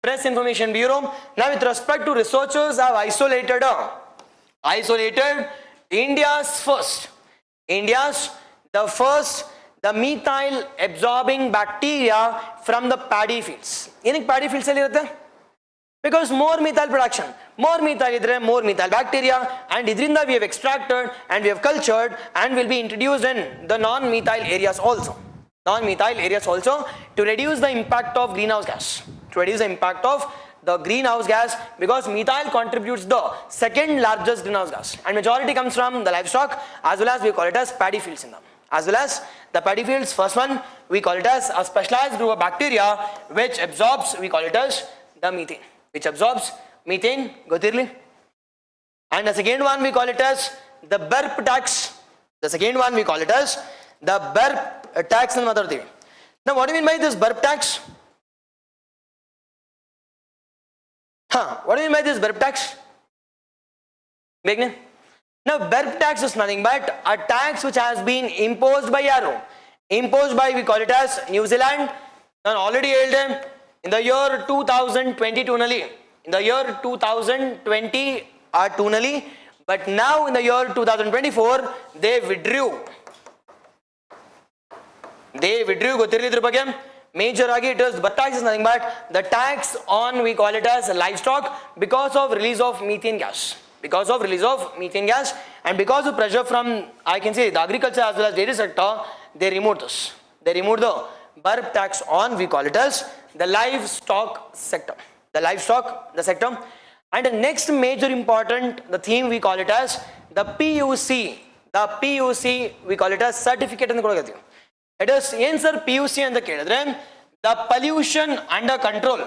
Press Information Bureau. Now with respect to researchers have isolated the methyl absorbing bacteria from the paddy fields. ಏನಕ್ಕೆ paddy fields ಅಲ್ಲಿ ಇರುತ್ತೆ? Because more methyl production, more methyl idre, more methyl bacteria, and idrinda we have extracted and we have cultured and will be introduced in the non-methyl areas also. Non-methyl areas also to reduce the impact of greenhouse gas. To reduce the impact of the greenhouse gas, because methyl contributes the second largest greenhouse gas and majority comes from the livestock, as well as we call it as paddy fields in them. As well as the paddy fields, first one we call it as a specialized group of bacteria which absorbs, we call it as the methane, which absorbs methane, gotirli. And the second one we call it as the burp tax. The second one we call it as the burp tax and mother thing. Now what do you mean by this burp tax? What do you mean by this burp tax? Now burp tax is nothing but a tax which has been imposed by Yarrow. Imposed by, we call it as New Zealand, and already held them in the year 2022 only. In the year 2020 tunally, but now in the year 2024 they withdrew. They withdrew gotirli idra ಬಗ್ಗೆ. Major agi it is burp tax is nothing but the tax on, we call it as livestock, because of release of methane gas. Because of release of methane gas and because of pressure from, I can say, the agriculture as well as dairy sector, they removed this. They removed the burp tax on, we call it as the livestock sector. The livestock, the sector. And the next major important, the theme we call it as the PUC. The PUC, we call it as certificate in the it is answer PUC and the kedre the pollution under control.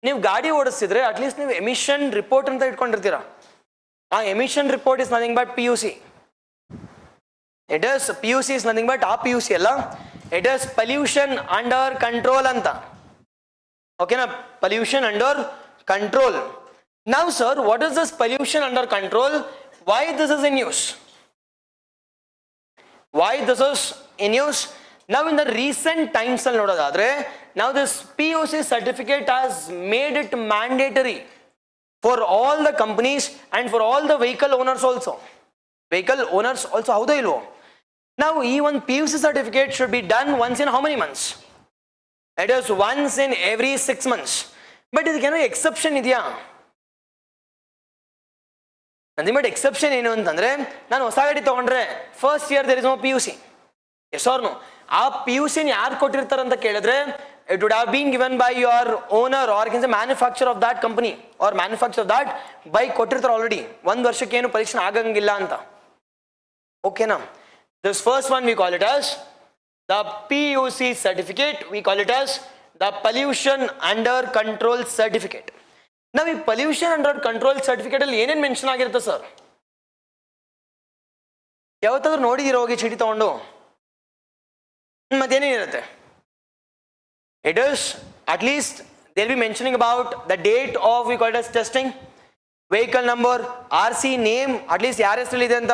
ನೀವು ಗಾಡಿ ಓಡಿಸಿದ್ರೆ at least ನೀವು emission report ಅಂತ ಇಟ್ಕೊಂಡಿರ್ತೀರಾ. ಆ emission report is nothing but PUC. It is PUC is nothing but ಆ PUC ಅಲ್ಲ. It is pollution under control ಅಂತ. Okay na, pollution under control. Now sir, what is this pollution under control? Why this is in use? Why this is in use? Now in the recent times now this PUC certificate has made it mandatory for all the companies and for all the vehicle owners also. Vehicle owners also, how they know? Now even PUC certificate should be done once in how many months? It is once in every 6 months. But is there exception idya? Nothing but exception ಏನು ಅಂತಂದ್ರೆ ನಾನು ಹೊಸ ಗಾಡಿ ತಗೊಂಡ್ರೆ first year there is no PUC. Yes or no? ಆ PUC ನ ಯಾರು ಕೊಟ್ಟಿರ್ತಾರೆ ಅಂತ ಕೇಳಿದ್ರೆ it would have been given by your owner or can say manufacturer of that company or manufacturer of that bike ಕೊಟ್ಟಿರ್ತಾರೆ already. ಒಂದು ವರ್ಷಕ್ಕೆ ಏನು ಪರೀಕ್ಷೆ ಆಗಂಗಿಲ್ಲ ಅಂತ. Okay na? This first one we call it as the PUC certificate. We call it as the pollution under control certificate. Now ಈ pollution under control certificate ಅಲ್ಲಿ ಏನೇನು ಮೆನ್ಷನ್ ಆಗಿರುತ್ತೆ ಸರ್? ಯಾವತ್ತಾದ್ರೂ ನೋಡಿದಿರೋ ಹೋಗಿ ಚೀಟಿ ತಗೊಂಡು ಮತ್ತೇನೇನಿರುತ್ತೆ? It is at least they'll be mentioning about the date of, we call it as testing, vehicle number, RC name, at least ಯಾರ ಹೆಸರಲ್ಲಿ ಇದೆ ಅಂತ.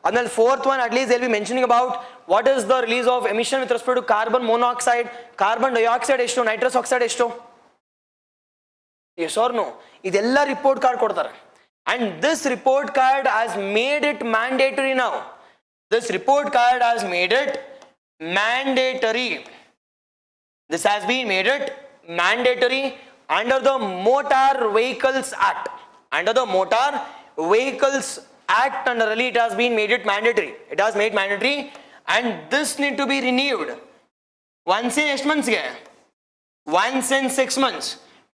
ಆಮೇಲೆ fourth one, at least they'll be mentioning about what is the release of emission with respect to carbon monoxide, carbon dioxide ಎಷ್ಟು, nitrous oxide ಎಷ್ಟು. Yes or no? ಇದೆಲ್ಲ report card ಕೊಡ್ತಾರೆ. And this report card has made it mandatory now. This report card has made it mandatory. This has been made it mandatory under the Motor Vehicles Act. Under the Motor Vehicles Act, under it has been made it mandatory. It has made mandatory, and this need to be renewed once in 6 months. Once in 6 months.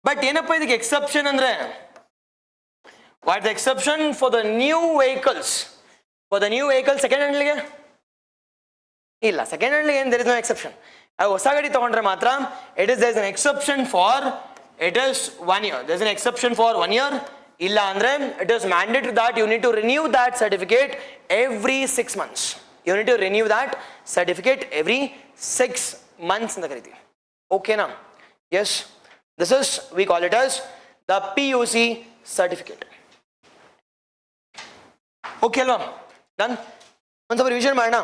But ಏನಪ್ಪ ಇದಕ್ಕೆ exception ಅಂದ್ರೆ, what the exception for the new vehicles? For the new vehicles second hand ಗೆ ಇಲ್ಲ, second hand ಗೆ there is no exception. ಹೊಸ ಗಾಡಿ ತಗೊಂಡ್ರೆ ಮಾತ್ರ there is an exception for, it is 1 year. There is an exception for 1 year. ಇಲ್ಲ ಅಂದ್ರೆ it is mandatory that you need to renew that certificate every 6 months. You need to renew that certificate every 6 months ಅಂತ ಕರೀತೀವಿ. Okay ನಾ? Yes. This is, we call it as the PUC certificate. Okay alva? Done? One ಸ್ವಲ್ಪ revision ಮಾಡೋಣ.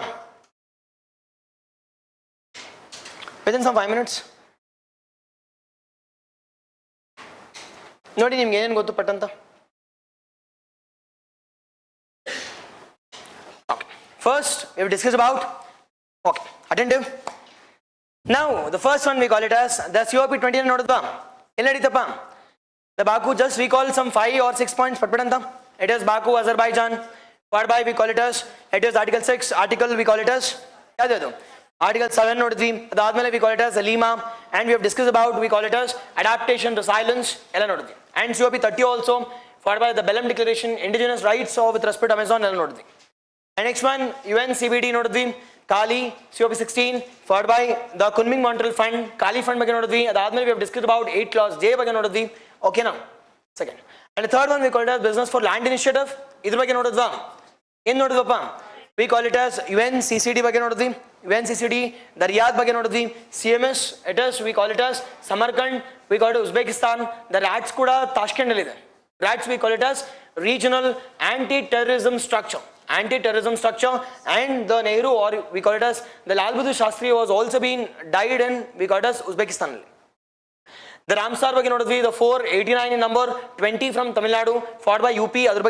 Within some 5 minutes. ನೋಡಿ ನಿಮ್ಗೆ ಏನೇನು ಗೊತ್ತು ಪಟ್ಟಂತ. Okay. First, we will discuss about, okay, attentive. Now, the first one we call it as the COP 29 ನೋಡಿದ್ವಾ? ಎಲ್ಲಿ ನಡೀತಪ್ಪ? The Baku, just recall some 5 or 6 points. It is Baku, Azerbaijan. Followed by we call it as, it is Article 6, Article we call it as, Article 7 we call it as Lima, and we have discussed about, we call it as adaptation to silence, and COP 30 also, followed by the Belém Declaration, indigenous rights of with respect to Amazon, and next one, UNCBD Kali, COP 16, followed by the Kunming Montreal Fund, Kali Fund, we have discussed about 8 clause J, okay now, second. And the third one we call it as Business for Land Initiative, we call it as UNCCD, UNCCD, the Riyadh, CMS, it is, we call it as Samarkand, we call it Uzbekistan, the RATS kuda Tashkent, RATS we call it as Regional Anti-Terrorism Structure, and the Nehru, or we call it as the Lal Bahadur Shastri, was also been died in, we call it as Uzbekistan. The Ramsar the 489 in number, 20 from Tamil Nadu, followed by UP, we have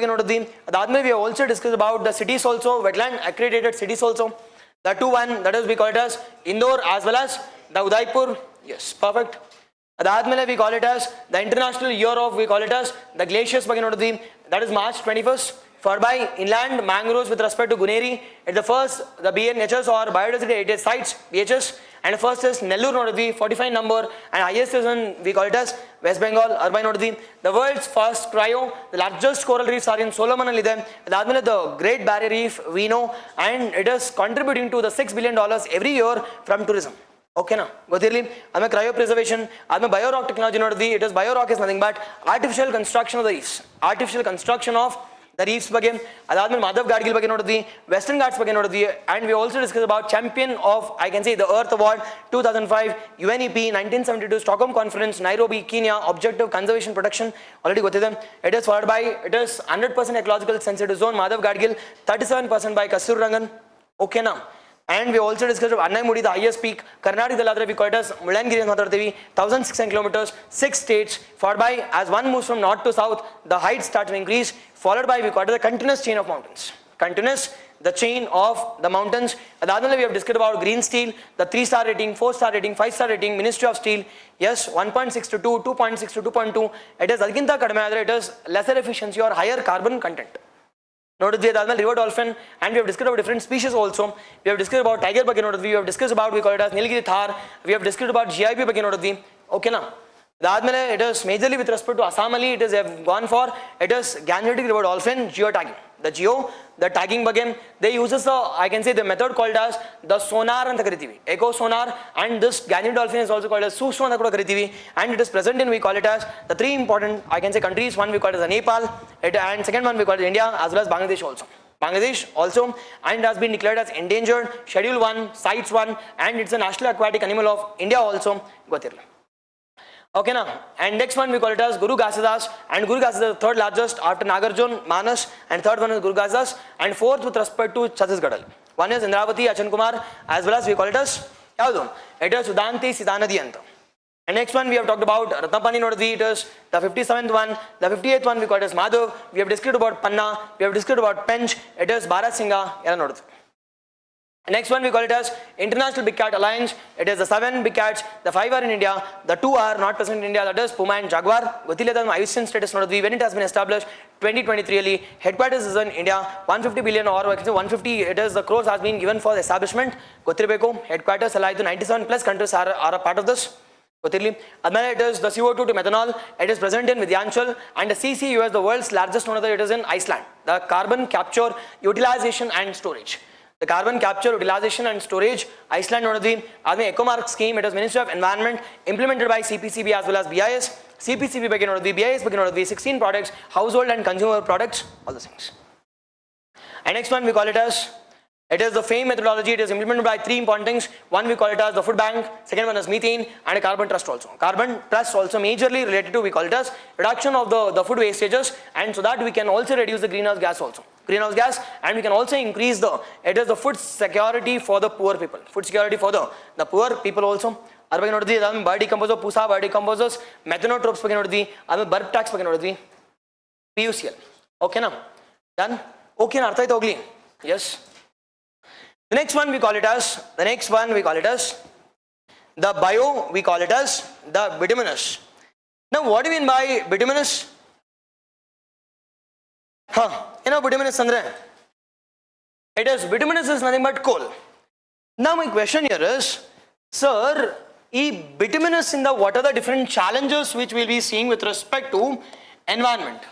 also discussed about the cities also, wetland accredited cities also. The 2-1, that is we call it as Indore as well as the Udaipur, yes, perfect. We call it as the International Year of, we call it as the glaciers, that is March 21st. Followed by inland mangroves with respect to Guneri, it's the first, the BNHS or Biodiversity Aid sites, BHS, and the first is Nellore, 45 number, and highest is in, we call it as West Bengal, Urban. The world's first cryo, the largest coral reefs are in Solomon and the Great Barrier Reef, we know, and it is contributing to the $6 billion every year from tourism. Okay now, Gothirli, I'm a cryopreservation, I'm a biorock technology, it is biorock is nothing but artificial construction of the reefs, artificial construction of the reefs bagay, adadme Madhav Gadgil bagay nodadi, Western Ghats bagay nodadi, and we also discussed about champion of, I can say, the Earth Award 2005, UNEP 1972 Stockholm Conference, Nairobi, Kenya, Objective Conservation Protection, already got them. It is followed by, it is 100% ecological sensitive zone, Madhav Gadgil, 37% by Kasur Rangan, okay now. And we also discussed of Annai Mudi, the highest peak, Karnataka Daladra, we call it as Mullangiri and 1,600 kilometers, 6 states, followed by, as one moves from north to south, the height starts to increase, followed by, we call it the continuous chain of mountains. Continuous, the chain of the mountains. Adadale, we have discussed about green steel, the 3-star rating, 4-star rating, 5-star rating, Ministry of Steel, yes, 1.6 to 2, 2.6 to 2.2, it is Adginta Kadame, it is lesser efficiency or higher carbon content. Notice the river dolphin, and we have discussed about different species also. We have discussed about tiger bagay, we have discussed about, we call it as Nilgiri Thar, we have discussed about GIP bagay, okay now. It is majorly with respect to Assamali, it is gone for, it is Gangetic river dolphin geotagging. The tagging bagay, they uses the, I can say the method called as the sonar and the echo sonar, and this Gangetic dolphin is also called as Suswan and it is present in, we call it as the 3 important, I can say, countries. One we call it as Nepal, and second one we call it India as well as Bangladesh also. Bangladesh also, and it has been declared as endangered, Schedule 1, CITES 1, and it's a national aquatic animal of India also. Okay now, and next one we call it as Guru Ghasidas, and Guru Ghasidas is the third largest after Nagarjun, Manas, and third one is Guru Ghasidas, and fourth with respect to Chhattisgarh. One is Indravati, Achan Kumar, as well as we call it as Yaudun. It is Sudanti, Sidanadi Anta. And next one we have talked about Ratnapani Nodadi, it is the 57th one, the 58th one we call it as Madhav, we have discussed about Panna, we have discussed about Pench, it is Bharat Singha, Nodad. Next one we call it as International Big Cat Alliance. It is the 7 big cats, the 5 are in India, the 2 are not present in India, that is Puma and Jaguar. IUCN status when it has been established 2023, headquarters is in India, 150 billion or 150, it is the crores has been given for the establishment. Headquarters allied to 97 plus countries are a part of this. It is the CO2 to methanol, it is present in Vidyanchal, and the CCUS, the world's largest one, it is in Iceland. The carbon capture, utilization and storage. The carbon capture, utilization and storage, Iceland Nodadi, EcoMark scheme, it is Ministry of Environment, implemented by CPCB as well as BIS. CPCB bagay nodadi, BIS bagay nodadi, 16 products, household and consumer products, all the things. And next one we call it as, it is the FAME methodology, it is implemented by 3 important things. One we call it as the food bank, second one is methane, and a carbon trust also. Carbon trust also majorly related to, we call it as reduction of the food wastages, and so that we can also reduce the greenhouse gas also. Greenhouse gas, and we can also increase it is the food security for the poor people. Food security for the poor people also. Biodecomposer, PUSA, biodecomposers, methanotropes, burp tax, PUCL. Okay now? Done? Okay na? Yes. The next one we call it as, the bio, we call it as the bituminous. Now what do you mean by bituminous? Bituminous andre? It is bituminous is nothing but coal. Now my question here is, sir, bituminous in the what are the different challenges which we'll be seeing with respect to environment?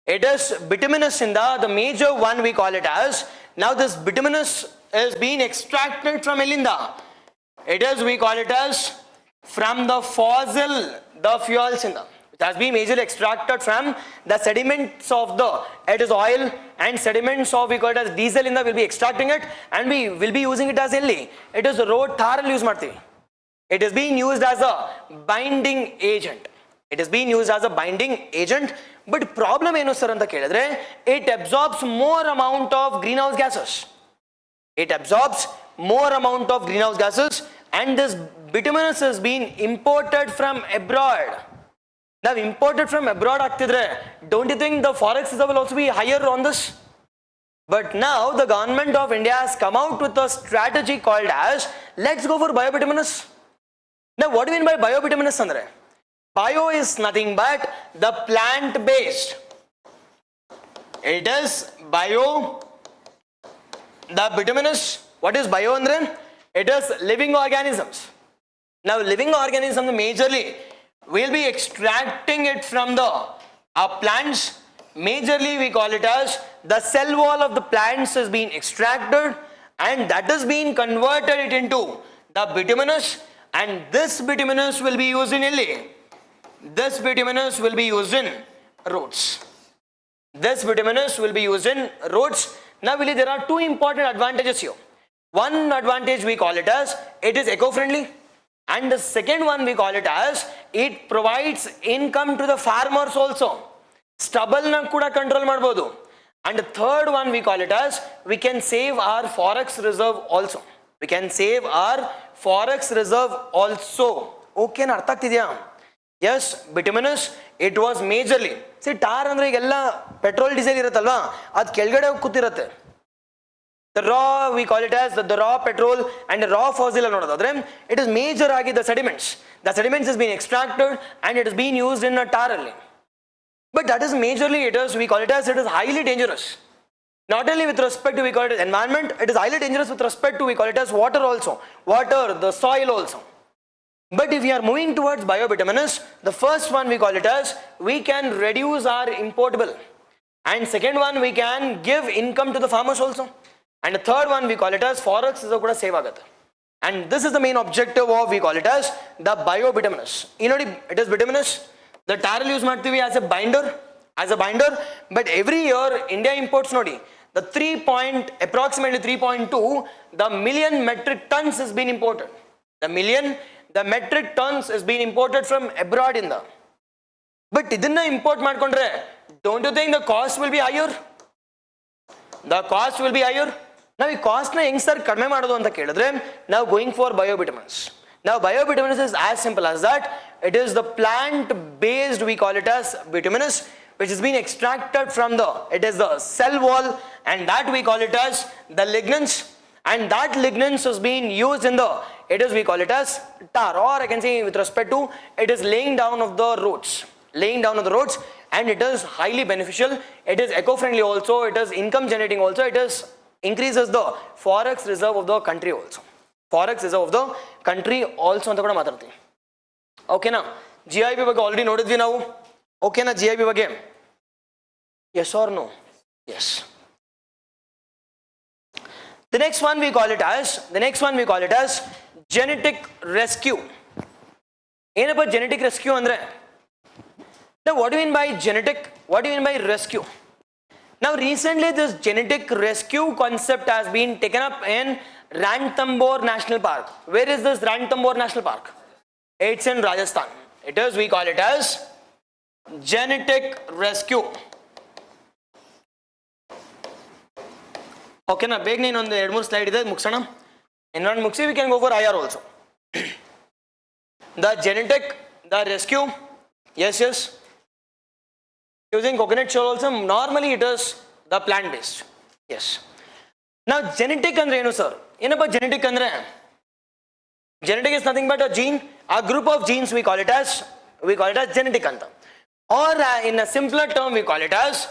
It is bituminous in the major one we call it as, now this bituminous is being extracted from Elinda. It is, we call it as from the fossil, the fuels in the, it has been majorly extracted from the sediments of the, it is oil and sediments of, we call it as diesel in the, will be extracting it and we will be using it as LE. It is road tar use marti. It is being used as a binding agent. It is being used as a binding agent, but problem enu sir anta kelidre, it absorbs more amount of greenhouse gases. It absorbs more amount of greenhouse gases and this bituminous is being imported from abroad. Now imported from abroad ಆಗ್ತಿದ್ರೆ, don't you think the forex reserve will also be higher on this? But now the government of India has come out with a strategy called as, let's go for biobituminous. Now what do you mean by biobituminous andre? Bio is nothing but the plant based. It is bio, the bituminous. What is bio andre? It is living organisms. Now living organisms majorly we'll be extracting it from the plants. Majorly we call it as the cell wall of the plants is being extracted and that is being converted it into the bituminous, and this bituminous will be used in LA. This bituminous will be used in roads. This bituminous will be used in roads. Now really there are two important advantages here. One advantage we call it as it is eco-friendly, and the second one we call it as it provides income to the farmers also. Stubble na kuda control madbodu. And the third one we call it as we can save our forex reserve also. We can save our forex reserve also. Okay na artha agtidya? Yes, bituminous it was majorly. See tar andre igella petrol diesel iruttalla, ad kelgade hogi kutirutte. The raw we call it as the raw petrol and the raw fossil annodadre, it is major agi the sediments. The sediments is being extracted and it is being used in a tar alli. But that is majorly it is, we call it as it is highly dangerous. Not only with respect to we call it as environment, it is highly dangerous with respect to we call it as water also. Water, the soil also. But if we are moving towards biobituminous, the first one we call it as we can reduce our importable. And second one we can give income to the farmers also. And the third one we call it as forex is kuda save agata. And this is the main objective of we call it as the biobituminous. It is bituminous. The tar use ಮಾಡ್ತೀವಿ as a binder, but every year India imports the approximately 3.2 the million metric tons is being imported. The metric tons is being imported from abroad in the. But idinna import ಮಾಡ್ಕೊಂಡ್ರೆ, don't you think the cost will be higher? The cost will be higher. Now ಈ cost na ಹೆಂಗ್ sir ಕಡಿಮೆ ಮಾಡೋದು ಅಂತ ಕೇಳಿದ್ರೆ, now going for biobituminous. Now biobituminous is as simple as that. It is the plant based, we call it as bituminous, which is being extracted from it is the cell wall, and that we call it as the lignans, and that lignans is being used in it is we call it as tar, or I can say with respect to it is laying down of the roads, and it is highly beneficial. It is eco-friendly also, it is income generating also, it is increases the forex reserve of the country also. Forex reserve of the country also ಅಂತ ಕೂಡ ಮಾತಾಡ್ತೀವಿ. ಓಕೆನಾ? GIB ಬಗ್ಗೆ already ನೋಡಿದ್ವಿ ನಾವು. ಓಕೆನಾ GIB ಬಗ್ಗೆ? Yes or no? Yes. The next one we call it as genetic rescue. ಏನಪ್ಪ genetic rescue ಅಂದ್ರೆ? Now what do you mean by genetic? What do you mean by rescue? Now recently this genetic rescue concept has been taken up in Ranthambore National Park. Where is this Ranthambore National Park? It's in Rajasthan. It is, we call it as genetic rescue. Okay na, beg on the more slide ide mugsana. In one mugsi we can go for IR also. The genetic, the rescue, yes. Using coconut shell also, normally it is the plant based. Yes. Now genetic andre ಏನು sir? ಏನಪ್ಪ genetic andre? Genetic is nothing but a gene, a group of genes we call it as we call it as genetic anta. Or in a simpler term, we call it as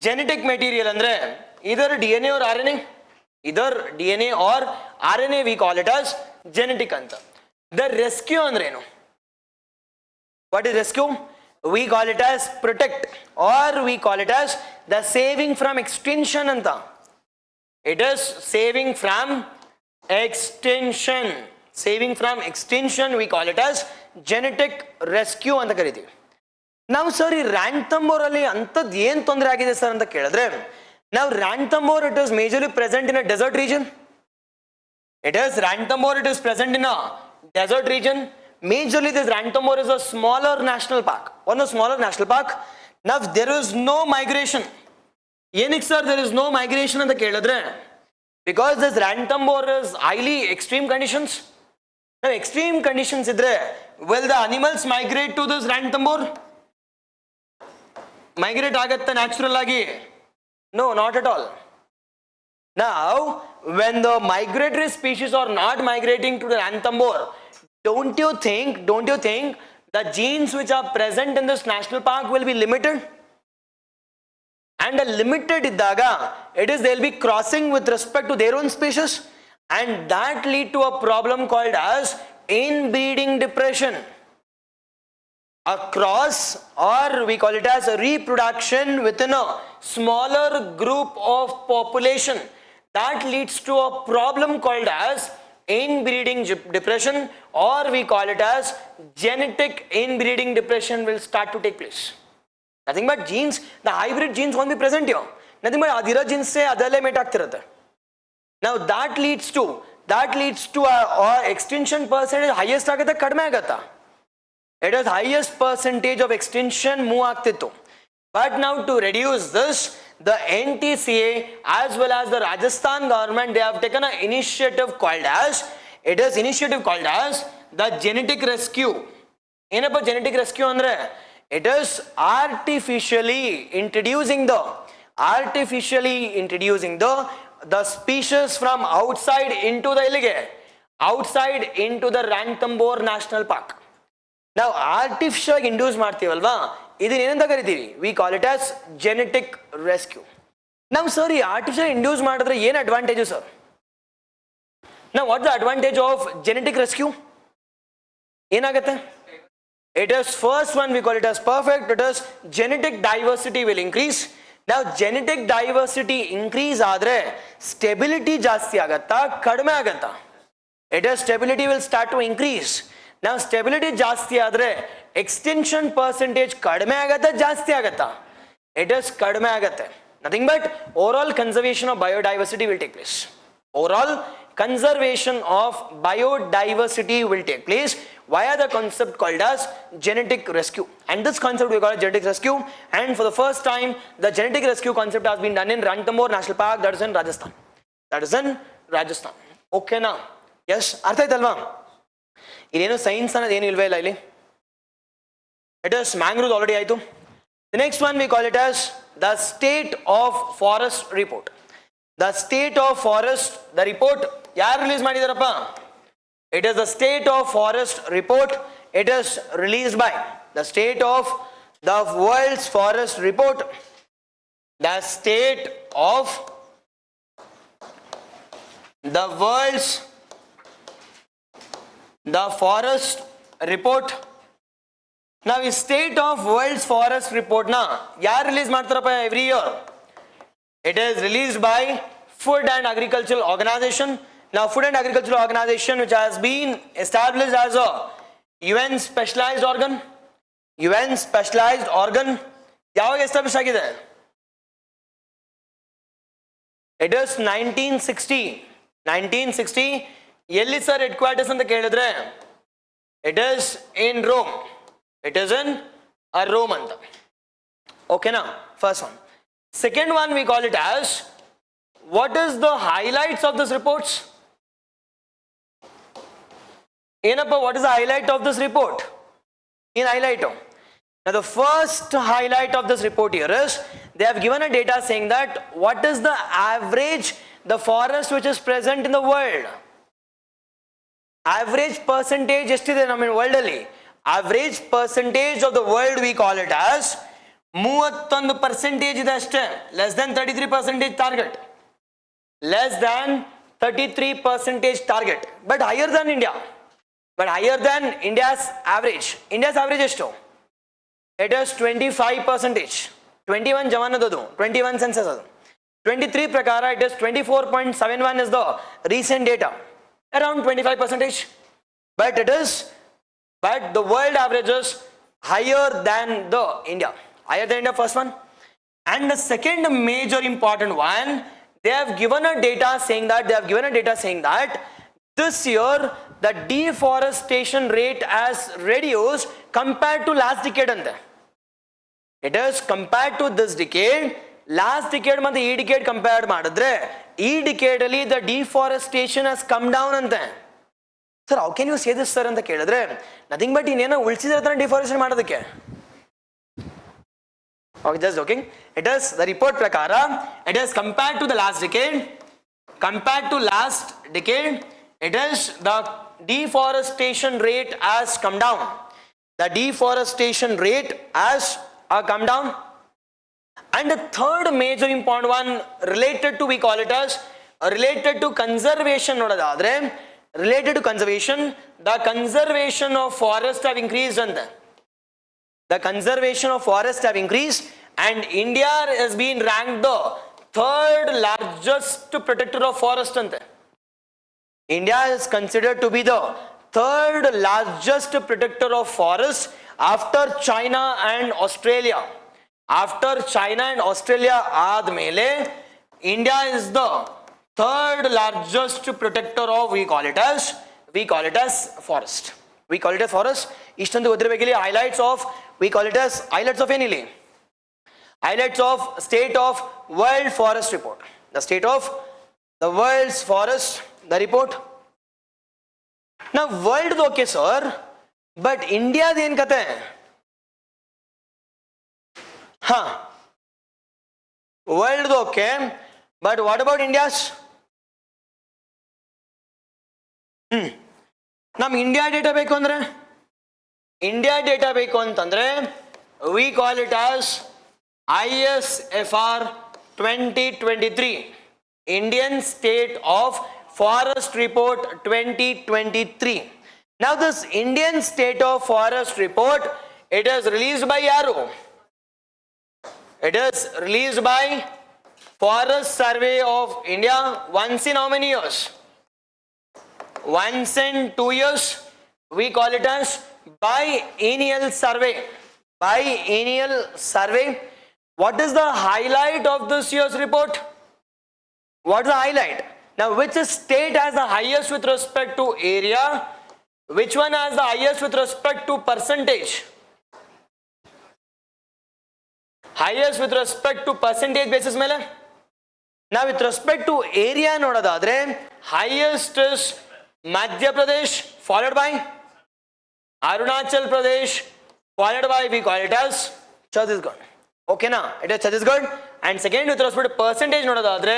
genetic material. Andre either DNA or RNA. Either DNA or RNA, we call it as genetic anta. The rescue andre no. What is rescue? We call it as protect, or we call it as the saving from extinction anta. It is saving from extinction. Saving from extinction, we call it as genetic rescue anta kariti. Now sir, ranthambore antad yen tondre agide sir anta keladre. Now ranthambore, it is majorly present in a desert region. It is ranthambore, it is present in a desert region. Majorly this ranthambore is a smaller national park. One of the smaller national park. Now there is no migration. Yenik sir, there is no migration anta keladre. Because this ranthambore is highly extreme conditions. Now extreme conditions idre, will the animals migrate to this ranthambore? Migrate agatta natural agi? No, not at all. Now, when the migratory species are not migrating to the ranthambore, don't you think the genes which are present in this national park will be limited? And limited iddaga, it is they'll be crossing with respect to their own species, and that lead to a problem called as inbreeding depression. A cross, or we call it as a reproduction within a smaller group of population, that leads to a problem called as inbreeding depression, or we call it as genetic inbreeding depression will start to take place. Nothing but genes, the hybrid genes won't be present here. Nothing but adira genes se adale mate agtirate. Now that leads to a extinction percentage highest agata kadme agata. It is highest percentage of extinction move agtittu. But now to reduce this, the NTCA as well as the Rajasthan government, they have taken an initiative called as the genetic rescue. Enappa genetic rescue andre? It is artificially introducing the species from outside into the Ranthambore National Park. Now artificial induce martivalva, we call it as genetic rescue. Now sir, artificial induce madadre yen advantage sir? Now what's the advantage of genetic rescue? Yenagate? It is first one, we call it as perfect. It is genetic diversity will increase. Now genetic diversity increase adre stability jasti agatta kadme agatta. It is stability will start to increase. Now stability jasti adre extinction percentage kadme agata jasti agata. It is kadme agate. Nothing but overall conservation of biodiversity will take place. Overall conservation of biodiversity will take place via the concept called as genetic rescue. And this concept we call it genetic rescue. And for the first time, the genetic rescue concept has been done in Ranthambore National Park, that is in Rajasthan. Okay now? Yes? Artha idalva? Ideno science anad enu ilve illa illi. It is mangrove already aitu. The next one we call it as the state of forest report. The state of forest, the report, yaar release ಮಾಡಿದಾರಪ್ಪ? It is the state of forest report. It is released by the state of the world's forest report. The state of the world's the forest report. Now the state of world's forest report na yaar release ಮಾಡ್ತಾರಪ್ಪ every year? It is released by Food and Agricultural Organization. Now Food and Agricultural Organization, which has been established as a UN specialized organ. UN specialized organ. ಯಾವಾಗ establish ಆಗಿದೆ? It is 1960. 1960. ಎಲ್ಲಿ sir headquarters ಅಂತ ಕೇಳಿದ್ರೆ? It is in Rome. It is in Rome anta. Okay now, first one. Second one we call it as, what is the highlights of this reports? Enappa, what is the highlight of this report? In highlight. Now the first highlight of this report here is, they have given a data saying that what is the average, the forest which is present in the world. Average percentage estiде ನಮ್ಮ world ಅಲ್ಲಿ average percentage of the world we call it as 31% ಇದೆ ಅಷ್ಟೇ, less than 33% target, less than 33% target, but higher than India, but higher than India's average. India's average ಎಷ್ಟು? It is 25%. 21 ಜವಾನದದು, 21 census ಅದು. 23 ಪ್ರಕಾರ it is 24.71 is the recent data, around 25%. But the world average is higher than the India, higher than India, first one. And the second major important one, they have given a data saying that this year the deforestation rate has reduced compared to last decade ante. It is compared to this decade, last decade ಮತ್ತೆ ಈ decade compared ಮಾಡಿದ್ರೆ ಈ decade ಅಲ್ಲಿ the deforestation has come down ante. Sir, how can you say this sir ಅಂತ ಕೇಳಿದ್ರೆ nothing but ಇನ್ನೇನೋ ಉಳಿಸಿದ್ರೆ ತಾನೆ deforestation ಮಾಡೋದಕ್ಕೆ. Okay, just joking. It is the report prakara, it is compared to the last decade, it is the deforestation rate has come down. The deforestation rate has come down. And the third major important one related to, we call it as related to conservation nodadadre, related to conservation, the conservation of forest have increased and the conservation of forest have increased, and India has been ranked the third largest protector of forest ante. India is considered to be the third largest protector of forest after China and Australia. After China and Australia ಆದ್ಮೇಲೆ India is the third largest protector of, we call it as forest. We call it as forest. ಇಷ್ಟೊಂದು ಓದಿರಬೇಕಿಲ್ಲಿ highlights of, we call it as highlights of ಏನಿಲ್ಲಿ, highlights of state of world forest report, the state of the world's forest, the report. Now world okay sir, but India ಏನ್ ಕತೆ? World okay, but what about India's? ನಮ್ India data ಬೇಕು ಅಂದ್ರೆ, India data ಬೇಕು ಅಂತಂದ್ರೆ we call it as ISFR 2023, Indian State of Forest Report 2023. Now this Indian State of Forest Report, it is released by yaru? It is released by Forest Survey of India once in how many years? Once in 2 years. We call it as biennial survey. Biennial survey. What is the highlight of this year's report? What is the highlight? Now which state has the highest with respect to area? Which one has the highest with respect to percentage? Highest with respect to percentage basis ಮೇಲೆ. Now with respect to area ನೋಡೋದಾದ್ರೆ highest is Madhya Pradesh, followed by Arunachal Pradesh, followed by, we call it as Chhattisgarh. Okay na, it is Chhattisgarh. And second with respect to percentage ನೋಡೋದಾದ್ರೆ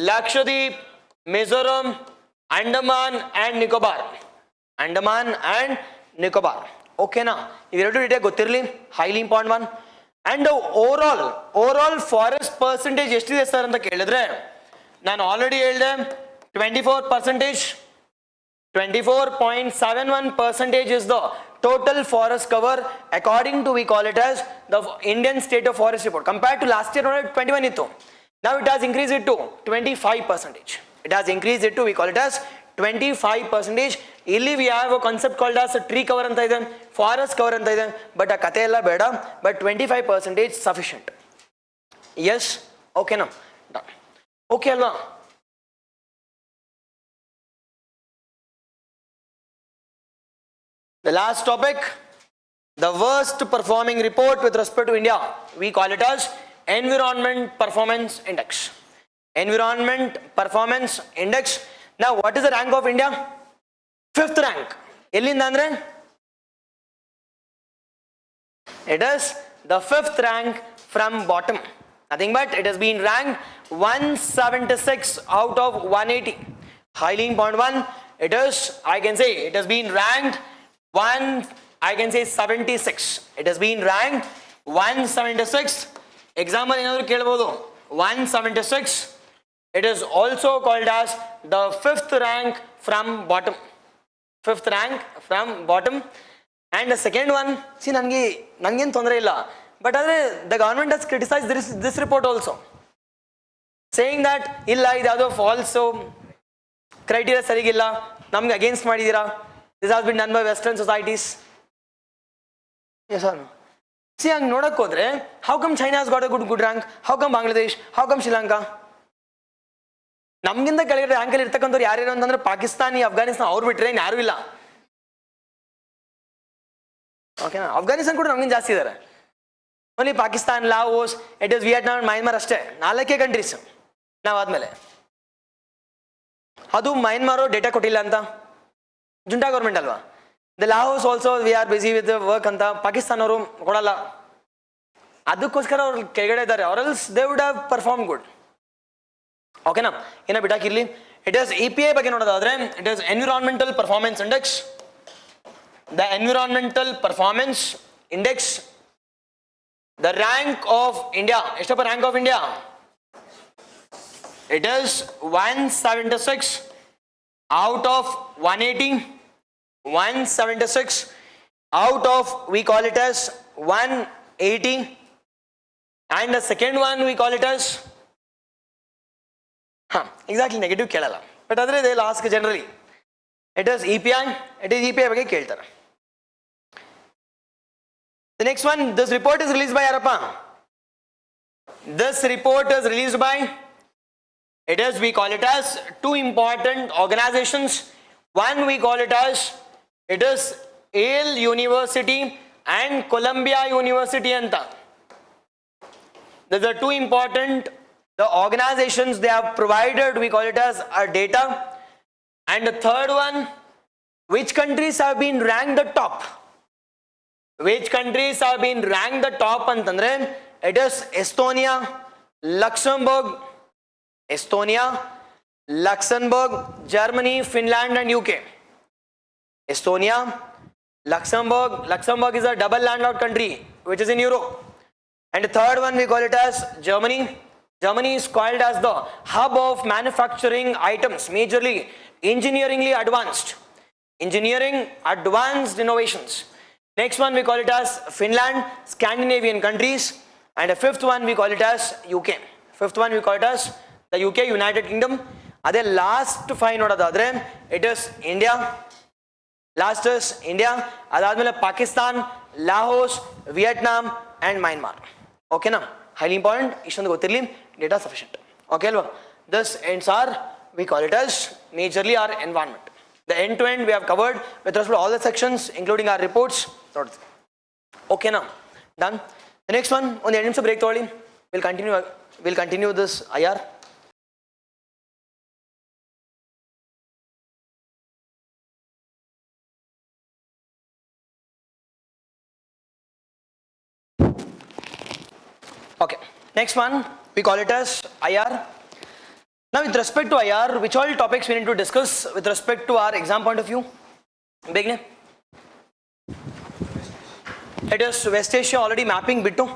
Lakshadweep, Mizoram, Andaman and Nicobar. Andaman and Nicobar. Okay na, ಇವೆರಡು data ಗೊತ್ತಿರಲಿ, highly important one. And the overall forest percentage ಎಷ್ಟಿದೆ sir ಅಂತ ಕೇಳಿದ್ರೆ ನಾನು already ಹೇಳಿದೆ 24.71% is the total forest cover according to, we call it as the Indian State of Forest Report. Compared to last year 21 ಇತ್ತು, now it has increased it to 25%. It has increased it to, we call it as 25%. ಇಲ್ಲಿ we have a concept called as tree cover ಅಂತ ಇದೆ, forest cover ಅಂತ ಇದೆ, but ಆ ಕತೆ ಎಲ್ಲ ಬೇಡ, ಬಟ್ 25% sufficient. Yes, okay ನಾ, okay ಅಲ್ವಾ? The last topic, the worst performing report with respect to India, we call it as Environment Performance Index. Environment Performance Index. Now what is the rank of India? 5th rank. ಎಲ್ಲಿಂದ ಅಂದ್ರೆ it is the 5th rank from bottom. Nothing but it has been ranked 176 out of 180. Highly important one. It is, I can say, it has been ranked I can say 76. It has been ranked 176. Example ಏನಾದರೂ ಕೇಳಬಹುದು 176. It is also called as the 5th rank from bottom. 5th rank from bottom. And the second one, see ನನಗೇನು ತೊಂದರೆ ಇಲ್ಲ, but ಆದರೆ the government has criticized this report also, saying that ಇಲ್ಲ ಇದು ಯಾವುದೋ falls criteria ಸರಿಗಿಲ್ಲ, ನಮ್ಗೆ against ಮಾಡಿದ್ದೀರಾ, this has been done by western societies. Yes or no? See, ಹಂಗೆ ನೋಡಕ್ಕೆ ಹೋದ್ರೆ how come China has got a good rank, how come Bangladesh, how come Sri Lanka? ನಮ್ಗಿಂತ ಕೆಳಗಡೆ ರ್ಯಾಂಕಲ್ಲಿ ಇರ್ತಕ್ಕಂಥವ್ರು ಯಾರ್ಯಾರು ಅಂತಂದ್ರೆ ಪಾಕಿಸ್ತಾನಿ, ಅಫ್ಘಾನಿಸ್ತಾನ, ಅವ್ರು ಬಿಟ್ರೆ ಯಾರು ಇಲ್ಲ. ಓಕೆನಾ? ಅಫ್ಘಾನಿಸ್ತಾನ ಕೂಡ ನಮ್ಗಿಂತ ಜಾಸ್ತಿ ಇದ್ದಾರೆ. Only Pakistan, Laos, it is Vietnam, Myanmar ಅಷ್ಟೇ 4 ಕಂಟ್ರೀಸ್ ನಾವಾದ್ಮೇಲೆ. ಅದು ಮಯನ್ಮಾರು ಡೇಟಾ ಕೊಟ್ಟಿಲ್ಲ ಅಂತ, ಜುಂಟಾ ಗೌರ್ಮೆಂಟ್ ಅಲ್ವಾ. The Laos also we are busy with work ಅಂತ ಪಾಕಿಸ್ತಾನ ಅವರು ಕೊಡಲ್ಲ, ಅದಕ್ಕೋಸ್ಕರ ಅವ್ರು ಕೆಳಗಡೆ ಇದ್ದಾರೆ. Or else they would have perform good. ಓಕೆನಾ? ಏನ ಬಿಟ್ಟಾಕಿರ್ಲಿ. ಇಟ್ ಇಸ್ EPA ಬಗ್ಗೆ ನೋಡೋದಾದ್ರೆ it is environmental performance index. The environmental performance index, the rank of India, ಎಷ್ಟಪ್ಪ rank of India? It is 176 out of 180. 176 out of, we call it as 180. And the second one we call it as exactly negative ಕೇಳಲ್ಲ, but ಆದರೆ they will ask generally. It is EPI, it is EPI ಬಗ್ಗೆ ಕೇಳ್ತಾರೆ. The next one, this report is released by ಯಾರಪ್ಪ? This report is released by, it is, we call it as two important organizations. One we call it as, it is Yale University and Columbia University anta. These are two important the organizations, they have provided, we call it as a data. And the third one, which countries have been ranked the top? Which countries have been ranked the top antandre, it is Estonia, Luxembourg, Germany, Finland and UK. Estonia, Luxembourg is a double landlocked country which is in Europe. And the third one we call it as Germany. Germany is called as the hub of manufacturing items, majorly engineeringly advanced innovations. Next one we call it as Finland, Scandinavian countries. And the fifth one we call it as UK. Fifth one we call it as the UK, United Kingdom. Ade last five nodadadre, it is India. Last is India. Adadmele Pakistan, Laos, Vietnam and Myanmar. Okay na? Highly important. Ishondu gothirli. Data sufficient. Okay alva? This ends our, we call it as majorly our environment. The end to end we have covered with respect to all the sections including our reports. Okay now? Done. The next one, on the end of break tholli, we'll continue this IR. Okay, next one we call it as IR. Now with respect to IR, which all topics we need to discuss with respect to our exam point of view? Begin. It is West Asia already mapping the bittu.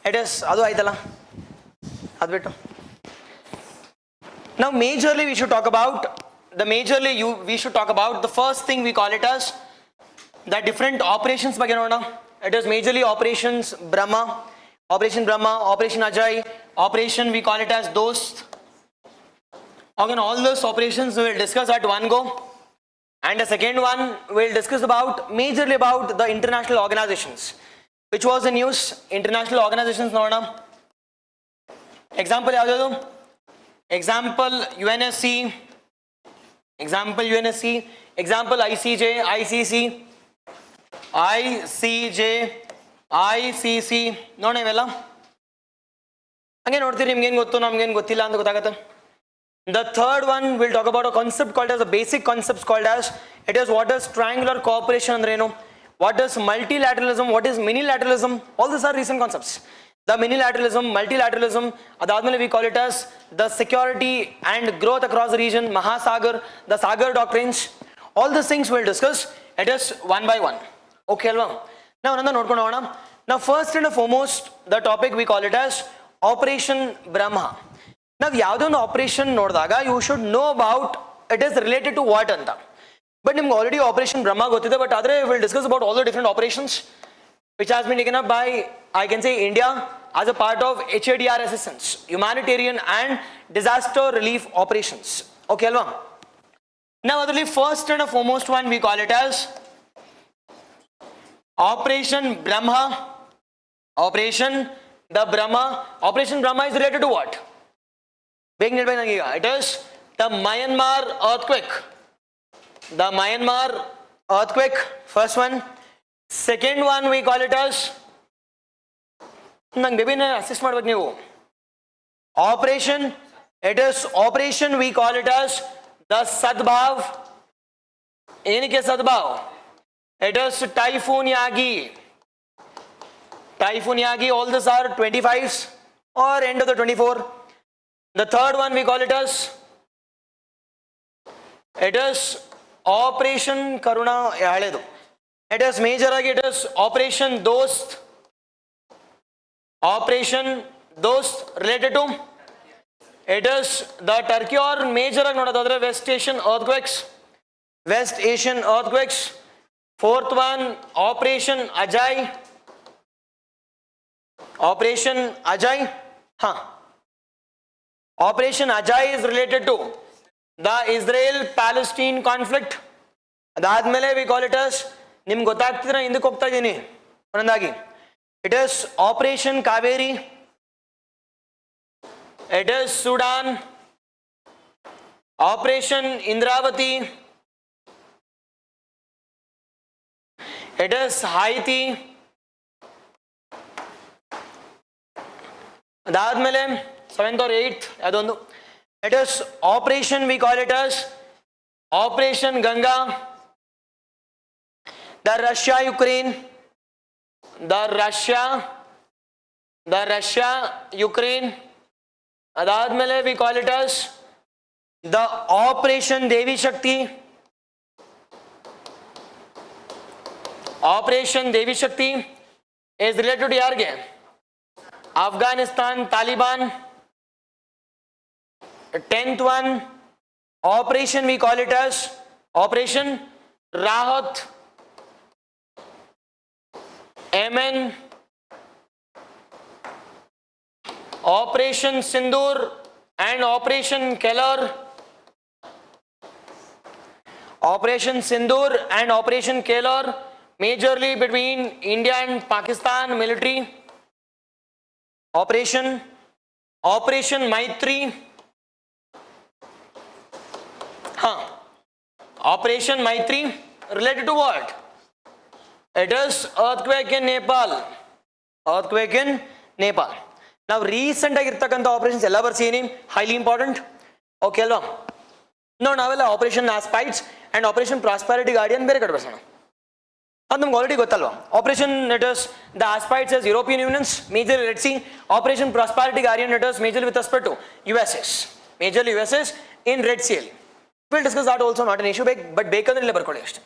It is adu aitala adu bittu. Now majorly we should talk about the first thing we call it as the different operations ಬಗ್ಗೆ ನೋಡೋಣ. It is majorly Operation Brahma, Operation Ajay, Operation we call it as Dost. Again, all those operations we will discuss at one go. And the second one we will discuss majorly about the international organizations. Which was the news? International organizations ನೋಡೋಣ. Example ಯಾವುದು? Example UNSC, example ICJ, ICC ನೋಡೋಣ ಇವೆಲ್ಲ. ಹಂಗೆ ನೋಡ್ತೀರಿ, ನಿಮ್ಗೇನು ಗೊತ್ತು ನಮ್ಗೇನು ಗೊತ್ತಿಲ್ಲ ಅಂತ ಗೊತ್ತಾಗುತ್ತೆ. The third one we'll talk about a concept called as, a basic concepts called as, it is what is triangular cooperation ಅಂದ್ರೆ ಏನು, what is multilateralism, what is minilateralism, all these are recent concepts. The minilateralism, multilateralism, adadmele we call it as the security and growth across the region, Mahasagar, the Sagar doctrines. All these things we'll discuss. It is one by one. Okay alva? Now another note kono avana. Now first and foremost, the topic we call it as Operation Brahma. Now ಯಾವುದೇ ಒಂದು operation ನೋಡಿದಾಗ you should know about it is related to what ಅಂತ. But ನಿಮ್ಗೆ already Operation Brahma ಗೊತ್ತಿದೆ, but ಆದರೆ we'll discuss about all the different operations which has been taken up by, I can say, India as a part of HADR assistance, humanitarian and disaster relief operations. Okay alva? Now the first and foremost one we call it as Operation Brahma. Operation Brahma is related to what? It is the Myanmar earthquake. The Myanmar earthquake, first one. Second one we call it as Operation. It is Operation we call it as the Sadbhav. Inke Sadbhav. It is Typhoon Yagi. Typhoon Yagi, all these are 25s or end of the 24. The third one we call it as, it is Operation Karuna Yaledu. It is major, it is Operation Dost. Operation Dost related to, it is the Turkey or major West Asian earthquakes. West Asian earthquakes. Fourth one, Operation Ajay. Operation Ajay. Operation Ajay is related to the Israel-Palestine conflict. Adadmele we call it as, nim gottagtidra induk hogta idini onondagi. It is Operation Kaveri. It is Sudan. Operation Indravati. It is Haiti. Adadmele 7th or 8th adondu. It is Operation we call it as Operation Ganga. The Russia-Ukraine. The Russia-Ukraine. Adadmele we call it as the Operation Devi Shakti. Operation Devi Shakti is related to yarge Afghanistan, Taliban. 10th one, Operation we call it as Operation Rahat. Yemen. Operation Sindoor and Operation Keller. Operation Sindoor and Operation Keller, majorly between India and Pakistan military. Operation Maitri. Operation Maitri related to what? It is earthquake in Nepal. Earthquake in Nepal. Now recent agirtakanta operations ella barsini highly important. Okay alva? No, naವೆಲ್ಲ Operation Aspides and Operation Prosperity Guardian ಬೇರೆ ಕಡೆ ಬರ್ಸೋಣ. ಅದು ನಮ್ಗೆ already ಗೊತ್ತಲ್ವಾ? Operation it is the Aspides as European Unions, major Red Sea. Operation Prosperity Guardian it is majorly with respect to USS. Majorly USS in Red Sea. We'll discuss that also, not an issue, but ಬೇಕಂದ್ರೆ ಬರ್ಕೊಳ್ಳಿ ಅಷ್ಟೇ.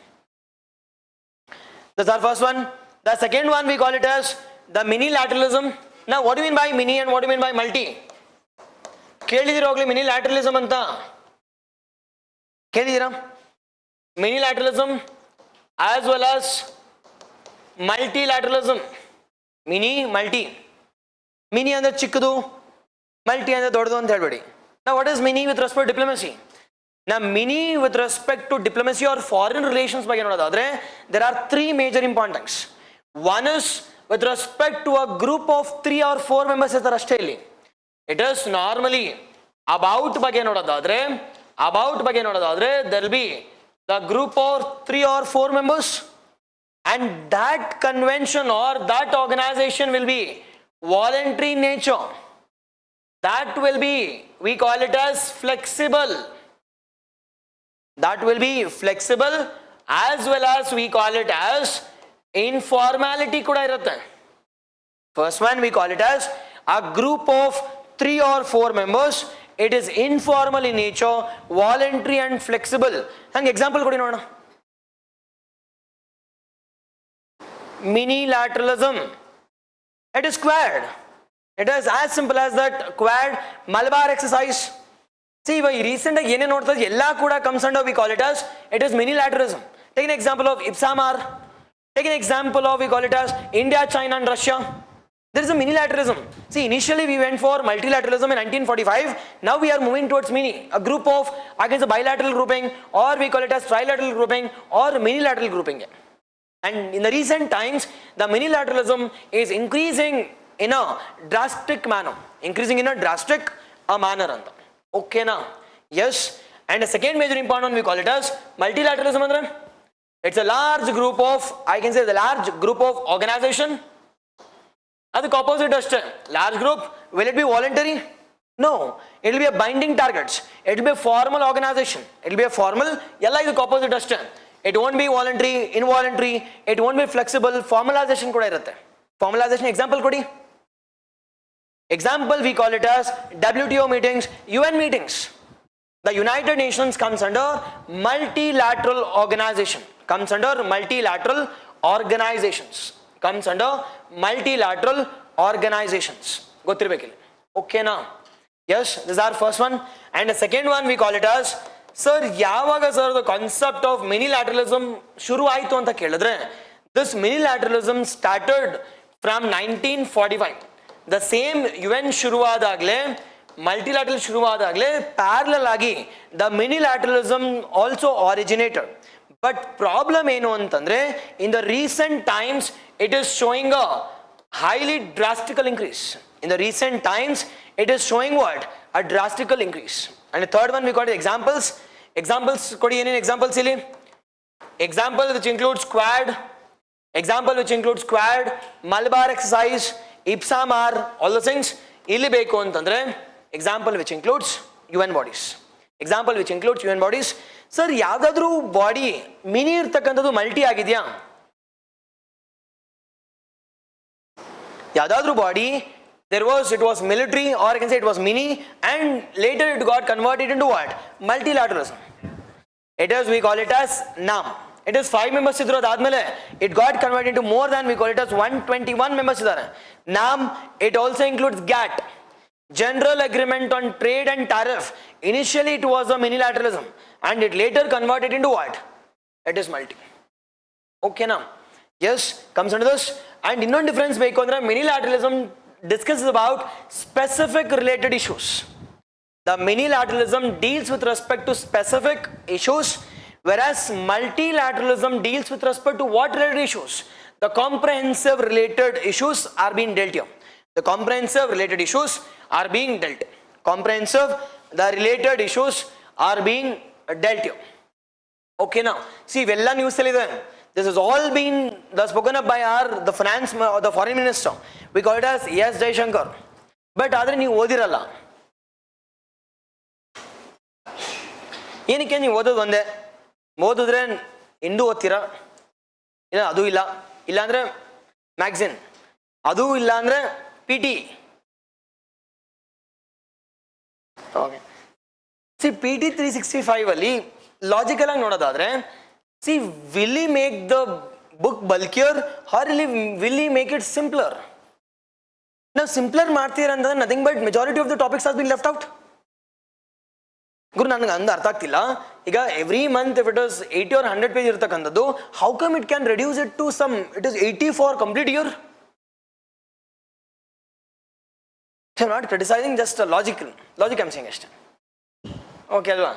That's our first one. The second one we call it as the Minilateralism. Now what do you mean by mini and what do you mean by multi? ಕೇಳಿದಿರ ಹೋಗ್ಲಿ Minilateralism ಅಂತ ಕೇಳಿದಿರಾ? Minilateralism as well as multilateralism. Multi. Mini ಅಂದ್ರೆ ಚಿಕ್ಕದು, multi ಅಂದ್ರೆ ದೊಡ್ಡದು ಅಂತ ಹೇಳ್ಬೇಡಿ. Now what is mini with respect to diplomacy? Now mini with respect to diplomacy or foreign relations ಬಗ್ಗೆ ನೋಡೋದಾದ್ರೆ there are three major important things. One is with respect to a group of 3 or 4 members ಇರ್ತಾರೆ ಅಷ್ಟೇ ಇಲ್ಲಿ. It is normally about ಬಗ್ಗೆ ನೋಡೋದಾದ್ರೆ there will be the group of 3 or 4 members and that convention or that organization will be voluntary in nature. That will be, we call it as flexible. That will be flexible as well as we call it as informality kuda irutte. First one we call it as a group of 3 or 4 members. It is informal in nature, voluntary and flexible. Hang example kodi nodona. minilateralism. It is Quad. It is as simple as that. Quad, Malabar exercise. See, recent comes under, we call it as, it is minilateralism. Take an example of Ipsamar. Take an example of, we call it as India, China and Russia. There is a minilateralism. See, initially we went for multilateralism in 1945. Now we are moving towards mini, a group of, against a bilateral grouping, or we call it as trilateral grouping or minilateral grouping. And in the recent times, the minilateralism is increasing in a drastic manner. Increasing in a drastic manner. Okay now? Yes. And the second major important one, we call it as multilateralism. It's a large group of, I can say the large group of organization. That's the opposite aste. Large group, will it be voluntary? No. It will be a binding targets. It will be a formal organization. It will be a formal, yalla is the opposite aste. It won't be voluntary, involuntary, it won't be flexible, formalization kuda irutte. Formalization example kodi. Example we call it as WTO meetings, UN meetings. The United Nations comes under multilateral organization. Comes under multilateral organizations. Comes under multilateral organizations. Okay now? Yes, this is our first one. And the second one we call it as, sir, yavaga sir, the concept of minilateralism shuru aitu anta kelidre. This minilateralism started from 1945. The same UN shuruvadagle, multilateral shuruvadagle, parallel agi, the minilateralism also originated. But problem enu antandre, in the recent times, it is showing a highly drastical increase. In the recent times, it is showing what? A drastical increase. And the third one we call it examples. Examples, examples silly. Example which includes Quad. Example which includes Quad, Malabar exercise, Ipsamar, all those things. Illi beku antandre. Example which includes UN bodies. Example which includes UN bodies. Sir, yavadadru body mini irtakantadu multi agidya. Yavadadru body, it was military, or I can say it was mini, and later it got converted into what? Multilateralism. It is, we call it as NAM. It is 5 members idro admele. It got converted into more than, we call it as 121 members idare. NAM, it also includes GATT. General Agreement on Trade and Tariff. Initially it was a minilateralism, and it later converted into what? It is multi. Okay now? Yes, comes under this. And in one difference, minilateralism discusses about specific related issues. The minilateralism deals with respect to specific issues, whereas multilateralism deals with respect to what related issues? The comprehensive related issues are being dealt here. The comprehensive related issues are being dealt. Comprehensive, the related issues are being dealt here. Okay now, see, Vella news then. This has all been spoken up by the finance or the foreign minister. We call it as S. Jaishankar. But adre ನೀವು ಓದಿರಲ್ಲ. ಏನಕ್ಕೆ ನೀವು ಓದೋದು ಒಂದೇ? ಓದಿದ್ರೆ ಹಿಂದೂ ಓದ್ತೀರಾ? ಇಲ್ಲ ಅದು ಇಲ್ಲ. ಇಲ್ಲ ಅಂದ್ರೆ ಮ್ಯಾಗಝಿನ್. ಅದು ಇಲ್ಲ ಅಂದ್ರೆ PT. ಓಕೆ. See, PT 365 ಅಲ್ಲಿ ಲಾಜಿಕಲ್ ಆಗಿ ನೋಡೋದಾದ್ರೆ, see, will he make the book bulkier or will he make it simpler? Now, simpler ಮಾಡ್ತೀರಾ ಅಂದ್ರೆ nothing but majority of the topics has been left out. ಗುರು ನನಗೆ ಅಂದ ಅರ್ಥ ಆಗ್ತಿಲ್ಲ. ಈಗ every month if it is 80 or 100 page ಇರ್ತಕ್ಕಂಥದ್ದು, how come it can reduce it to some, it is 80 for complete year? I am not criticizing, just a logic I am saying ಅಷ್ಟೇ. Okay ಅಲ್ವಾ?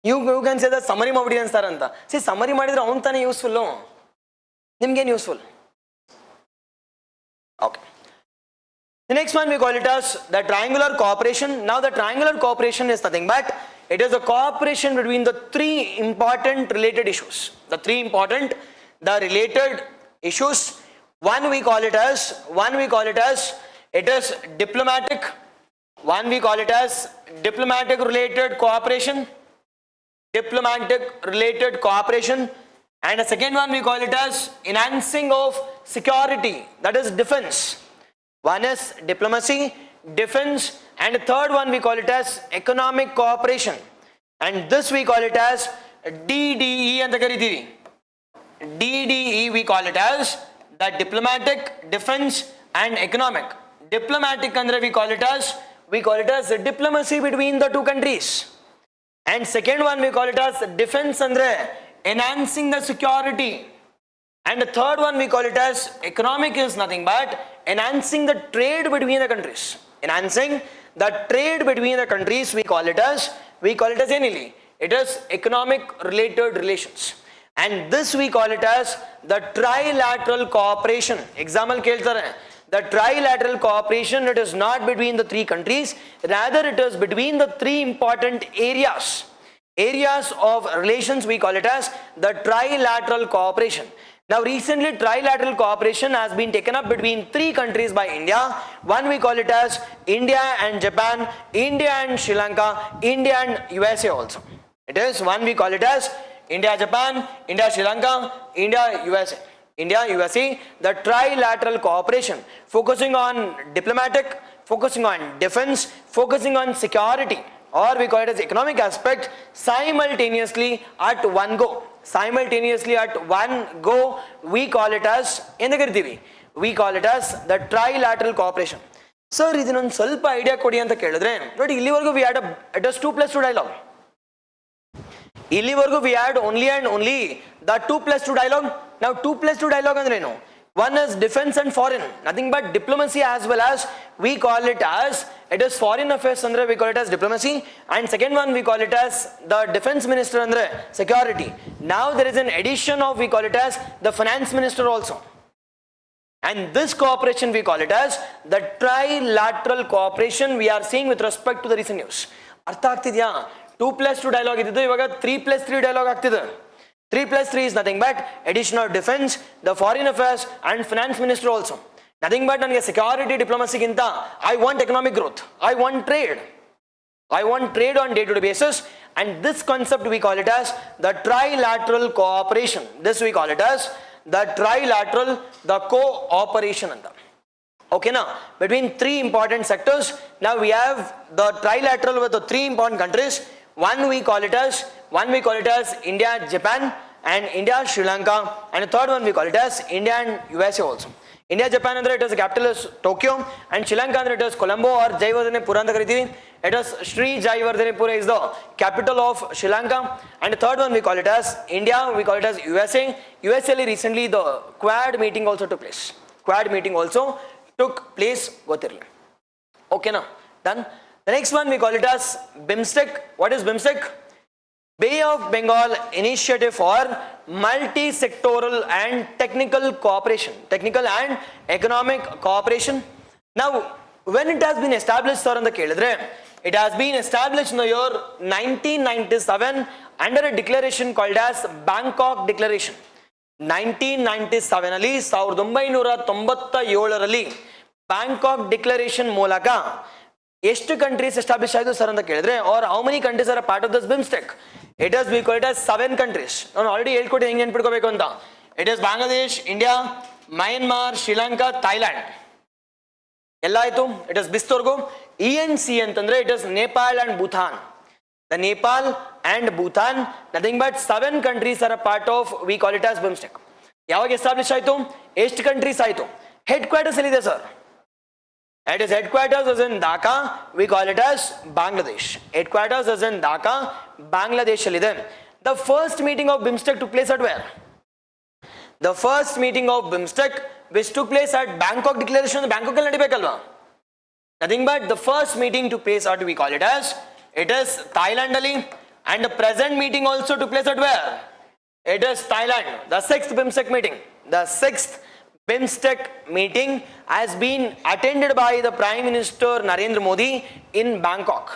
You can say that summary ಮಾಡಿ ಅಂತಾರೆ ಅಂತ. See, summary ಮಾಡಿದ್ರೆ ಅವನು ತಾನೇ useful, ನಿಮ್ಗೇನು useful? Okay. The next one we call it as the triangular cooperation. Now the triangular cooperation is nothing but it is a cooperation between the three important related issues. The three important, the related issues. One we call it as it is diplomatic. One we call it as diplomatic related cooperation. Diplomatic related cooperation. And the second one we call it as enhancing of security, that is defense. One is diplomacy, defense, and the third one we call it as economic cooperation. And this we call it as DDE and the DDE we call it as the diplomatic, defense and economic. Diplomatic andre we call it as diplomacy between the two countries. And second one we call it as defense andre enhancing the security. And the third one we call it as economic is nothing but enhancing the trade between the countries. Enhancing the trade between the countries we call it as anily. It is economic related relations. And this we call it as the trilateral cooperation. Example keltare. The trilateral cooperation, it is not between the three countries, rather it is between the three important areas of relations. We call it as the trilateral cooperation. Now recently trilateral cooperation has been taken up between three countries by India. One we call it as India and Japan, India and Sri Lanka, India and USA also. It is one we call it as India, Japan, India, Sri Lanka, India, USA. India, USA, the trilateral cooperation, focusing on diplomatic, focusing on defense, focusing on security, or we call it as economic aspect, simultaneously at one go. Simultaneously at one go, we call it as we call it as the trilateral cooperation. Sir, idinondu ಸ್ವಲ್ಪ idea ಕೊಡಿ ಅಂತ ಕೇಳಿದ್ರೆ ನೋಡಿ, ಇಲ್ಲಿವರೆಗೂ we had it was 2+2 dialogue. ಇಲ್ಲಿವರೆಗೂ we had only and only the 2+2 dialogue. Now 2+2 dialogue ಅಂದ್ರೆ ಏನು? One is defense and foreign, nothing but diplomacy, as well as we call it as it is foreign affairs andre we call it as diplomacy, and second one we call it as the defense minister andre security. Now there is an addition of we call it as the finance minister also, and this cooperation we call it as the trilateral cooperation we are seeing with respect to the recent news. ಅರ್ಥ ಆಗ್ತಿದ್ಯಾ? 2+2 dialogue ಇದ್ದಿದ್ದು ಇವಾಗ 3+3 dialogue ಆಗ್ತಿದೆ. 3+3 is nothing but addition of defense, the foreign affairs and finance minister also. Nothing but ನನಗೆ security diplomacy ಗಿಂತ I want economic growth, I want trade on day-to-day basis, and this concept we call it as the trilateral cooperation. This we call it as the trilateral, the cooperation anta. Okay, now between three important sectors. Now we have the trilateral with the three important countries. One we call it as India, Japan and India, Sri Lanka, and the third one we call it as India and USA also. India, Japan andre it is the capital is Tokyo, and Sri Lanka andre it is Colombo or Jayavardhanepura anta karitivi. It is Sri Jayavardhanepura is the capital of Sri Lanka, and the third one we call it as India, we call it as USA. USA recently the Quad meeting also took place. Gothirli. Okay, now done. The next one we call it as BIMSTEC. What is BIMSTEC? Bay of Bengal Initiative for Multi-Sectoral and Technical Cooperation, Technical and Economic Cooperation. Now, when it has been established, sir, it has been established in the year 1997 under a declaration called as Bangkok Declaration. 1997 ಅಲ್ಲಿ 1997 ರಲ್ಲಿ Bangkok declaration ಮೂಲಕ ಎಷ್ಟು countries establish ಆಯಿತು sir ಅಂತ ಕೇಳಿದ್ರೆ, or how many countries are part of this BIMSTEC? It is we call it as 7 countries. ನಾನು already ಹೇಳ್ಕೊಟ್ಟು ಹೆಂಗೆ ನೆನ್ಪಿಟ್ಕೋಬೇಕು ಅಂತ. It is Bangladesh, India, Myanmar, Sri, Lanka ಎಲ್ಲ ಆಯ್ತು. ಇಟ್ ಇಸ್ ಬಿಸ್ತೋರ್ಗು. ENC ಅಂತಂದ್ರೆ it is Nepal and Bhutan. The Nepal and Bhutan, nothing but 7 countries are a part of we call it as BIMSTEC. ಯಾವಾಗ ಎಸ್ಟಾಬ್ಲಿಷ್ ಆಯಿತು? ಎಷ್ಟು ಕಂಟ್ರೀಸ್ ಆಯಿತು? ಹೆಡ್ ಕ್ವಾರ್ಟರ್ಸ್ ಎಲ್ಲಿದೆ sir? It is headquarters is in Dhaka, we call it as Bangladesh. Headquarters is in Dhaka, Bangladesh allide. The first meeting of BIMSTEC took place at where? The first meeting of BIMSTEC which took place at Bangkok Declaration, Bangkok alli nadibekalva. Nothing but the first meeting took place at we call it as it is Thailand ali, and the present meeting also took place at where? It is Thailand. The 6th BIMSTEC meeting. The 6th BIMSTEC meeting has been attended by the Prime Minister Narendra Modi in Bangkok.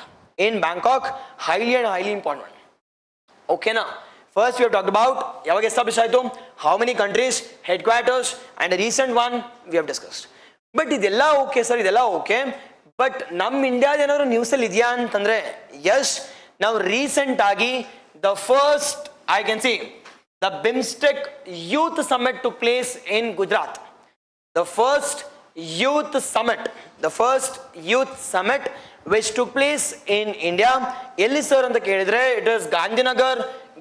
Highly and highly important. Okay, now first we have talked about yaವಾಗ establish ಆಯಿತು, how many countries, headquarters, and a recent one we have discussed. But ಇದೆಲ್ಲ okay sir, ಇದೆಲ್ಲ okay, but ನಮ್ಮ ಇಂಡಿಯಾದ ಏನಾದ್ರು news ಅಲ್ಲಿ ಇದೆಯಾ ಅಂತಂದ್ರೆ S. ನಾವು ರೀಸೆಂಟ್ ಆಗಿ the first I can see the BIMSTEC Youth Summit took place in Gujarat. The first youth summit which took place in India. Elli sir anta kelidre it is Gandhinagar,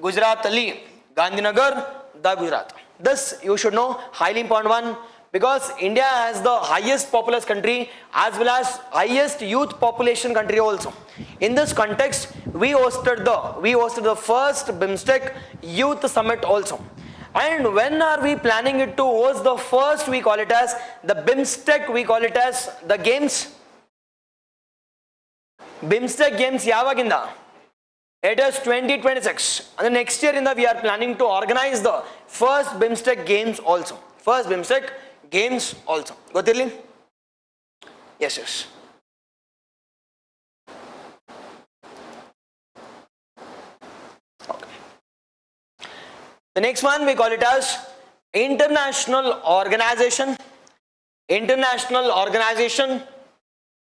Gujarat ali. Gandhinagar, the Gujarat. This you should know, highly important one. because India has the highest populous country as well as highest youth population country also. In this context, we hosted the first BIMSTEC Youth Summit also. And when are we planning it to host the first? We call it as the BIMSTEC, we call it as the games. BIMSTEC games yavaginda? It is 2026. And the next year we are planning to organize the first BIMSTEC games also. First BIMSTEC games also. Gothirli? Yes, yes. Okay. The next one we call it as International Organization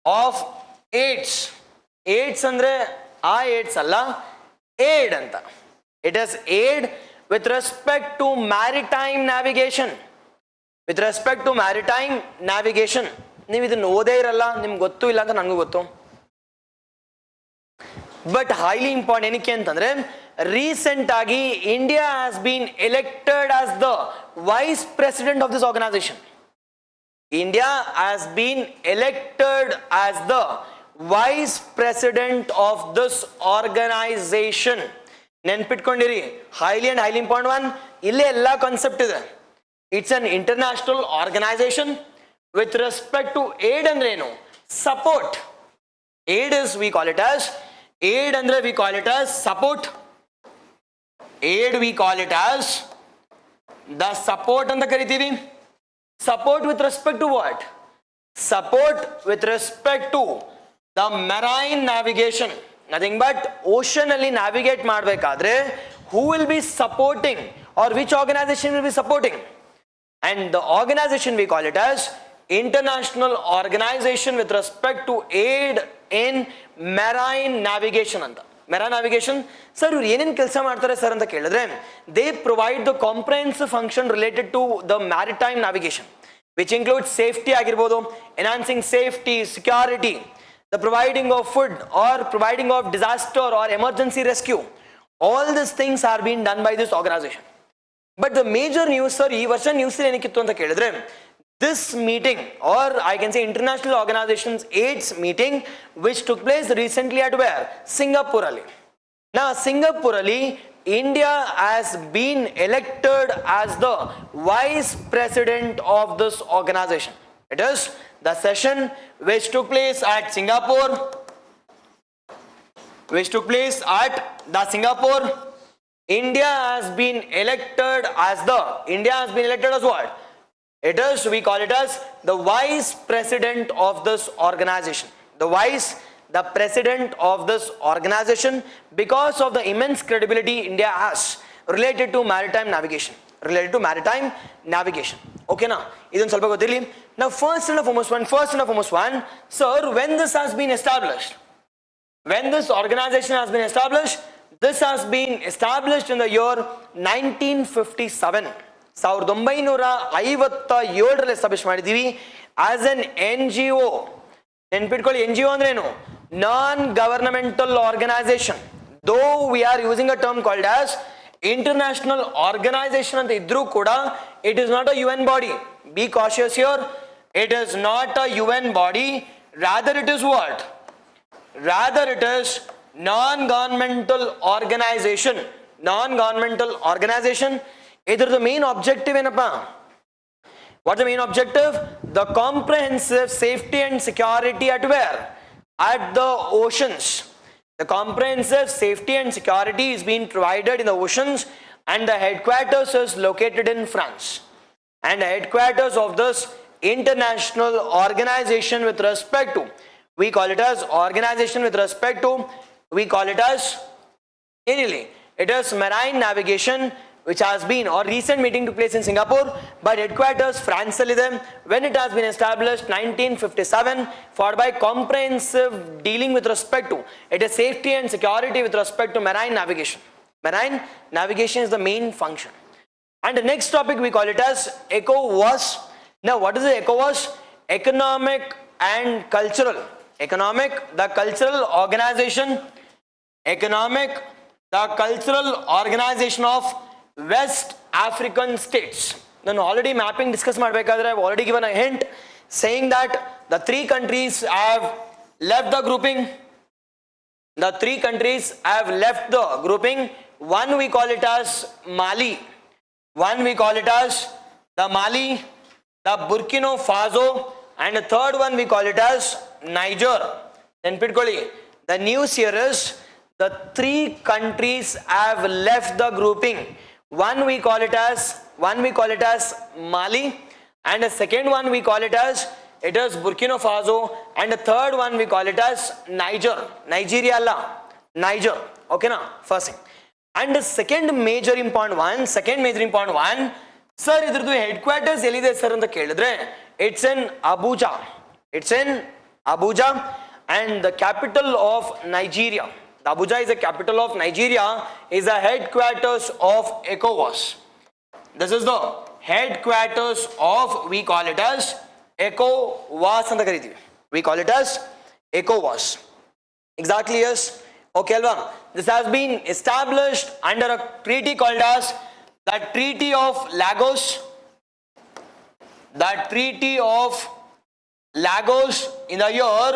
of AIDS. AIDS andre AIDS alla aid anta. It is aid with respect to maritime navigation. With respect to maritime navigation. ನೀವು ಇದನ್ನು ಓದೇ ಇರಲ್ಲ, ನಿಮ್ಗೆ ಗೊತ್ತು ಇಲ್ಲ ಅಂತ ನನಗೂ ಗೊತ್ತು. But highly important ಏನಕ್ಕೆ ಅಂತಂದ್ರೆ ರೀಸೆಂಟ್ ಆಗಿ India has been elected as the vice president of this organisation. India has been elected as the vice president of this organisation. ನೆನ್ಪಿಟ್ಕೊಂಡಿರಿ, highly and highly important one. ಇಲ್ಲೇ ಎಲ್ಲ concept ಇದೆ. It's an international organization with respect to aid andre enu support. Aid is we call it as support. Aid we call it as the support anta karitivi. Support with respect to what? Support with respect to the marine navigation. Nothing but ocean alli navigate madbekadre who will be supporting or which organization will be supporting? And the organization we call it as International Organization with respect to aid in marine navigation anta. Marine navigation, sir, iವರು ಏನೇನು ಕೆಲಸ ಮಾಡ್ತಾರೆ sir ಅಂತ ಕೇಳಿದ್ರೆ, they provide the comprehensive function related to the maritime navigation, which includes safety ಆಗಿರ್ಬೋದು, enhancing safety, security, the providing of food or providing of disaster or emergency rescue. All these things are being done by this organization. But the major news, sir, ee varsha news enikittu anta kelidre, this meeting or I can say international organizations AIDS meeting which took place recently at where? Singapore alli. Now Singapore alli India has been elected as the vice president of this organization. It is the session which took place at Singapore, India has been elected as what? It is, we call it as the vice president of this organization. The president of this organization, because of the immense credibility India has related to maritime navigation. Okay na? Idun ಸ್ವಲ್ಪ ಗೊತ್ತಿರಲಿ. Now first and foremost one, sir, when this has been established, when this organization has been established, this has been established in the year 1957. 1957 establish ಮಾಡಿದೀವಿ as an NGO. ನೆನ್ಪಿಟ್ಕೊಳ್ಳಿ, NGO ಅಂದ್ರೆ ಏನು? Non governmental organisation. Though we are using a term called as international organization ಅಂತ ಇದ್ರೂ ಕೂಡ, it is not a UN body. Be cautious here. It is not a UN body. Rather it is what? Rather it is non-governmental organization. Either the main objective ಏನಪ್ಪಾ? What's the main objective? The comprehensive safety and security at where? At the oceans. The comprehensive safety and security is being provided in the oceans, and the headquarters is located in France. And the headquarters of this international organization with respect to, we call it as it is marine navigation, which has been, or recent meeting took place in Singapore, but headquarters France alide. When it has been established 1957, followed by comprehensive dealing with respect to, it is safety and security with respect to marine navigation. Marine navigation is the main function. And the next topic we call it as ECOWAS. Now what is the ECOWAS? Economic, the cultural organization of West African states. ನಾನು already mapping discuss ಮಾಡಬೇಕಾದ್ರೆ I've already given a hint saying that the three countries have left the grouping. The three countries have left the grouping. One we call it as Mali. One we call it as the Mali, the Burkina Faso, and the third one we call it as Niger. Then pitkolli. The news here is the three countries have left the grouping. One we call it as Mali, and the second one we call it as Burkina Faso, and the third one we call it as Nigeria alla, Niger. Okay na, first thing. And the second major important one, sir, idradu headquarters elide sir anta kelidre, it's in Abuja. And the capital of Nigeria, the Abuja is the capital of Nigeria, is the headquarters of ECOWAS. This is the headquarters of, we call it as ECOWAS anta karitivi. We call it as ECOWAS. Exactly, yes. Okay, alva. This has been established under a treaty called as the Treaty of Lagos. The Treaty of Lagos in the year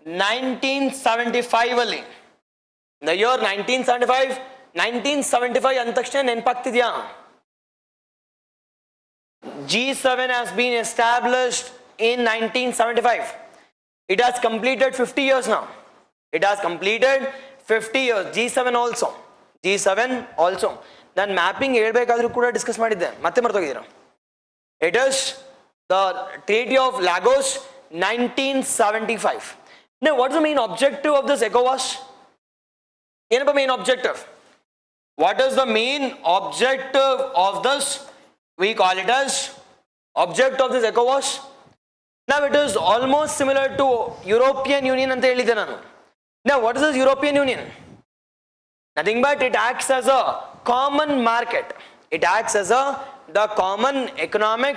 1975 ಅಲ್ಲಿ. In the year 1975 ಅಂದ ತಕ್ಷಣ ನೆನಪಾಗ್ತಿದ್ಯಾ? G7 has been established in 1975. It has completed 50 years now. It has completed 50 years. G7 also. Then mapping ಹೇಳ್ಬೇಕಾದ್ರೂ ಕೂಡ discuss ಮಾಡಿದ್ದೆ, ಮತ್ತೆ ಮರ್ತೋಗಿದ್ದೀರಾ. It is the Treaty of Lagos 1975. Now what is the main objective of this ECOWAS? ಏನಪ್ಪ main objective? What is the main objective of this? We call it as object of this ECOWAS. Now it is almost similar to European Union anta helide nanu. Now what is this European Union? Nothing but it acts as a common market. It acts as the common economic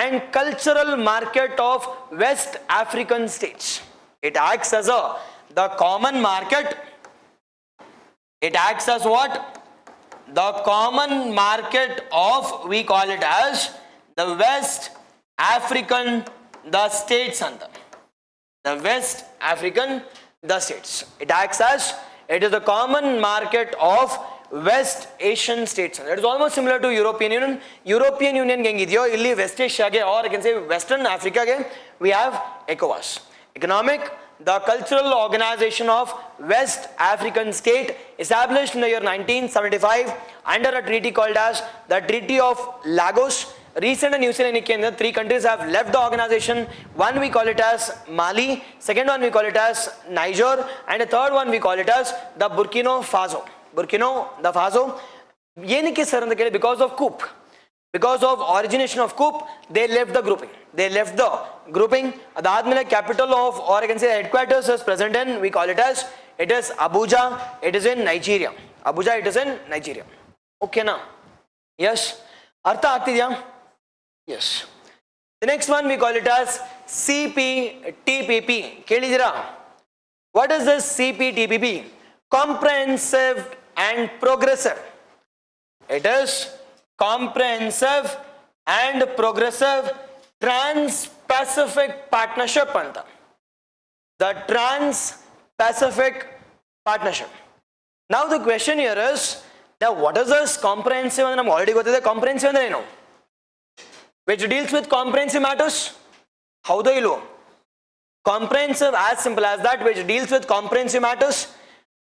and cultural market of West African states. It acts as the common market. It acts as what? The common market of, we call it as the West African, the states anta. The West African, the states. It acts as, it is the common market of West Asian states. It is almost similar to European Union. European Union ಹೆಂಗಿದೆಯೋ ಇಲ್ಲಿ West Asia ಗೆ, or I can say Western Africa ಗೆ, we have ECOWAS. Economic, the cultural organization of West African state, established in the year 1975 under a treaty called as the Treaty of Lagos. Recent news in Kenya, three countries have left the organization. One we call it as Mali, second one we call it as Niger, and the third one we call it as the Burkina Faso. ಏನಕ್ಕೆ sir ಅಂತ ಕೇಳಿ, because of coup. Because of origination of coup, they left the grouping. ಅದಾದ್ಮೇಲೆ capital of, or I can say headquarters is present in, we call it as, it is Abuja. It is in Nigeria. Okay na? Yes. ಅರ್ಥ ಆಗ್ತಿದ್ಯಾ? Yes. The next one we call it as CPTPP. ಕೇಳಿದಿರಾ? What is this CPTPP? Comprehensive and progressive. It is comprehensive and progressive trans-Pacific partnership anta. The trans-Pacific partnership. Now the question here is, now what is this comprehensive? And I'm already ಗೊತ್ತಿದೆ comprehensive ಅಂದ್ರೆ ಏನು? Which deals with comprehensive matters. ಹೌದೋ ಇಲ್ವೋ? Comprehensive, as simple as that, which deals with comprehensive matters.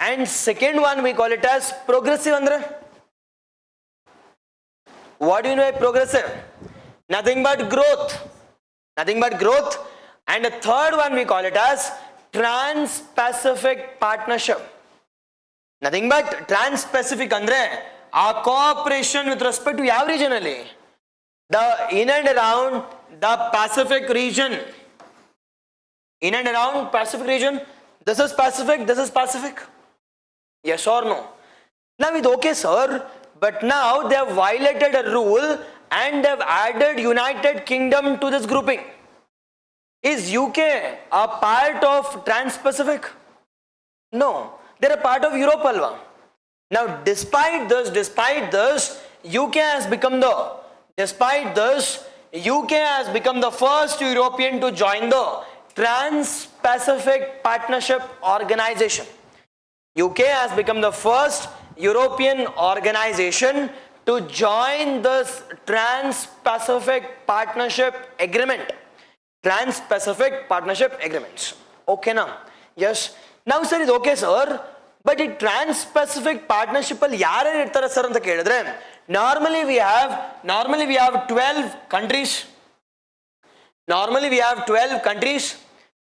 And second one we call it as progressive andre. What do you know by progressive? Nothing but growth. And the third one we call it as trans-Pacific partnership. Nothing but trans-Pacific andre a cooperation with respect to ಯಾವ region ಅಲ್ಲಿ? The in and around the Pacific region. In and around Pacific region. This is Pacific. Yes or no? Now it's okay, sir, but now they have violated a rule and they have added United Kingdom to this grouping. Is UK a part of Trans-Pacific? No, they're a part of Europe alva. Now despite this, UK has become Despite this, UK has become the first European to join the Trans-Pacific Partnership Organization. UK has become the first European organization to join this Trans-Pacific Partnership Agreement. Trans-Pacific Partnership Agreements. Okay now? Yes. Now sir, it's okay sir. But in Trans-Pacific Partnership, sir, normally we have 12 countries. Normally we have 12 countries.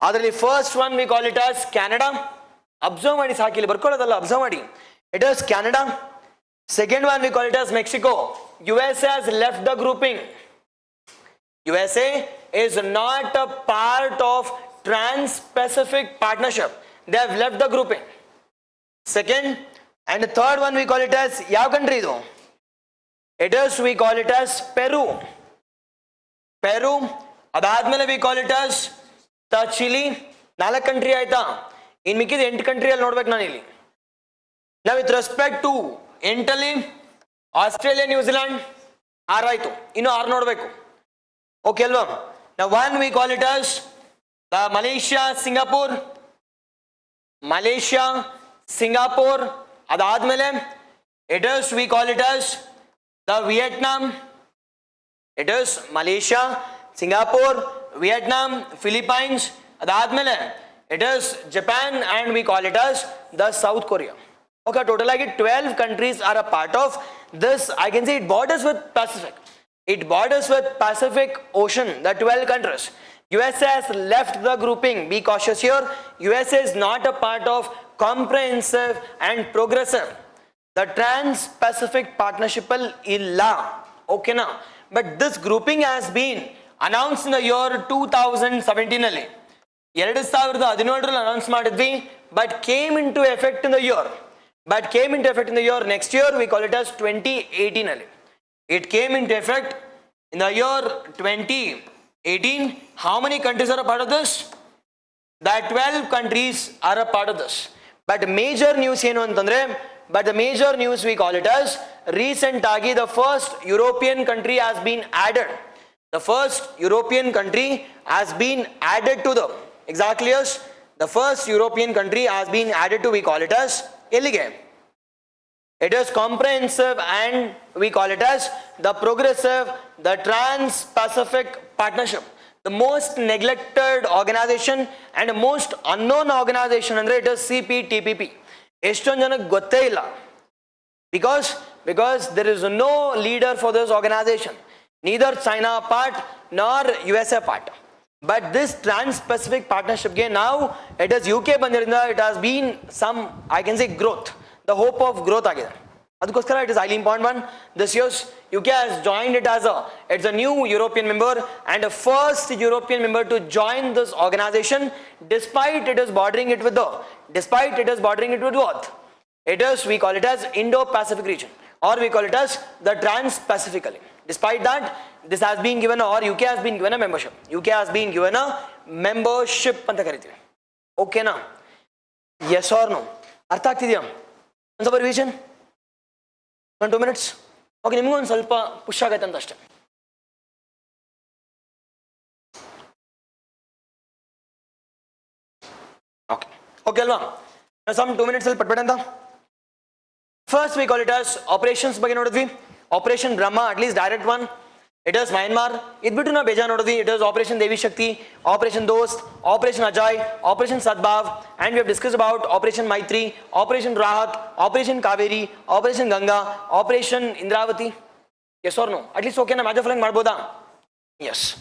The first one we call it as Canada. Observe it is Canada. Second one we call it as Mexico. USA has left the grouping. USA is not a part of Trans-Pacific Partnership. They have left the grouping. Second and the third one we call it as yav country though. It is we call it as Peru. Peru. Adadmele we call it as the Chile. Nala country aita. In Miki the end country I'll not back nanili. Now with respect to Italy, Australia, New Zealand, Araito. Are not back. Okay, now one we call it as the Malaysia, Singapore. Malaysia, Singapore, adadmele, it is we call it as the Vietnam. It is Malaysia, Singapore, Vietnam, Philippines, adadmele, it is Japan, and we call it as the South Korea. Okay, total like 12 countries are a part of this. I can say it borders with Pacific. It borders with Pacific Ocean, the 12 countries. USA has left the grouping. Be cautious here. USA is not a part of comprehensive and progressive. The Trans-Pacific Partnership illa. Okay now. But this grouping has been announced in the year 2017. Announced but came into effect in the year. Next year we call it as 2018. It came into effect in the year 2018. How many countries are a part of this? That 12 countries are a part of this. But major news we call it as recent agi the first European country has been added. The first European country has been added to the exactly yes. The first European country has been added to we call it as Illige. It is comprehensive and we call it as the progressive, the Trans-Pacific Partnership. The most neglected organization and the most unknown organization and it is CPTPP. Because there is no leader for this organization. Neither China part nor USA part. But this Trans-Pacific Partnership now it is UK it has been some I can say growth. The hope of growth again. It is highly important one. This year UK has joined it as it's a new European member and the first European member to join this organization despite it is bordering it with what? It is we call it as Indo-Pacific region or we call it as the Trans-Pacifically. Despite that, this has been given or UK has been given a membership. UK has been given a membership. Okay now? Yes or no? Artha agtideya? Once revision? 2 minutes? Okay, nimgu on salpa push agayte anta ashte. Okay. Okay alva? Now some 2 minutes pat padanta. First we call it as operations ಬಗ್ಗೆ ನೋಡಿದ್ವಿ. Operation Brahma, at least direct one. It is Myanmar. It bitu na beja nodidvi. It is Operation Devi Shakti, Operation Dost, Operation Ajay, Operation Sadbhav, and we have discussed about Operation Maitri, Operation Rahat, Operation Kaveri, Operation Ganga, Operation Indravati. Yes or no? At least okay na major flying marboda. Yes.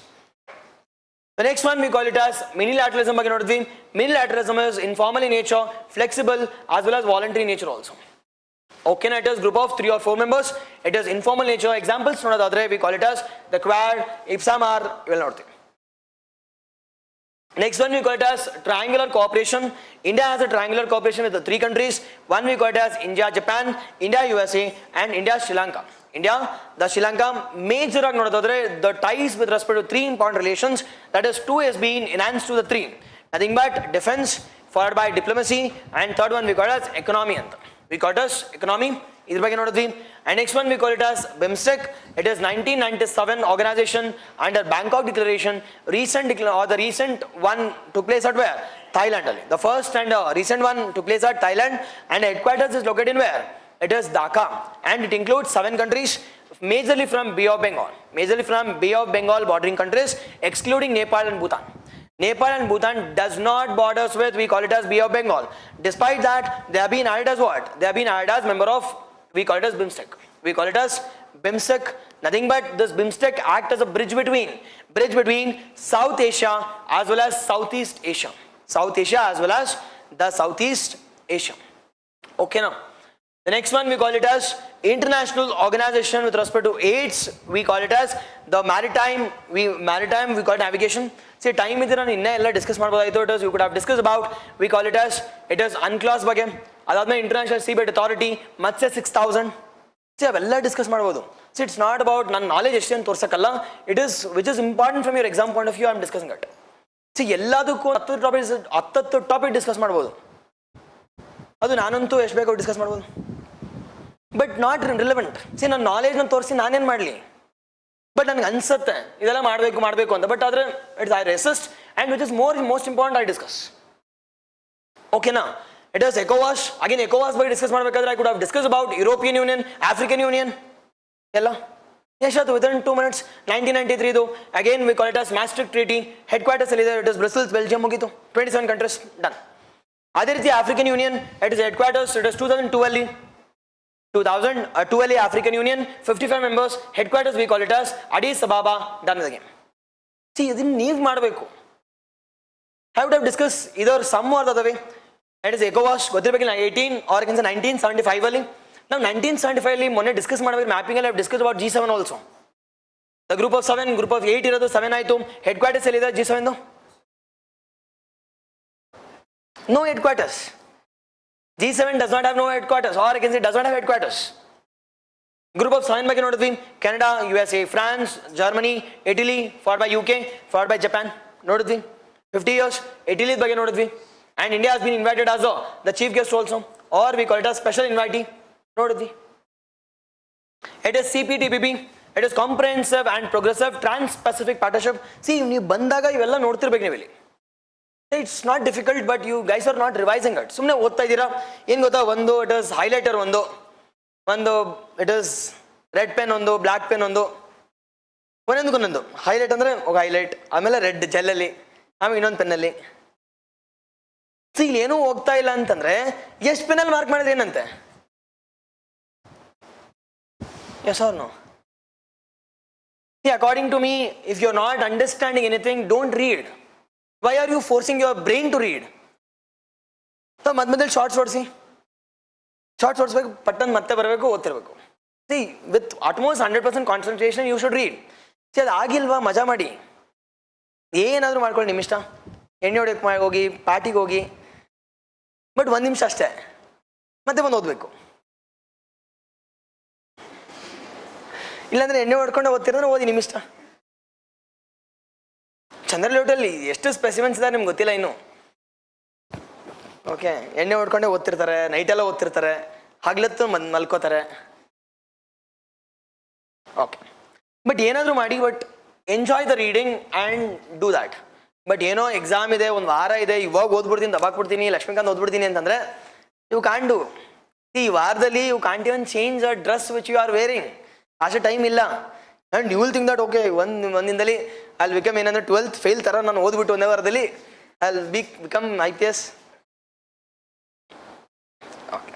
The next one we call it as Minilateralism ಬಗ್ಗೆ ನೋಡಿದ್ವಿ. Minilateralism is informal in nature, flexible as well as voluntary in nature also. Okay, it is group of 3 or 4 members. It is informal nature. Examples we call it as the Quad, IPSAMAR, you will not. Next one we call it as triangular cooperation. India has a triangular cooperation with the 3 countries. One we call it as India, Japan, India, USA, and India, Sri Lanka. India, the Sri Lanka, major the ties with respect to 3 important relations. That is 2 is being enhanced to the 3. Nothing but defense, followed by diplomacy, and third one we call it as economy. We call it as economy. ಇದ್ರ ಬಗ್ಗೆ ನೋಡಿದ್ವಿ. And next one we call it as BIMSTEC. It is 1997 organization under Bangkok Declaration. The recent one took place at where? Thailand only. The first and recent one took place at Thailand, and headquarters is located in where? It is Dhaka, and it includes 7 countries, majorly from Bay of Bengal bordering countries, excluding Nepal and Bhutan. Nepal and Bhutan does not borders with, we call it as Bay of Bengal. Despite that, they have been added as what? They have been added as member of, we call it as BIMSTEC. We call it as BIMSTEC. Nothing but this BIMSTEC act as a bridge between South Asia as well as Southeast Asia. South Asia as well as the Southeast Asia. Okay now. The next one we call it as international organization with respect to AIDS. We call it as the Maritime we call it navigation. See time idira inna ella discuss ಮಾಡಬಹುದಾಯಿತು. It is you could have discussed about, we call it as it is UNCLOS ಬಗ್ಗೆ, ಅದಾದ್ಮೇಲೆ international ಸೀಬೆಡ್ authority, ಮತ್ತೆ 6000. See ಅವೆಲ್ಲ discuss ಮಾಡಬಹುದು. See it's not about ನನ್ನ knowledge ಎಷ್ಟು ಅಂತ ತೋರ್ಸಕ್ಕಲ್ಲ, it is which is important from your exam point of view I am discussing it. See ಎಲ್ಲದಕ್ಕೂ 10 topic discuss ಮಾಡಬಹುದು, ಅದು ನಾನಂತೂ ಎಷ್ಟು ಬೇಕು ಡಿಸ್ಕಸ್ ಮಾಡ್ಬೋದು, ಬಟ್ ನಾಟ್ ರಿಲೆವೆಂಟ್. ಸಿ ನನ್ನ ನಾಲೆಜ್ನ ತೋರಿಸಿ ನಾನೇನು ಮಾಡಲಿ, ಬಟ್ ನನಗೆ ಅನ್ಸುತ್ತೆ ಇದೆಲ್ಲ ಮಾಡಬೇಕು ಅಂತ, ಬಟ್ ಆದರೆ it's I resist and which is most important I discuss. ಓಕೆನಾ? It is ECOWAS. Again ECOWAS ಬಗ್ಗೆ ಡಿಸ್ಕಸ್ ಮಾಡಬೇಕಾದ್ರೆ I could have discuss about European Union, African Union ಎಲ್ಲ ಎಷ್ಟಾಯ್ತು ವಿದಿನ್ 2 minutes. 1993 ಇದು again we call it as Maastricht treaty, head quarters ಎಲ್ಲಿದೆ? It is Brussels, Belgium ಮುಗೀತು. 27 countries done. ಅದೇ ರೀತಿ African Union, it is head quarters, it is 2012 African union, 55 members, head quarters we call it as Addis Ababa, done again. See ಇದನ್ನು ನೀವು ಮಾಡಬೇಕು. I would have discuss either some or the way. It is ECOWAS ಗೊತ್ತಿರಬೇಕಿಲ್ಲ. 1975 ಅಲ್ಲಿ ನಾವು 1975 ಅಲ್ಲಿ ಮೊನ್ನೆ discuss ಮಾಡಬೇಕು mapping ಅಲ್ಲಿ discuss about G7 also. The group of 7, group of 8 ಇರೋದು 7 ಆಯಿತು. ಹೆಡ್ ಕ್ವಾರ್ಟರ್ಸ್ ಎಲ್ಲಿದೆ G7? No headquarters. G7 does not have no headquarters, or I can say does not have headquarters. Group of 7 ಬಗ್ಗೆ ನೋಡಿದ್ವಿ. Canada, USA, France, Germany, Italy, followed by UK, followed by Japan. ನೋಡಿದ್ವಿ. 50 years Italy ಬಗ್ಗೆ ನೋಡಿದ್ವಿ. And India has been invited as the chief guest also, or we call it as special invitee. ನೋಡಿದ್ವಿ. It is CPTPP. It is comprehensive and progressive trans-Pacific partnership. See ನೀವು ಬಂದಾಗ ಇವೆಲ್ಲ ನೋಡ್ತಿರ್ಬೇಕು ನೀವು ಇಲ್ಲಿ. It's not difficult, but you guys are not revising it. ಸುಮ್ಮನೆ ಓದ್ತಾ ಇದ್ದೀರಾ. ಏನು ಗೊತ್ತಾ, ಒಂದು ಇಟ್ ಇಸ್ ಹೈಲೈಟರ್, ಒಂದು ಇಟ್ ಇಸ್ ರೆಡ್ ಪೆನ್, ಒಂದು ಬ್ಲ್ಯಾಕ್ ಪೆನ್, ಒಂದೊಂದು ಹೈಲೈಟ್ ಅಂದರೆ ಹೈಲೈಟ್, ಆಮೇಲೆ ರೆಡ್ ಜೆಲ್ಲಲ್ಲಿ, ಆಮೇಲೆ ಇನ್ನೊಂದು ಪೆನ್ನಲ್ಲಿ. ಸೊ ಇಲ್ಲಿ ಏನೂ ಹೋಗ್ತಾ ಇಲ್ಲ ಅಂತಂದ್ರೆ ಎಷ್ಟು ಪೆನ್ನಲ್ಲಿ ಮಾರ್ಕ್ ಮಾಡಿದ್ರೆ ಏನಂತೆ? Yes or no? According to me, if you are not understanding anything, don't read. Why are you forcing your brain to read? So ಮಧ್ಯದಲ್ಲಿ ಶಾರ್ಟ್ಸ್ ಓಡಿಸ್ಬೇಕು, ಪಟ್ಟನ್ ಮತ್ತೆ ಬರಬೇಕು, ಓದ್ತಿರ್ಬೇಕು. See with almost 100% concentration you should read. See ಅದು ಆಗಿಲ್ವಾ, ಮಜಾ ಮಾಡಿ, ಏನಾದರೂ ಮಾಡ್ಕೊಳ್ಳಿ, ನಿಮ್ಮ ಇಷ್ಟ. ಎಣ್ಣೆ ಹೊಡೆಯಕ್ಕೆ ಹೋಗಿ, ಪಾರ್ಟಿಗೆ ಹೋಗಿ, ಬಟ್ 1 ನಿಮಿಷ ಅಷ್ಟೇ, ಮತ್ತೆ ಬಂದು ಓದಬೇಕು. ಇಲ್ಲಾಂದ್ರೆ ಎಣ್ಣೆ ಹೊಡ್ಕೊಂಡು ಓದ್ತಿರೋದ್ರೆ ಓದಿ, ನಿಮ್ಮ ಇಷ್ಟ. ಚಂದ್ರಲೇಔಟಲ್ಲಿ ಎಷ್ಟು ಸ್ಪೆಸಿಮೆನ್ಸ್ ಇದೆ ನಿಮ್ಗೆ ಗೊತ್ತಿಲ್ಲ ಇನ್ನು. ಓಕೆ, ಎಣ್ಣೆ ಹೊಡ್ಕೊಂಡೆ ಓದ್ತಿರ್ತಾರೆ, ನೈಟೆಲ್ಲ ಓದ್ತಿರ್ತಾರೆ, ಹಗ್ಲತ್ತು ಮಲ್ಕೋತಾರೆ. ಓಕೆ, ಬಟ್ ಏನಾದರೂ ಮಾಡಿ, but enjoy the reading and do that. But ಏನೋ ಎಕ್ಸಾಮ್ ಇದೆ, ಒಂದು ವಾರ ಇದೆ, ಇವಾಗ ಓದ್ಬಿಡ್ತೀನಿ, ದಬಾಕ್ಬಿಡ್ತೀನಿ, ಲಕ್ಷ್ಮೀಕಾಂತ್ ಓದ್ಬಿಡ್ತೀನಿ ಅಂತಂದರೆ ಯು ಕ್ಯಾನ್ ಡೂ. ಈ ವಾರದಲ್ಲಿ you can't even change a dress which you are wearing. ಅಷ್ಟೇ ಟೈಮ್ ಇಲ್ಲ. And you will think that okay, ಒಂದಿಂದಲಿ ಅಲ್ಲಿ ಬಿಕಮ್ ಏನಂದ್ರೆ 12th ಫೇಲ್ ಥರ ನಾನು ಓದ್ಬಿಟ್ಟು ಒಂದೇ ವಾರದಲ್ಲಿ I become IPS. Okay,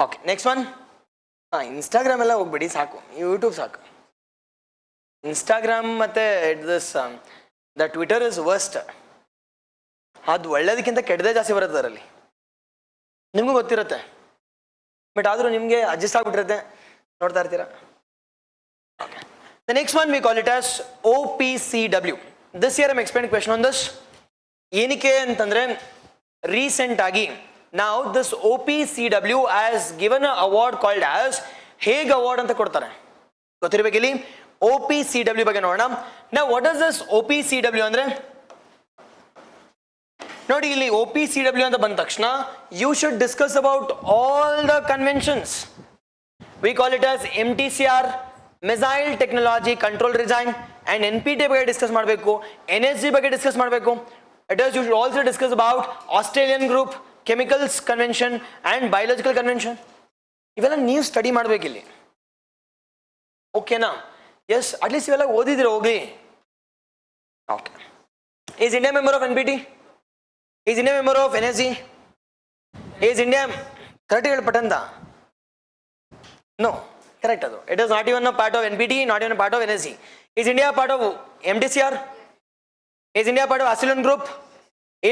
okay, next one. Instagram ಎಲ್ಲ ಹೋಗ್ಬಿಡಿ, ಸಾಕು, ಯೂಟ್ಯೂಬ್ ಸಾಕು. ಇನ್ಸ್ಟಾಗ್ರಾಮ್ ಮತ್ತು ದ ಟ್ವಿಟರ್ ಇಸ್ ವರ್ಸ್ಟ್. ಅದು ಒಳ್ಳೇದಕ್ಕಿಂತ ಕೆಟ್ಟದೇ ಜಾಸ್ತಿ ಬರುತ್ತೆ ಅದರಲ್ಲಿ, ನಿಮಗೂ ಗೊತ್ತಿರುತ್ತೆ. ಬಟ್ ಆದರೂ ನಿಮಗೆ ಅಡ್ಜಸ್ಟ್ ಆಗಿಬಿಟ್ಟಿರುತ್ತೆ, ನೋಡ್ತಾ ಇರ್ತೀರಾ. Okay, the next one we call it as OPCW. This year I explain question on this. ಏನಕ್ಕೆ ಅಂತಂದರೆ ರೀಸೆಂಟ್ ಆಗಿ ನಾವು this OPCW as given a award called as ಹೇಗ್ ಅವಾರ್ಡ್ ಅಂತ ಕೊಡ್ತಾರೆ, ಗೊತ್ತಿರಬೇಕಿಲ್ಲಿ. OPCW ಬಗ್ಗೆ ನೋಡೋಣ. ನಾವು ವಾಟ್ ಇಸ್ ದಿಸ್ OPCW ಅಂದರೆ ನೋಡಿ ಇಲ್ಲಿ OPCW ಅಂತ ಬಂದ ತಕ್ಷಣ you should discuss about all the conventions. We call it as MTCR, Missile Technology Control Regime, and NPT ಬಗ್ಗೆ ಡಿಸ್ಕಸ್ ಮಾಡಬೇಕು, NSG ಬಗ್ಗೆ ಡಿಸ್ಕಸ್ ಮಾಡಬೇಕು. It is you should also discuss about Australian Group, Chemicals Convention and Biological Convention. ಇವೆಲ್ಲ ನೀವು study ಮಾಡಬೇಕಿಲ್ಲಿ, ಓಕೆನಾ? S, at least ಇವೆಲ್ಲ ಓದಿದ್ರೆ ಹೋಗ್ಲಿ. Okay. Is India member of NPT? Is India member of NSG? Is India correct ಹೇಳ್ಪಟ್ಟಂತ? No, correct ಅದು. It is not even a part of NPT, not even a part of NSG. Is India part of MTCR? Is India part of Australian Group?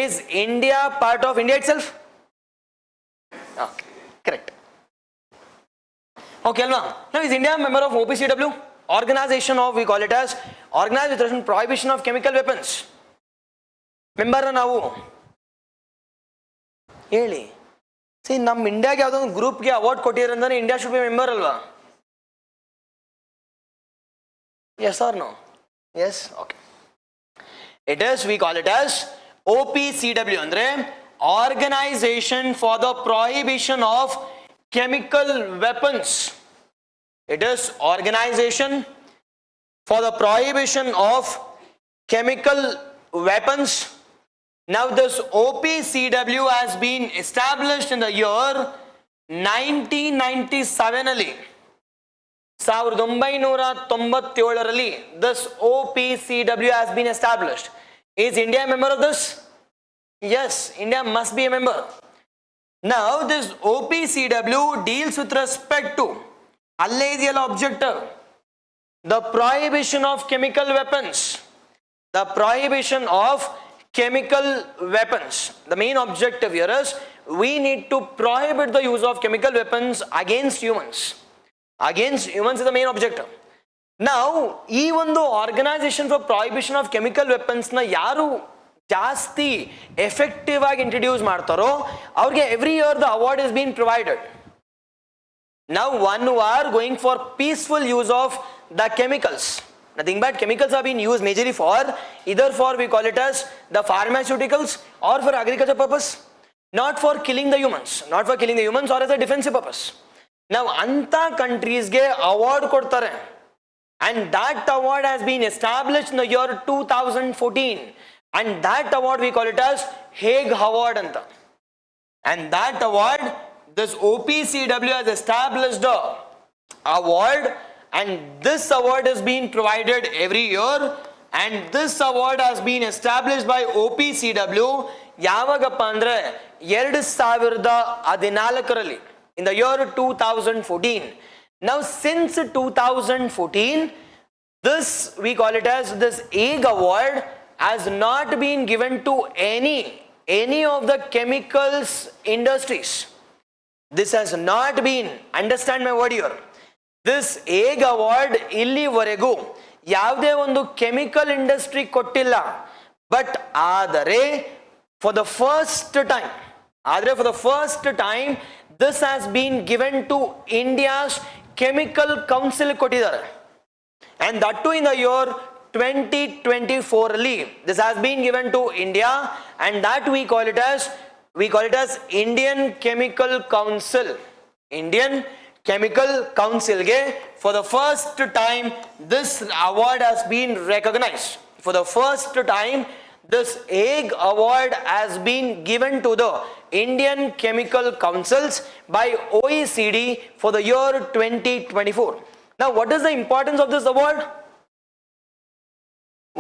Is India part of India itself? Okay, correct. Okay, now is India a member of OPCW? Organization of, we call it as Organization Prohibition of Chemical Weapons. Member ನಾವು ಹೇಳಿ. C, ನಮ್ಮ ಇಂಡಿಯಾಗೆ ಯಾವುದೋ ಒಂದು ಗ್ರೂಪ್ಗೆ award ಕೊಟ್ಟಿರಂದ್ರೆ India should be member ಅಲ್ವಾ? Yes or no? Yes? Okay. It is, we call it as OPCW andre Organization for the Prohibition of Chemical Weapons. It is Organization for the Prohibition of Chemical Weapons. Now this OPCW has been established in the year 1997 ಅಲ್ಲಿ, 1997ರಲ್ಲಿ this OPCW has been established. Is India a member of this? Yes, India must be a member. Now this OPCW deals with respect to ಅಲ್ಲೇ ಇದೆಯಲ್ಲ objective, the prohibition of chemical weapons. The prohibition of chemical weapons. The main objective here is we need to prohibit the use of chemical weapons against humans. Against humans is the main objective. Now, ಈ ಒಂದು organisation for prohibition of chemical weapons ನ ಯಾರು ಜಾಸ್ತಿ effective ಆಗಿ introduce ಮಾಡ್ತಾರೋ ಅವ್ರಿಗೆ every year the award is been provided. Now, one who are going for peaceful use of the chemicals. Nothing but chemicals are being used majorly for either for, we call it as the pharmaceuticals or for agriculture purpose, not for killing the humans, not for killing the humans or as a defensive purpose. Now anta countries ge award kodtare, and that award has been established in the year 2014, and that award we call it as Hague Award anta. And that award, this OPCW has established a award, and this award is being provided every year, and this award has been established by OPCW ಯಾವಾಗಪ್ಪ ಅಂದ್ರೆ 2014ರಲ್ಲಿ, in the year 2014. Now since 2014, this we call it as this Hague Award has not been given to any of the chemicals industries. This has not been, understand my word here, this Hague Award ಇಲ್ಲಿವರೆಗೂ ಯಾವುದೇ ಒಂದು chemical industry ಕೊಟ್ಟಿಲ್ಲ. But ಆದರೆ for the first time this has been given to India's Chemical Council ಕೊಟ್ಟಿದ್ದಾರೆ, and that too in the year 2024 ಅಲ್ಲಿ this has been given to India, and that we call it as Indian Chemical Council. Indian Chemical Council ge for the first time this award has been recognized. For the first time this Hague Award has been given to the Indian Chemical Councils by OECD for the year 2024. Now what is the importance of this award?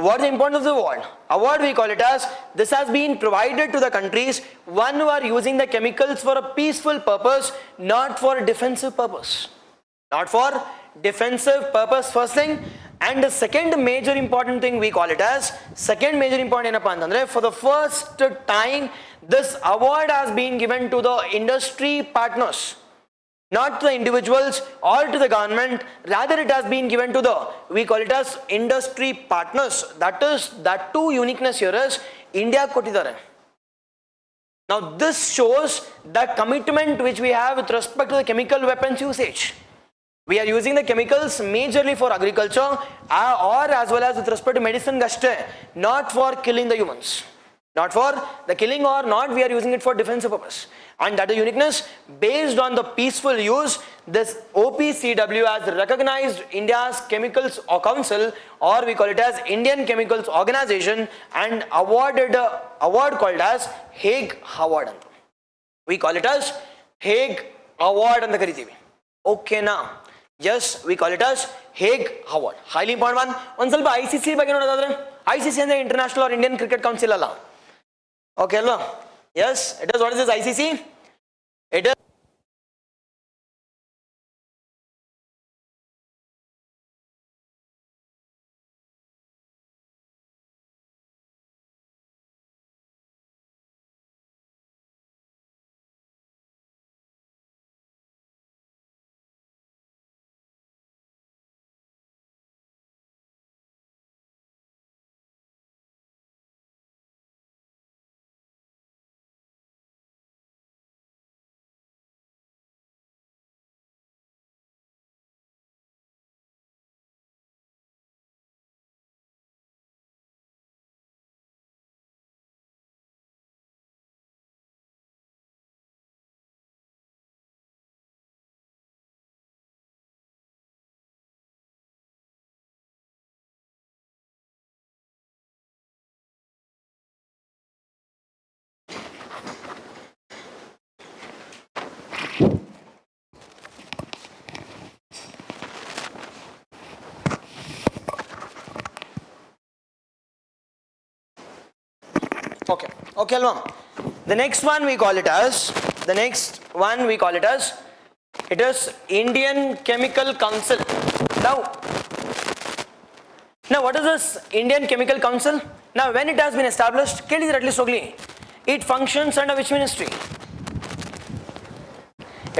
What is the importance of the award? Award we call it as this has been provided to the countries one who are using the chemicals for a peaceful purpose, not for defensive purpose. Not for defensive purpose, first thing. And the second major important thing we call it as, second major important ಏನಪ್ಪ ಅಂತಂದ್ರೆ, for the first time this award has been given to the industry partners, not to the individuals or to the government, rather it has been given to the, we call it as industry partners. That too uniqueness here is India ಕೊಟ್ಟಿದ್ದಾರೆ. Now this shows the commitment which we have with respect to the chemical weapons usage. We are using the chemicals majorly for agriculture or as well as with respect to medicine gashte, not for killing the humans. not for the killing or not, we are using it for defensive purpose. And that is uniqueness. Based on the peaceful use, this OPCW has recognized India's Chemicals Council, or we call it as Indian Chemicals Organization, and awarded a award called as Hague Award. We call it as Hague Award and the karitivi. Okay na? Yes, we call it as Hague Award. Highly important one. One ಸ್ವಲ್ಪ ICC ಬಗ್ಗೆ ನೋಡೋದಾದ್ರೆ, ICC ಅಂದ್ರೆ International or Indian Cricket Council ಅಲ್ಲ. Okay ಅಲ್ವಾ? Yes, it is. What is this ICC? It is okay. Okay alva. The next one we call it as, it is Indian Chemical Council. Now what is this Indian Chemical Council? Now when it has been established, at least it functions under which ministry?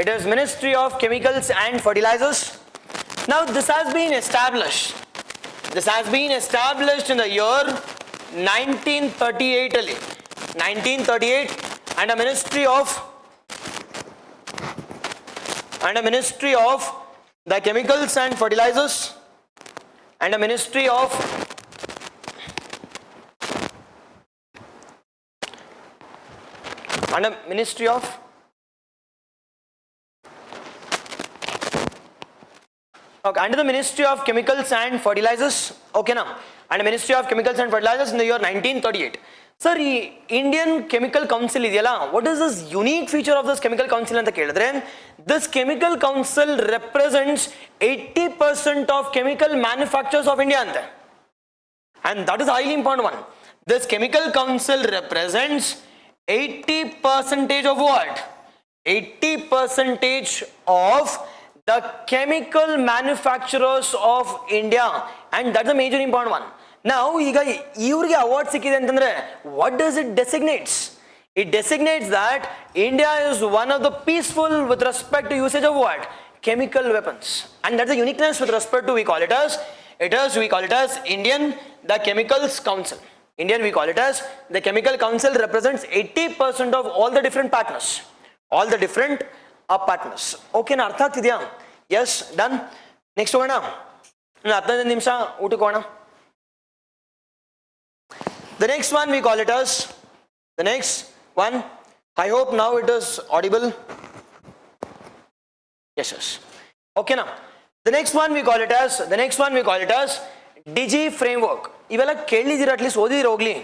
It is Ministry of Chemicals and Fertilizers. Now this has been established in the year 1938 and a Ministry of the Chemicals and Fertilizers and a Ministry of under the Ministry of Chemicals and Fertilizers, okay now, and the Ministry of Chemicals and Fertilizers in the year 1938. Sir, Indian Chemical Council idiyala, what is this unique feature of this Chemical Council anta kelidre, this Chemical Council represents 80% of chemical manufacturers of India ante, and that is highly important one. This Chemical Council represents 80% of what? 80% of the chemical manufacturers of India, and that's a major important one. Now ivrige award sikkide antandre, what does it designates? It designates that India is one of the peaceful with respect to usage of what? Chemical weapons, and that's the uniqueness with respect to, we call it as Indian the Chemicals Council. We call it as the Chemical Council represents 80% of all the different partners, okay na, artha agtideya? Yes, done. Next ಹೋಗೋಣ, 15 ನಿಮಿಷ ಊಟಕ್ಕೆ ಹೋಗೋಣ. The next one we call it as, I hope now it is audible. Yes. Okay now, the next one we call it as Digi framework. ಇವೆಲ್ಲ ಕೇಳಿದಿರ, at least ಓದಿದಿರ ಹೋಗ್ಲಿ.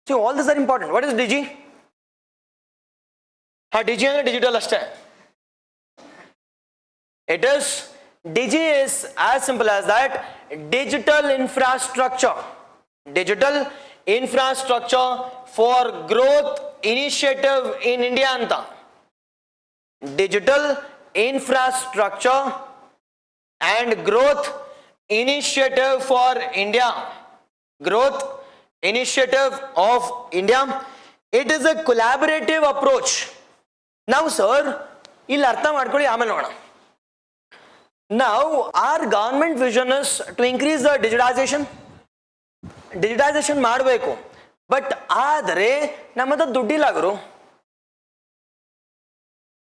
So all these are important. What is Digi? Digi ಅಂದ್ರೆ digital ಅಷ್ಟೇ. Digi is as simple as that, digital infrastructure for growth initiative in India anta. Digital infrastructure and growth initiative for India. Growth initiative of India. It is a collaborative approach. Now sir, ಇಲ್ಲಿ ಅರ್ಥ ಮಾಡ್ಕೊಳ್ಳಿ, ಆಮೇಲೆ ನೋಡೋಣ. Now our government vision is to increase the digitization ಮಾಡಬೇಕು, but ಆದರೆ ನಮ್ಮ ಹತ್ರ ದುಡ್ಡಿಲ್ಲ ಗುರು.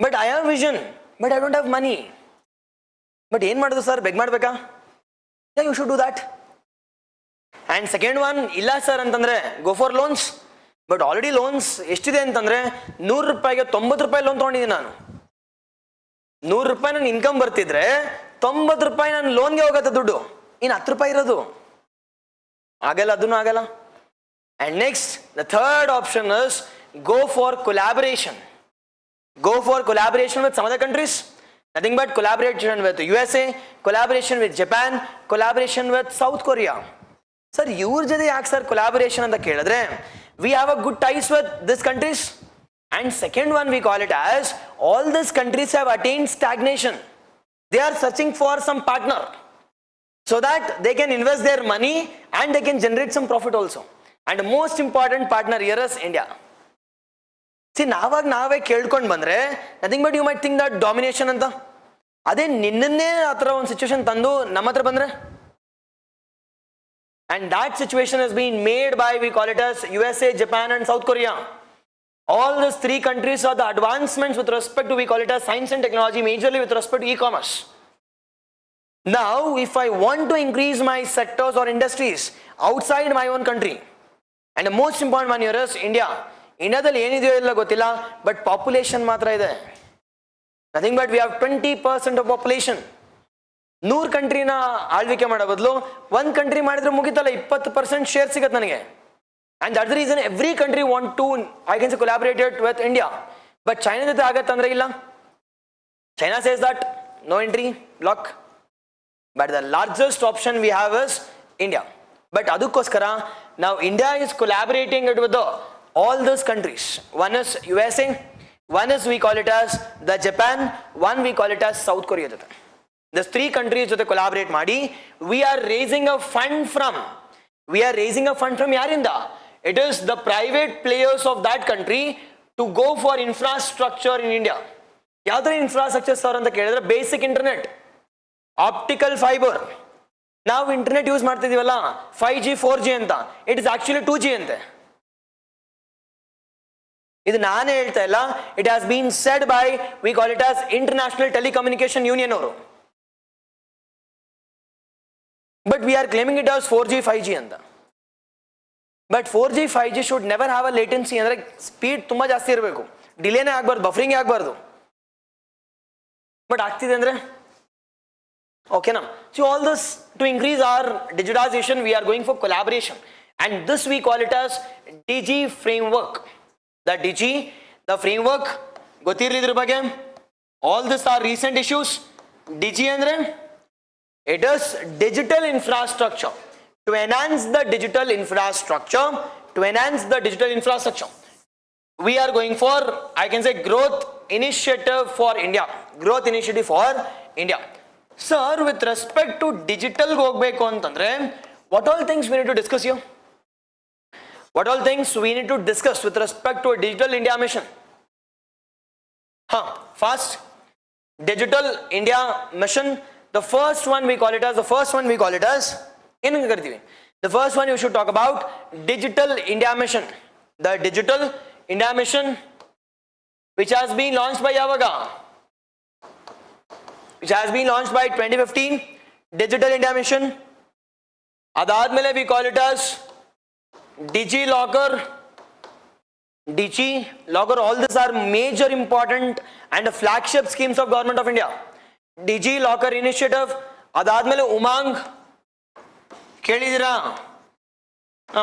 But I have vision, but I don't have money. But ಏನ್ ಮಾಡೋದು ಸರ್, ಬೆಗ್ ಮಾಡ್ಬೇಕಾ? You should do that. And second one, ಇಲ್ಲ ಸರ್ ಅಂತಂದ್ರೆ go for loans. But already loans ಎಷ್ಟಿದೆ ಅಂತಂದ್ರೆ 100 ರೂಪಾಯಿಗೆ 90 ರೂಪಾಯಿ ಲೋನ್ ತೊಗೊಂಡಿದ್ದೀನಿ ನಾನು. 100 ರೂಪಾಯಿ ನನ್ನ ಇನ್ಕಮ್ ಬರ್ತಿದ್ರೆ 90 ರೂಪಾಯಿ ನಾನು ಲೋನ್ಗೆ ಹೋಗತ್ತೆ ದುಡ್ಡು, ಇನ್ನು 10 ರೂಪಾಯಿ ಇರೋದು ಆಗಲ್ಲ, ಅದನ್ನು ಆಗಲ್ಲ. And next, the third option is go for collaboration. Go for collaboration with some other countries. Nothing but collaboration with USA, collaboration with Japan, collaboration with South Korea. Sir, your jade yak sir collaboration anta kelidre, we have a good ties with these countries. And second one we call it as all these countries have attained stagnation. They are searching for some partner so that they can invest their money and they can generate some profit also. And the most important partner here is India. See, ನಾವೇ ಕೇಳ್ಕೊಂಡು ಬಂದ್ರೆ nothing but you might think that domination ಅಂತ. ಅದೇ ನಿನ್ನೇ ಆ ಥರ ಒಂದು situation ತಂದು ನಮ್ಮ ಹತ್ರ ಬಂದ್ರೆ, and that situation has been made by, we call it as USA, Japan and South Korea. All these three countries are the advancements with respect to, we call it as science and technology, majorly with respect to e-commerce. Now, if I want to increase my sectors or industries outside my own country, and the most important one here is India. Indiaದಲ್ಲಿ ಏನಿದೆಯೋ ಇಲ್ಲ ಗೊತ್ತಿಲ್ಲ, but population ಮಾತ್ರ ಇದೆ. Nothing but we have 20% of population. 100 ಕಂಟ್ರಿನ ಆಳ್ವಿಕೆ ಮಾಡೋ ಬದಲು 1 country ಮಾಡಿದ್ರೆ ಮುಗಿತಲ್ಲ, 20% share ಸಿಗುತ್ತೆ ನನಗೆ. And that's the reason every country want to, I can say, collaborate with India. But China ಜೊತೆ ಆಗತ್ತಂದ್ರೆ ಇಲ್ಲ. China says that no entry, block. But the largest option we have is India. But ಅದಕ್ಕೋಸ್ಕರ now India is collaborating it with all these countries. One is USA, one is we call it as the Japan, one we call it as South Korea. These three countries jothe collaborate ಮಾಡಿ we are raising a fund from yarinda? It is the private players of that country to go for infrastructure in India. ಯಾವ್ದ್ರ infrastructure sir ಅಂತ ಕೇಳಿದ್ರೆ basic internet, optical fiber. ನಾವು internet use ಮಾಡ್ತಿದೀವಲ್ಲ 5G 4G ಅಂತ, it is actually 2G ಅಂತೆ. ಇದು ನಾನೇ ಹೇಳ್ತಾ ಇಲ್ಲ, it has been said by, we call it as international telecommunication union ಅವರು. But we are claiming it as 4G 5G ಅಂತ. But 4G 5G should never have a latency, ಅಂದ್ರೆ speed ತುಂಬಾ ಜಾಸ್ತಿ ಇರಬೇಕು, ಡಿಲೇನೇ ಆಗ್ಬಾರ್ದು, ಬಫರಿಂಗ್ ಆಗ್ಬಾರ್ದು. ಬಟ್ ಆಗ್ತಿದೆ ಅಂದ್ರೆ okay now. So all this, to increase our digitization, we are going for collaboration, and this we call it as DG framework. The framework gotirli idra ಬಗ್ಗೆ. All these are recent issues. DG andre it is digital infrastructure, to enhance the digital infrastructure. We are going for, I can say, growth initiative for India. Sir, with respect to digital ಹೋಗಬೇಕು ಅಂತಂದ್ರೆ what all things we need to discuss here? What all things we need to discuss with respect to a digital India mission? First, digital India mission, the first one we call it as the first one you should talk about digital India mission. The digital India mission which has been launched by Yavaga, which has been launched by 2015, Digital India Mission. Adadmele we call it as DigiLocker. All these are major important and flagship schemes of Government of India. DigiLocker initiative. Adadmele Umang. Kelidira?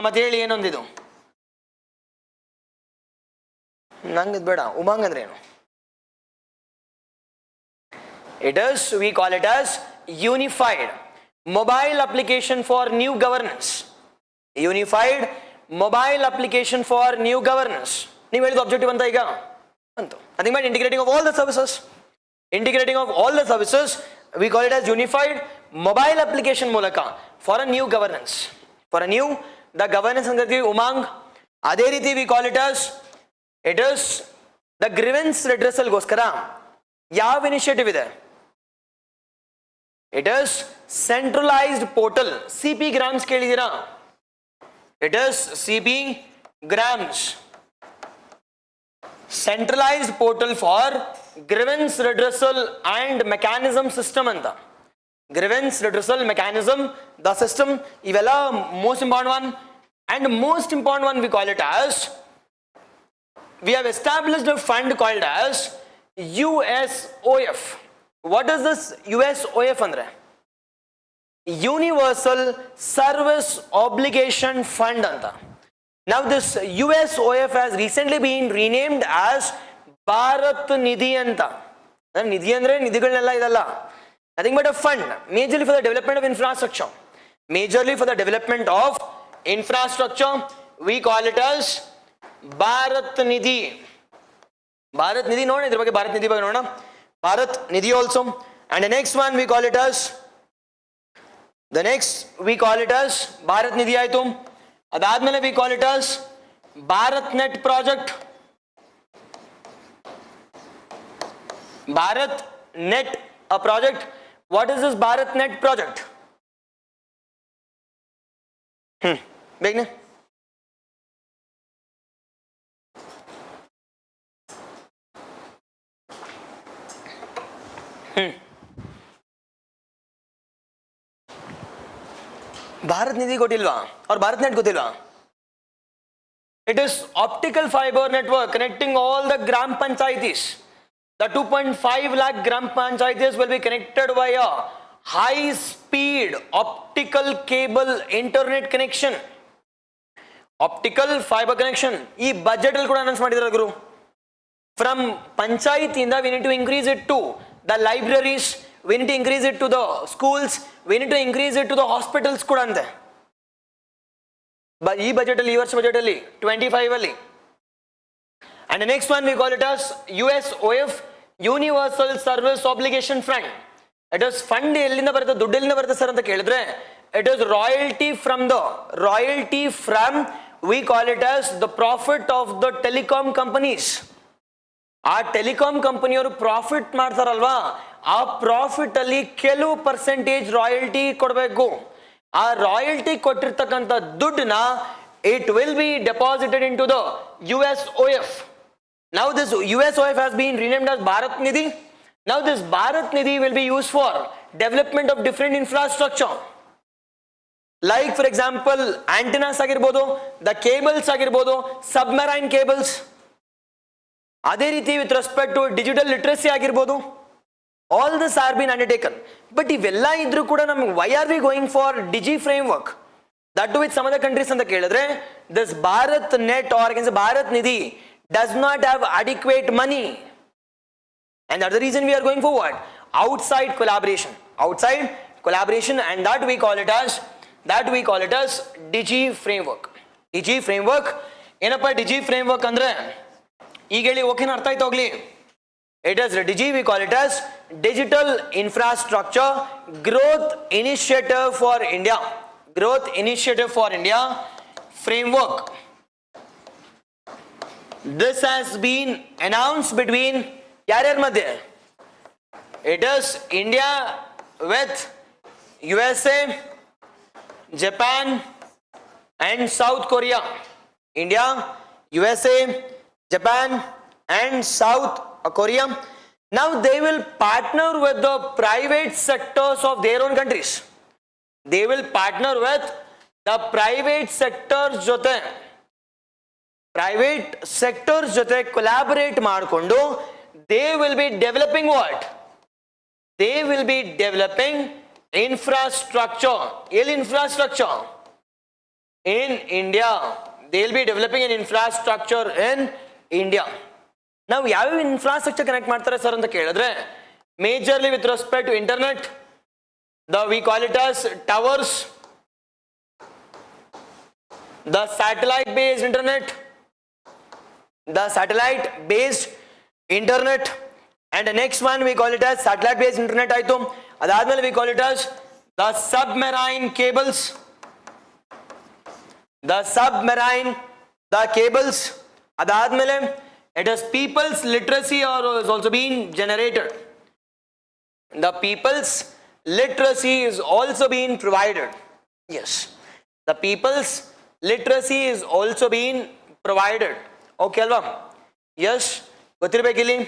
ಮತ್ತೆ ಹೇಳಿ ಏನೊಂದಿದು? ನಂಗೆ ಬೇಡ. ಉಮಾಂಗ್ ಅಂದ್ರೆ ಏನು? It is, we call it as unified mobile application for new governance. Unified mobile application for new governance. ನೀವು ಹೇಳಿದ objective ಅಂತ ಈಗ ಅಂತು. Nothing but integrating of all the services. We call it as unified mobile application ಮೂಲಕ for a new governance. The governance ಅಂತ ಹೇಳ್ತೀವಿ ಉಮಾಂಗ್. ಅದೇ ರೀತಿ we call it as, it is the grievance redressal ಗೋಸ್ಕರ ಯಾವ ಇನಿಷಿಯೇಟಿವ್ ಇದೆ? It is centralized portal. CP grams ಕೇಳಿದಿರಾ? It is CP grams. Centralized portal for grievance redressal and mechanism system anta. Grievance redressal mechanism, the system, ivella most important one. And most important one we call it as we have established a fund called as USOF. What is this USOF andre? Universal Service Obligation Fund anta. Now this USOF has recently been renamed as Bharat Nidhi anta. Nidhi andre nidhigalnella idalla. Nothing but a fund, majorly for the development of infrastructure. Majorly for the development of infrastructure, we call it as Bharat Nidhi. Bharat Nidhi, no, Bharat Nidhi no, Bharat Nidhi also. And the next one we call it as Bharat Nidhi aitu. Adadmele we call it as Bharat Net Project. Bharat Net a project. What is this Bharat Net project? Begin. Bharat Nidhi gotilva or Bharat Net gotilva. It is optical fiber network connecting all the gram panchayatis. The 2.5 lakh gram panchayatis will be connected via high speed optical cable internet connection. Optical fiber connection. Ee budget il kuda announce madidara guru. From panchayat inda we need to increase it to the libraries. We need to increase it to the schools. We need to increase it to the hospitals kuda ante. But ee budget alli, years budget alli 25 alli. And the next one we call it as USOF, Universal Service Obligation Fund. It is fund ellinda baruthe, duddu ellinda baruthe sir anta kelidre. It is royalty from we call it as the profit of the telecom companies. Our telecom company ಅವರು profit ಮಾಡ್ತಾರಲ್ವಾ, ಆ profit ಅಲ್ಲಿ ಕೆಲವು percentage royalty ಕೊಡಬೇಕು. ಆ royalty ಕೊಟ್ಟಿರ್ತಕ್ಕಂಥ ದುಡ್ಡನ್ನ it will be deposited into the USOF. Now this USOF has been renamed as Bharat Nidhi. Now this Bharat Nidhi will be used for development of different infrastructure. Like for example antennas ಆಗಿರ್ಬೋದು, the cables ಆಗಿರ್ಬೋದು, submarine cables. ಅದೇ ರೀತಿ with respect to digital literacy ಆಗಿರ್ಬೋದು. All this are been undertaken. But ಇವೆಲ್ಲ ಇದ್ರೂ ಕೂಡ ನಮಗೆ why are we going for Digi framework? That too with some other countries ಅಂತ ಕೇಳಿದ್ರೆ this Bharat Net or Bharat Nidhi does not have adequate money. And that's the reason we are going forward. Outside collaboration. And that we call it as Digi framework. Digi framework. ಏನಪ್ಪ Digi framework ಅಂದ್ರೆ ಈಗ ಹೇಳಿ ಓಕೆನ ಅರ್ಥ ಆಯ್ತು ಹೋಗ್ಲಿ. It is Digi, we call it as Digital Infrastructure Growth Initiative for India. Growth Initiative for India framework. This has been announced between yaryar madhye. It is India with USA, Japan and South Korea. India, USA, Japan and South Korea. Now they will partner with the private sectors of their own countries. They will partner with the private sectors jothe collaborate ಮಾಡಿಕೊಂಡು they will be developing what? They will be developing infrastructure. Infrastructure in India. They will be developing an infrastructure in India. Now ಯಾವ infrastructure connect ಮಾಡ್ತಾರೆ sir ಅಂತ ಕೇಳಿದ್ರೆ majorly with respect to internet, we call it as towers, the satellite based internet, and the next one we call it as satellite based internet aitu. Adadmele we call it as the submarine cables. The cables. Adadmele it is people's literacy is also being generated. The people's literacy is also being provided. Yes, the people's literacy is also being provided. Okay alva? Yes, gothirbekiಲ್ಲಿ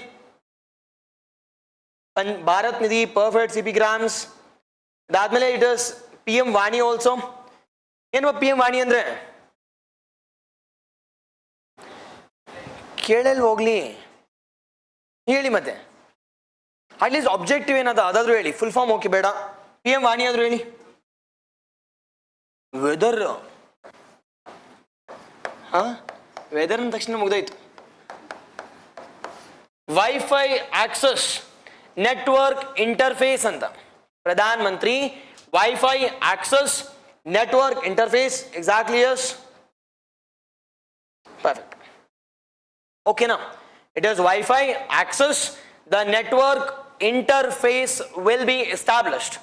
Bharat Nidhi, perfect CP grams. Adadmele it is PM Vani also. ಏನು PM Vani ಅಂದ್ರೆ ಕೇಳಲ್ ಹೋಗ್ಲಿ ಹೇಳಿ ಮತ್ತೆ at least objective ಏನದ ಅದಾದ್ರೂ ಹೇಳಿ full form okay ಬೇಡ PM ವಾಣಿ ಆದ್ರೂ ಹೇಳಿ ವೆದರ್ ವೆದರ್ ಅಂದ ತಕ್ಷಣ ಮುಗ್ದಾಯ್ತು ವೈಫೈ ಆಕ್ಸೆಸ್ ನೆಟ್ವರ್ಕ್ ಇಂಟರ್ಫೇಸ್ ಅಂತ ಪ್ರಧಾನ ಮಂತ್ರಿ wifi access network interface exactly yes perfect okay now it is Wi-Fi access the network interface will be established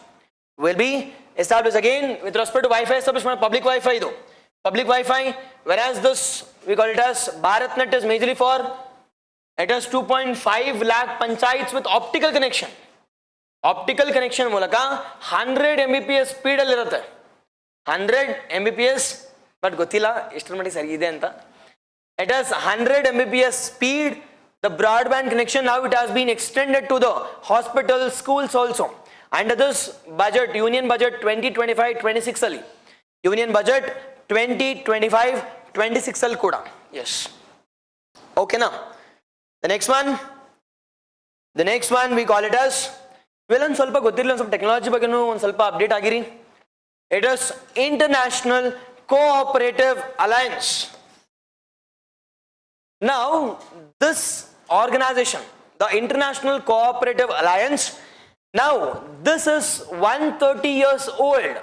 again with respect to Wi-Fi establishment public Wi-Fi idu public Wi-Fi whereas this we call it as BharatNet is majorly for it is 2.5 lakh panchayats with optical connection ಮೂಲಕ 100 Mbps speed ಅಲ್ಲಿ ಇರುತ್ತೆ 100 Mbps but ಗೊತ್ತಿಲ್ಲ ಎಷ್ಟರ ಮಟ್ಟಿಗೆ ಸರಿ ಇದೆ ಅಂತ it has 100 Mbps speed the broadband connection now it has been extended to the hospitals schools also under this budget union budget 2025-26 ಅಲ್ಲಿ union budget 2025-26 ಅಲ್ಲಿ ಕೂಡ yes okay now the next one we call it as ಒಂದು ಸ್ವಲ್ಪ ಗೊತ್ತಿರಲಿಲ್ಲ ಒಂದು ಸ್ವಲ್ಪ technology ಬಗ್ಗೆನೂ ಒಂದು ಸ್ವಲ್ಪ ಅಪ್ಡೇಟ್ ಆಗಿರಿ it is international cooperative alliance. Now this organization the International Cooperative Alliance now this is 130 years old.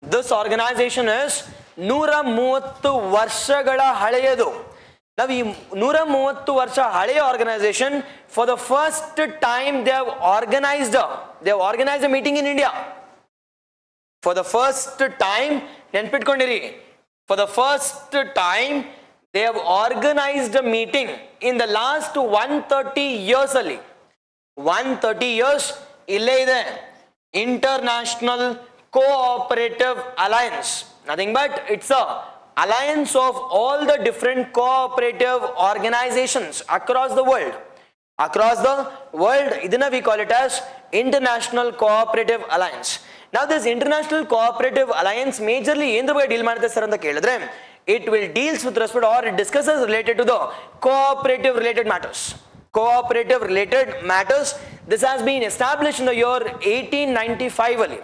This organization is 130 ವರ್ಷಗಳ ಹಳೆಯದು. Now ಈ 130 ವರ್ಷ ಹಳೆಯ organization for the first time they have organized a meeting in India. For the first time ನೆನ್ಪಿಟ್ಕೊಂಡಿರಿ for the first time they have organized a meeting in the last 130 years ಅಲ್ಲಿ 130 years ಇಲ್ಲೇ ಇದೆ International Cooperative Alliance nothing but it's a alliance of all the different cooperative organizations across the world idina we call it as International Cooperative Alliance. Now this International Cooperative Alliance majorly endra ಬಗ್ಗೆ deal ಮಾಡುತ್ತೆ sir ಅಂತ ಕೇಳಿದ್ರೆ it will deals with respect or it discusses related to the cooperative related matters. This has been established in the year 1895 ಅಲ್ಲಿ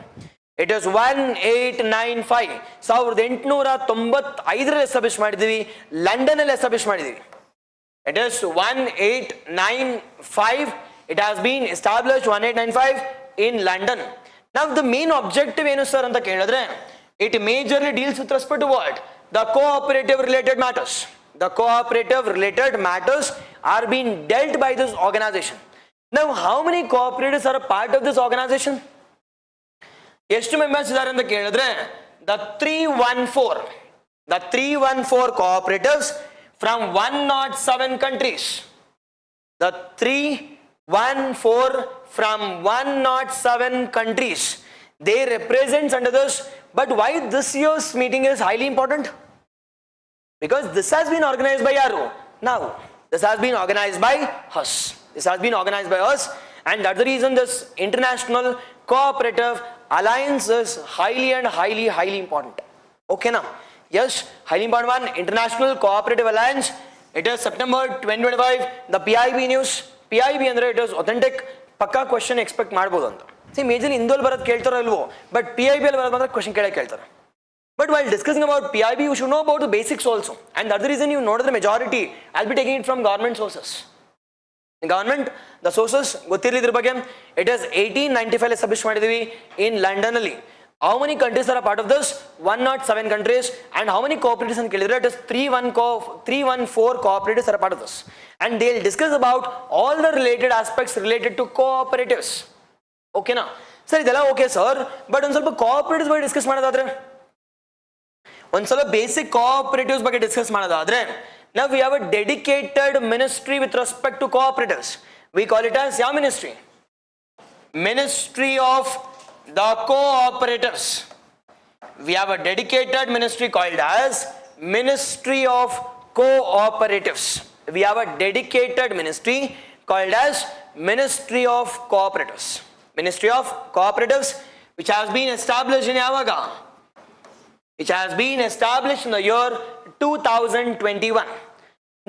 it is 1895 1895 establish ಮಾಡಿದೀವಿ London ಅಲ್ಲಿ establish ಮಾಡಿದೀವಿ it is 1895 it has been established 1895 in London. Now the main objective ಏನು sir ಅಂತ ಕೇಳಿದ್ರೆ it majorly deals with respect to what the cooperative related matters are being dealt by this organization. Now how many cooperatives are a part of this organization? ಎಷ್ಟು members ಇದ್ದಾರೆ ಅಂತ ಕೇಳಿದ್ರೆ the 314 cooperatives from 107 countries. The 314 from 107 countries they represent under this. But why this year's meeting is highly important? Because this has been organized by yaru now this has been organized by us and that's the reason this International Cooperative Alliance is highly important. Okay now yes highly important one International Cooperative Alliance it is September 2025 the PIB news PIB ಅಂದ್ರೆ it is authentic ಪಕ್ಕಾ question expect ಮಾಡ್ಬೋದು ಅಂತ C majorly ಇಂದೋಲ್ ಬರೋದು ಕೇಳ್ತಾರೋ ಇಲ್ವೋ but PIB ಅಲ್ಲಿ ಬರೋದು ಮಾತ್ರ question ಕೇಳ್ತಾರೆ but while discussing about PIB you should know about the basics also and that the reason ನೀವು ನೋಡಿದ್ರೆ majority I'll be taking it from government sources government the sources ಗೊತ್ತಿರಲಿ ಇದ್ರ ಬಗ್ಗೆ ಇಟ್ ಇಸ್ 1895 ಎಸ್ಟಾಬ್ಲಿಷ್ ಮಾಡಿದೀವಿ in London ಅಲ್ಲಿ. How many countries are a part of this? 107 countries. And how many cooperatives and it is 314 cooperatives are a part of this. And they'll discuss about all the related aspects related to cooperatives. Okay na? Sir, idella okay sir. But on ಸ್ವಲ್ಪ cooperatives ಬಗ್ಗೆ discuss ಮಾಡೋದಾದ್ರೆ ಒಂದು ಸ್ವಲ್ಪ basic cooperatives ಬಗ್ಗೆ discuss ಮಾಡೋದಾದ್ರೆ now we have a dedicated ministry with respect to cooperatives. We call it as ಯಾವ ministry? Ministry of the Cooperatives. We have a dedicated ministry called as Ministry of Cooperatives. We have a dedicated ministry called as Ministry of Cooperatives. Ministry of Cooperatives which has been established in Yavaga. Which has been established in the year 2021.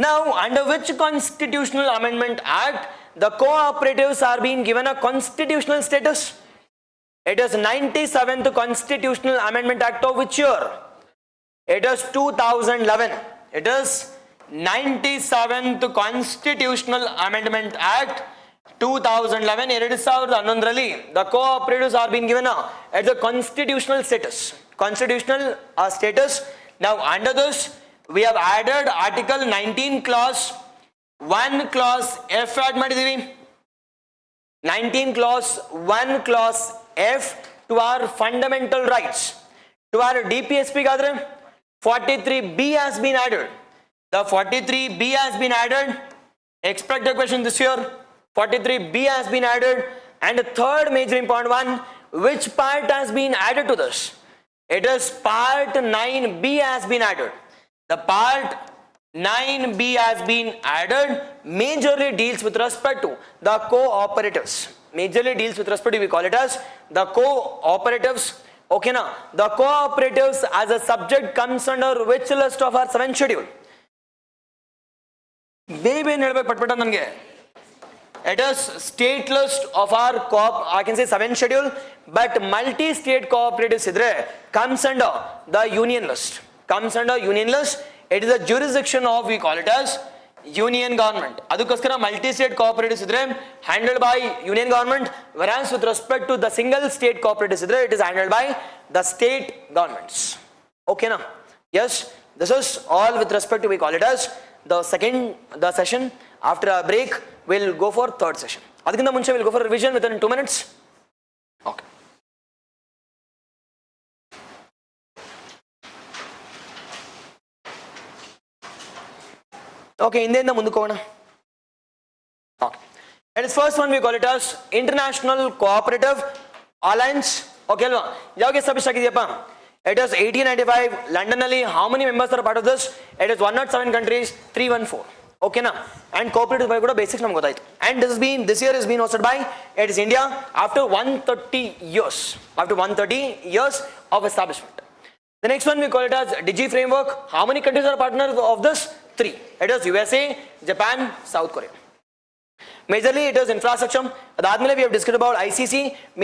Now, under which constitutional amendment act the cooperatives are being given a constitutional status? It is 97th Constitutional Amendment Act of which year? It is 2011. It is 97th Constitutional Amendment Act 2011. The cooperatives are being given at the constitutional status. Constitutional status. Now under this, we have added Article 19 Clause 1 Clause F add ಮಾಡಿದೀವಿ. 19 Clause 1 Clause F to our fundamental rights. To our DPSP gadre 43B has been added. The 43B has been added. Expect a question this year. 43B has been added. And the third major important one, which part has been added to this? It is part 9B has been added. The part 9B has been added, majorly deals with respect to the cooperatives. Majorly deals with respect to, we call it as the cooperatives. Okay now, the cooperatives as a subject comes under which list of our 7th schedule? It is state list of our I can say 7th schedule, but multi-state cooperatives comes under the union list. Comes under union list. It is a jurisdiction of, we call it as union government. Adukoskara multi-state cooperatives handled by union government, whereas with respect to the single state cooperatives it is handled by the state governments. Okay now? Yes, this is all with respect to, we call it as the session. After a break, we'll go for third session. Adikinda munche we'll go for revision within 2 minutes. Okay. Okay, ಇಂದೆಯಿಂದ ಮುಂದಕ್ಕೆ ಹೋಗೋಣ. Okay. And its first one we call it as International Cooperative Alliance. Okay ಅಲ್ವಾ? ಯಾವಾಗ establish ಆಗಿದೆಯಪ್ಪ? It is 1895 London ಅಲ್ಲಿ. How many members are part of this? It is 107 countries, 314. Okay na? And cooperative by kuda basics namak gotayitu. And this year is being hosted by it is India after 130 years. After 130 years of establishment. The next one we call it as Digi framework. How many countries are partners of this? 3. It is USA, Japan, South Korea. Majorly it is infrastructure. Adadmele we have discussed about ICC.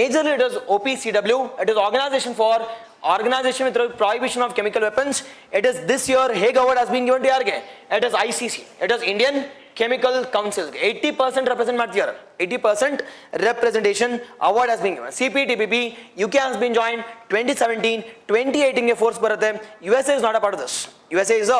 Majorly it is OPCW. It is organization with prohibition of chemical weapons. It is this year Hague Award has been given to yarge. It is ICC. It is Indian Chemical Council. 80% represent ಮಾಡ್ತಿದ್ದಾರೆ. 80% representation award has been given. CPTPP, UK has been joined 2017, 2018 ಗೆ force ಬರುತ್ತೆ. USA is not a part of this. USA is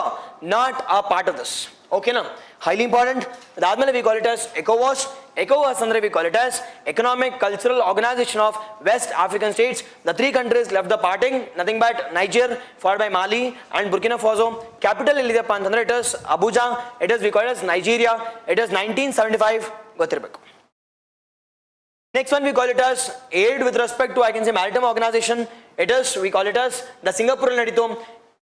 not a part of this. Okay na? Highly important. Adadmele we call it as ECOWAS. ECOWAS andre we call it as Economic Cultural Organization of West African States. The 3 countries left the parting, nothing but Niger, followed by Mali and Burkina Faso. Capital illidappa antandre it is Abuja. It is we call it as Nigeria. It is 1975 ಗೊತ್ತಿರಬೇಕು. Next one we call it as aid with respect to, I can say, maritime organization. It is, we call it as the Singapore naditu.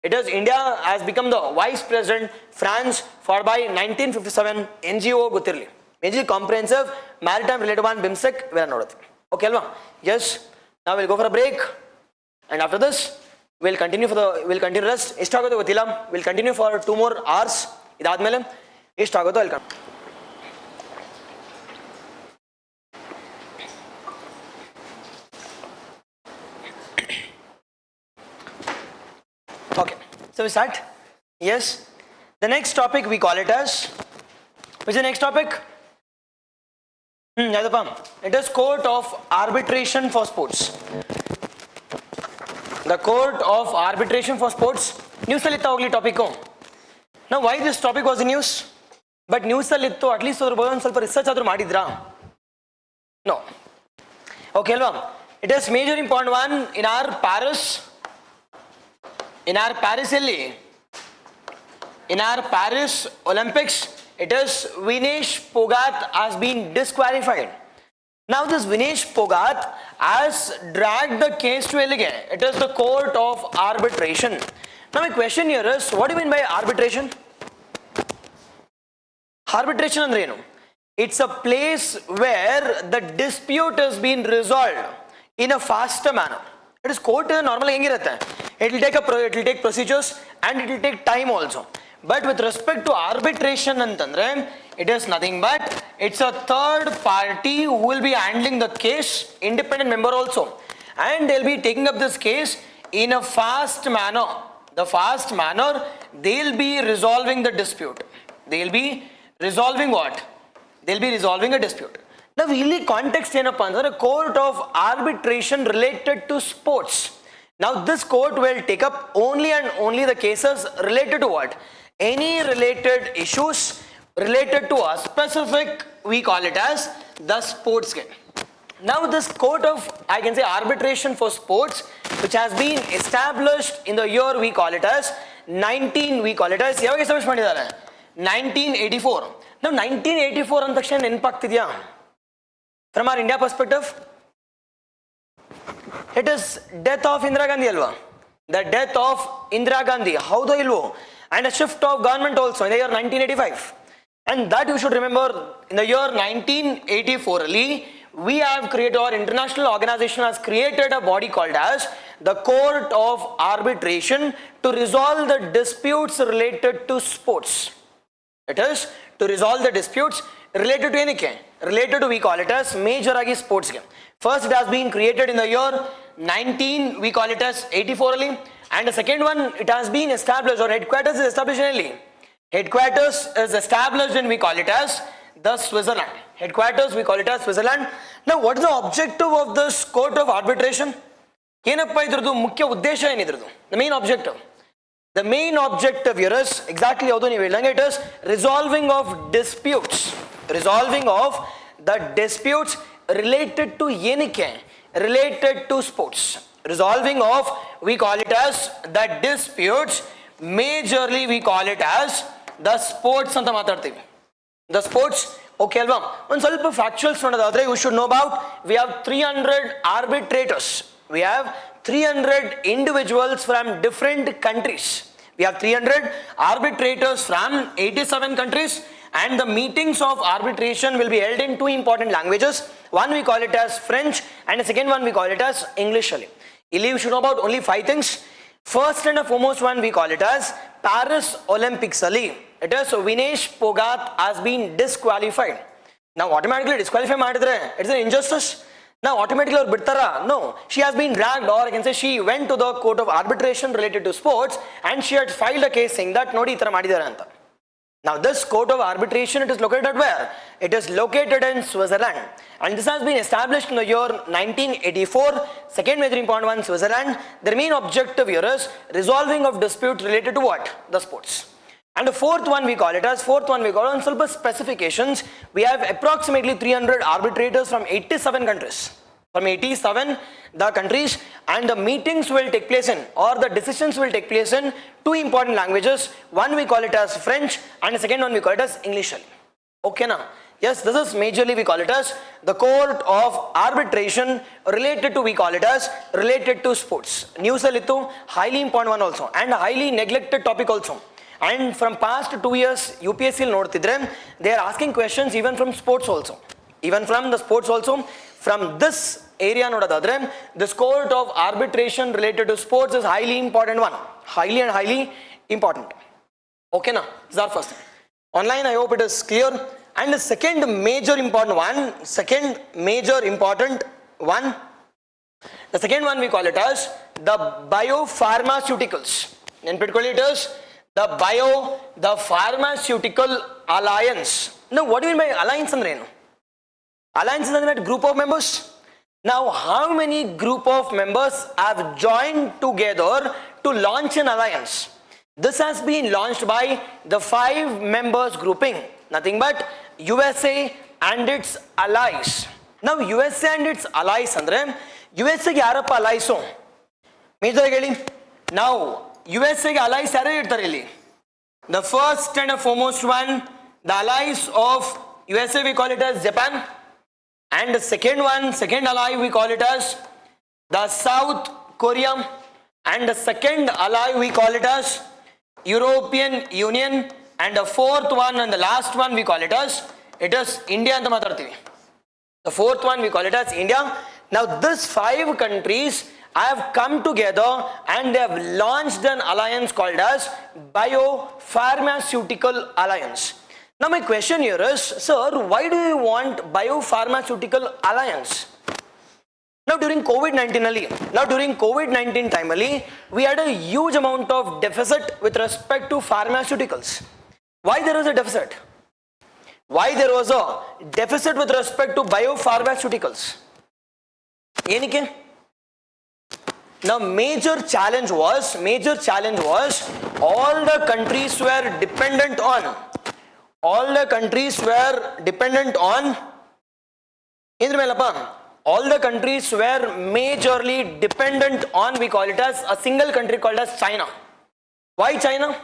It is India has become the vice president, France followed by 1957 NGO ಗೊತ್ತಿರಲಿ. Major comprehensive maritime related one BIMSTEC we are ನೋಡುತ್ತೆ. Okay ಅಲ್ವಾ? Yes. Now we'll go for a break and after this we'll continue rest. ಎಷ್ಟಾಗುತ್ತೆ ಗೊತ್ತಿಲ್ಲ. We'll continue for 2 more hours. ಇದಾದ್ಮೇಲೆ ಎಷ್ಟಾಗುತ್ತೋ ಅಲ್ಲಿ Okay, so we start. Yes, the next topic we call it as, which is the next topic? It is Court of Arbitration for Sports. The Court of Arbitration for Sports. News ಅಲ್ಲಿ ಹೋಗ್ಲಿ topic. Now why this topic was in news? But news ಅಲ್ಲಿ ಇತ್ತು, at least ಅದ್ರ ಬಗ್ಗೆ ಒಂದು ಸ್ವಲ್ಪ research ಆದ್ರೂ ಮಾಡಿದ್ರಾ? No. Okay ಅಲ್ವಾ? It is major important one in our Paris Olympics. It is Vinesh Phogat has been disqualified. Now this Vinesh Phogat has dragged the case to elige. It is the Court of Arbitration. Now my question here is, what do you mean by arbitration? Arbitration andre enu? It's a place where the dispute is being resolved in a faster manner. It is court normally ಹೆಂಗಿರುತ್ತೆ? It will take procedures and it will take time also. But with respect to arbitration antandre, it is nothing but it's a third party who will be handling the case, independent member also, and they'll be taking up this case in a fast manner. The fast manner, they'll be resolving the dispute. They'll be resolving what? They'll be resolving a dispute. Now, really context ಏನಪ್ಪಾ ಅಂದ್ರೆ court of arbitration related to sports. Now, this court will take up only and only the cases related to what? Any related issues related to a specific, we call it as the sports game. Now, this court of, I can say, arbitration for sports, which has been established in the year, we call it as 1984. Now, 1984 ಅಂದ ತಕ್ಷಣ ನೆನಪಾಗ್ತಿದ್ಯಾ? From our India perspective, it is death of Indira Gandhi alva. The death of Indira Gandhi, howdo ilvo, and a shift of government also in the year 1985. And that you should remember, in the year 1984 we have created, our international organization has created a body called as the Court of Arbitration to resolve the disputes related to sports. It is to resolve the disputes related to anything, related to, we call it as major agi sports game. First, it has been created in the year 19, we call it as 84 and the second one, it has been established, or headquarters is established in Headquarters is established in, we call it as the Switzerland. Headquarters, we call it as Switzerland. Now, what is the objective of this Court of Arbitration? ಏನಪ್ಪ ಇದ್ರದ್ದು ಮುಖ್ಯ ಉದ್ದೇಶ ಏನಿದ್ರದ್ದು? The main objective. The main objective here is exactly how you will, it is resolving of disputes. Resolving of the disputes related to yenike, related to sports. Resolving of, we call it as the disputes, majorly we call it as the sports anta matartivi. The sports, okay alva? One ಸ್ವಲ್ಪ factuals ನೋಡೋದಾದ್ರೆ, you should know about, we have 300 arbitrators. We have 300 individuals from different countries. We have 300 arbitrators from 87 countries, and the meetings of arbitration will be held in two important languages. One we call it as French, and the second one we call it as English. You should know about only 5 things. First and the foremost one we call it as Paris Olympics. It is Vinesh Phogat has been disqualified. Now, automatically disqualify madidre, it's an injustice. Now, automatically or bittara? No, she has been dragged, or I can say she went to the Court of Arbitration related to sports, and she had filed a case saying that nodi itara madidare anta. Now, this Court of Arbitration, it is located where? It is located in Switzerland, and this has been established in the year 1984. Second major important one, Switzerland. Their main objective here is resolving of disputes related to what? The sports. And the fourth one we call it as, on ಸ್ವಲ್ಪ specifications. We have approximately 300 arbitrators from 87 countries. From 87 the countries, and the meetings will take place in, or the decisions will take place in, 2 important languages. One we call it as French, and the second one we call it as English. Okay na? Yes, this is majorly we call it as the Court of Arbitration related to, we call it as related to sports. News alittu, highly important one also, and a highly neglected topic also. And from past 2 years, UPSC ನೋಡ್ತಿದ್ರೆ, they are asking questions even from sports also. Even from the sports also. From this area ನೋಡೋದಾದ್ರೆ, this Court of Arbitration related to sports is highly important one. Highly and highly important. Okay na? This is our first thing. Online, I hope it is clear. And the second major important one, the second one we call it as the biopharmaceuticals. And particularly it is the Pharmaceutical Alliance. Now, what do you mean by alliance? Alliance is a group of members. Now, how many group of members have joined together to launch an alliance? This has been launched by the 5 members grouping, nothing but USA and its allies. Now, USA and its allies andre, USA ge yarappa allies major geli. Now, USA ge allies yaru irtare illi? The first and the foremost one, the allies of USA, we call it as Japan, and the second ally we call it as the South Korea, and the second ally we call it as European Union, and the fourth one and the last one we call it as, it is India anta matartivi. The fourth one we call it as India. Now, these 5 countries I have come together and they have launched an alliance called as Biopharmaceutical Alliance. Now my question here is, sir, why do you want Biopharmaceutical Alliance? Now during COVID-19 time, we had a huge amount of deficit with respect to pharmaceuticals. Why there was a deficit? Why there was a deficit with respect to biopharmaceuticals? Now major challenge was all the countries were dependent on all the countries were majorly dependent on, we call it as a single country called as China. Why China?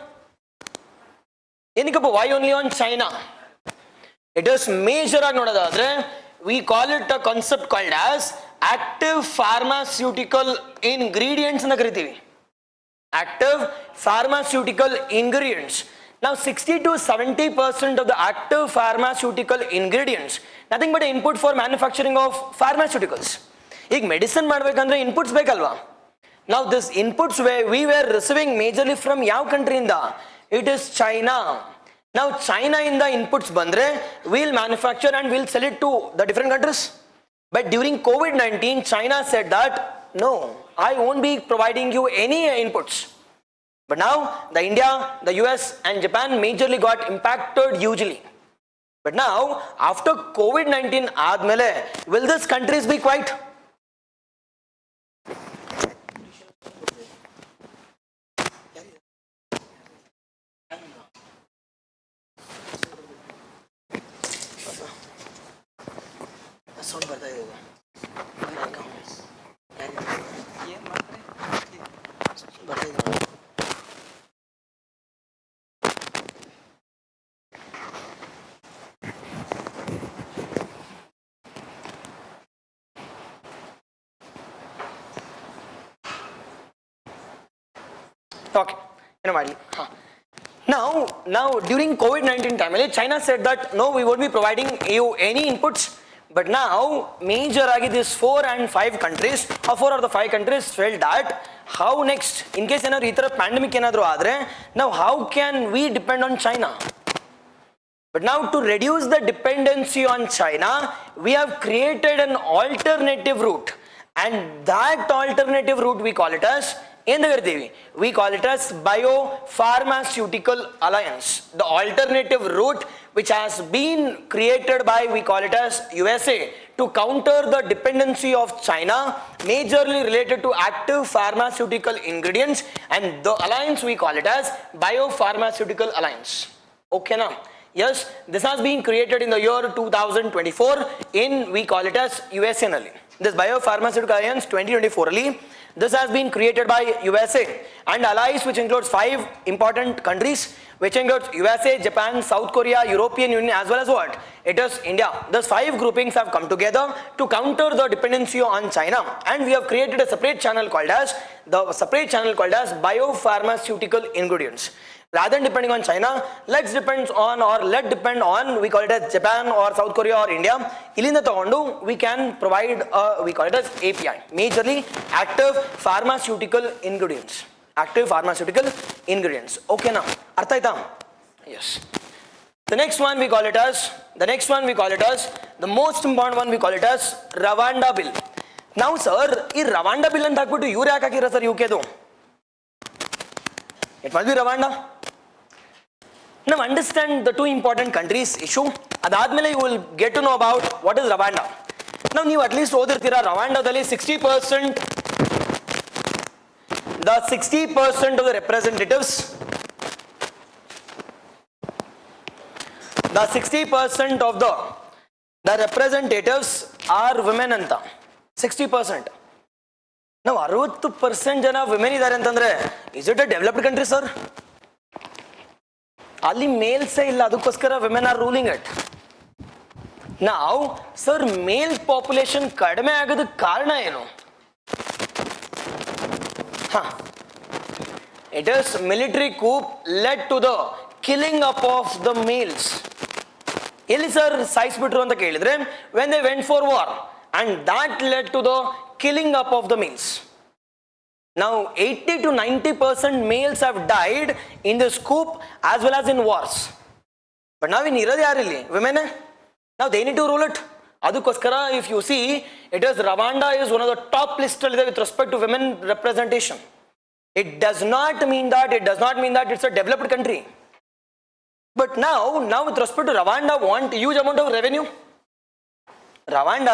Why only on China? It is major, we call it a concept called as active pharmaceutical ingredients. Active pharmaceutical ingredients. Now 60 to 70% of the active pharmaceutical ingredients, nothing but input for manufacturing of pharmaceuticals. If medicine madbekandre inputs bekalva. Now this inputs we were receiving majorly from yav country inda? It is China. Now China in the inputs bandre, we'll manufacture and we'll sell it to the different countries. But during COVID-19, China said that, no, I won't be providing you any inputs. But now, the India, the US and Japan majorly got impacted hugely. But now, after COVID-19 aadmele, will these countries be quiet? Okay, now during COVID-19 time, China said that no, we won't be providing you any inputs. But now, major these 4 and 5 countries, or 4 of the 5 countries felt that how next, in case pandemic now how can we depend on China? But now to reduce the dependency on China, we have created an alternative route, and that alternative route we call it as Biopharmaceutical Alliance. The alternative route which has been created by, we call it as USA, to counter the dependency of China, majorly related to active pharmaceutical ingredients, and the alliance we call it as Biopharmaceutical Alliance. Okay now? Yes, this has been created in the year 2024 in, we call it as USA. This Biopharmaceutical Alliance 2024, this has been created by USA and allies, which includes 5 important countries, which includes USA, Japan, South Korea, European Union, as well as what? It is India. These 5 groupings have come together to counter the dependency on China, and we have created a separate channel called as biopharmaceutical ingredients. Rather than depending on China, let's depend on, we call it as Japan or South Korea or India. We can provide, we call it as API, majorly active pharmaceutical ingredients. Okay now, artha yes. The next one we call it as, the most important one we call it as Rwanda bill. Now sir, this Rwanda bill anta hakbiಟ್ಟು ಇವರು ಯಾಕೆ ಹಾಕಿರ sir UK ದು? It must be Rwanda. Now understand the 2 important countries issue. Adadmele you will get to know about what is Rwanda. Now you at least odirtira Rwanda dali 60% of the representatives, the 60% of the representatives are women anta. 60%. Now 60% jana women idare antandre, is it a developed country sir? Ali males illa, adukoskara women are ruling it. Now sir, male population kadme agadu karana eno? It is military coup led to the killing up of the males. Elli sir size bitru anta kelidre when they went for war, and that led to the killing up of the males. Now 80 to 90% males have died in this coup as well as in wars. But now in iradu yarilli women. Now they need to rule it. Adukoskara, if you see, it is Rwanda is one of the top list with respect to women representation. It does not mean that it's a developed country. But now with respect to Rwanda want huge amount of revenue. Rwanda,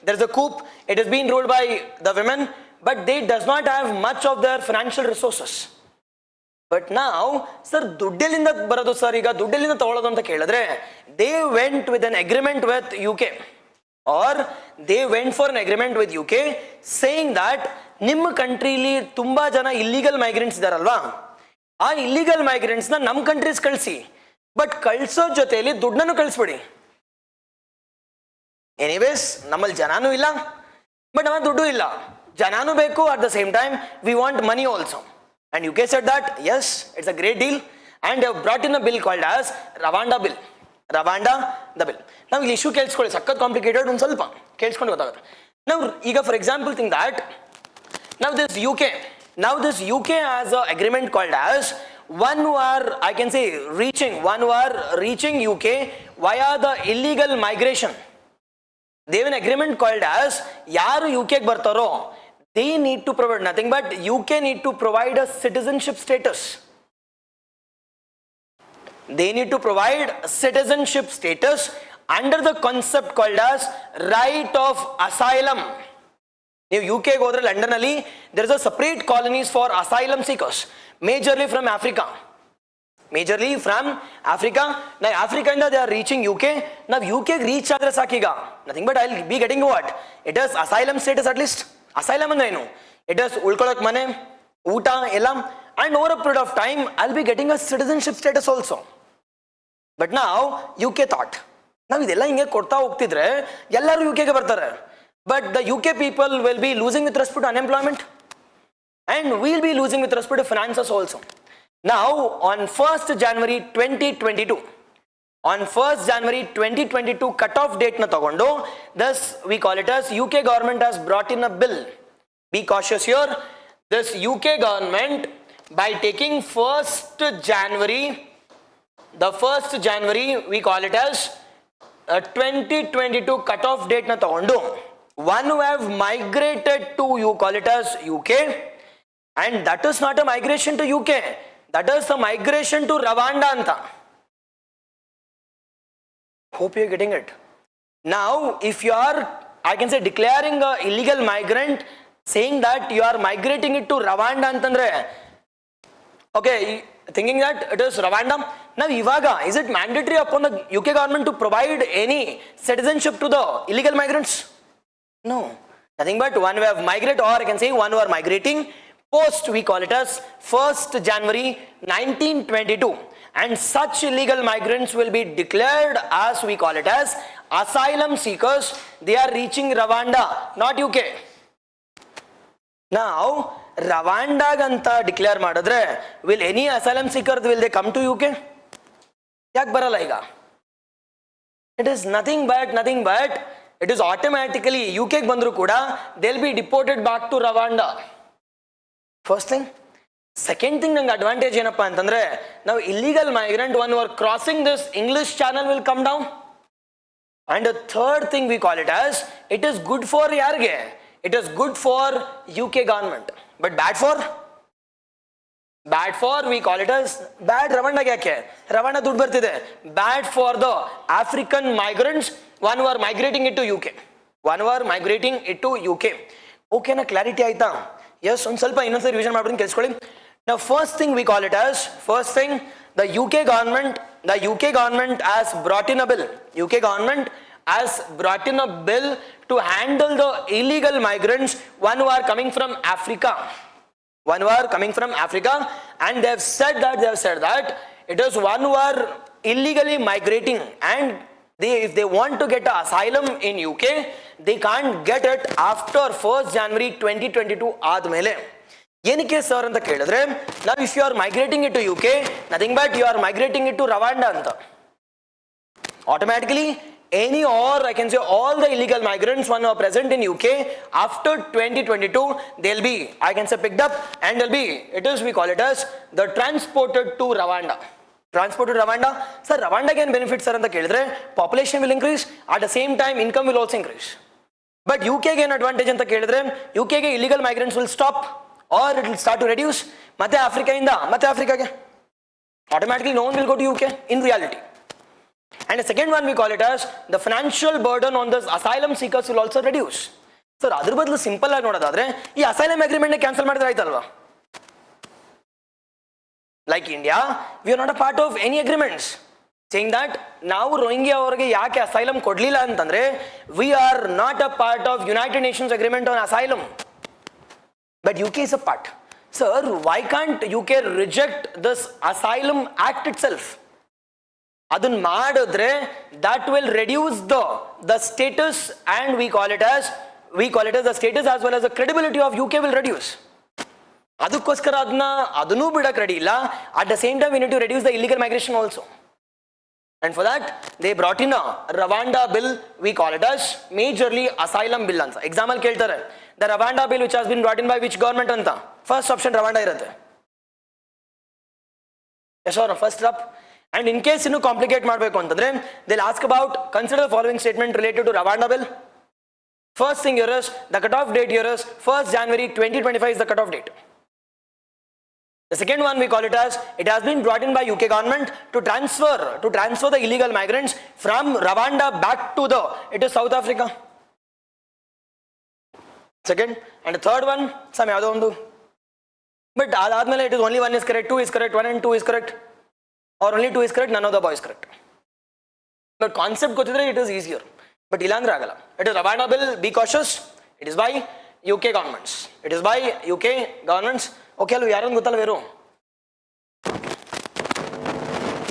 there is a coup, it is being ruled by the women, but they does not have much of their financial resources. But now, sir, ದುಡ್ಡೆಲ್ಲಿಂದ ಬರೋದು sir, ಈಗ ದುಡ್ಡೆಲ್ಲಿಂದ ತಗೊಳ್ಳೋದು ಅಂತ ಕೇಳಿದ್ರೆ, they went with an agreement with UK, or they went for an agreement with UK saying that ನಿಮ್ಮ ಕಂಟ್ರಿಲಿ ತುಂಬಾ ಜನ illegal migrants ಇದಾರಲ್ವಾ, ಆ illegal migrants ನ ನಮ್ಮ ಕಂಟ್ರೀಸ್ ಕಳಿಸಿ, ಬಟ್ ಕಳಿಸೋ ಜೊತೆಯಲ್ಲಿ ದುಡ್ಡನ್ನು ಕಳಿಸ್ಬಿಡಿ. ಎನಿವೇಸ್ ನಮ್ಮಲ್ಲಿ ಜನಾನು ಇಲ್ಲ, ಬಟ್ ನಮ್ಮ ದುಡ್ಡು ಇಲ್ಲ, ಜನಾನು ಬೇಕು, at the same time we want money also. And UK said that yes, it's a great deal, and they have brought in a bill called as Rwanda bill. Rwanda the bill. Now ಇಲ್ಲಿ issue ಕೇಳಿಸ್ಕೊಳ್ಳಿ, ಸಖತ್ complicated, ಒಂದು ಸ್ವಲ್ಪ ಕೇಳಿಸ್ಕೊಂಡು ಗೊತ್ತಾಗುತ್ತೆ. ನಾವು ಈಗ for example think that now this UK has an agreement called as one who are reaching UK via the illegal migration. They have an agreement called as ಯಾರು UK ಗೆ ಬರ್ತಾರೋ they need to provide nothing but UK need to provide a citizenship status. They need to provide citizenship status under the concept called as right of asylum. ನೀವು UK ಗೆ ಹೋದ್ರೆ London ಅಲ್ಲಿ there is a separate colonies for asylum seekers, majorly from Africa. Now Africa ಇಂದ they are reaching UK. ನಾವು UK ಗೆ reach ಆದ್ರೆ ಸಾಕೀಗ nothing but I'll be getting what it is asylum status. At least asylum ಅಂದ್ರೆ ಏನು, it is ಉಳ್ಕೊಳ್ಳೋಕೆ ಮನೆ, ಊಟ ಎಲ್ಲ, and over a period of time I'll be getting a citizenship status also. But now UK thought ನಾವು ಇದೆಲ್ಲ ಹಿಂಗೆ ಕೊಡ್ತಾ ಹೋಗ್ತಿದ್ರೆ ಎಲ್ಲರೂ UK ಗೆ ಬರ್ತಾರೆ, but the UK people will be losing with respect to unemployment, and we'll be losing with respect to finances also. Now on 1st January 2022 cut-off date na tagondo, thus we call it as UK government has brought in a bill. Be cautious here. This UK government, by taking 1st January we call it as 2022 cut-off date na tagondo, one who have migrated to, you call it as UK, and that is not a migration to UK, that is a migration to Rwanda anta. Hope you are getting it. Now if you are, I can say, declaring a illegal migrant, saying that you are migrating it to Rwanda antandre, okay, thinking that it is Rwanda. Now ivaga is it mandatory upon the UK government to provide any citizenship to the illegal migrants? No, nothing but one who have migrated, or I can say one who are migrating post, we call it as 1st January 1922, and such illegal migrants will be declared as, we call it as asylum seekers. They are reaching Rwanda, not UK. Now Rwanda ganta declare madadre, will any asylum seeker, will they come to UK? yak barala iga? It is nothing but it is automatically UK ಗೆ ಬಂದ್ರು ಕೂಡ they'll be deported back to Rwanda. First thing. Second thing, ನಂಗೆ advantage ಏನಪ್ಪಾ ಅಂತಂದ್ರೆ, ನಾವು illegal migrant one who are crossing this English channel will come down. And the third thing we call it as, it is good for ಯಾರಿಗೆ? It is good for UK government, but bad for we call it as bad. Rwanda ಯಾಕೆ? Rwanda ದುಡ್ಡು ಬರ್ತಿದೆ. Bad for the African migrants, one who are migrating it to UK. Okay na clarity ಆಯ್ತಾ? Yes, ಒಂದು ಸ್ವಲ್ಪ ಇನ್ನೊಂದು revision ಮಾಡ್ಬಿಟ್ಟು ಕೇಳಿಸ್ಕೊಳ್ಳಿ. Now first thing we call it as, the UK government has brought in a bill. UK government has brought in a bill to handle the illegal migrants, one who are coming from Africa, and they have said that it is one who are illegally migrating, and if they want to get asylum in UK, they can't get it after 1st January 2022 ಆದ್ಮೇಲೆ. ಏನಕ್ಕೆ sir ಅಂತ ಕೇಳಿದ್ರೆ, now if you are migrating it to UK, nothing but you are migrating it to Rwanda ಅಂತ. Automatically any, or I can say all the illegal migrants who are present in UK after 2022, they'll be, I can say, picked up, and they'll be, we call it as the transported to Rwanda. Transported to Rwanda. Sir, Rwanda can benefit, sir, anta kelidre population will increase, at the same time income will also increase. But UK gain advantage anta kelidre UK ge illegal migrants will stop, or it will start to reduce. Matte Africa inda matte Africa ge automatically no one will go to UK in reality. And the second one we call it as the financial burden on the asylum seekers will also reduce. Sir, adr badlu simple agi nodadadre ee asylum agreement ne cancel madidre aitalva. Like India, we are not a part of any agreements saying that now Rohingya avarge yake asylum kodlilla antandre we are not a part of United Nations agreement on asylum. But UK is a part. Sir, why can't UK reject this asylum act itself? Adun madidre that will reduce the status, and we call it as the status as well as the credibility of UK will reduce. Adukoskara adunu bidak ready illa. At the same time we need to reduce the illegal migration also. And for that they brought in a Rwanda bill, we call it as majorly asylum bill anta. Example keltare, the Rwanda bill which has been brought in by which government anta? First option Rwanda irutte. Yes or no? First up. And in case you complicate ಮಾಡಬೇಕು ಅಂತಂದ್ರೆ they'll ask about, consider the following statement related to Rwanda bill. First thing here is the cutoff date here is 1st January 2025 is the cutoff date. The second one we call it as it has been brought in by UK government to transfer the illegal migrants from Rwanda back to South Africa. Second. And the third one some yado undu, but adadmele it is only one is correct, two is correct, one and two is correct, or only two is correct, none of the boys correct. But concept gottidre it is easier, but ilandre agala. It is Rwanda bill, be cautious, it is by UK governments. It is by UK governments. Okay, allu yaron gottalla veru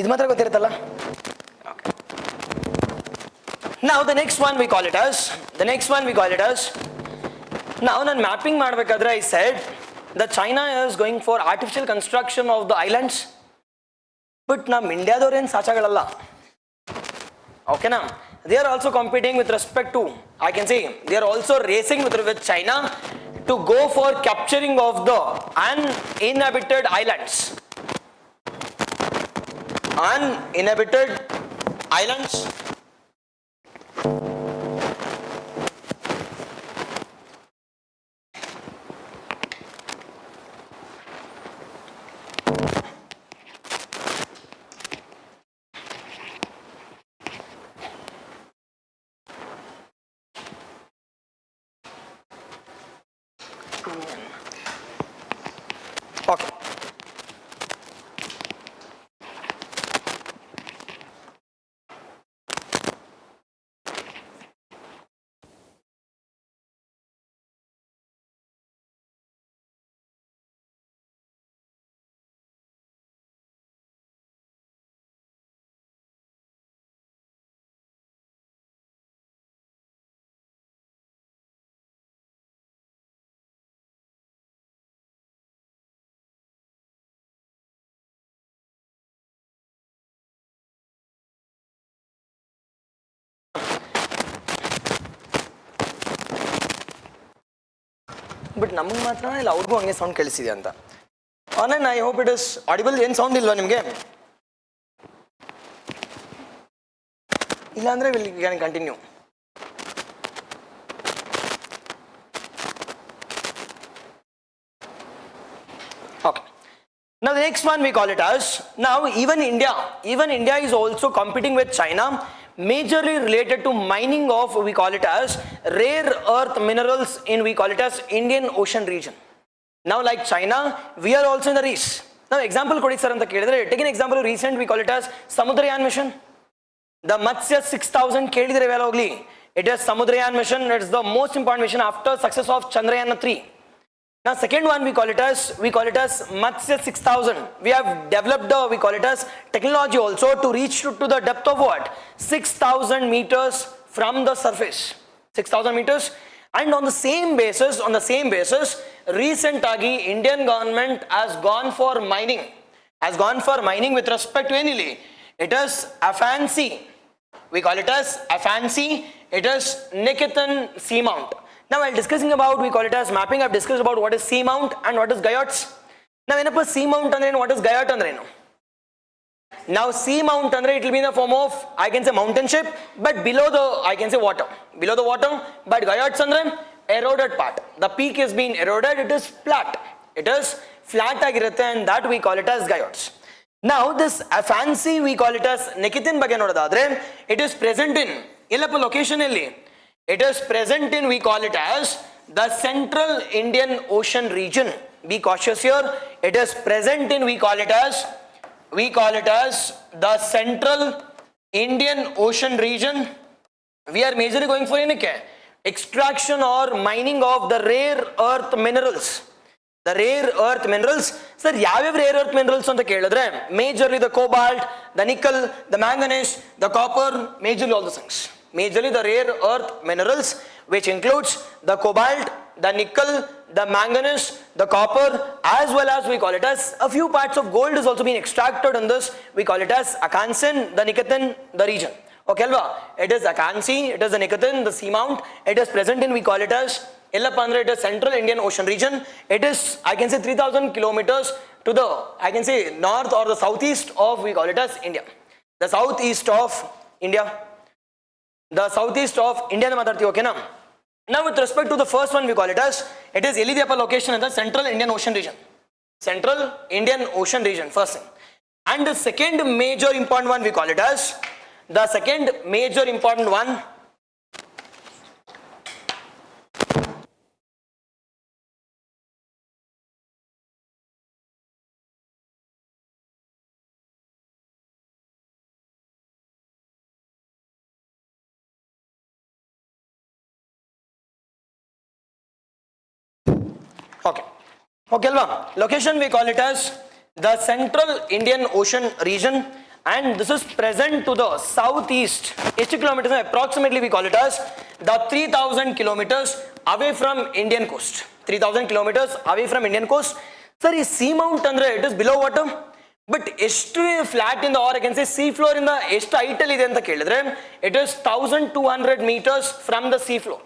idu matra gottiruttalla. Okay, now the next one we call it as now nan mapping madbekadre I said that China is going for artificial construction of the islands, but nam India dore en sachagalalla. Okay na, they are also competing with respect to, I can say they are also racing with China to go for capturing of the uninhabited islands. Uninhabited islands. Okay. But ನಮಗೆ ಮಾತ್ರ ಇಲ್ಲ ಅವ್ರಿಗೂ ಹಂಗೆ sound ಕೇಳಿಸಿದೆ ಅಂತ. Online I hope it is audible. ಏನು sound ಇಲ್ವಾ ನಿಮಗೆ? ಇಲ್ಲಾಂದರೆ will can continue. Okay. Now the next one we call it as, now even India is also competing with China, majorly related to mining of, we call it as rare earth minerals in, we call it as Indian Ocean region. Now like China, we are also in the race. Now example kodi sir anta kelidre, take an example of recent, we call it as Samudrayan mission. The Matsya 6000 kelidre vela hogli, it is Samudrayan mission. It is the most important mission after success of Chandrayaan 3. Now second one we call it as Matsya 6000. We have developed the, we call it as technology also to reach to the depth of what? 6000 meters from the surface. 6000 meters. And on the same basis, recent agi Indian government has gone for mining with respect to Enili. It is we call it as Afancy, it is Nikitan seamount. Now while discussing about, we call it as mapping, I've discussed about what is seamount and what is Ghats. Now when a seamount and what is Ghat andre? Now seamount andre, it will be in the form of, I can say mountainship, but below the, I can say water, below the water, but Ghats andre, eroded part. The peak is being eroded, it is flat. It is flat agirutte, and that we call it as Ghats. Now this Afancy, we call it as Nikitan ಬಗ್ಗೆ ನೋಡೋದಾದ್ರೆ, it is present in illappa location illi. It is present in, we call it as the Central Indian Ocean region. Be cautious here. It is present in, we call it as the Central Indian Ocean region. We are majorly going for extraction or mining of the rare earth minerals. The rare earth minerals. Sir, yav rare earth minerals anta kelidre, majorly the cobalt, the nickel, the manganese, the copper, majorly all the things. Majorly the rare earth minerals, which includes the cobalt, the nickel, the manganese, the copper, as well as we call it as a few parts of gold is also being extracted in this. We call it as Akansin, the Nikitan, the region. Okay, it is Akansi, it is the Nikitan, the seamount. It is present in, we call it as Illapandra, it is Central Indian Ocean region. It is, I can say 3,000 kilometers to the, I can say north or the southeast of, we call it as India. The southeast of India. The southeast of India, okay na? Now with respect to the first one, we call it as, it is Elidiapa location in the Central Indian Ocean region. Central Indian Ocean region, first thing. And the second major important one, we call it as, the second major important one, okay, location we call it as the Central Indian Ocean region, and this is present to the southeast, 80 kilometers approximately, we call it as the 3,000 kilometers away from Indian coast. 3,000 kilometers away from Indian coast. Sir, is seamount andre, it is below water, but ಎಷ್ಟು flat in the, or I can say sea floor in the ಎಷ್ಟು height ಅಲ್ಲಿ ಇದೆ ಅಂತ ಕೇಳಿದ್ರೆ, it is 1,200 meters from the sea floor.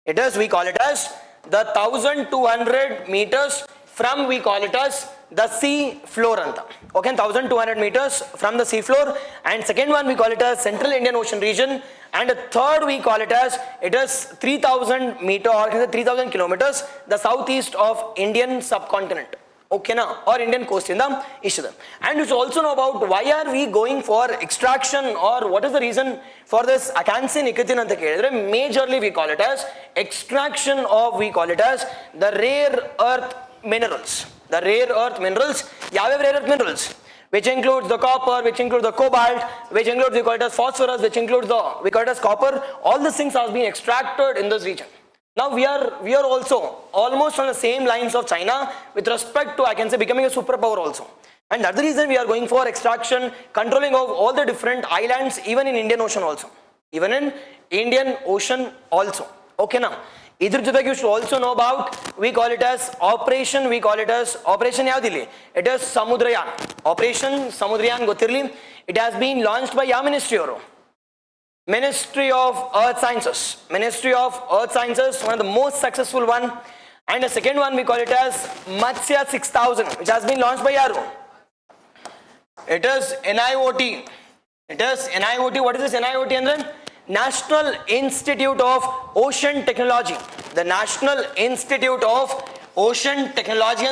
It is, we call it as the 1,200 meters from, we call it as the sea floor anta. Okay, 1,200 meters from the sea floor. And second one, we call it as Central Indian Ocean region. And the third, we call it as, it is 3,000 meter or 3,000 kilometers, the southeast of Indian subcontinent. Okay na, or Indian coast in the east. And you should also know about why are we going for extraction, or what is the reason for this Akansi Nikitin anta kelidre. Majorly we call it as extraction of, we call it as the rare earth minerals. The rare earth minerals, yav rare earth minerals, which includes the copper, which includes the cobalt, which includes, we call it as phosphorus, which includes the, we call it as copper. All these things are being extracted in this region. Now we are also almost on the same lines of China with respect to, I can say, becoming a superpower also. And that's the reason we are going for extraction, controlling of all the different islands, even in Indian Ocean also. Even in Indian Ocean also. Okay now. Idhar jotege you should also know about, we call it as Operation, we call it as Operation Yavdili. It is Samudrayan. Operation Samudrayan Gotirli. It has been launched by your ministry. Ministry of Earth Sciences. Ministry of Earth Sciences, one of the most successful one. And the second one, we call it as Matsya 6000, which has been launched by Yaru. It is NIOT. It is NIOT. What is this NIOT? And then National Institute of Ocean Technology. The National Institute of Ocean Technology.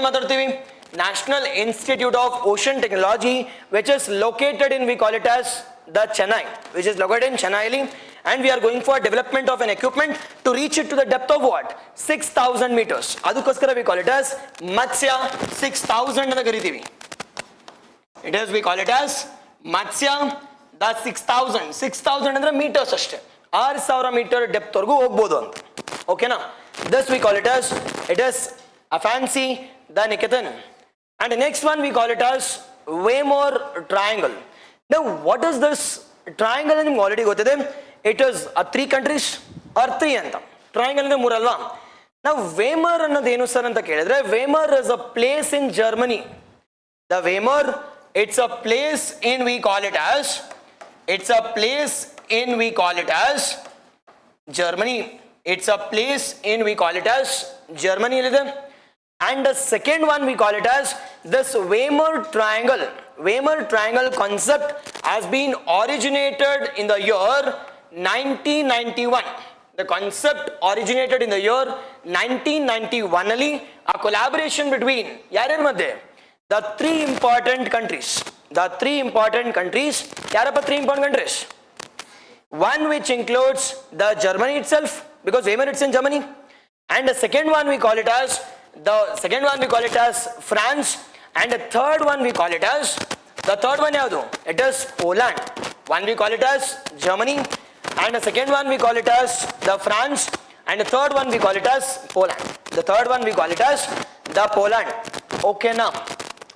National Institute of Ocean Technology, which is located in, we call it as the Chennai, which is located in Chennai. And we are going for development of an equipment to reach it to the depth of what? 6,000 meters. Adukoskara we call it as Matsya 6000 anta karitivi. It is, we call it as Matsya the 6,000 andre meters ashte. 6,000 meter depth vargu hogbodu anta. Okay na? This we call it as, it is Afancy the Nikitan. And the next one we call it as Waymore Triangle. Now what is this triangle? And already gotide. It is a 3 countries or 3 anta. Triangle ande 3 alva. Now Weimar annadu enu sir anta kelidre, Weimar is a place in Germany. The Weimar, it's a place in, we call it as, it's a place in, we call it as Germany. It's a place in, we call it as Germany. And the second one we call it as this Weimar Triangle. Weimar Triangle concept has been originated in the year 1991. The concept originated in the year 1991 ali, a collaboration between the three important countries. The three important countries. Three important countries. One which includes the Germany itself, because Weimar it's in Germany, and the second one we call it as France, and the third one we call it as it is Poland. One we call it as Germany, and the second one we call it as the France, and the third one we call it as Poland. The third one we call it as the Poland. Okay, now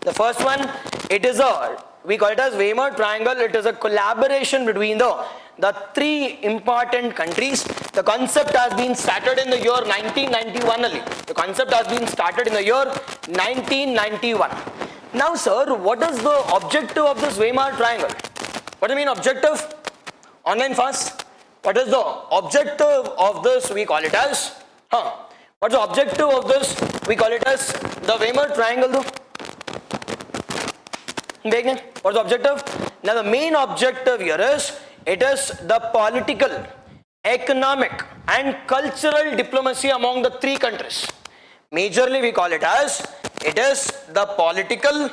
the first one, it is we call it as Weimar Triangle. It is a collaboration between the three important countries. The concept has been started in the year 1991 only. The concept has been started in the year 1991. Now sir, what is the objective of this Weimar Triangle? What do you mean objective? Online fast. What is the objective of this? We call it as what's the objective of this? We call it as the Weimar Triangle though. What's the objective? Now the main objective here is, it is the political, economic and cultural diplomacy among the three countries. Majorly we call it as, it is the political,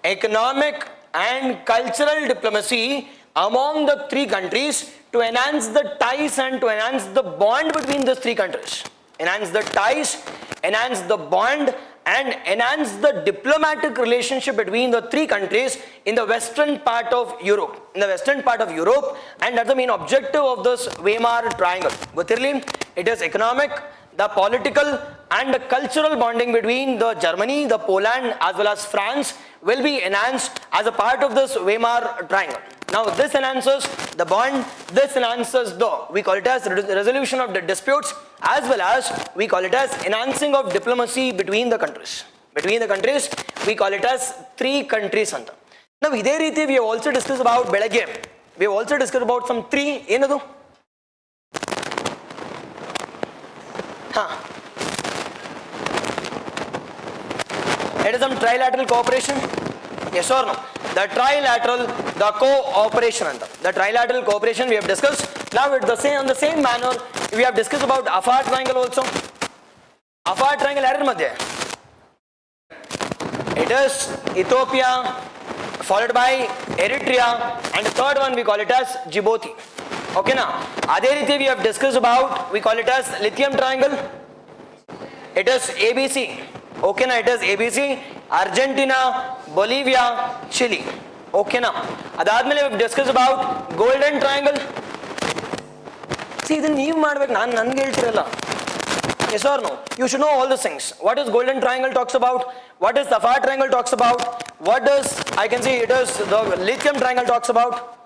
economic and cultural diplomacy among the three countries to enhance the ties and to enhance the bond between these three countries. Enhance the ties, enhance the bond and enhance the diplomatic relationship between the three countries in the western part of Europe. In the western part of Europe, and that's the main objective of this Weimar Triangle. It is economic, the political and the cultural bonding between the Germany, the Poland as well as France will be enhanced as a part of this Weimar Triangle. Now this enhances the bond, this enhances we call it as resolution of the disputes, as well as we call it as enhancing of diplomacy between the countries. Between the countries, we call it as three countries. Now we have also discussed about Belagame. We have also discussed about some three. Enadu? It is some trilateral cooperation. Yes or no? The trilateral, the cooperation. The trilateral cooperation we have discussed. Now it's the same, on the same manner we have discussed about Afar Triangle also. Afar Triangle it is Ethiopia followed by Eritrea, and the third one we call it as Djibouti. Okay now, Aderiti we have discussed about, we call it as Lithium Triangle. It is ABC. Okay now, it is ABC, Argentina, Bolivia, Chile. Okay now, adadmele we have discussed about Golden Triangle. See, then you madbek nan heltiralla. Yes or no? You should know all these things. What is Golden Triangle talks about? What is Afar Triangle talks about? What does, I can see it is the Lithium Triangle talks about.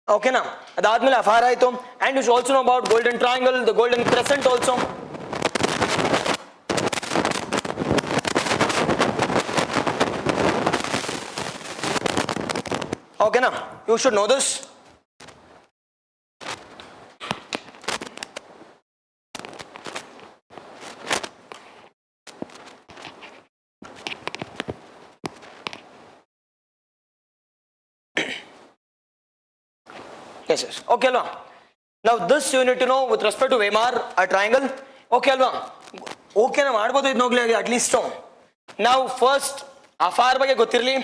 Okay now, adadmele Afar aitu, and you should also know about Golden Triangle, the Golden Crescent also. Okay now, you should know this. Yes. Okay, Alva. Now this you need to know with respect to Weimar, a triangle. Okay, Alva. Okay, na madbodu idu nogli at least. Now first, Afar ಬಗ್ಗೆ ಗೊತ್ತಿರಲಿ.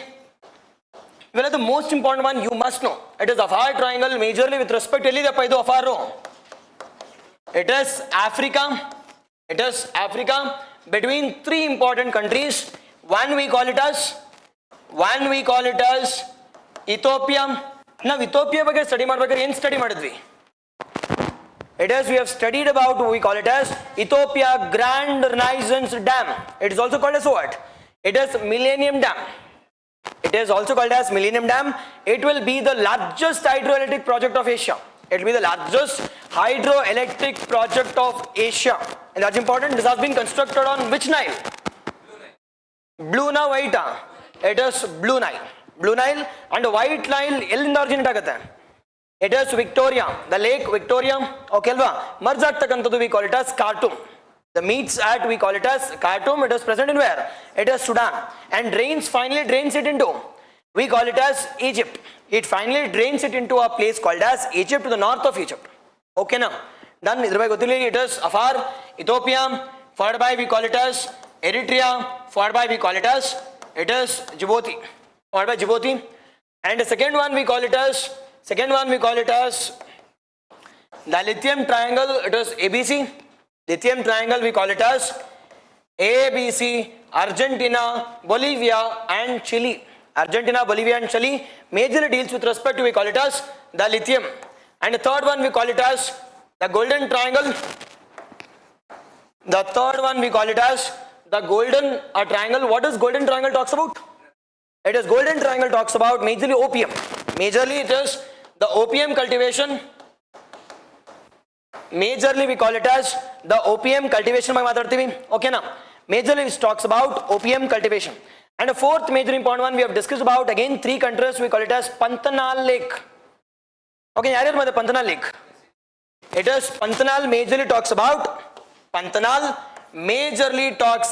Well, the most important one you must know. It is Afar Triangle majorly with respect to Afar. It is Africa. It is Africa between three important countries. One we call it as Ethiopia. Now Ethiopia ಬಗ್ಗೆ study ಮಾಡಬೇಕಾದ್ರೆ ಏನು study ಮಾಡಿದ್ವಿ? It is, we have studied about, we call it as Ethiopia Grand Renaissance Dam. It is also called as what? It is Millennium Dam. It is also called as Millennium Dam. It will be the largest hydroelectric project of Asia. It will be the largest hydroelectric project of Asia. And that's important. This has been constructed on which Nile? Blue Nile, white. It is Blue Nile. Blue Nile and White Nile. Ellinda originate agate? It is Victoria, the lake Victoria. Okay alva, merge ಆಗ್ತಕ್ಕಂಥದ್ದು we call it as Khartoum. The meets at we call it as Khartoum. It is present in where? It is Sudan, and finally drains it into, we call it as Egypt. It finally drains it into a place called as Egypt, to the north of Egypt. Okay now, done. It is Afar, Ethiopia, followed by we call it as Eritrea, followed by we call it as, it is Djibouti, followed by Djibouti, and the second one we call it as the lithium triangle. It is ABC. Lithium triangle we call it as ABC, Argentina, Bolivia and Chile. Argentina, Bolivia and Chile majorly deals with respect to, we call it as the lithium. And the third one we call it as the golden triangle. The third one we call it as the golden triangle. What does golden triangle talks about? It is golden triangle talks about majorly opium. Majorly it is the opium cultivation. Majorly we call it as the opium cultivation. Okay now, majorly it talks about opium cultivation. And the fourth major important one we have discussed about, again 3 countries, we call it as Pantanal Lake. Okay, Pantanal Lake. It is Pantanal majorly talks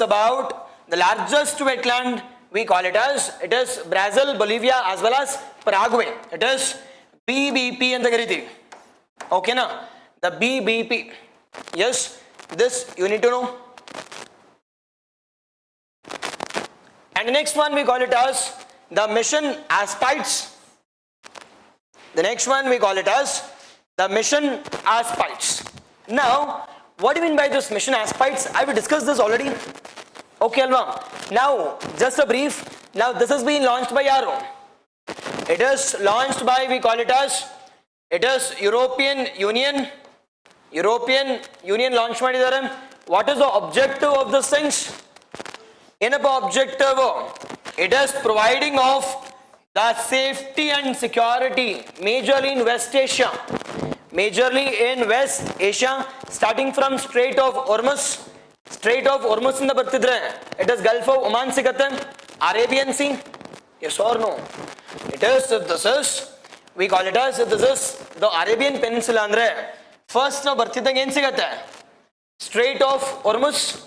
about the largest wetland, we call it as, it is Brazil, Bolivia as well as Paraguay. It is BBP and the Gariti. Okay now, the BBP. Yes, this you need to know. And the next one we call it as the mission aspects. The next one we call it as the mission aspects. Now, what do you mean by this mission aspects? I will discuss this already. Okay, Alva. Now, just a brief. Now, this has been launched by Yaro. It is launched by, we call it as, it is European Union. European Union launched by there. What is the objective of these things? In a objective, it is providing of the safety and security majorly in West Asia. Majorly in West Asia, starting from Strait of Hormuz. Strait of Hormuz in the Bartidre. It is Gulf of Oman Sikate, Arabian Sea. Yes or no? It is, this is, we call it as, this is the Arabian Peninsula andre. First no Bartidang en Sikate. Strait of Hormuz.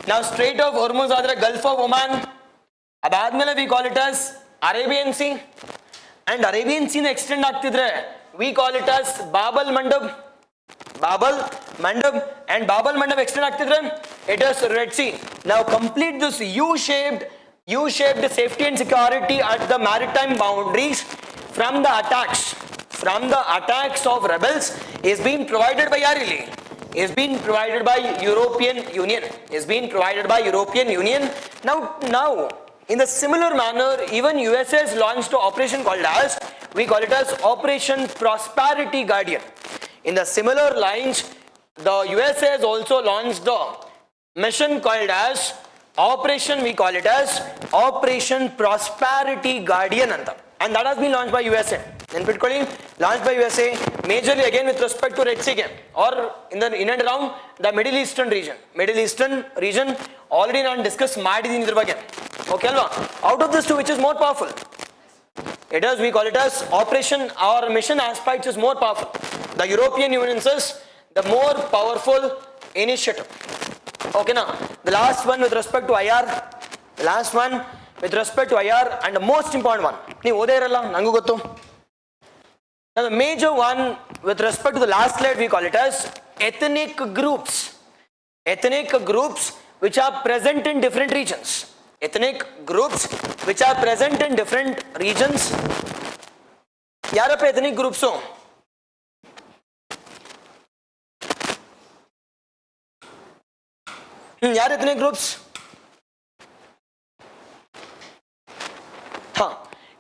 Now Strait of Hormuz adre Gulf of Oman. Abadmele we call it as Arabian Sea. And Arabian Sea extend ಆಗ್ತಿದ್ರೆ, we call it as Babel Mandab. And Babel Mandab extend ಆಗ್ತಿದ್ರೆ, it is Red Sea. Now complete this U-shaped safety and security at the maritime boundaries from the attacks of rebels is being provided by Yarili. Is being provided by European Union. Now in the similar manner, even USA has launched an operation called as, we call it as Operation Prosperity Guardian. In the similar lines, the USA has also launched the mission called as Operation, we call it as Operation Prosperity Guardian. And that has been launched by USA. Then launched by USA, majorly again with respect to Red Sea again, or in and around the Middle Eastern region, already I discussed Madidin again. Okay, out of this two, which is more powerful? It is, we call it as operation or mission aspects is more powerful. The European Union says the more powerful initiative. Okay, now the last one with respect to IR, and the most important one. Now the major one with respect to the last slide, we call it as ethnic groups. Ethnic groups which are present in different regions. Yarappa ethnic groups so. Yar ethnic groups?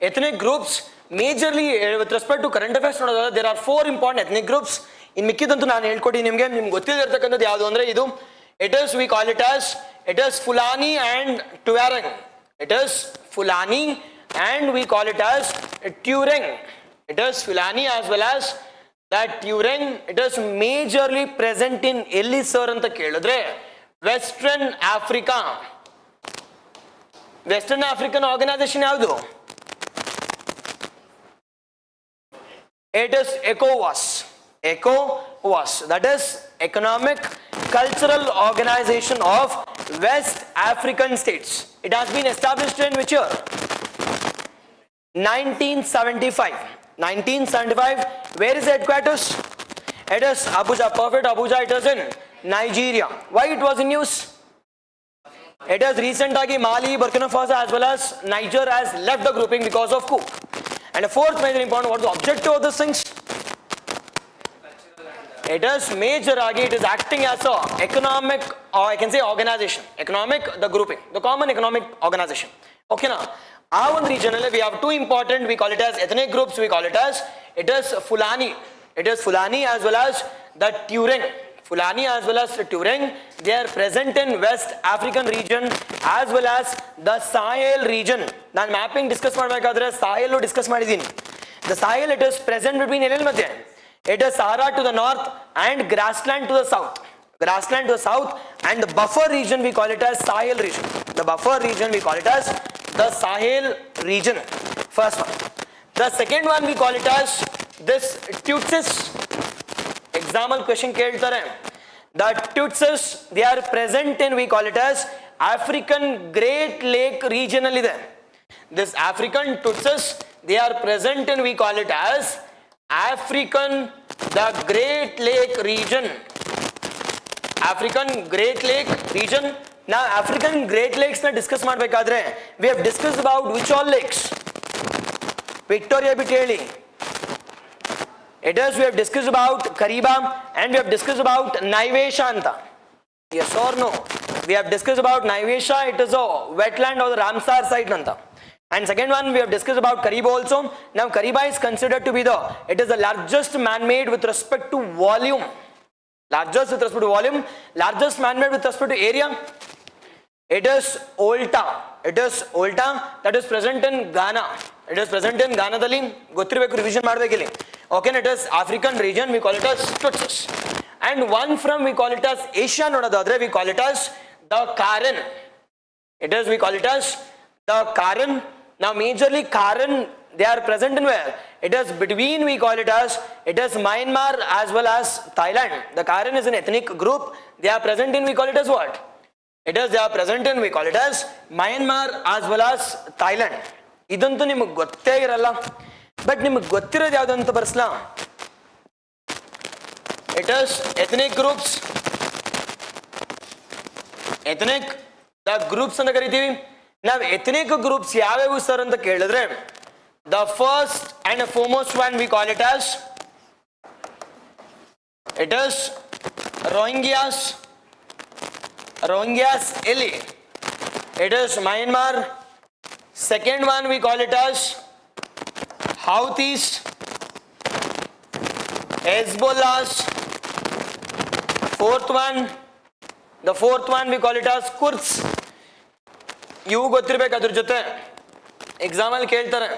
Ethnic groups majorly with respect to current affairs, there are 4 important ethnic groups. In ಮಿಕ್ಕಿದಂತೂ ನಾನು ಹೇಳ್ಕೊಟ್ಟಿದ್ದೀನಿ ನಿಮಗೆ ಗೊತ್ತಿರತಕ್ಕಂಥದ್ದು ಯಾವುದು ಅಂದ್ರೆ ಇದು, it is, we call it as, it is Fulani and Tuareg. It is Fulani and we call it as Tuareg. It is Fulani as well as that Tuareg. It is majorly present in ಎಲ್ಲಿ sir ಅಂತ ಕೇಳಿದ್ರೆ western Africa. Western African organisation ಯಾವುದು? It is ECOWAS. ECOWAS, that is Economic Cultural Organization of West African States. It has been established in which year? 1975. 1975. Where is the headquarters? It is Abuja. Perfect. Abuja. It is in Nigeria. Why it was in news? It has recently Mali, Burkina Faso as well as Niger has left the grouping because of coup. And the fourth major important, what is the objective of these things? It is major agi, it is acting as a economic, or I can say organization. Economic, the grouping, the common economic organization. Okay now, our region we have two important, we call it as ethnic groups, we call it as, it is Fulani. It is Fulani as well as the Tuareg. Fulani as well as the Tuareg, they are present in West African region as well as the Sahel region. Now mapping discuss madbekadre Sahel lo discuss madidini. The Sahel, it is present between Elel Madhya. It is Sahara to the north and grassland to the south. Grassland to the south, and the buffer region we call it as Sahel region. The buffer region we call it as the Sahel region. First one. The second one we call it as this Tutsis. Example question keltare. The Tutsis, they are present in, we call it as African Great Lake regional ಇದೆ. This African Tutsis, they are present in, we call it as African, the Great Lake region. African Great Lake region. Now African Great Lakes na discuss madbekadre, we have discussed about which all lakes? Victoria Biteli. It is, we have discussed about Kariba and we have discussed about Naiveshanta. Yes or no? We have discussed about Naivesha, it is a wetland or the Ramsar site nanta. And second one we have discussed about Kariba also. Now Kariba is considered to be it is the largest man-made with respect to volume. Largest with respect to volume, largest man-made with respect to area. It is Olta. It is Olta that is present in Ghana. It is present in Ghana dali. Gottiribeku revision madbekili. Okay, it is African region, we call it as Tutsis. And one from we call it as Asia, not the other, we call it as the Karen. It is, we call it as the Karen. Now majorly Karen, they are present in where? It is between, we call it as, it is Myanmar as well as Thailand. The Karen is an ethnic group. They are present in, we call it as what? It is, they are present in, we call it as Myanmar as well as Thailand. Idantu niಮಗೆ ಗೊತ್ತೇ ಇರಲ್ಲ. But ನಿಮಗೆ ಗೊತ್ತಿರೋದು ಯಾವುದು ಅಂತ ಬರ್ಸ್ಲಾ? It is ethnic groups. Ethnic, the groups ಅಂತ ಕರಿತೀವಿ. ನಾವು ethnic groups ಯಾವ್ಯಾವು ಸರ್ ಅಂತ ಕೇಳಿದ್ರೆ, the first and foremost one we call it as, it is Rohingyas. Rohingyas Ili. It is Myanmar. Second one we call it as Houthis, Hezbollahs. The fourth one we call it as Kurds. ಇವು ಗೊತ್ತಿರಬೇಕು ಅದ್ರ ಜೊತೆ ಎಕ್ಸಾಮಲ್ಲಿ ಕೇಳ್ತಾರೆ.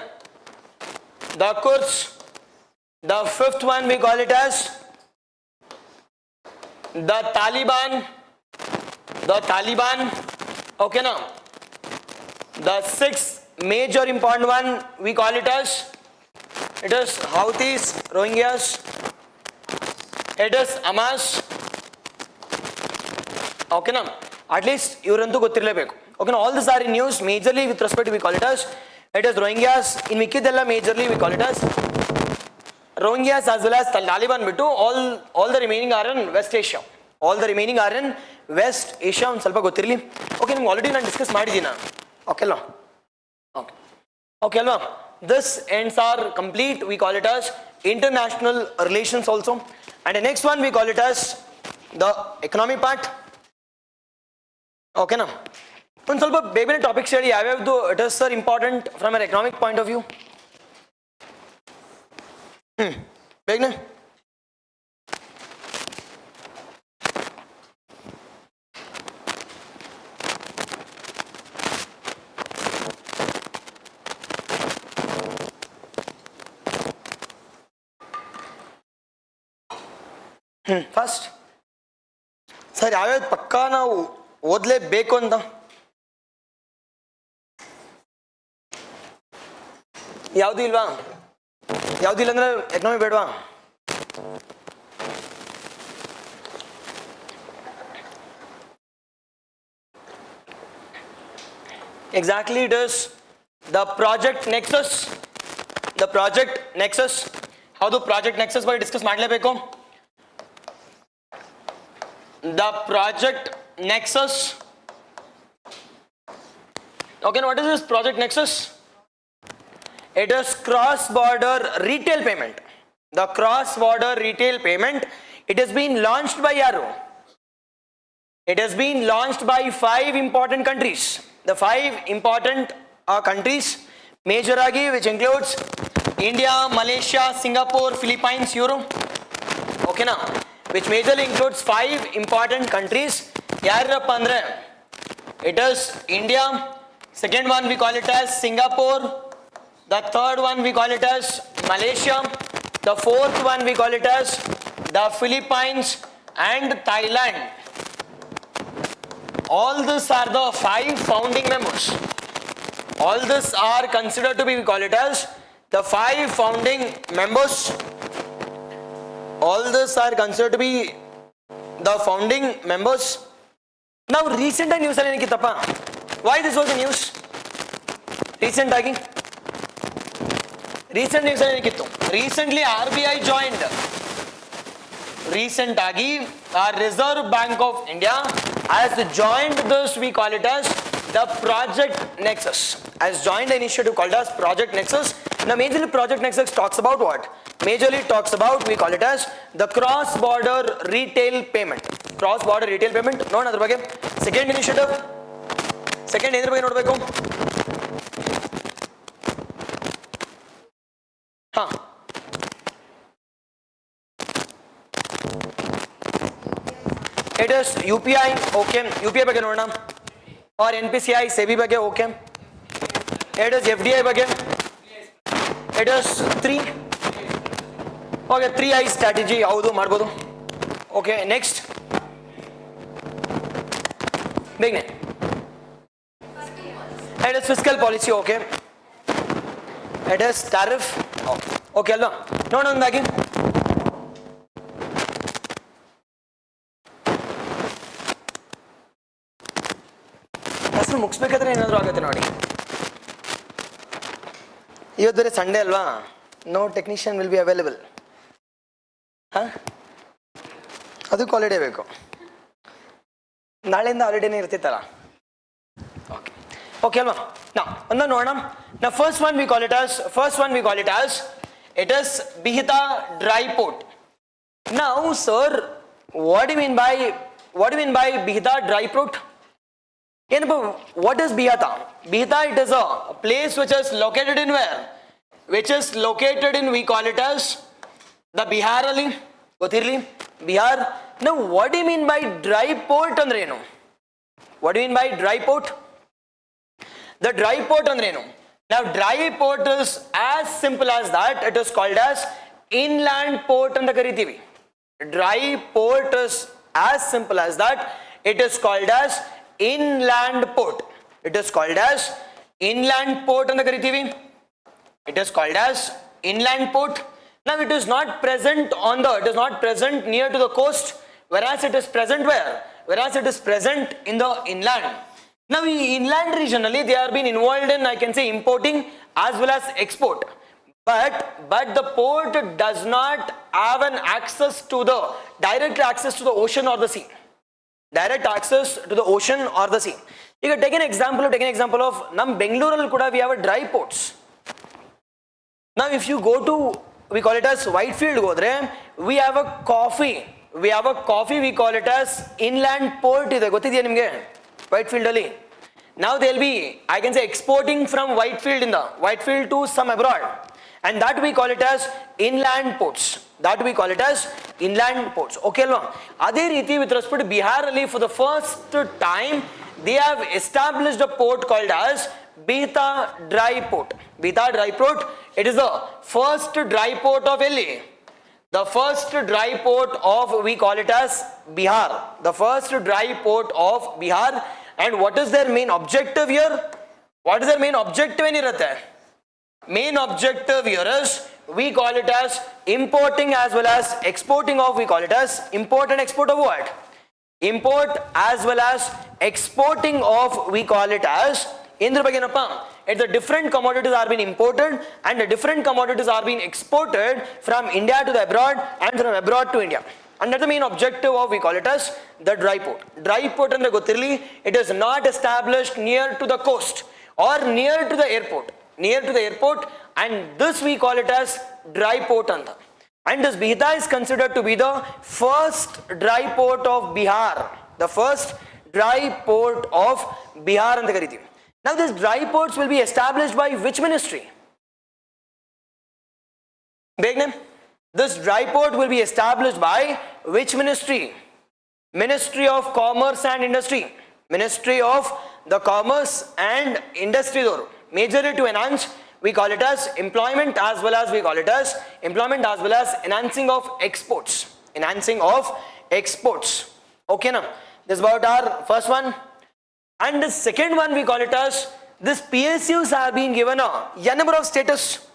The Kurds. The fifth one we call it as the Taliban. The Taliban. Okay now. The sixth major important one we call it as, it is Houthis, Rohingyas. It is Hamas. Okay now. At least ಇವರಂತೂ ಗೊತ್ತಿರಲೇಬೇಕು. Okay now, all these are in news. Majorly with respect to we call it as, it is Rohingyas. In ಮಿಕ್ಕಿದೆಲ್ಲ majorly we call it as Rohingyas as well as Taliban ಬಿಟ್ಟು all the remaining are in West Asia. All the remaining are in West Asia. ಒಂದು ಸ್ವಲ್ಪ ಗೊತ್ತಿರಲಿ. Okay ನಿಮ್ಗೆ already ನಾನು discuss ಮಾಡಿದ್ದೀನಿ. Okay ಅಲ್ವಾ? Okay okay ಅಲ್ವಾ? This ends are complete. We call it as international relations also. And the next one we call it as the economic part. Okay na? ಒಂದು ಸ್ವಲ್ಪ ಬೇರೆ ಟಾಪಿಕ್ಸ್ ಹೇಳಿ ಯಾವ್ಯಾವ್ದು it is sir important from an economic point of view. ಬೇಗನೆ first sir ಯಾವ್ಯಾವ್ದು ಪಕ್ಕಾ ನಾವು ಓದಲೇಬೇಕು ಅಂತ ಯಾವುದು ಇಲ್ವಾ? ಯಾವುದಿಲ್ಲ ಅಂದ್ರೆ ಎಕನಾಮಿ ಬೇಡವಾ? Exactly, it is the project nexus. The project nexus. How do project nexus ಬಗ್ಗೆ ಡಿಸ್ಕಸ್ ಮಾಡಲೇಬೇಕು? The project nexus. Okay, what is this project nexus? It is cross-border retail payment. The cross-border retail payment. It has been launched by yaru. It has been launched by 5 important countries. The 5 important countries, major agi, which includes India, Malaysia, Singapore, Philippines, Europe. Okay na? Which majorly includes 5 important countries. Yarappa andre, it is India. Second one we call it as Singapore. The third one we call it as Malaysia. The fourth one we call it as the Philippines and Thailand. All these are the 5 founding members. All these are considered to be, we call it as the 5 founding members. All these are considered to be the founding members. Now recent news ಏನಕ್ಕಿತ್ತಪ್ಪ? Why this was the news? Recent news ಏನಕ್ಕಿತ್ತು? Recently RBI joined. Recent agi our Reserve Bank of India has joined this, we call it as the Project Nexus. Has joined the initiative called as Project Nexus. Now majorly Project Nexus talks about what? Majorly talks about, we call it as the cross-border retail payment. Cross-border retail payment. No, another ಬಗ್ಗೆ. Second initiative. Second ಏದ್ರ ಬಗ್ಗೆ ನೋಡಬೇಕು? ಹಾ. It is UPI, okay. UPI ಬಗ್ಗೆ ನೋಡೋಣ. Or NPCI, SEBI ಬಗ್ಗೆ, okay. It is FDI ಬಗ್ಗೆ. It is 3. Okay, 3I strategy ಯಾವುದು ಮಾಡ್ಬೋದು? Okay, next. ಬೇಗನೆ. It is fiscal policy, okay. It is tariff, okay. Okay ಅಲ್ವಾ? ನೋಡೋಣ ಒಂದಾಗಿ. ಮುಗಿಸ್ಬೇಕಾದ್ರೆ ಏನಾದರೂ ಆಗುತ್ತೆ ನೋಡಿ. ಇವತ್ತು ಬೇರೆ ಸಂಡೇ ಅಲ್ವಾ? No technician will be available. ಹಾಂ, ಅದಕ್ಕೆ ಹಾಲಿಡೇ ಬೇಕು. ನಾಳೆಯಿಂದ ಹಾಲಿಡೇನೇ ಇರ್ತಿತ್ತಲ್ಲ. ಓಕೆ ಓಕೆ ಅಲ್ವಾ? ನಾವು ಒಂದು ನೋಡೋಣ. ನಾ first one we call it as it is Bihta dry port. Now sir, what you mean by Bihta dry port? What is Bihata? Bihata, it is a place which is located in where? Which is located in, we call it as the Bihar ali. Gothirli? Bihar. Now what do you mean by dry port andre enu? What do you mean by dry port? The dry port andre enu? Now dry port is as simple as that. It is called as inland port anta karitivi. Dry port is as simple as that. It is called as inland port. It is called as inland port anta karitivi. It is called as inland port. Now it is not present near to the coast, whereas it is present where? Whereas it is present in the inland. Now in inland regionally they are been involved in, I can say, importing as well as export. But the port does not have an access to the direct access to the ocean or the sea. Direct access to the ocean or the sea. You can take an example of Nam Bengaluru kuda we have a dry ports. Now if you go to, we call it as Whitefield godre, we have a coffee, we call it as inland port ide gottidya nimge Whitefield ali. Now they'll be, I can say, exporting from Whitefield to some abroad, and that we call it as inland ports. Okay alva? Adhe riti with respect to Bihar ali, for the first time they have established a port called as Bihta Dry Port. It is the first dry port of LA. The first dry port of, we call it as Bihar. The first dry port of Bihar. And what is their main objective here? What is their main objective in Irate? Main objective here is we call it as importing as well as exporting of, we call it as import and export of what? Import as well as exporting of, we call it as Indra Baganapam. It's the different commodities are being imported and the different commodities are being exported from India to the abroad and from abroad to India. And that's the main objective of, we call it as the dry port. Dry port and the Gotirli, it is not established near to the coast or near to the airport. Near to the airport, and this we call it as dry port anta. And this Bihta is considered to be the first dry port of Bihar. The first dry port of Bihar anta kariti. Now these dry ports will be established by which ministry? Big name? This dry port will be established by which ministry? Ministry of Commerce and Industry. Ministry of the Commerce and Industry. Majorly to enhance, we call it as employment as well as we call it as employment as well as enhancing of exports. Enhancing of exports. Okay now. This is about our first one. And the second one we call it as this PSUs are being given a n number of status.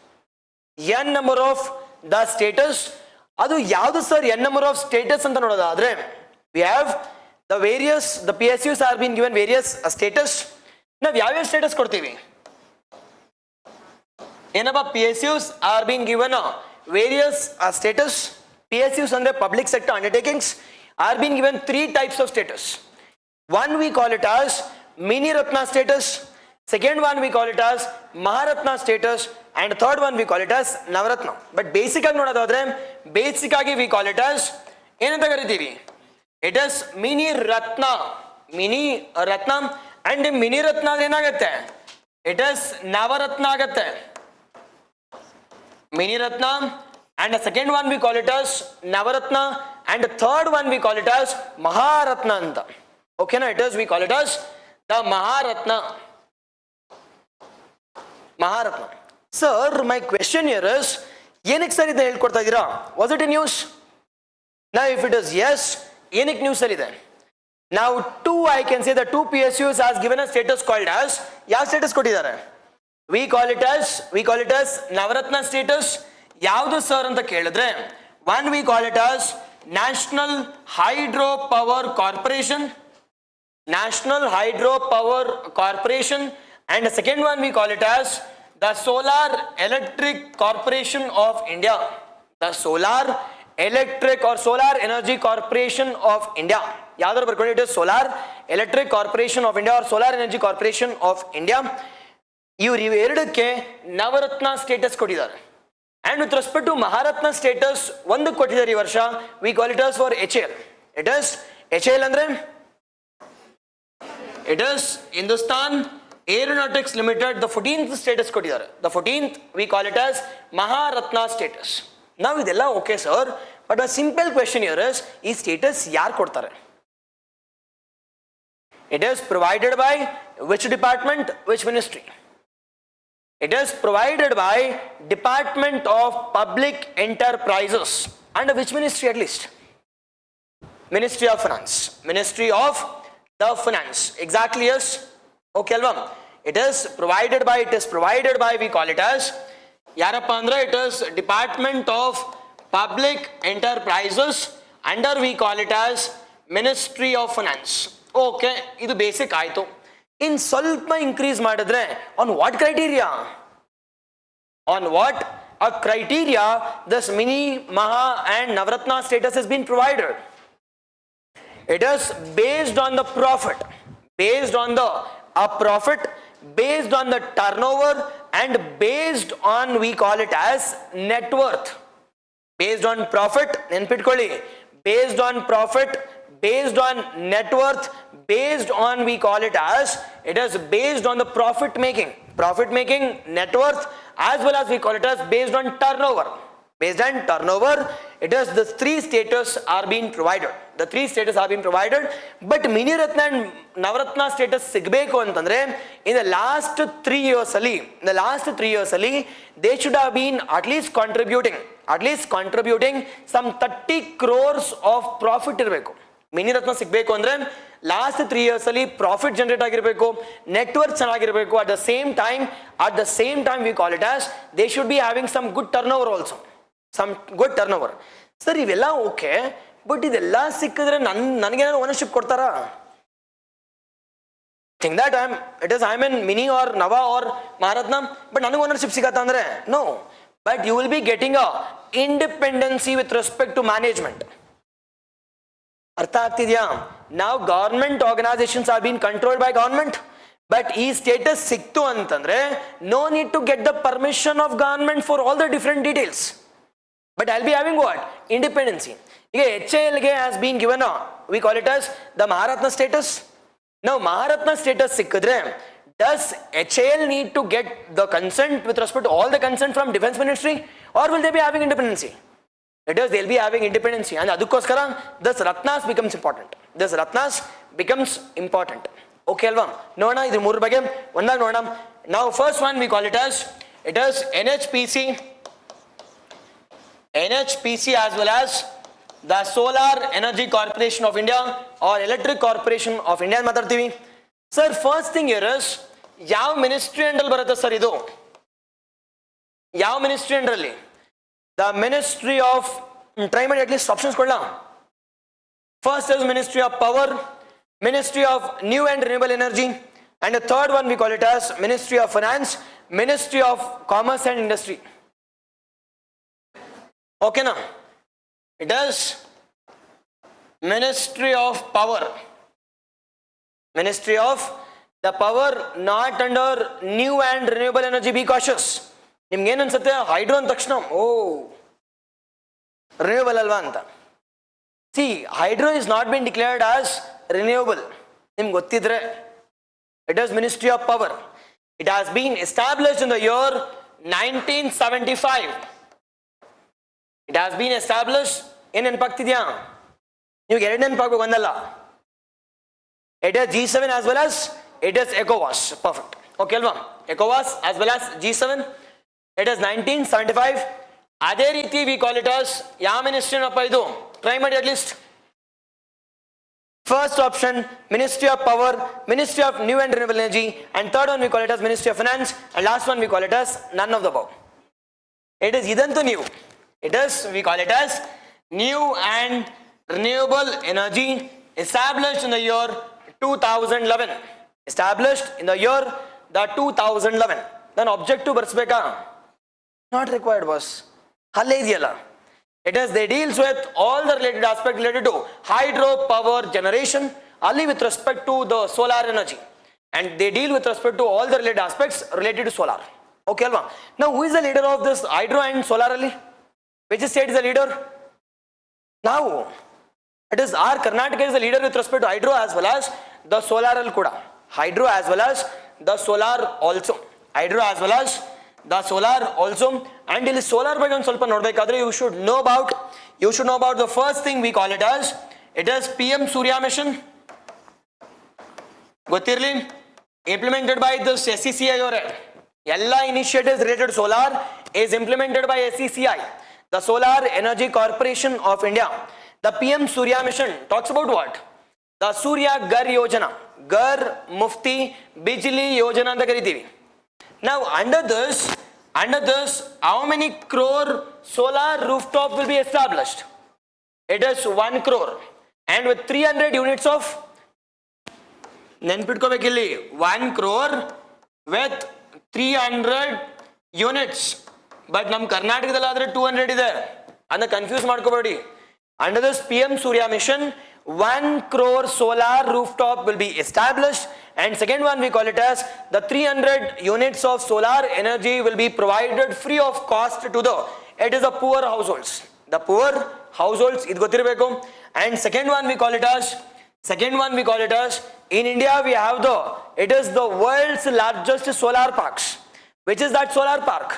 N number of the status. Adu yavdu sir n number of status anta nodadadre. We have the various, the PSUs are being given various status. Now yav status kodtivi. Enaba PSUs are being given a various status. PSUs under public sector undertakings are being given three types of status. One we call it as Mini Ratna status. Second one we call it as Maharatna status. And third one we call it as Navaratna. But basically we call it as it is Mini Ratna. Mini Ratna. And in Mini Ratna it is Navaratna agate. Mini Ratna. And the second one we call it as Navaratna. And the third one we call it as Maharatna. Okay, now it is, we call it as the Maharatna. Maharatna. Sir, my question here is, was it in news? Now if it is yes, yenik news then. Now two, I can say the two PSUs has given a status called as, yav status kodidare. We call it as Navaratna status. Yavdu sir anta kelidre. One we call it as National Hydropower Corporation. National Hydropower Corporation. And the second one we call it as the Solar Electric Corporation of India. The Solar Electric or Solar Energy Corporation of India. Yadar barkoni, it is Solar Electric Corporation of India or Solar Energy Corporation of India. You ಎರಡಕ್ಕೆ Navaratna status ಕೊಟ್ಟಿದ್ದಾರೆ. And with respect to Maharatna status, ಒಂದು ಕೊಟ್ಟಿದ್ದಾರೆ ಈ ವರ್ಷ, we call it as for HAL. It is HAL ಅಂದ್ರೆ it is Hindustan Aeronautics Limited, the 14th status ಕೊಟ್ಟಿದ್ದಾರೆ. The 14th we call it as Maharatna status. Now ಇದೆಲ್ಲ okay sir, but a simple question here is, ಈ status ಯಾರು ಕೊಡ್ತಾರೆ? It is provided by which department, which ministry? It is provided by Department of Public Enterprises. Under which ministry at least? Ministry of Finance. Ministry of the Finance. Exactly yes. Okay alva. It is provided by, we call it as Yarappa andre, it is Department of Public Enterprises. Under we call it as Ministry of Finance. Okay, idu basic ಆಯ್ತು. In ಸ್ವಲ್ಪ increase ಮಾಡಿದ್ರೆ on what criteria? On what a criteria this Mini, Maha and Navaratna status has been provided? It is based on the profit, based on the profit, based on the turnover and based on we call it as net worth. Based on profit, ನೆನ್ಪಿಟ್ಕೊಳ್ಳಿ, based on profit, based on net worth, based on we call it as, it is based on the profit making, net worth, as well as we call it as based on turnover. Based on turnover, it is the three status are being provided. The three status are being provided, but Mini Ratna and Navaratna status sigbeku antandre in the last 3 years ali, they should have been at least contributing some 30 crores of profit irbeku. Mini Ratna sigbeku andre last 3 years ಅಲ್ಲಿ profit generate ಆಗಿರಬೇಕು, network ಚೆನ್ನಾಗಿರಬೇಕು. At the same time we call it as they should be having some good turnover also, some good turnover. Sir ಇವೆಲ್ಲ okay, but ಇದೆಲ್ಲ ಸಿಕ್ಕಿದ್ರೆ ನನಗೇನಾದ್ರು ownership ಕೊಡ್ತಾರಾ? Think that I am in mini or ನವಾ or Maharatna, but ನನಗೆ ownership ಸಿಗತ್ತಾ ಅಂದ್ರೆ no. But you will be getting a independency with respect to management. ಅರ್ಥ ಆಗ್ತಿದ್ಯಾ? ನಾವು government organisations are been controlled by government, but ಈ status ಸಿಕ್ತು ಅಂತಂದ್ರೆ no need to get the permission of government for all the different details. But I will be having what? Independency. ಈಗ HAL ಗೆ has been given we call it as the Maharatna status. ನಾವು Maharatna status ಸಿಕ್ಕಿದ್ರೆ does HAL need to get the consent with respect to all the consent from defense ministry, or will they be having independency? It is they'll be having independency, and adukoskara this ratnas becomes important. Okay alva? Nodana idu ಮೂರು ಬಗ್ಗೆ ಒಂದಾಗಿ ನೋಡೋಣ. Now first one we call it as it is NHPC as well as the Solar Energy Corporation of India or Electric Corporation of India ಮಾತಾಡ್ತೀವಿ. Sir first thing here is ಯಾವ ministry ಅಂಡಲ್ಲಿ ಬರುತ್ತೆ sir ಇದು? ಯಾವ ministry ಅಂಡರಲ್ಲಿ? The ministry of, try ಮಾಡಿ at least options ಕೊಡಲ. First is ministry of power, ministry of new and renewable energy, and the third one we call it as ministry of finance, ministry of commerce and industry. ಓಕೆನಾ? It is ministry of power, Ministry of the Power, not under new and renewable energy. Be cautious. ನಿಮ್ಗೆ ಏನು ಅನ್ಸುತ್ತೆ? Hydro ಅಂದ ತಕ್ಷಣ ಓ renewable ಅಲ್ವಾ ಅಂತ. C hydro is not been declared as renewable. ನಿಮ್ಗೆ ಗೊತ್ತಿದ್ರೆ it is ministry of power. It has bean established in the year 1975. It has bean established. ಏನು ನೆನಪಾಗ್ತಿದ್ಯಾ ನಿಮ್ಗೆ? ಎರಡು ನೆನಪಾಗ್ಬೇಕು, ಒಂದಲ್ಲ. It is G7 as well as it is ECOWAS. Perfect. Okay alva? ECOWAS as well as G7. It is 1975. ಅದೇ ರೀತಿ we call it as ಯಾವ ministry ಏನಪ್ಪ ಇದು? Try ಮಾಡಿ at least. First option Ministry of Power, Ministry of New and Renewable Energy, and third one we call it as Ministry of Finance, and last one we call it as none of the above. It is idantu new. It is we call it as New and Renewable Energy, established in the year 2011. Established in the year 2011. Then objective ಬರ್ಸ್ಬೇಕಾ? Not required boss. ಅಲ್ಲೇ ಇದೆಯಲ್ಲ. It is they deals with all the related aspects related to hydro power generation, only with respect to the solar energy, and they deal with respect to all the related aspects related to solar. Okay alva? Now who is the leader of this hydro and solar ali? Which state is the leader? Now it is our Karnataka is the leader with respect to hydro as well as the solar al kuda. Hydro as well as the solar also. Hydro as well as the solar also. And ಇಲ್ಲಿ solar ಬಗ್ಗೆ ಒಂದು ಸ್ವಲ್ಪ ನೋಡಬೇಕಾದ್ರೆ you should know about the first thing we call it as it is PM Surya mission. ಗೊತ್ತಿರಲಿ, implemented by this SCCI ಅವರೇ. ಎಲ್ಲ initiatives related to solar is implemented by SCCI, the Solar Energy Corporation of India. The PM Surya mission talks about what? The Surya Ghar Yojana. Ghar, Mufti, Bijli Yojana anta ಕರಿತೀವಿ. Now under this, how many crore solar rooftop will be established? It is 1 crore, and with 300 units of, ನೆನ್ಪಿಟ್ಕೋಬೇಕಿಲ್ಲಿ, 1 crore with 300 units. But ನಮ್ಮ ಕರ್ನಾಟಕದಲ್ಲಿ ಆದ್ರೆ 200 ಇದೆ ಅಂತ confuse ಮಾಡ್ಕೋಬೇಡಿ. Under this PM Surya mission, 1 crore solar rooftop will be established, and second one we call it as the 300 units of solar energy will be provided free of cost to the, it is the poor households. The poor households, idu gothirbeku. And second one we call it as in India we have it is the world's largest solar parks. Which is that solar park?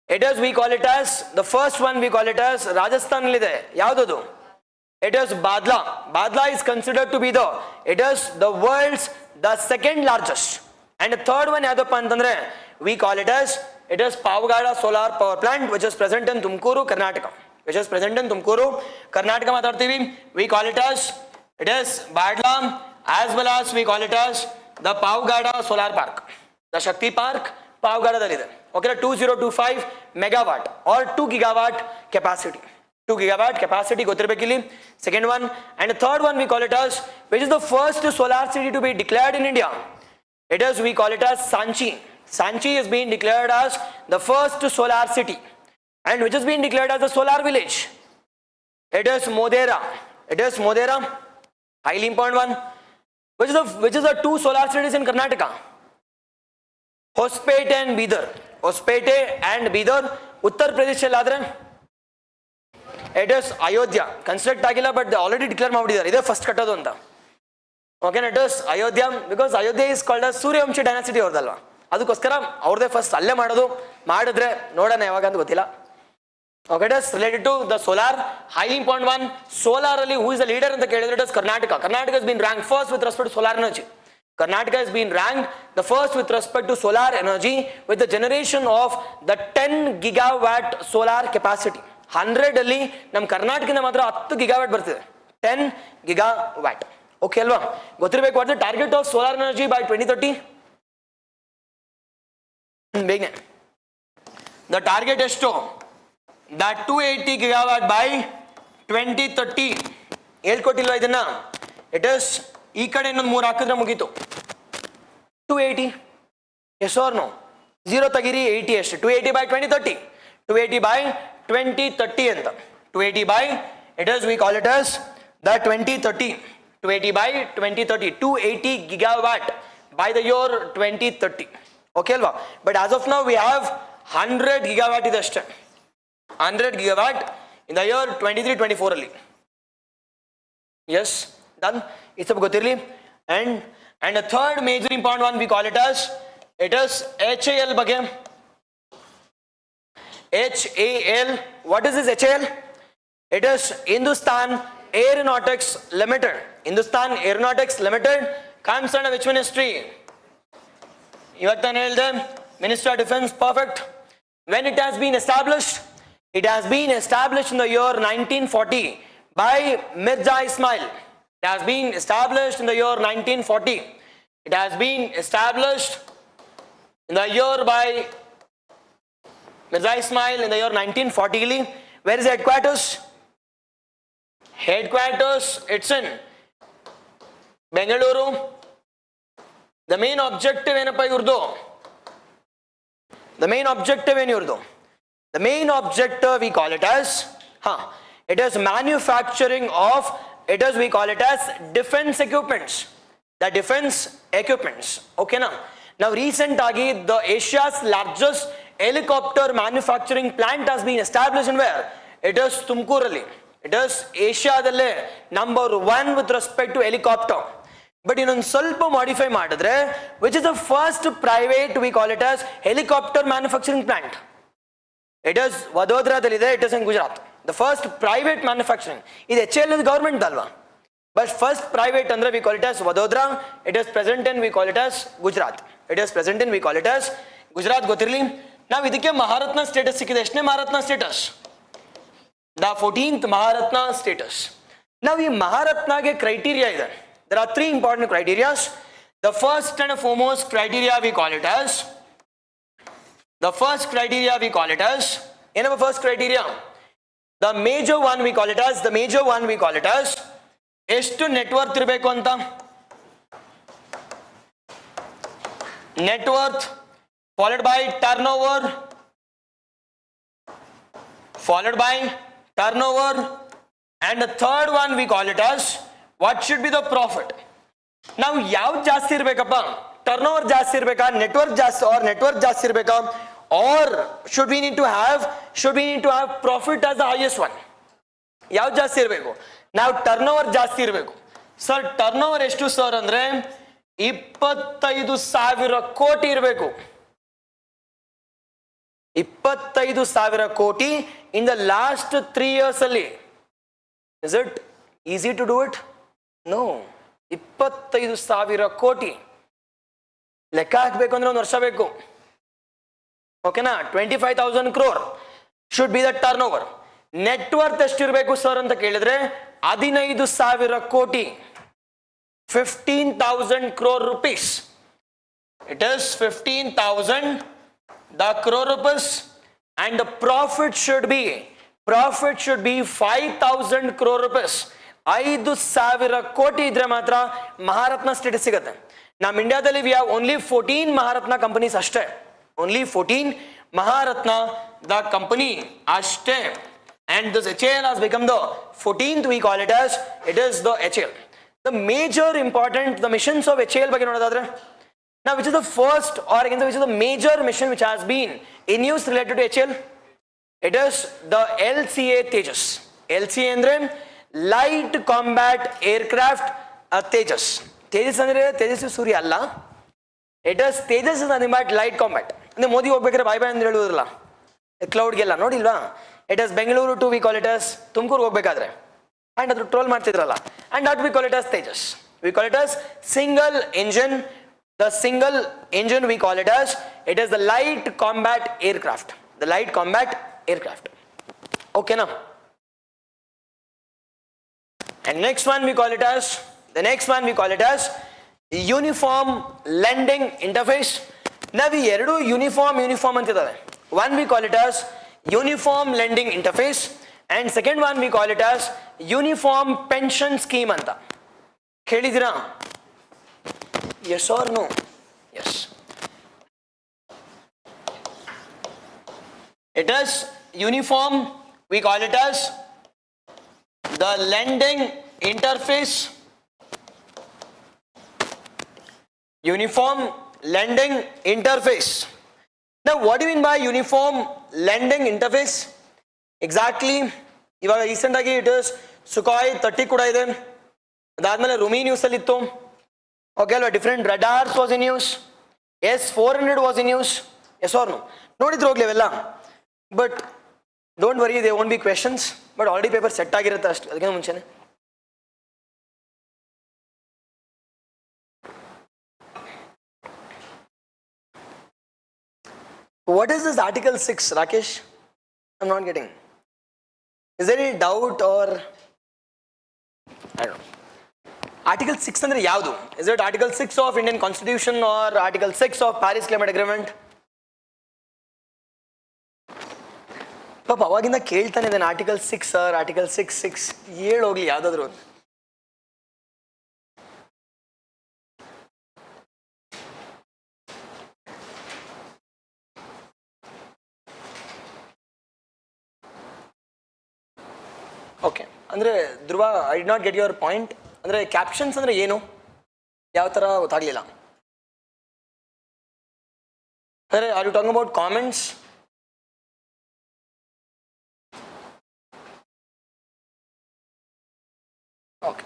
It is we call it as the first one we call it as Rajasthan ಇದೆ. ಯಾವುದು? It is Badla. Badla is considered to be it is the world's the second largest. And the third one ಯಾವ್ದಪ್ಪ ಅಂತಂದ್ರೆ we call it as it is Pavagada solar power plant, which is present in Tumkuru, Karnataka. ಮಾತಾಡ್ತೀವಿ. We call it as It is Badla, as well as we call it as the Pavgada Solar Park. The Shakti Park, Pavgada Dalide. Okay, 2025 megawatt or 2 gigawatt capacity. 2 gigawatt capacity Gotribekili. Second one. And the third one we call it as, which is the first solar city to be declared in India. It is, we call it as Sanchi. Sanchi is being declared as the first solar city. And which is being declared as the solar village. It is Modera. It is Modera. Highly important one. Which is the two solar cities in Karnataka? Hospete and Bidar. Hospete and Bidar. Uttar Pradesh ladre. It is Ayodhya. Construct agila, but they already declared Maudidar. This is first kattadu anta. Okay, it is Ayodhya, because Ayodhya is called as Suryavamshi dynasty avardalva. ಅದಕ್ಕೋಸ್ಕರ ಅವ್ರದೇ first ಅಲ್ಲೇ ಮಾಡೋದು, ಮಾಡಿದ್ರೆ ನೋಡೋಣ ಯಾವಾಗ ಅಂತ ಗೊತ್ತಿಲ್ಲ. Okay, it is related to the solar. Highly important one. Solar ಅಲ್ಲಿ who is the leader ಅಂತ ಕೇಳಿದ್ರೆ it is Karnataka. Karnataka has been ranked first with respect to solar energy. Karnataka has been ranked the first with respect to solar energy with the generation of the 10 gigawatt solar capacity. 100 ಅಲ್ಲಿ ನಮ್ಮ ಕರ್ನಾಟಕದಿಂದ ಮಾತ್ರ 10 gigawatt ಬರ್ತಿದೆ. 10 gigawatt. Okay ಅಲ್ವಾ? ಗೊತ್ತಿರಬೇಕು what is the target of solar energy by 2030? ಬೇಗನೆ. The target ಎಷ್ಟು? That 280 gigawatt by 2030. ಹೇಳ್ಕೊಟ್ಟಿಲ್ವಾ ಇದನ್ನ? It is ಈ ಕಡೆ ಇನ್ನೊಂದು 3 ಹಾಕಿದ್ರೆ ಮುಗೀತು. 280. Yes or no? 0 ತೆಗಿರಿ 80 ಅಷ್ಟೇ. 280 by 2030. 280 by 2030 ಅಂತ. 280 by, it is, we call it as the 2030. 280 by 2030. 280 gigawatt by the year 2030. Okay ಅಲ್ವಾ? But as of now we have 100 gigawatt ಇದೆ ಅಷ್ಟೇ. 100 gigawatt in the year 23-24 ಅಲ್ಲಿ. Yes, done. It's a ಗೊತ್ತಿರಲಿ. And the third major important one we call it as, it is HAL ಬಗ್ಗೆ. HAL, what is this HAL? It is Hindustan Aeronautics Limited. Hindustan Aeronautics Limited comes under which ministry? ಇವತ್ತಾನು ಹೇಳಿದೆ, Ministry of Defense, perfect. When it has been established? It has been established in the year 1940 by Mirza Ismail. It has been established in the year 1940. It has been established in the year by Mirza Ismail in the year 1940. Where is the headquarters? Headquarters, it's in Bengaluru. The main objective ಏನಪ್ಪ ಇವ್ರದು? The main objective ಏನು ಇವ್ರದು? The main objective we call it as, it is manufacturing of, it is, we call it as defense equipments. The defense equipments. Okay now? Now recent agi the Asia's largest helicopter manufacturing plant has been established in where? It is Tumkurali. It is Asia dalle number 1 with respect to helicopter. But ಇನ್ನೊಂದು ಸ್ವಲ್ಪ modify ಮಾಡಿದ್ರೆ, which is the first private, we call it as helicopter manufacturing plant. It is Vadodradalide, it is in Gujarat. The first private manufacturing. This HAL is government dalva. But first private andre we call it as Vadodara. It is present in, we call it as Gujarat. It is present in, we call it as Gujarat. Gotirli. Now ಇದಕ್ಕೆ Maharatna status ಸಿಕ್ಕಿದೆ. ಎಷ್ಟನೇ Maharatna status? The 14th Maharatna status. Now ಈ ಮಹಾರತ್ನಗೆ criteria ಇದೆ. There are 3 important criteria. The first and foremost criteria we call it as, the first criteria we call it as, in our first criteria, the major one we call it as, the major one we call it as, ಎಷ್ಟು net worth ಇರಬೇಕು ಅಂತ? Net worth followed by turnover, followed by turnover, and the third one we call it as, what should be the profit? ನಾವು ಯಾವ್ದು ಜಾಸ್ತಿ ಇರಬೇಕಪ್ಪ? Turnover ಜಾಸ್ತಿ ಇರಬೇಕಾ, network ಜಾಸ್ತಿ, or network ಜಾಸ್ತಿ ಇರಬೇಕಾ, or should we need to have profit as the highest one? ಯಾವ್ದು ಜಾಸ್ತಿ ಇರಬೇಕು? ನಾವು ಟರ್ನೋವರ್ ಜಾಸ್ತಿ ಇರಬೇಕು. ಸರ್ ಟರ್ನೋವರ್ ಎಷ್ಟು ಸರ್ ಅಂದ್ರೆ 25,000 ಕೋಟಿ ಇರಬೇಕು. 25,000 ಕೋಟಿ in the last 3 years ಅಲ್ಲಿ. Is it easy to do it? No. 25,000 ಕೋಟಿ ಲೆಕ್ಕ ಹಾಕಬೇಕು ಅಂದ್ರೆ 1 ವರ್ಷ ಬೇಕು. ಓಕೆನಾ? 25,000 crore should be the turnover. Net worth ಎಷ್ಟಿರಬೇಕು ಸರ್ ಅಂತ ಕೇಳಿದ್ರೆ 15,000 ಕೋಟಿ. 15,000 crore rupees. It is 15,000 crore rupees, and the profit should be 5,000 crore rupees. 5,000 ಕೋಟಿ ಇದ್ರೆ ಮಾತ್ರ ಮಹಾರತ್ನ ಸ್ಟೇಟಸ್ ಸಿಗುತ್ತೆ. ನಮ್ಮ ಇಂಡಿಯಾದಲ್ಲಿ we have only 14 Maharatna companies ಅಷ್ಟೇ. Only 14 ಮಹಾರತ್ನ the company ಅಷ್ಟೇ. And this HAL has become the 14th, we call it as, it is the HAL. The major important, the missions of HAL ಬಗ್ಗೆ ನೋಡೋದಾದ್ರೆ, now which is the first, or again which is the major mission which has been in use related to HAL? It is the LCA Tejas. LCA andre Light Combat Aircraft Tejas. Tejas andre Tejas Surya alla. It is Tejas is nothing but light combat. ಅಂದ್ರೆ ಮೋದಿ ಹೋಗ್ಬೇಕಾದ್ರೆ ಬಾಯ್ ಬಾಯ್ ಅಂತ ಹೇಳುವುದಿಲ್ಲ, ಕ್ಲೌಡ್ಗೆಲ್ಲ ನೋಡಿಲ್ವಾ? It is Bengaluru to we call it as Tumakuru ಹೋಗ್ಬೇಕಾದ್ರೆ, and ಅದು troll ಮಾಡ್ತಿದ್ರಲ್ಲ, and that we call it as Tejas. We call it as single engine. The single engine we call it as, it is the light combat aircraft. The light combat aircraft. Okay now. And next one we call it as, the next one we call it as uniform landing interface. Now we ಎರಡು uniform ಅಂತಿದ್ದಾವೆ. One we call it as uniform lending interface, and second one we call it as uniform pension scheme ಅಂತ. ಕೇಳಿದಿರಾ? Yes or no? Yes. It is uniform, we call it as the lending interface. Uniform lending interface. Now what do you mean by uniform lending interface? Exactly, ಇವಾಗ recent ಆಗಿ it is ಸುಖಾಯ್ 30 ಕೂಡ ಇದೆ, ಅದಾದ್ಮೇಲೆ ರೂಮಿ news ಅಲ್ಲಿ ಇತ್ತು. Okay ಅಲ್ವಾ? Different radars was in use. S-400 was in use. Yes or no? ನೋಡಿದ್ರು ಹೋಗ್ಲಿ ಅವೆಲ್ಲ, but don't worry, they won't be questions, but already paper set ಆಗಿರುತ್ತೆ ಅಷ್ಟು, ಅದಕ್ಕಿಂತ ಮುಂಚೆನೆ. What is this Article 6, Rakesh? I'm not getting. Is there any doubt or I don't know. Article 6 ಅಂದ್ರೆ ಯಾವುದು? Is it Article 6 of Indian Constitution or Article 6 of Paris Climate Agreement? ಪಾಪ ಅವಾಗಿಂದ ಕೇಳ್ತಾನೆ ಇದ್ದಾನೆ, Article 6 sir, Article 6 ಹೇಳಿ ಹೋಗ್ಲಿ ಯಾವ್ದಾದ್ರು. Okay, ಅಂದರೆ Dhruva, I did not get your point. ಅಂದರೆ ಕ್ಯಾಪ್ಷನ್ಸ್ ಅಂದರೆ ಏನು, ಯಾವ ಥರ ಗೊತ್ತಾಗಲಿಲ್ಲ. ಅಂದರೆ are you talking about comments? Okay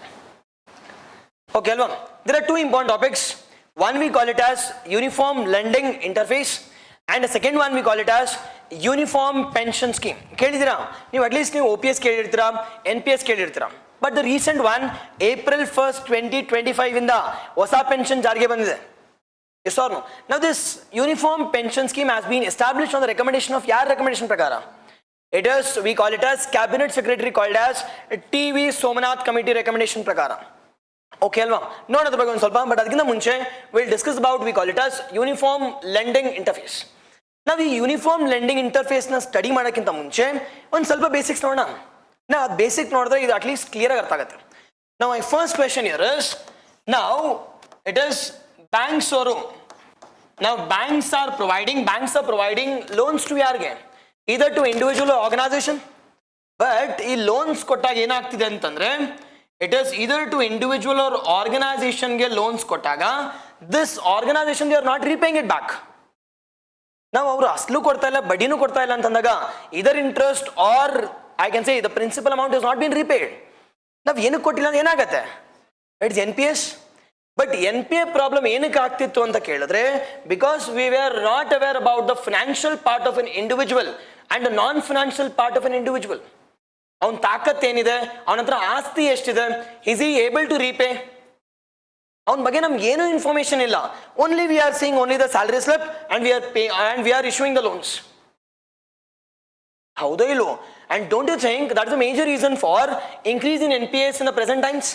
okay ಅಲ್ವಾ? There are two important topics. One we call it as uniform lending interface, and the second one we call it as uniform pension scheme. ಕೇಳಿದಿರಾ ನೀವು? ಅಟ್ಲೀಸ್ಟ್ ನೀವು OPS ಕೇಳಿರ್ತೀರಾ, NPS ಕೇಳಿರ್ತೀರಾ, but the recent one April 1st 2025 ಇಂದ ಹೊಸ pension ಜಾರಿಗೆ ಬಂದಿದೆ. Yes or no? Now this uniform pension scheme has been established on the recommendation of ಯಾರ ರೆಕಮೆಂಡೇಶನ್ ಪ್ರಕಾರ? It is, we call it as cabinet secretary called as TV Somnath committee recommendation ಪ್ರಕಾರ. Okay ಅಲ್ವಾ? ನೋಡೋದ್ರ ಬಗ್ಗೆ ಒಂದು ಸ್ವಲ್ಪ, but ಅದಕ್ಕಿಂತ ಮುಂಚೆ will discuss about V call it as uniform lending interface. ನಾವು ಈ ಯೂನಿಫಾರ್ಮ್ ಲೆಂಡಿಂಗ್ ಇಂಟರ್ಫೇಸ್ನ ಸ್ಟಡಿ ಮಾಡೋಕ್ಕಿಂತ ಮುಂಚೆ ಒಂದು ಸ್ವಲ್ಪ ಬೇಸಿಕ್ಸ್ ನೋಡೋಣ. ನಾವು ಅದು ಬೇಸಿಕ್ ನೋಡಿದ್ರೆ ಇದು ಅಟ್ಲೀಸ್ಟ್ ಕ್ಲಿಯರಾಗಿ ಅರ್ಥ ಆಗುತ್ತೆ. ನಾವು my first question here is, ನಾವು ಇಟ್ ಇಸ್ ಬ್ಯಾಂಕ್ಸ್ ಅವರು, ನಾವು banks are providing loans to ಯಾರಿಗೆ? Either to individual organisation. But ಈ ಲೋನ್ಸ್ ಕೊಟ್ಟಾಗ ಏನಾಗ್ತಿದೆ ಅಂತಂದ್ರೆ, it is either to individual or organization ಗೆ ಲೋನ್ಸ್ ಕೊಟ್ಟಾಗ this organization they are not repaying it back. ನಾವು ಅವರು ಅಸಲು ಕೊಡ್ತಾ ಇಲ್ಲ, ಬಡ್ಡಿನೂ ಕೊಡ್ತಾ ಇಲ್ಲ ಅಂತಂದಾಗ either interest or I can say the principal amount is not been repaid. ನಾವು ಏನಕ್ಕೆ ಕೊಟ್ಟಿಲ್ಲ ಅಂದ್ರೆ ಏನಾಗತ್ತೆ? It's NPS. But NPA problem ಏನಕ್ಕೆ ಆಗ್ತಿತ್ತು ಅಂತ ಕೇಳಿದ್ರೆ, because we wear not aware about the financial part of an individual and the non financial part of an individual. ಅವನ ತಾಕತ್ ಏನಿದೆ, ಅವನ ಹತ್ರ ಆಸ್ತಿ ಎಷ್ಟಿದೆ, ಈಸ್ ಈ ಏಬಲ್ ಟು ರೀಪೇ, ಅವನ ಬಗ್ಗೆ ನಮ್ಗೆ ಏನೂ ಇನ್ಫಾರ್ಮೇಶನ್ ಇಲ್ಲ. Only we are seeing only the salary slip and we are issuing the loans. ಹೌದೋ ಇಲ್ಲೋ? And don't you think that is the major reason for increase in NPAs in the present times?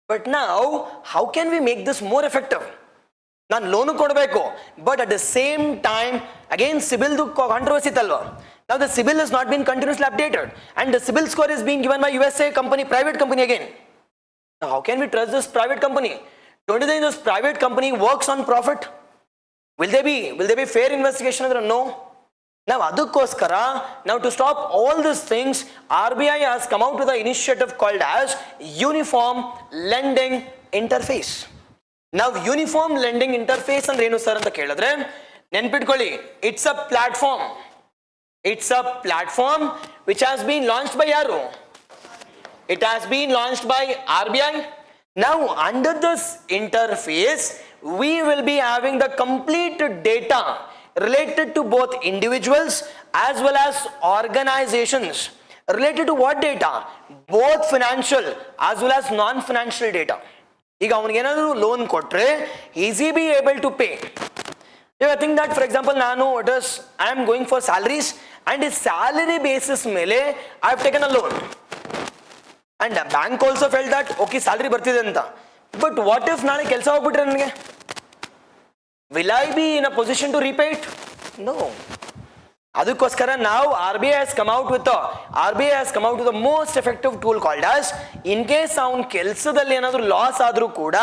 But now, how can we make this more effective? ನಾನು loan ಕೊಡಬೇಕು, but at the same time, again CIBIL controversy talva. Now the CIBIL has not been continuously updated, and the CIBIL score is being given by USA company, private company again. Now how can we trust this private company? Don't you think this private company works on profit? Will there be fair investigation? No. Now adukoskara, now to stop all these things, RBI has come out with an initiative called as Uniform Lending Interface. Now Uniform Lending Interface ಅಂದ್ರೆ ಏನು sir ಅಂತ ಕೇಳಿದ್ರೆ ನೆನ್ಪಿಟ್ಕೊಳ್ಳಿ, it's a platform which has been launched by ಯಾರು? It has been launched by RBI. Now under this interface we will be having the complete data related to both individuals as well as organizations. Related to what data? Both financial as well as non-financial data. ಈಗ ಅವನಿಗೆ ಏನಾದರೂ loan ಕೊಟ್ಟರೆ is he be able to pay? You think that for example I am going for salaries and his salary basis ಮೇಲೆ I have taken a loan and the bank also felt that okay salary ಬರ್ತಿದೆ ಅಂತ, but what if ನಾಳೆ ಕೆಲಸ ಹೋಗ್ಬಿಟ್ರೆ ನನಗೆ? Will I be in a position to repay it? No. ಅದಕ್ಕೋಸ್ಕರ now RBI has come out with the most effective tool called as, in case ಅವನ ಕೆಲಸದಲ್ಲಿ ಏನಾದರೂ ಲಾಸ್ ಆದರೂ ಕೂಡ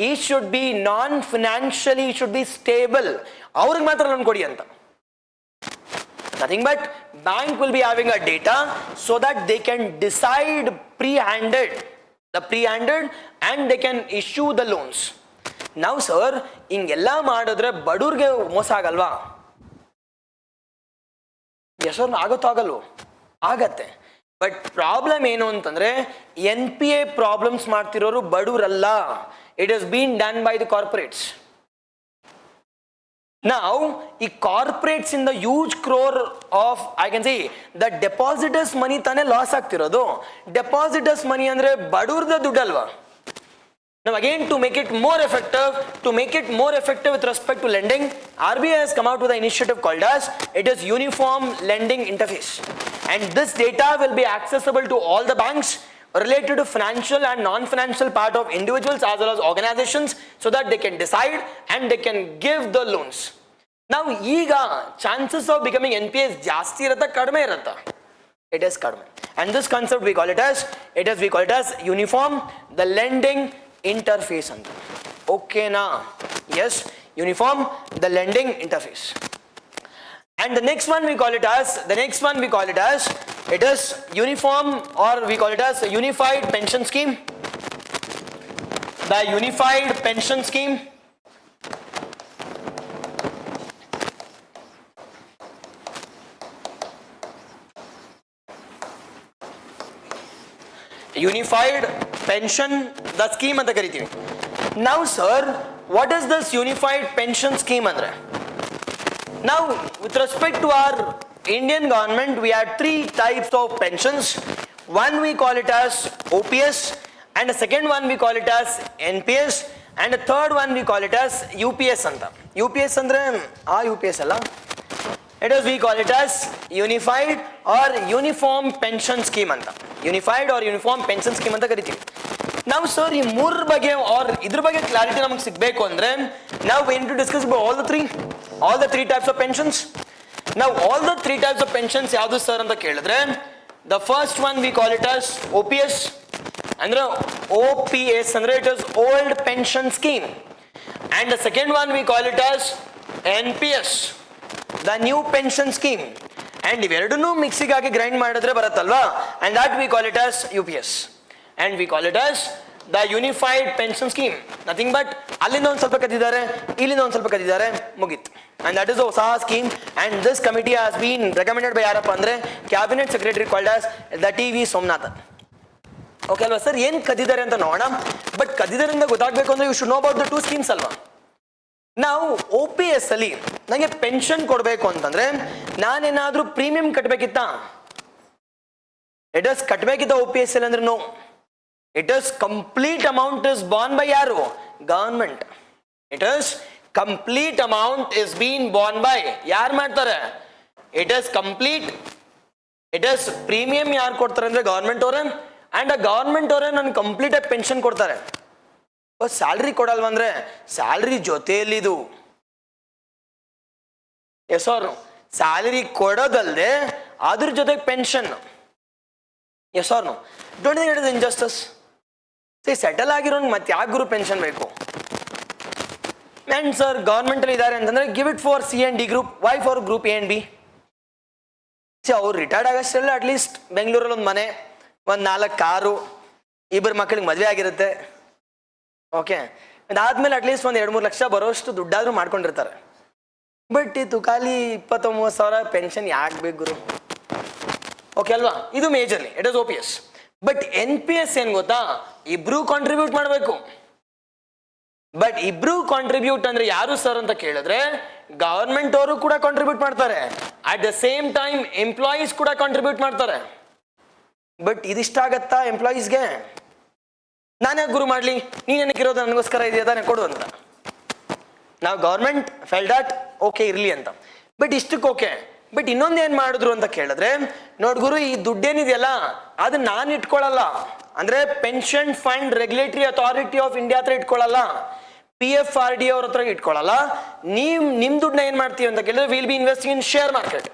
he should be non-financially, he should be stable, ಅವ್ರಿಗೆ ಮಾತ್ರ loan ಕೊಡಿ ಅಂತ. Nothing but bank will be having a data so that they can decide pre-handed and they can issue the loans. Now sir, ಹಿಂಗೆಲ್ಲ ಮಾಡಿದ್ರೆ ಬಡವ್ರಿಗೆ ಮೋಸ ಆಗಲ್ವಾ? ಹೆಸರು ಆಗುತ್ತಾಗಲ್ವೋ? ಆಗತ್ತೆ. ಬಟ್ ಪ್ರಾಬ್ಲಮ್ ಏನು ಅಂತಂದ್ರೆ NPA ಪ್ರಾಬ್ಲಮ್ಸ್ ಮಾಡ್ತಿರೋರು ಬಡವರಲ್ಲ. It has been done by the corporates. Now ಈ corporates in the huge crore of I can say the depositors money ತಾನೇ ಲಾಸ್ ಆಗ್ತಿರೋದು. Depositors money ಅಂದ್ರೆ ಬಡವ್ರದ ದುಡ್ಡಲ್ವಾ? Now again, to make it more effective with respect to lending, RBI has come out with an initiative called as Uniform Lending Interface, and this data will be accessible to all the banks related to financial and non-financial part of individuals as well as organizations, so that they can decide and they can give the loans. Now ಈಗ chances of becoming NPAs ಜಾಸ್ತಿ ಇರತ್ತಾ ಕಡಿಮೆ ಇರತ್ತಾ? It is ಕಡಿಮೆ, and this concept we call it as Uniform the Lending Interface ಅಂತ. Okay na? Yes, Uniform the Lending Interface. And the next one we call it as it is Uniform, or we call it as Unified Pension Scheme. The Unified Pension Scheme. Unified Pension the scheme ಅಂತ ಕರಿತೀವಿ. Now sir, what is this Unified Pension Scheme ಅಂದ್ರೆ? Now with respect to our Indian government, we have three types of pensions. One we call it as OPS, and the second one we call it as NPS, and the third one we call it as UPS ಅಂತ. UPS ಅಂದ್ರೆ ಆ UPS ಅಲ್ಲ, we call it as Unified or Uniform Pension Scheme ಅಂತ. Unified or Uniform Pension Scheme ಅಂತ ಕರಿತೀವಿ. Now sir, ಈ ಮೂರ್ ಬಗ್ಗೆ or ಇದ್ರ ಬಗ್ಗೆ ಕ್ಲಾರಿಟಿ ನಮಗೆ ಸಿಗಬೇಕು ಅಂದ್ರೆ now we need to discuss about all the three types of pensions. Now all the three types of pensions ಯಾವುದು ಸರ್ ಅಂತ ಕೇಳಿದ್ರೆ, the first one we call it as OPS, ಅಂದ್ರೆ OPS ಅಂದ್ರೆ it is Old Pension Scheme, and the second one we call it as NPS, the New Pension Scheme, and ಇವೆರಡನ್ನೂ ಮಿಕ್ಸಿಗೆ ಹಾಕಿ grind ಮಾಡಿದ್ರೆ ಬರುತ್ತಲ್ವಾ, and that we call it as UPS, and we call it as the Unified Pension Scheme. Nothing but ಅಲ್ಲಿಂದ ಒಂದು ಸ್ವಲ್ಪ ಕದ್ದಿದ್ದಾರೆ, ಇಲ್ಲಿಂದ ಒಂದು ಸ್ವಲ್ಪ ಕದ್ದಿದ್ದಾರೆ, ಮುಗೀತು. And that is the ಹೊಸ scheme, and this committee has been recommended by ಯಾರಪ್ಪ ಅಂದ್ರೆ cabinet secretary called as the TV Somanathan. Okay ಅಲ್ವಾ ಸರ್? ಏನ್ ಕದ್ದಿದ್ದಾರೆ ಅಂತ ನೋಡೋಣ, ಬಟ್ ಕದ್ದಿದ್ದರಿಂದ ಗೊತ್ತಾಗಬೇಕು ಅಂದ್ರೆ you should know about the two schemes ಅಲ್ವಾ. ನಾವು OPS ಅಲ್ಲಿ ನನಗೆ ಪೆನ್ಷನ್ ಕೊಡಬೇಕು ಅಂತಂದ್ರೆ ನಾನೇನಾದ್ರೂ ಪ್ರೀಮಿಯಂ ಕಟ್ಟಬೇಕಿತ್ತಾ? ಇಟ್ ಇಸ್ ಕಟ್ಟಬೇಕಿತ್ತ OPS ಅಲ್ಲಿ ಅಂದ್ರೆ no. It is complete amount is borne by ಯಾರು? Government. It is complete amount is being borne by ಯಾರು ಮಾಡ್ತಾರೆ? It is complete. It is premium ಯಾರು ಕೊಡ್ತಾರೆ ಅಂದ್ರೆ ಗವರ್ಮೆಂಟ್ ಅವರೇ, and ಆ ಗವರ್ಮೆಂಟ್ ಅವರೇ ನನ್ ಕಂಪ್ಲೀಟ್ ಆಗಿ ಪೆನ್ಷನ್ ಕೊಡ್ತಾರೆ. ಸ್ಯಾಲ್ರಿ ಕೊಡಲ್ವಂದ್ರೆ ಸ್ಯಾಲ್ರಿ ಜೊತೆಯಲ್ಲಿದು ಎಸ್ ಆರ್ ನೋ? ಸ್ಯಾಲರಿ ಕೊಡೋದಲ್ದೆ ಅದ್ರ ಜೊತೆಗೆ pension. Yes or no? Don't think it is injustice? Settle ಆಗಿರೋನ್ ಮತ್ತೆ ಯಾಕೆ ಗುರು ಪೆನ್ಷನ್ ಬೇಕು? ಆ್ಯಂಡ್ ಸರ್ ಗೌರ್ಮೆಂಟಲ್ಲಿ ಇದ್ದಾರೆ ಅಂತಂದ್ರೆ give it for C and D group, why for group A and B? ಅವ್ರು ರಿಟೈರ್ಡ್ ಆಗೋಷ್ಟೆಲ್ಲ ಅಟ್ಲೀಸ್ಟ್ ಬೆಂಗಳೂರಲ್ಲಿ ಒಂದು ಮನೆ, ಒಂದು 4 ಕಾರು, 2 ಮಕ್ಕಳಿಗೆ ಮದುವೆ ಆಗಿರುತ್ತೆ. ಓಕೆ, ಅದಾದ್ಮೇಲೆ ಅಟ್ಲೀಸ್ಟ್ ಒಂದು 2-3 ಲಕ್ಷ ಬರೋಷ್ಟು ದುಡ್ಡಾದ್ರೂ ಮಾಡ್ಕೊಂಡಿರ್ತಾರೆ. ಬಟ್ ಇದು ಖಾಲಿ 20-30 ಸಾವಿರ ಪೆನ್ಷನ್ ಯಾಕೆ ಬೇಕು ಗುರು? ಓಕೆ ಅಲ್ವಾ? ಇದು majorly it is OPS. But NPS ಏನ್ ಗೊತ್ತಾ? ಇಬ್ರು ಕಾಂಟ್ರಿಬ್ಯೂಟ್ ಮಾಡಬೇಕು. ಬಟ್ ಇಬ್ರು ಕಾಂಟ್ರಿಬ್ಯೂಟ್ ಅಂದ್ರೆ ಯಾರು ಸರ್ ಅಂತ ಕೇಳಿದ್ರೆ ಗವರ್ಮೆಂಟ್ ಅವರು ಕೂಡ ಕಾಂಟ್ರಿಬ್ಯೂಟ್ ಮಾಡ್ತಾರೆ, at the same time employees ಕೂಡ ಕಾಂಟ್ರಿಬ್ಯೂಟ್ ಮಾಡ್ತಾರೆ. ಬಟ್ ಇದಿಷ್ಟ ಆಗತ್ತಾ ಎಂಪ್ಲಾಯೀಸ್ಗೆ? ನಾನೇ ಗುರು ಮಾಡ್ಲಿ, ನೀನ್ ಏನಕ್ಕಿರೋದು ನನಗೋಸ್ಕರ ಇದೆಯಾ ತಾನೇ ಕೊಡು ಅಂತ. ನಾವು ಗವರ್ಮೆಂಟ್ ಫೆಲ್ ಡಾಟ್ ಓಕೆ ಇರ್ಲಿ ಅಂತ. ಬಟ್ ಇಷ್ಟಕ್ಕೆ ಓಕೆ. ಬಟ್ ಇನ್ನೊಂದು ಏನ್ ಮಾಡಿದ್ರು ಅಂತ ಕೇಳಿದ್ರೆ, ನೋಡ್ ಗುರು ಈ ದುಡ್ಡೇನಿದೆಯಲ್ಲ ಅದು ನಾನು ಇಟ್ಕೊಳ್ಳಲ್ಲ, ಅಂದ್ರೆ pension fund regulatory authority of India ಹತ್ರ ಇಟ್ಕೊಳ್ಳಲ್ಲ, PFRD ಅವ್ರ ಹತ್ರ ಇಟ್ಕೊಳ್ಳಲ್ಲ. ನಿಮ್ ದುಡ್ಡನ್ನ ಏನ್ ಮಾಡ್ತೀವಿ ಅಂತ ಕೇಳಿದ್ರೆ will be investing in share market.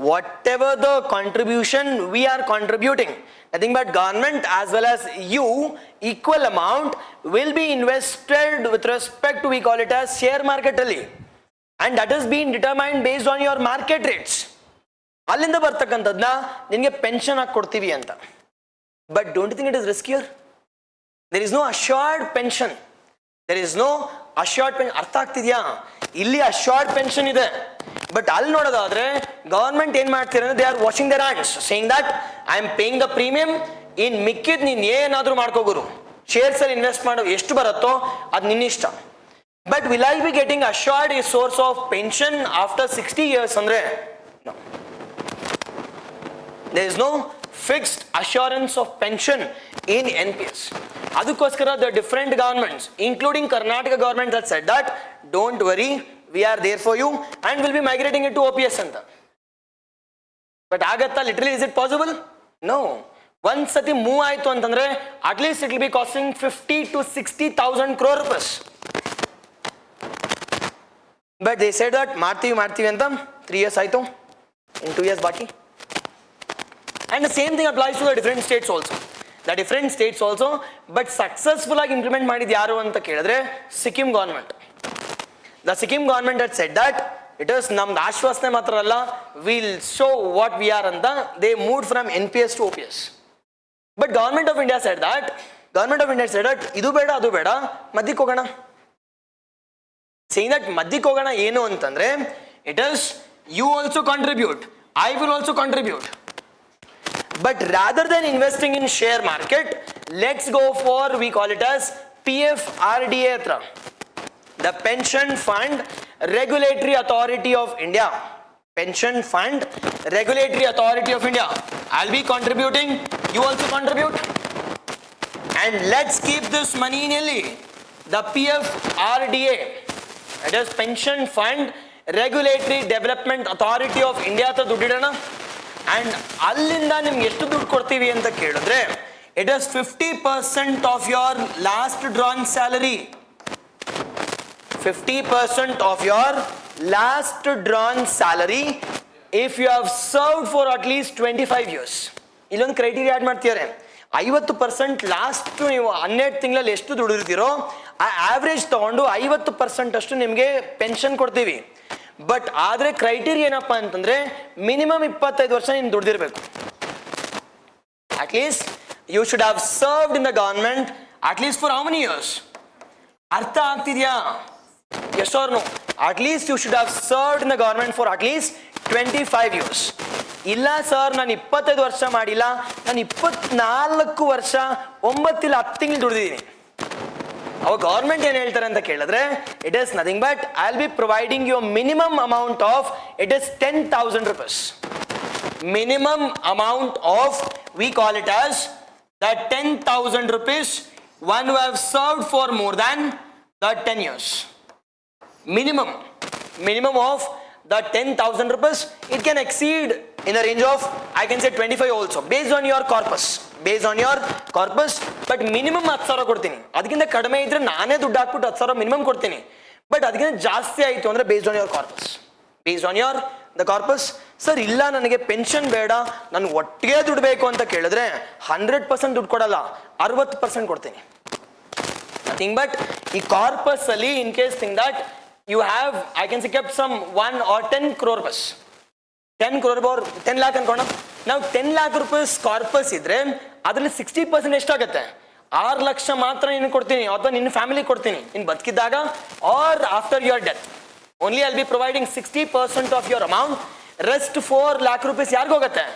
Whatever the contribution we are contributing, nothing but government as well as you, equal amount will be invested with respect to, we call it as share market ಅಲ್ಲಿ, and that is being determined based on your market rates. ಅಲ್ಲಿಂದ ಬರ್ತಕ್ಕಂಥದ್ನ ನಿನಗೆ pension ಆಗಿ ಕೊಡ್ತೀವಿ ಅಂತ. But don't think it is riskier? There is no assured pension, there is no assured pension. ಅರ್ಥ ಆಗ್ತಿದ್ಯಾ? ಇಲ್ಲಿ assured pension ಇದೆ, ಬಟ್ ಅಲ್ಲಿ ನೋಡೋದಾದ್ರೆ ಗವರ್ಮೆಂಟ್ ಏನ್ ಮಾಡ್ತೀರ ಅಂದ್ರೆ they are washing their hands, saying that I am paying the premium, ಇನ್ ಮಿಕ್ಕಿದ್ ನೀನ್ ಏನಾದ್ರೂ ಮಾಡ್ಕೋಗುರು, ಶೇರ್ಸ್ ಅಲ್ಲಿ ಇನ್ವೆಸ್ಟ್ ಮಾಡೋ ಎಷ್ಟು ಬರುತ್ತೋ ಅದು ನಿನ್ನಿಷ್ಟ. But will I be getting assured a source of pension after 60 years ಅಂದ್ರೆ no, there is no fixed assurance of pension in NPS. ಅದಕ್ಕೋಸ್ಕರ the different governments including Karnataka government that said that don't worry, we are there for you and will be migrating it to OPS ಅಂತ. But ಆಗತ್ತಾ? Literally is it possible? No. ಒಂದ್ ಸತಿ move ಆಯ್ತು ಅಂತಂದ್ರೆ at least it will be costing 50 to 60,000 crore rupees. But they said that ಮಾಡ್ತೀವಿ ಅಂತ 3 years ಆಯ್ತು, in 2 years ಬಾಕಿ. And the same thing applies to the different states also. The different states also, but successful ಆಗಿ implement ಮಾಡಿದ ಯಾರು ಅಂತ ಕೇಳಿದ್ರೆ Sikkim government. The Sikkim government had said that it is ನಮ್ದು ಆಶ್ವಾಸನೆ ಮಾತ್ರ ಅಲ್ಲ, we'll show what we are ಅಂತ. They moved from NPS to OPS. But government of India said that ಇದು ಬೇಡ ಅದು ಬೇಡ, ಮಧ್ಯಕ್ಕೆ ಹೋಗೋಣ. Saying that ಮಧ್ಯಕ್ಕೆ ಹೋಗೋಣ ಏನು ಅಂತಂದ್ರೆ it is you also contribute, I will also contribute. But rather than investing in share market, let's go for, we call it as PFRDA hatra, the Pension Fund Regulatory Authority of India. Pension Fund Regulatory Authority of India. I'll be contributing, you also contribute, and let's keep this money in Delhi. The PFRDA, it is Pension Fund Regulatory Development Authority of India hತ್ರ ದುಡ್ಡಿಡೋಣ. And ಅಲ್ಲಿಂದ ನಿಮ್ಗೆ ಎಷ್ಟು ದುಡ್ಡು ಕೊಡ್ತೀವಿ ಅಂತ ಕೇಳಿದ್ರೆ it is 50% of your last drawn salary. 50% of your last drawn salary if you have served for at least 25 years. ಇಲ್ಲೊಂದು ಕ್ರೈಟೀರಿಯಾ ಆಡ್ ಮಾಡ್ತಿದ್ದಾರೆ. 50% ಲಾಸ್ಟ್ ನೀವು 12 ತಿಂಗಳಲ್ಲಿ ಎಷ್ಟು ದುಡಿದಿರ್ತೀರೋ ಆ ಆವ್ರೇಜ್ ತಗೊಂಡು 50% ಅಷ್ಟು ನಿಮಗೆ ಪೆನ್ಷನ್ ಕೊಡ್ತೀವಿ. ಬಟ್ ಆದ್ರೆ ಕ್ರೈಟೀರಿಯಾ ಏನಪ್ಪಾ ಅಂತಂದ್ರೆ ಮಿನಿಮಮ್ 25 ವರ್ಷ ನೀನು ದುಡ್ದಿರ್ಬೇಕು. At least you should have served in the government at least for how many years? ಅರ್ಥ ಆಗ್ತಿದ್ಯಾ? Yes or no? At least you should have served in the government for at least 25 years. ಇಲ್ಲ sir ನಾನು 25 ವರ್ಷ ಮಾಡಿಲ್ಲ, ನಾನು 24 ವರ್ಷ 9 ಇಲ್ಲ 10 ತಿಂಗಳು ದುಡಿದಿದ್ದೀನಿ. ಅವಾಗ ಗವರ್ಮೆಂಟ್ ಏನ್ ಹೇಳ್ತಾರೆ ಅಂತ ಕೇಳಿದ್ರೆ it is nothing but I will be providing you minimum amount of it is 10,000 rupees. Minimum amount of, we call it as the 10,000 rupees one who have served for more than the 10 years. Minimum of the 10,000 rupees, it can exceed in the range of, I can say 25 also, based on your corpus. But minimum 10,000 ಕೊಡ್ತೀನಿ. ಅದಕ್ಕಿಂತ ಕಡಿಮೆ ಇದ್ರೆ ನಾನೇ ದುಡ್ಡು ಹಾಕ್ಬಿಟ್ಟು 10,000 minimum ಕೊಡ್ತೀನಿ. But ಅದಕ್ಕಿಂತ ಜಾಸ್ತಿ ಆಯಿತು ಅಂದರೆ based on your corpus. The corpus. Sir ಇಲ್ಲ ನನಗೆ ಪೆನ್ಷನ್ ಬೇಡ, ನಾನು ಒಟ್ಟಿಗೆ ದುಡ್ಡು ಬೇಕು ಅಂತ ಕೇಳಿದ್ರೆ 100% ದುಡ್ಡು ಕೊಡಲ್ಲ, 60% ಕೊಡ್ತೀನಿ. ನಥಿಂಗ್ ಬಟ್ ಈ ಕಾರ್ಪಸ್ ಅಲ್ಲಿ in case think that you have, I can say, kept some 1 or 10 crore rupees. 10 crore or 10 lakh ಅನ್ಕೋಣ. ನಾವು 10 lakh rupees ಕಾರ್ಪಸ್ ಇದ್ರೆ ಅದರಲ್ಲಿ 60% ಎಷ್ಟಾಗುತ್ತೆ? 6 ಲಕ್ಷ ಮಾತ್ರ ನೀನು ಕೊಡ್ತೀನಿ ಅಥವಾ ನಿನ್ನ ಫ್ಯಾಮಿಲಿ ಕೊಡ್ತೀನಿ ನೀನು ಬದುಕಿದ್ದಾಗ, or after your death. Only I'll be providing 60% of your amount. Rest 4 lakh rupees ಯಾರಿಗ ಹೋಗುತ್ತೆ?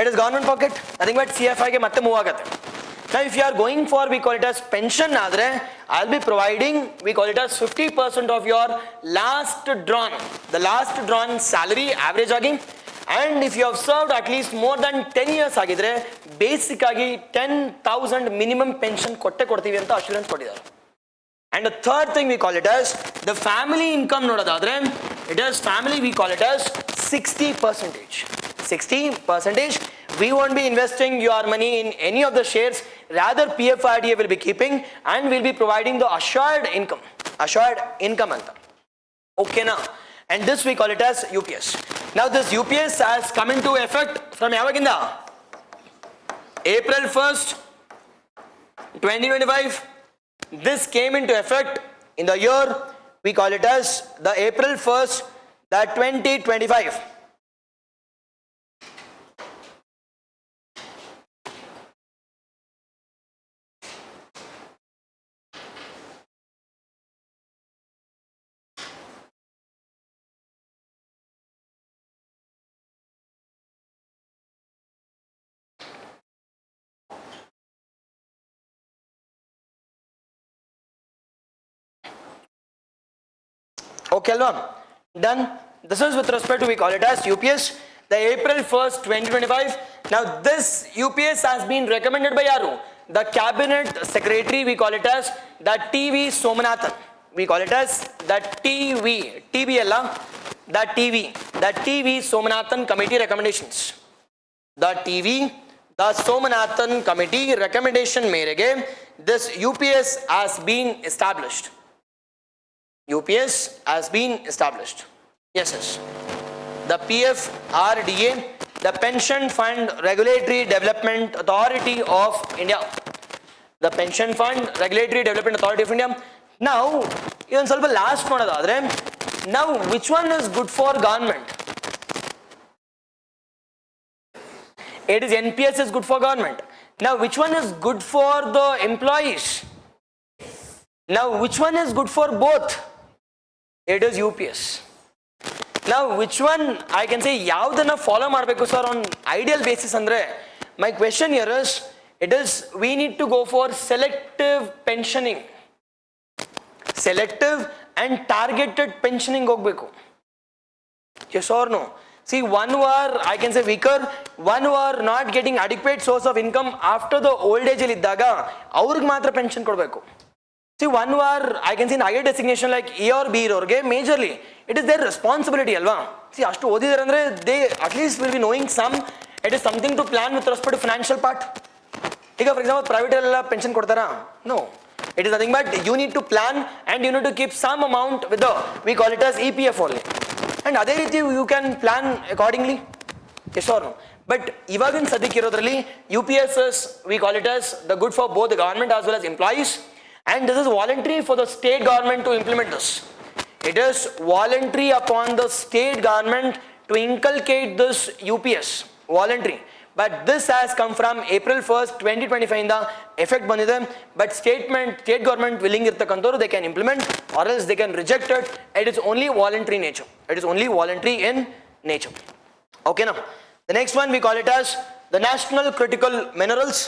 It is government pocket. Nothing but CFI ಗೆ ಮತ್ತೆ ಮೂವ್ ಆಗುತ್ತೆ. Now if you are going for, we call it as pension ಆದ್ರೆ I'll be providing, we call it as 50% of your last drawn salary average ಆಗಿ. And if you have served at least more than 10 years ಆಗಿದ್ರೆ basic ಆಗಿ 10,000 minimum pension ಕೊಡ್ತೀವಿ ಅಂತ assurance ಕೊಟ್ಟಿದ್ದಾರೆ. And the third thing we call it as the family income ನೋಡೋದಾದ್ರೆ it is family, we call it as 60%. We won't be investing your money in any of the shares, rather PFRDA will be keeping and will be providing the assured income anta. Okay na? And this we call it as UPS. Now this UPS has come into effect from yavaginda? April 1st 2025. This came into effect in the year, we call it as the April 1st 2025. Okay, Alva. Done. This is with respect to, we call it as UPS, the April 1st 2025. Now this UPS has been recommended by yaru? The Cabinet Secretary, we call it as the TV Somanathan. We call it as the TV alla, the TV Somanathan Committee recommendations. The Somanathan Committee recommendation merege this UPS has been established. Yes. The PFRDA, the Pension Fund Regulatory Development Authority of India. The Pension Fund Regulatory Development Authority of India. Now, even ಸ್ವಲ್ಪ last ಮಾಡೋದಾದ್ರೆ, now which one is good for government? It is NPS is good for government. Now which one is good for the employees? Now which one is good for both? It is UPS. Now which one I can say ಯಾವ್ದನ್ನ follow ಮಾಡಬೇಕು sir on ideal basis ಅಂದ್ರೆ, my question here is, it is we need to go for selective pensioning. Selective and targeted pensioning ಹೋಗಬೇಕು. Yes or no? See, one who are, I can say, weaker, one who are not getting adequate source of income after the old age ಅಲ್ಲಿ ಇದ್ದಾಗ ಅವ್ರಿಗೆ ಮಾತ್ರ pension ಕೊಡಬೇಕು. See, one who are, I can see, in higher designation like A or B ಅವ್ರಿಗೆ majorly it is their responsibility ಅಲ್ವಾ. See, ಅಷ್ಟು ಓದಿದಾರೆ ಅಂದ್ರೆ they at least will be knowing some, it is something to plan with respect to financial part. ಈಗ for example private ಎಲ್ಲ pension ಕೊಡ್ತಾರಾ? No, it is nothing but you need to plan and you need to keep some amount with the, we call it as EPF only, and ಅದೇ ರೀತಿ you can plan accordingly. Yes or no? But ಇವಾಗಿನ ಸದ್ಯಕ್ಕೆ ಇರೋದ್ರಲ್ಲಿ UPS is, we call it as the good for both the government as well as employees. And this is voluntary for the state government to implement this. It is voluntary upon the state government to inculcate this UPS. Voluntary. But this has come from April 1st, 2025 in the effect bandide. But state government willing irtakantoru they can implement or else they can reject it. It is only voluntary nature. It is only voluntary in nature. Okay now. The next one we call it as the national critical minerals.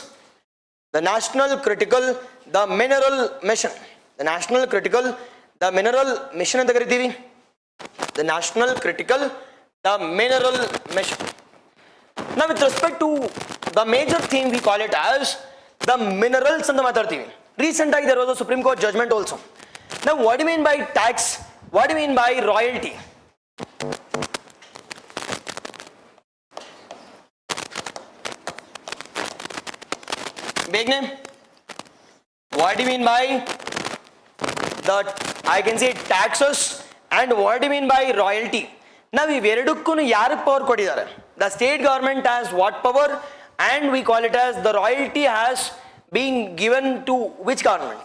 The national critical, the mineral mission. The national critical, the mineral mission ಅಂತ ಕರಿತೀವಿ. The national critical, the mineral mission. Now with respect to the major theme we call it as the minerals ಅಂತ ಮಾತಾಡ್ತೀವಿ. Recent ಆಗಿ there was a Supreme Court judgment also. Now what do you mean by tax? What do you mean by royalty? Big name. What do you mean by the, I can say taxes, and what do you mean by royalty? Now ಇವೆರಡಕ್ಕೂ ಯಾರು power ಕೊಟ್ಟಿದ್ದಾರೆ? The state government has what power, and we call it as the royalty has been given to which government?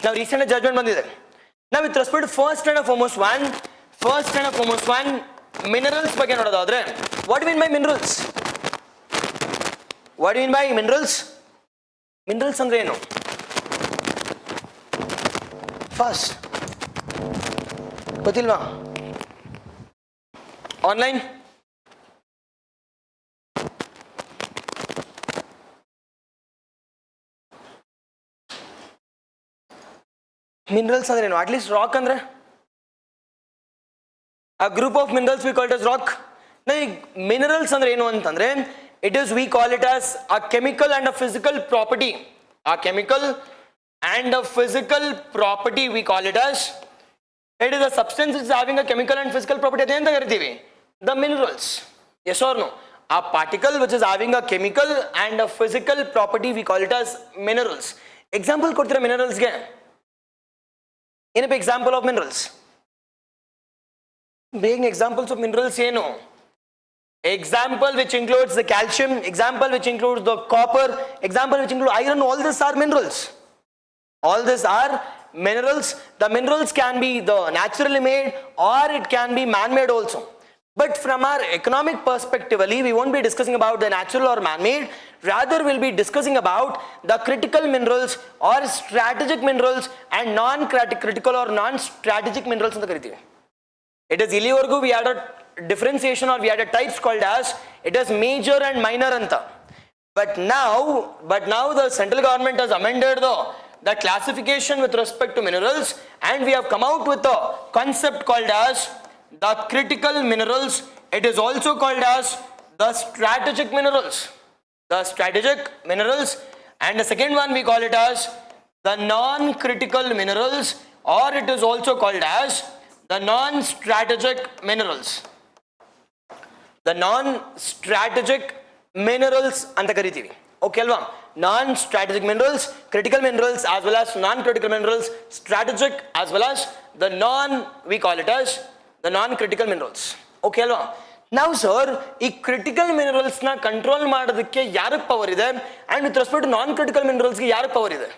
Now recent judgment ಬಂದಿದೆ. Now with respect to first and foremost one minerals ಬಗ್ಗೆ ನೋಡೋದಾದ್ರೆ, what do you mean by minerals? What do you mean by minerals? Minerals ಅಂದ್ರೆ ಏನು? First ಗೊತ್ತಿಲ್ವಾ? Online minerals ಅಂದ್ರೆ ಏನು? At least rock ಅಂದ್ರೆ a group of minerals we call it as rock. Now minerals ಅಂದ್ರೆ ಏನು ಅಂತಂದ್ರೆ, it is we call it as a chemical and a physical property. A chemical and a physical property we call it as. It is a substance which is having a chemical and physical property. ಅದೇಂತ ಕರಿತೀವಿ? The minerals. Yes or no? A particle which is having a chemical and a physical property we call it as minerals. Example ಕೊಡ್ತೀರಾ minerals ಗೆ? ಏನಪ್ಪ example of minerals? Being examples of minerals ಏನು? Example which includes the calcium, example which includes the copper, example which includes iron, all these are minerals. All these are minerals. The minerals can be the naturally made or it can be man-made also. But from our economic perspective, we won't be discussing about the natural or man-made. Rather, we'll be discussing about the critical minerals or strategic minerals and non-critical or non-strategic minerals ಅಂತ ಕರಿತೀವಿ. It is ಇಲ್ಲಿವರೆಗೂ we had a differentiation or we had a types called as it is major and minor anta. But now the central government has amended the classification with respect to minerals, and we have come out with a concept called as the critical minerals. It is also called as the strategic minerals. The strategic minerals, and the second one we call it as the non-critical minerals, or it is also called as the non-strategic minerals. The non-strategic minerals anta kariತೀವಿ. Okay alva? Non-strategic minerals, critical minerals as well as non-critical minerals, strategic as well as the we call it as the non-critical minerals. Okay alva? Now sir, ಈ critical minerals ನ control ಮಾಡೋದಕ್ಕೆ ಯಾರಿಗೆ power ಇದೆ, and with respect to non-critical minerals ಗೆ ಯಾರಿಗೆ power ಇದೆ?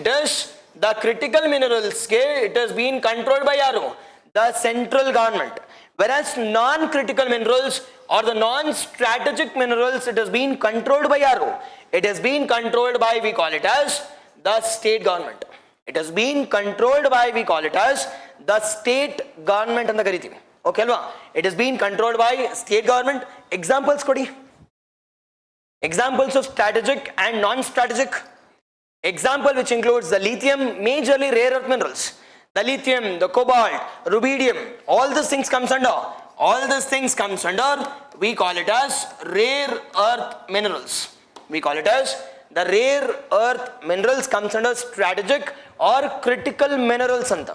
It is the critical minerals ಗೆ it has been controlled by ಯಾರು? The central government. Whereas non-critical minerals or the non-strategic minerals, it has been controlled by ಯಾರು? It has been controlled by, we call it as the state government. It has been controlled by, we call it as the state government ಅಂತ ಕರಿತೀವಿ. Okay ಅಲ್ವಾ? It has been controlled by state government. Examples ಕೊಡಿ. Examples of strategic and non-strategic. Example which includes the lithium, majorly rare earth minerals. The lithium, the cobalt, rubidium, all these things comes under, we call it as rare earth minerals. We call it as the rare earth minerals comes under strategic or critical minerals anta.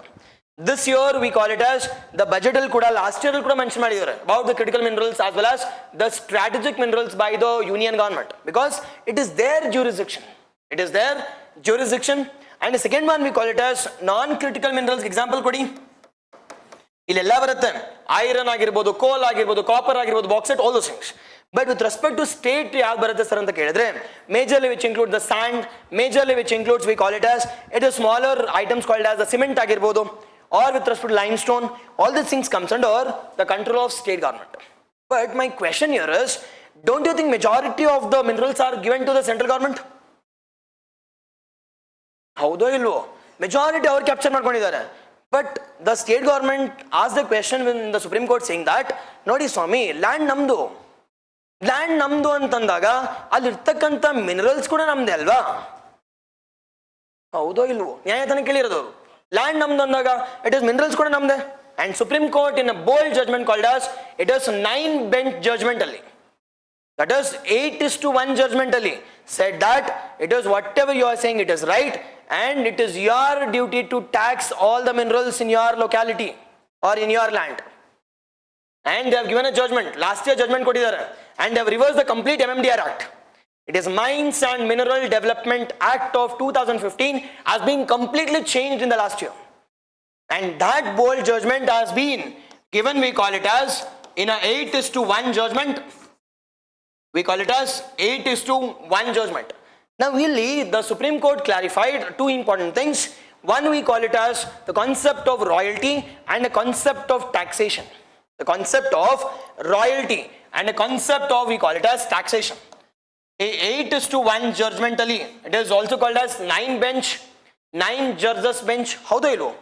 This year we call it as the budget kuda, last year kuda mention ಮಾಡಿದ್ದಾರೆ about the critical minerals as well as the strategic minerals by the union government, because it is their jurisdiction. It is their jurisdiction. And the second one we call it as non-critical minerals. Example ಕೊಡಿ. ಇಲ್ಲೆಲ್ಲ ಬರುತ್ತೆ, iron ಆಗಿರ್ಬೋದು, ಕೋಲ್ ಆಗಿರ್ಬೋದು, copper ಆಗಿರ್ಬೋದು, bauxite, all those things. But with respect to state ಯಾವ್ದು ಬರುತ್ತೆ sir ಅಂತ ಕೇಳಿದ್ರೆ, majorly which include the sand, majorly which includes we call it as it is smaller items called as the cement ಆಗಿರ್ಬೋದು, or with respect to limestone, all these things comes under the control of state government. But my question here is, don't you think majority of the minerals are given to the central government? ಹೌದೋ ಇಲ್ವೋ? Majority ಅವ್ರು capture ಮಾಡ್ಕೊಂಡಿದ್ದಾರೆ. But the state government as the question in the supreme court saying that, ನೋಡಿ ಸ್ವಾಮಿ, land ನಮ್ದು ಅಂತಂದಾಗ ಅಲ್ಲಿರ್ತಕ್ಕಂಥ minerals ಕೂಡ ನಮ್ದೇ ಅಲ್ವಾ? ಹೌದೋ ಇಲ್ವೋ? ನ್ಯಾಯತನ ಕೇಳಿರೋದು ಅವರು. ಲ್ಯಾಂಡ್ ನಮ್ದು ಅಂದಾಗ ಇಟ್ ಇಸ್ ಮಿನರಲ್ಸ್ ಕೂಡ ನಮ್ದೇ. And supreme court in a bold judgement called as it is 9 bench judgement ಅಲ್ಲಿ, that is 8:1 judgment ali said that it is whatever you are saying, it is right. and it is your duty to tax all the minerals in your locality or in your land. And they have given a judgment. Last year judgment kodidare, and they have reversed the complete MMDR Act. It is Mines and Mineral Development Act of 2015 has been completely changed in the last year. And that bold judgment has been given, we call it as in a 8:1 judgment. We call it as 8:1 judgment. Now really the Supreme Court clarified two important things. One, we call it as the concept of royalty and the concept of taxation. The concept of royalty and the concept of, we call it as taxation. A 8:1 judgmentally, it is also called as 9 judges bench. How do you know?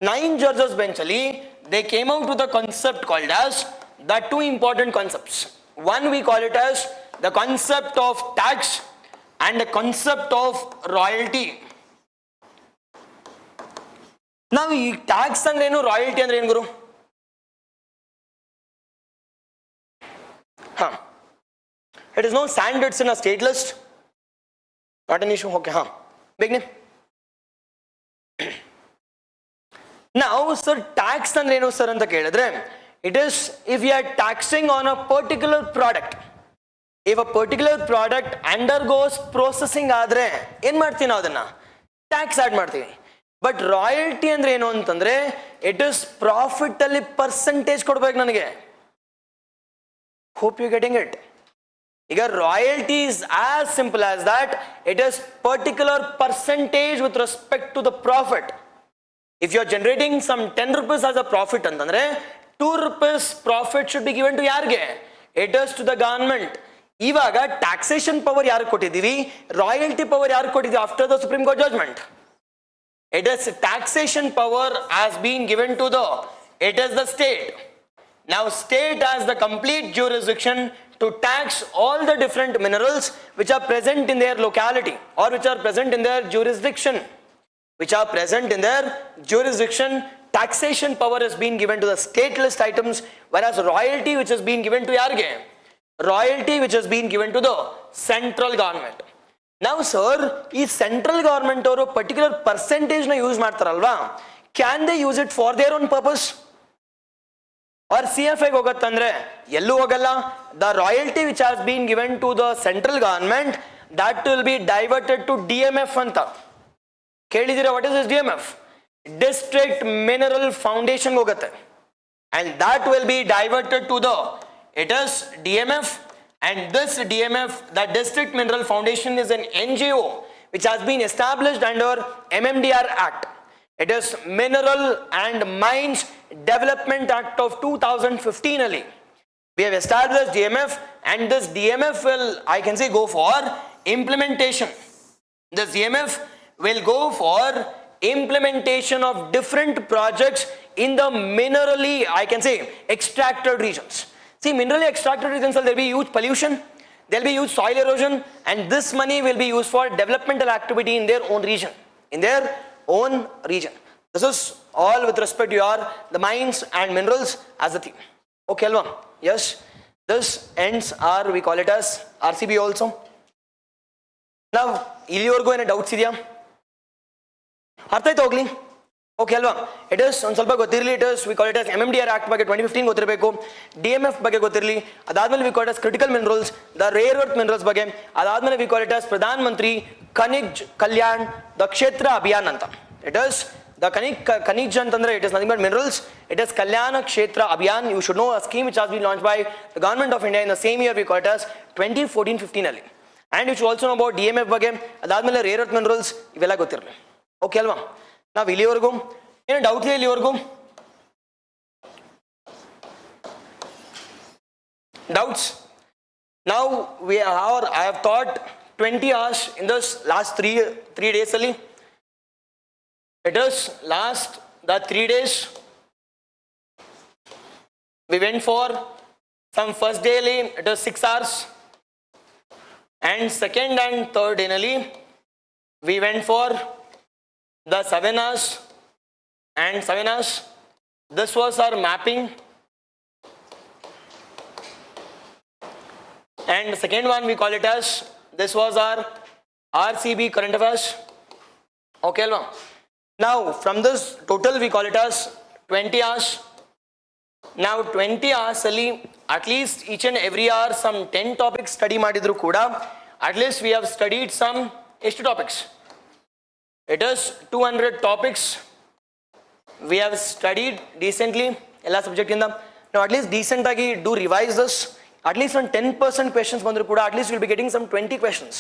9 judges bench ali, they came out with a concept called as the two important concepts. One, we call it as the concept of tax and the concept of royalty. Now, tax and royalty and guru. It is no sand, it's in a state list. Not an issue. Okay, big name. Now, sir, tax and reno sir anta kelidre, it is if we are taxing on a particular product. If a particular product undergoes processing adre, en martini adanna tax add martini. But royalty andre enu antandre, it is profit alli percentage kodbeku nanage. Hope you are getting it. Royalty is as simple as that. It is particular percentage with respect to the profit. If you are generating some 10 rupees as a profit, 2 rupees profit should be given to yarge. It is to the government. Ivaga taxation power yaru kotidivi, royalty power yaru kotidivi after the Supreme Court judgment. It is taxation power has been given to the state. Now state has the complete jurisdiction to tax all the different minerals which are present in their locality or which are present in their jurisdiction. Taxation power has been given to the state list items, whereas royalty which has been given to yarge, royalty which has been given to the central government. Now sir, is central government or a particular percentage na use ಮಾಡ್ತಾರಲ್ವಾ, can they use it for their own purpose? Or CFA ಹೋಗತ್ತಂದ್ರೆ ಎಲ್ಲೂ ಹೋಗಲ್ಲ. The royalty which has been given to the central government, that will be diverted to DMF anta. ಕೇಳಿದಿರಾ, what is this DMF? District Mineral Foundation ಹೋಗುತ್ತೆ. And that will be diverted to it is DMF, and this DMF, the District Mineral Foundation, is an NGO which has been established under MMDR Act. It is Mineral and Mines Development Act of 2015 only. We have established DMF, and this DMF will, I can say, go for implementation. This DMF will go for implementation of different projects in the minerally, I can say, extracted regions. See, minerally extracted regions, there will be huge pollution, there will be huge soil erosion, and this money will be used for developmental activity in their own region. This is all with respect to the mines and minerals as a theme. Okay, Alva? Yes. This ends our, we call it as RCB also. Now, illiyorgu any doubts idya? ಅರ್ಥ ಆಯ್ತು ಹೋಗ್ಲಿ? Okay ಅಲ್ವಾ? It is ಒಂದು ಸ್ವಲ್ಪ ಗೊತ್ತಿರಲಿ. It is we call it as MMDR Act ಬಗ್ಗೆ 2015 ಗೊತ್ತಿರಬೇಕು. DMF ಬಗ್ಗೆ ಗೊತ್ತಿರಲಿ. ಅದಾದ್ಮೇಲೆ we call it as critical minerals, the rare earth minerals ಬಗ್ಗೆ. ಅದಾದ್ಮೇಲೆ we call it as Pradhan Mantri Khanij Kalyan the ಕ್ಷೇತ್ರ ಅಭಿಯಾನ್ ಅಂತ. ಇಟ್ ಇಸ್ ದ ಖನಿಜ್ ಅಂತಂದ್ರೆ it is nothing but minerals. It is Kalyan Kshetra Abhiyan. You should know a scheme which has been launch by the government of India in the same year we call it as 2014-15 ಅಲ್ಲಿ. And you should also know about DMF ಬಗ್ಗೆ. ಅದಾದ್ಮೇಲೆ rare earth minerals ಇವೆಲ್ಲ ಗೊತ್ತಿರಲಿ. Okay ಅಲ್ವಾ? ನಾವು ಇಲ್ಲಿವರೆಗೂ ಏನು doubt ಇದೆ? ಇಲ್ಲಿವರೆಗೂ ಡೌಟ್ಸ್? ನಾವು I have taught 20 hours in this last three days ಅಲ್ಲಿ. It is last the 3 days we went for some first day ಅಲ್ಲಿ it was 6 hours, and second and third day ಅಲ್ಲಿ we went for the 7 hours and 7 hours. This was our mapping, and the second one we call it as, this was our RCB current affairs. Okay alva? Now from this total we call it as 20 hours. Now 20 hours ali at least each and every hour some 10 topics study madidru kuda at least we have studied some ಎಷ್ಟು topics? It is 200 topics we have studied decently ella subject inda. Now at least decent agi do revise this. At least some 10% questions bandru kuda at least you will be getting some 20 questions.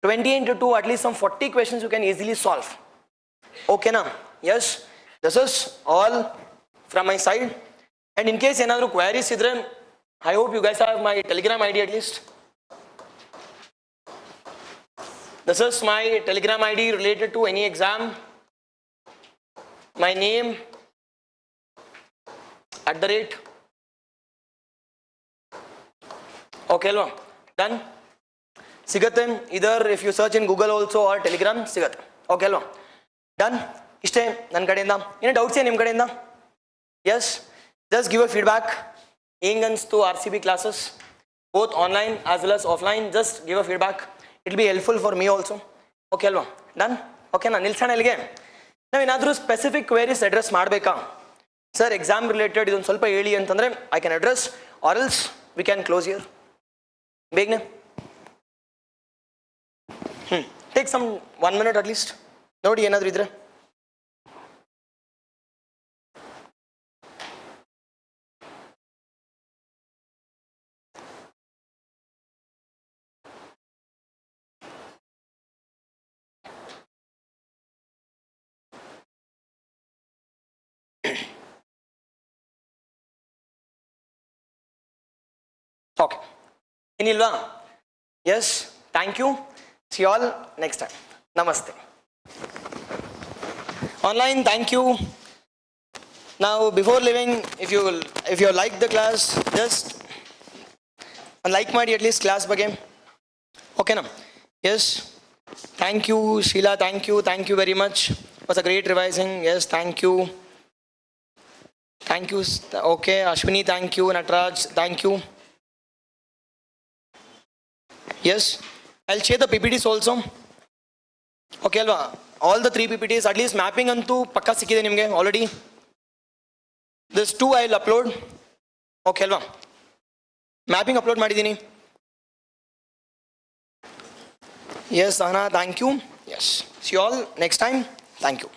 20 into 2 at least some 40 questions you can easily solve. Okay na? Yes, this is all from my side. And in case another queries idre, I hope you guys have my Telegram ID at least. This is my Telegram ID related to any exam. My name @ Okay alva? Done? Sigate either if you search in Google also or Telegram sigate. Okay alva? Done? Ishte nan kadeyinda ಏನು doubts ಇದೆ ನಿಮ್ಮ ಕಡೆಯಿಂದ? Yes, just give a feedback. Engans to RCB classes both online as well as offline, just give a feedback. It will be helpful for me also. Okay alva? Done? Okay na ನಿಲ್ಸೋಣ ಇಲ್ಲಿಗೆ. ನಾವು ಏನಾದರೂ specific queries address ಮಾಡಬೇಕಾ sir exam related ಇದೊಂದು ಸ್ವಲ್ಪ ಹೇಳಿ ಅಂತಂದರೆ I can address or else we can close here ಬೇಗನೆ. Take some 1 minute at least ನೋಡಿ ಏನಾದರೂ ಇದ್ರೆ. ಓಕೆ ಏನಿಲ್ವಾ? Yes, thank you. See all next time. ನಮಸ್ತೆ. Online, thank you. Now before leaving, if you like the class, just like ಮಾಡಿ at least class ಬಗ್ಗೆ. Okay na? Yes, thank you Sheila, thank you very much. It was a great revising. Yes, thank you. Okay, Ashwini, thank you. Nataraj, thank you. Yes, I'll share the PPTs also. Okay alva? All the 3 PPTs, at least mapping antu pakka sikkide nimge already. This 2 I'll upload. Okay alva? Mapping upload madidini. Yes Anna, thank you. Yes, see you all next time. Thank you.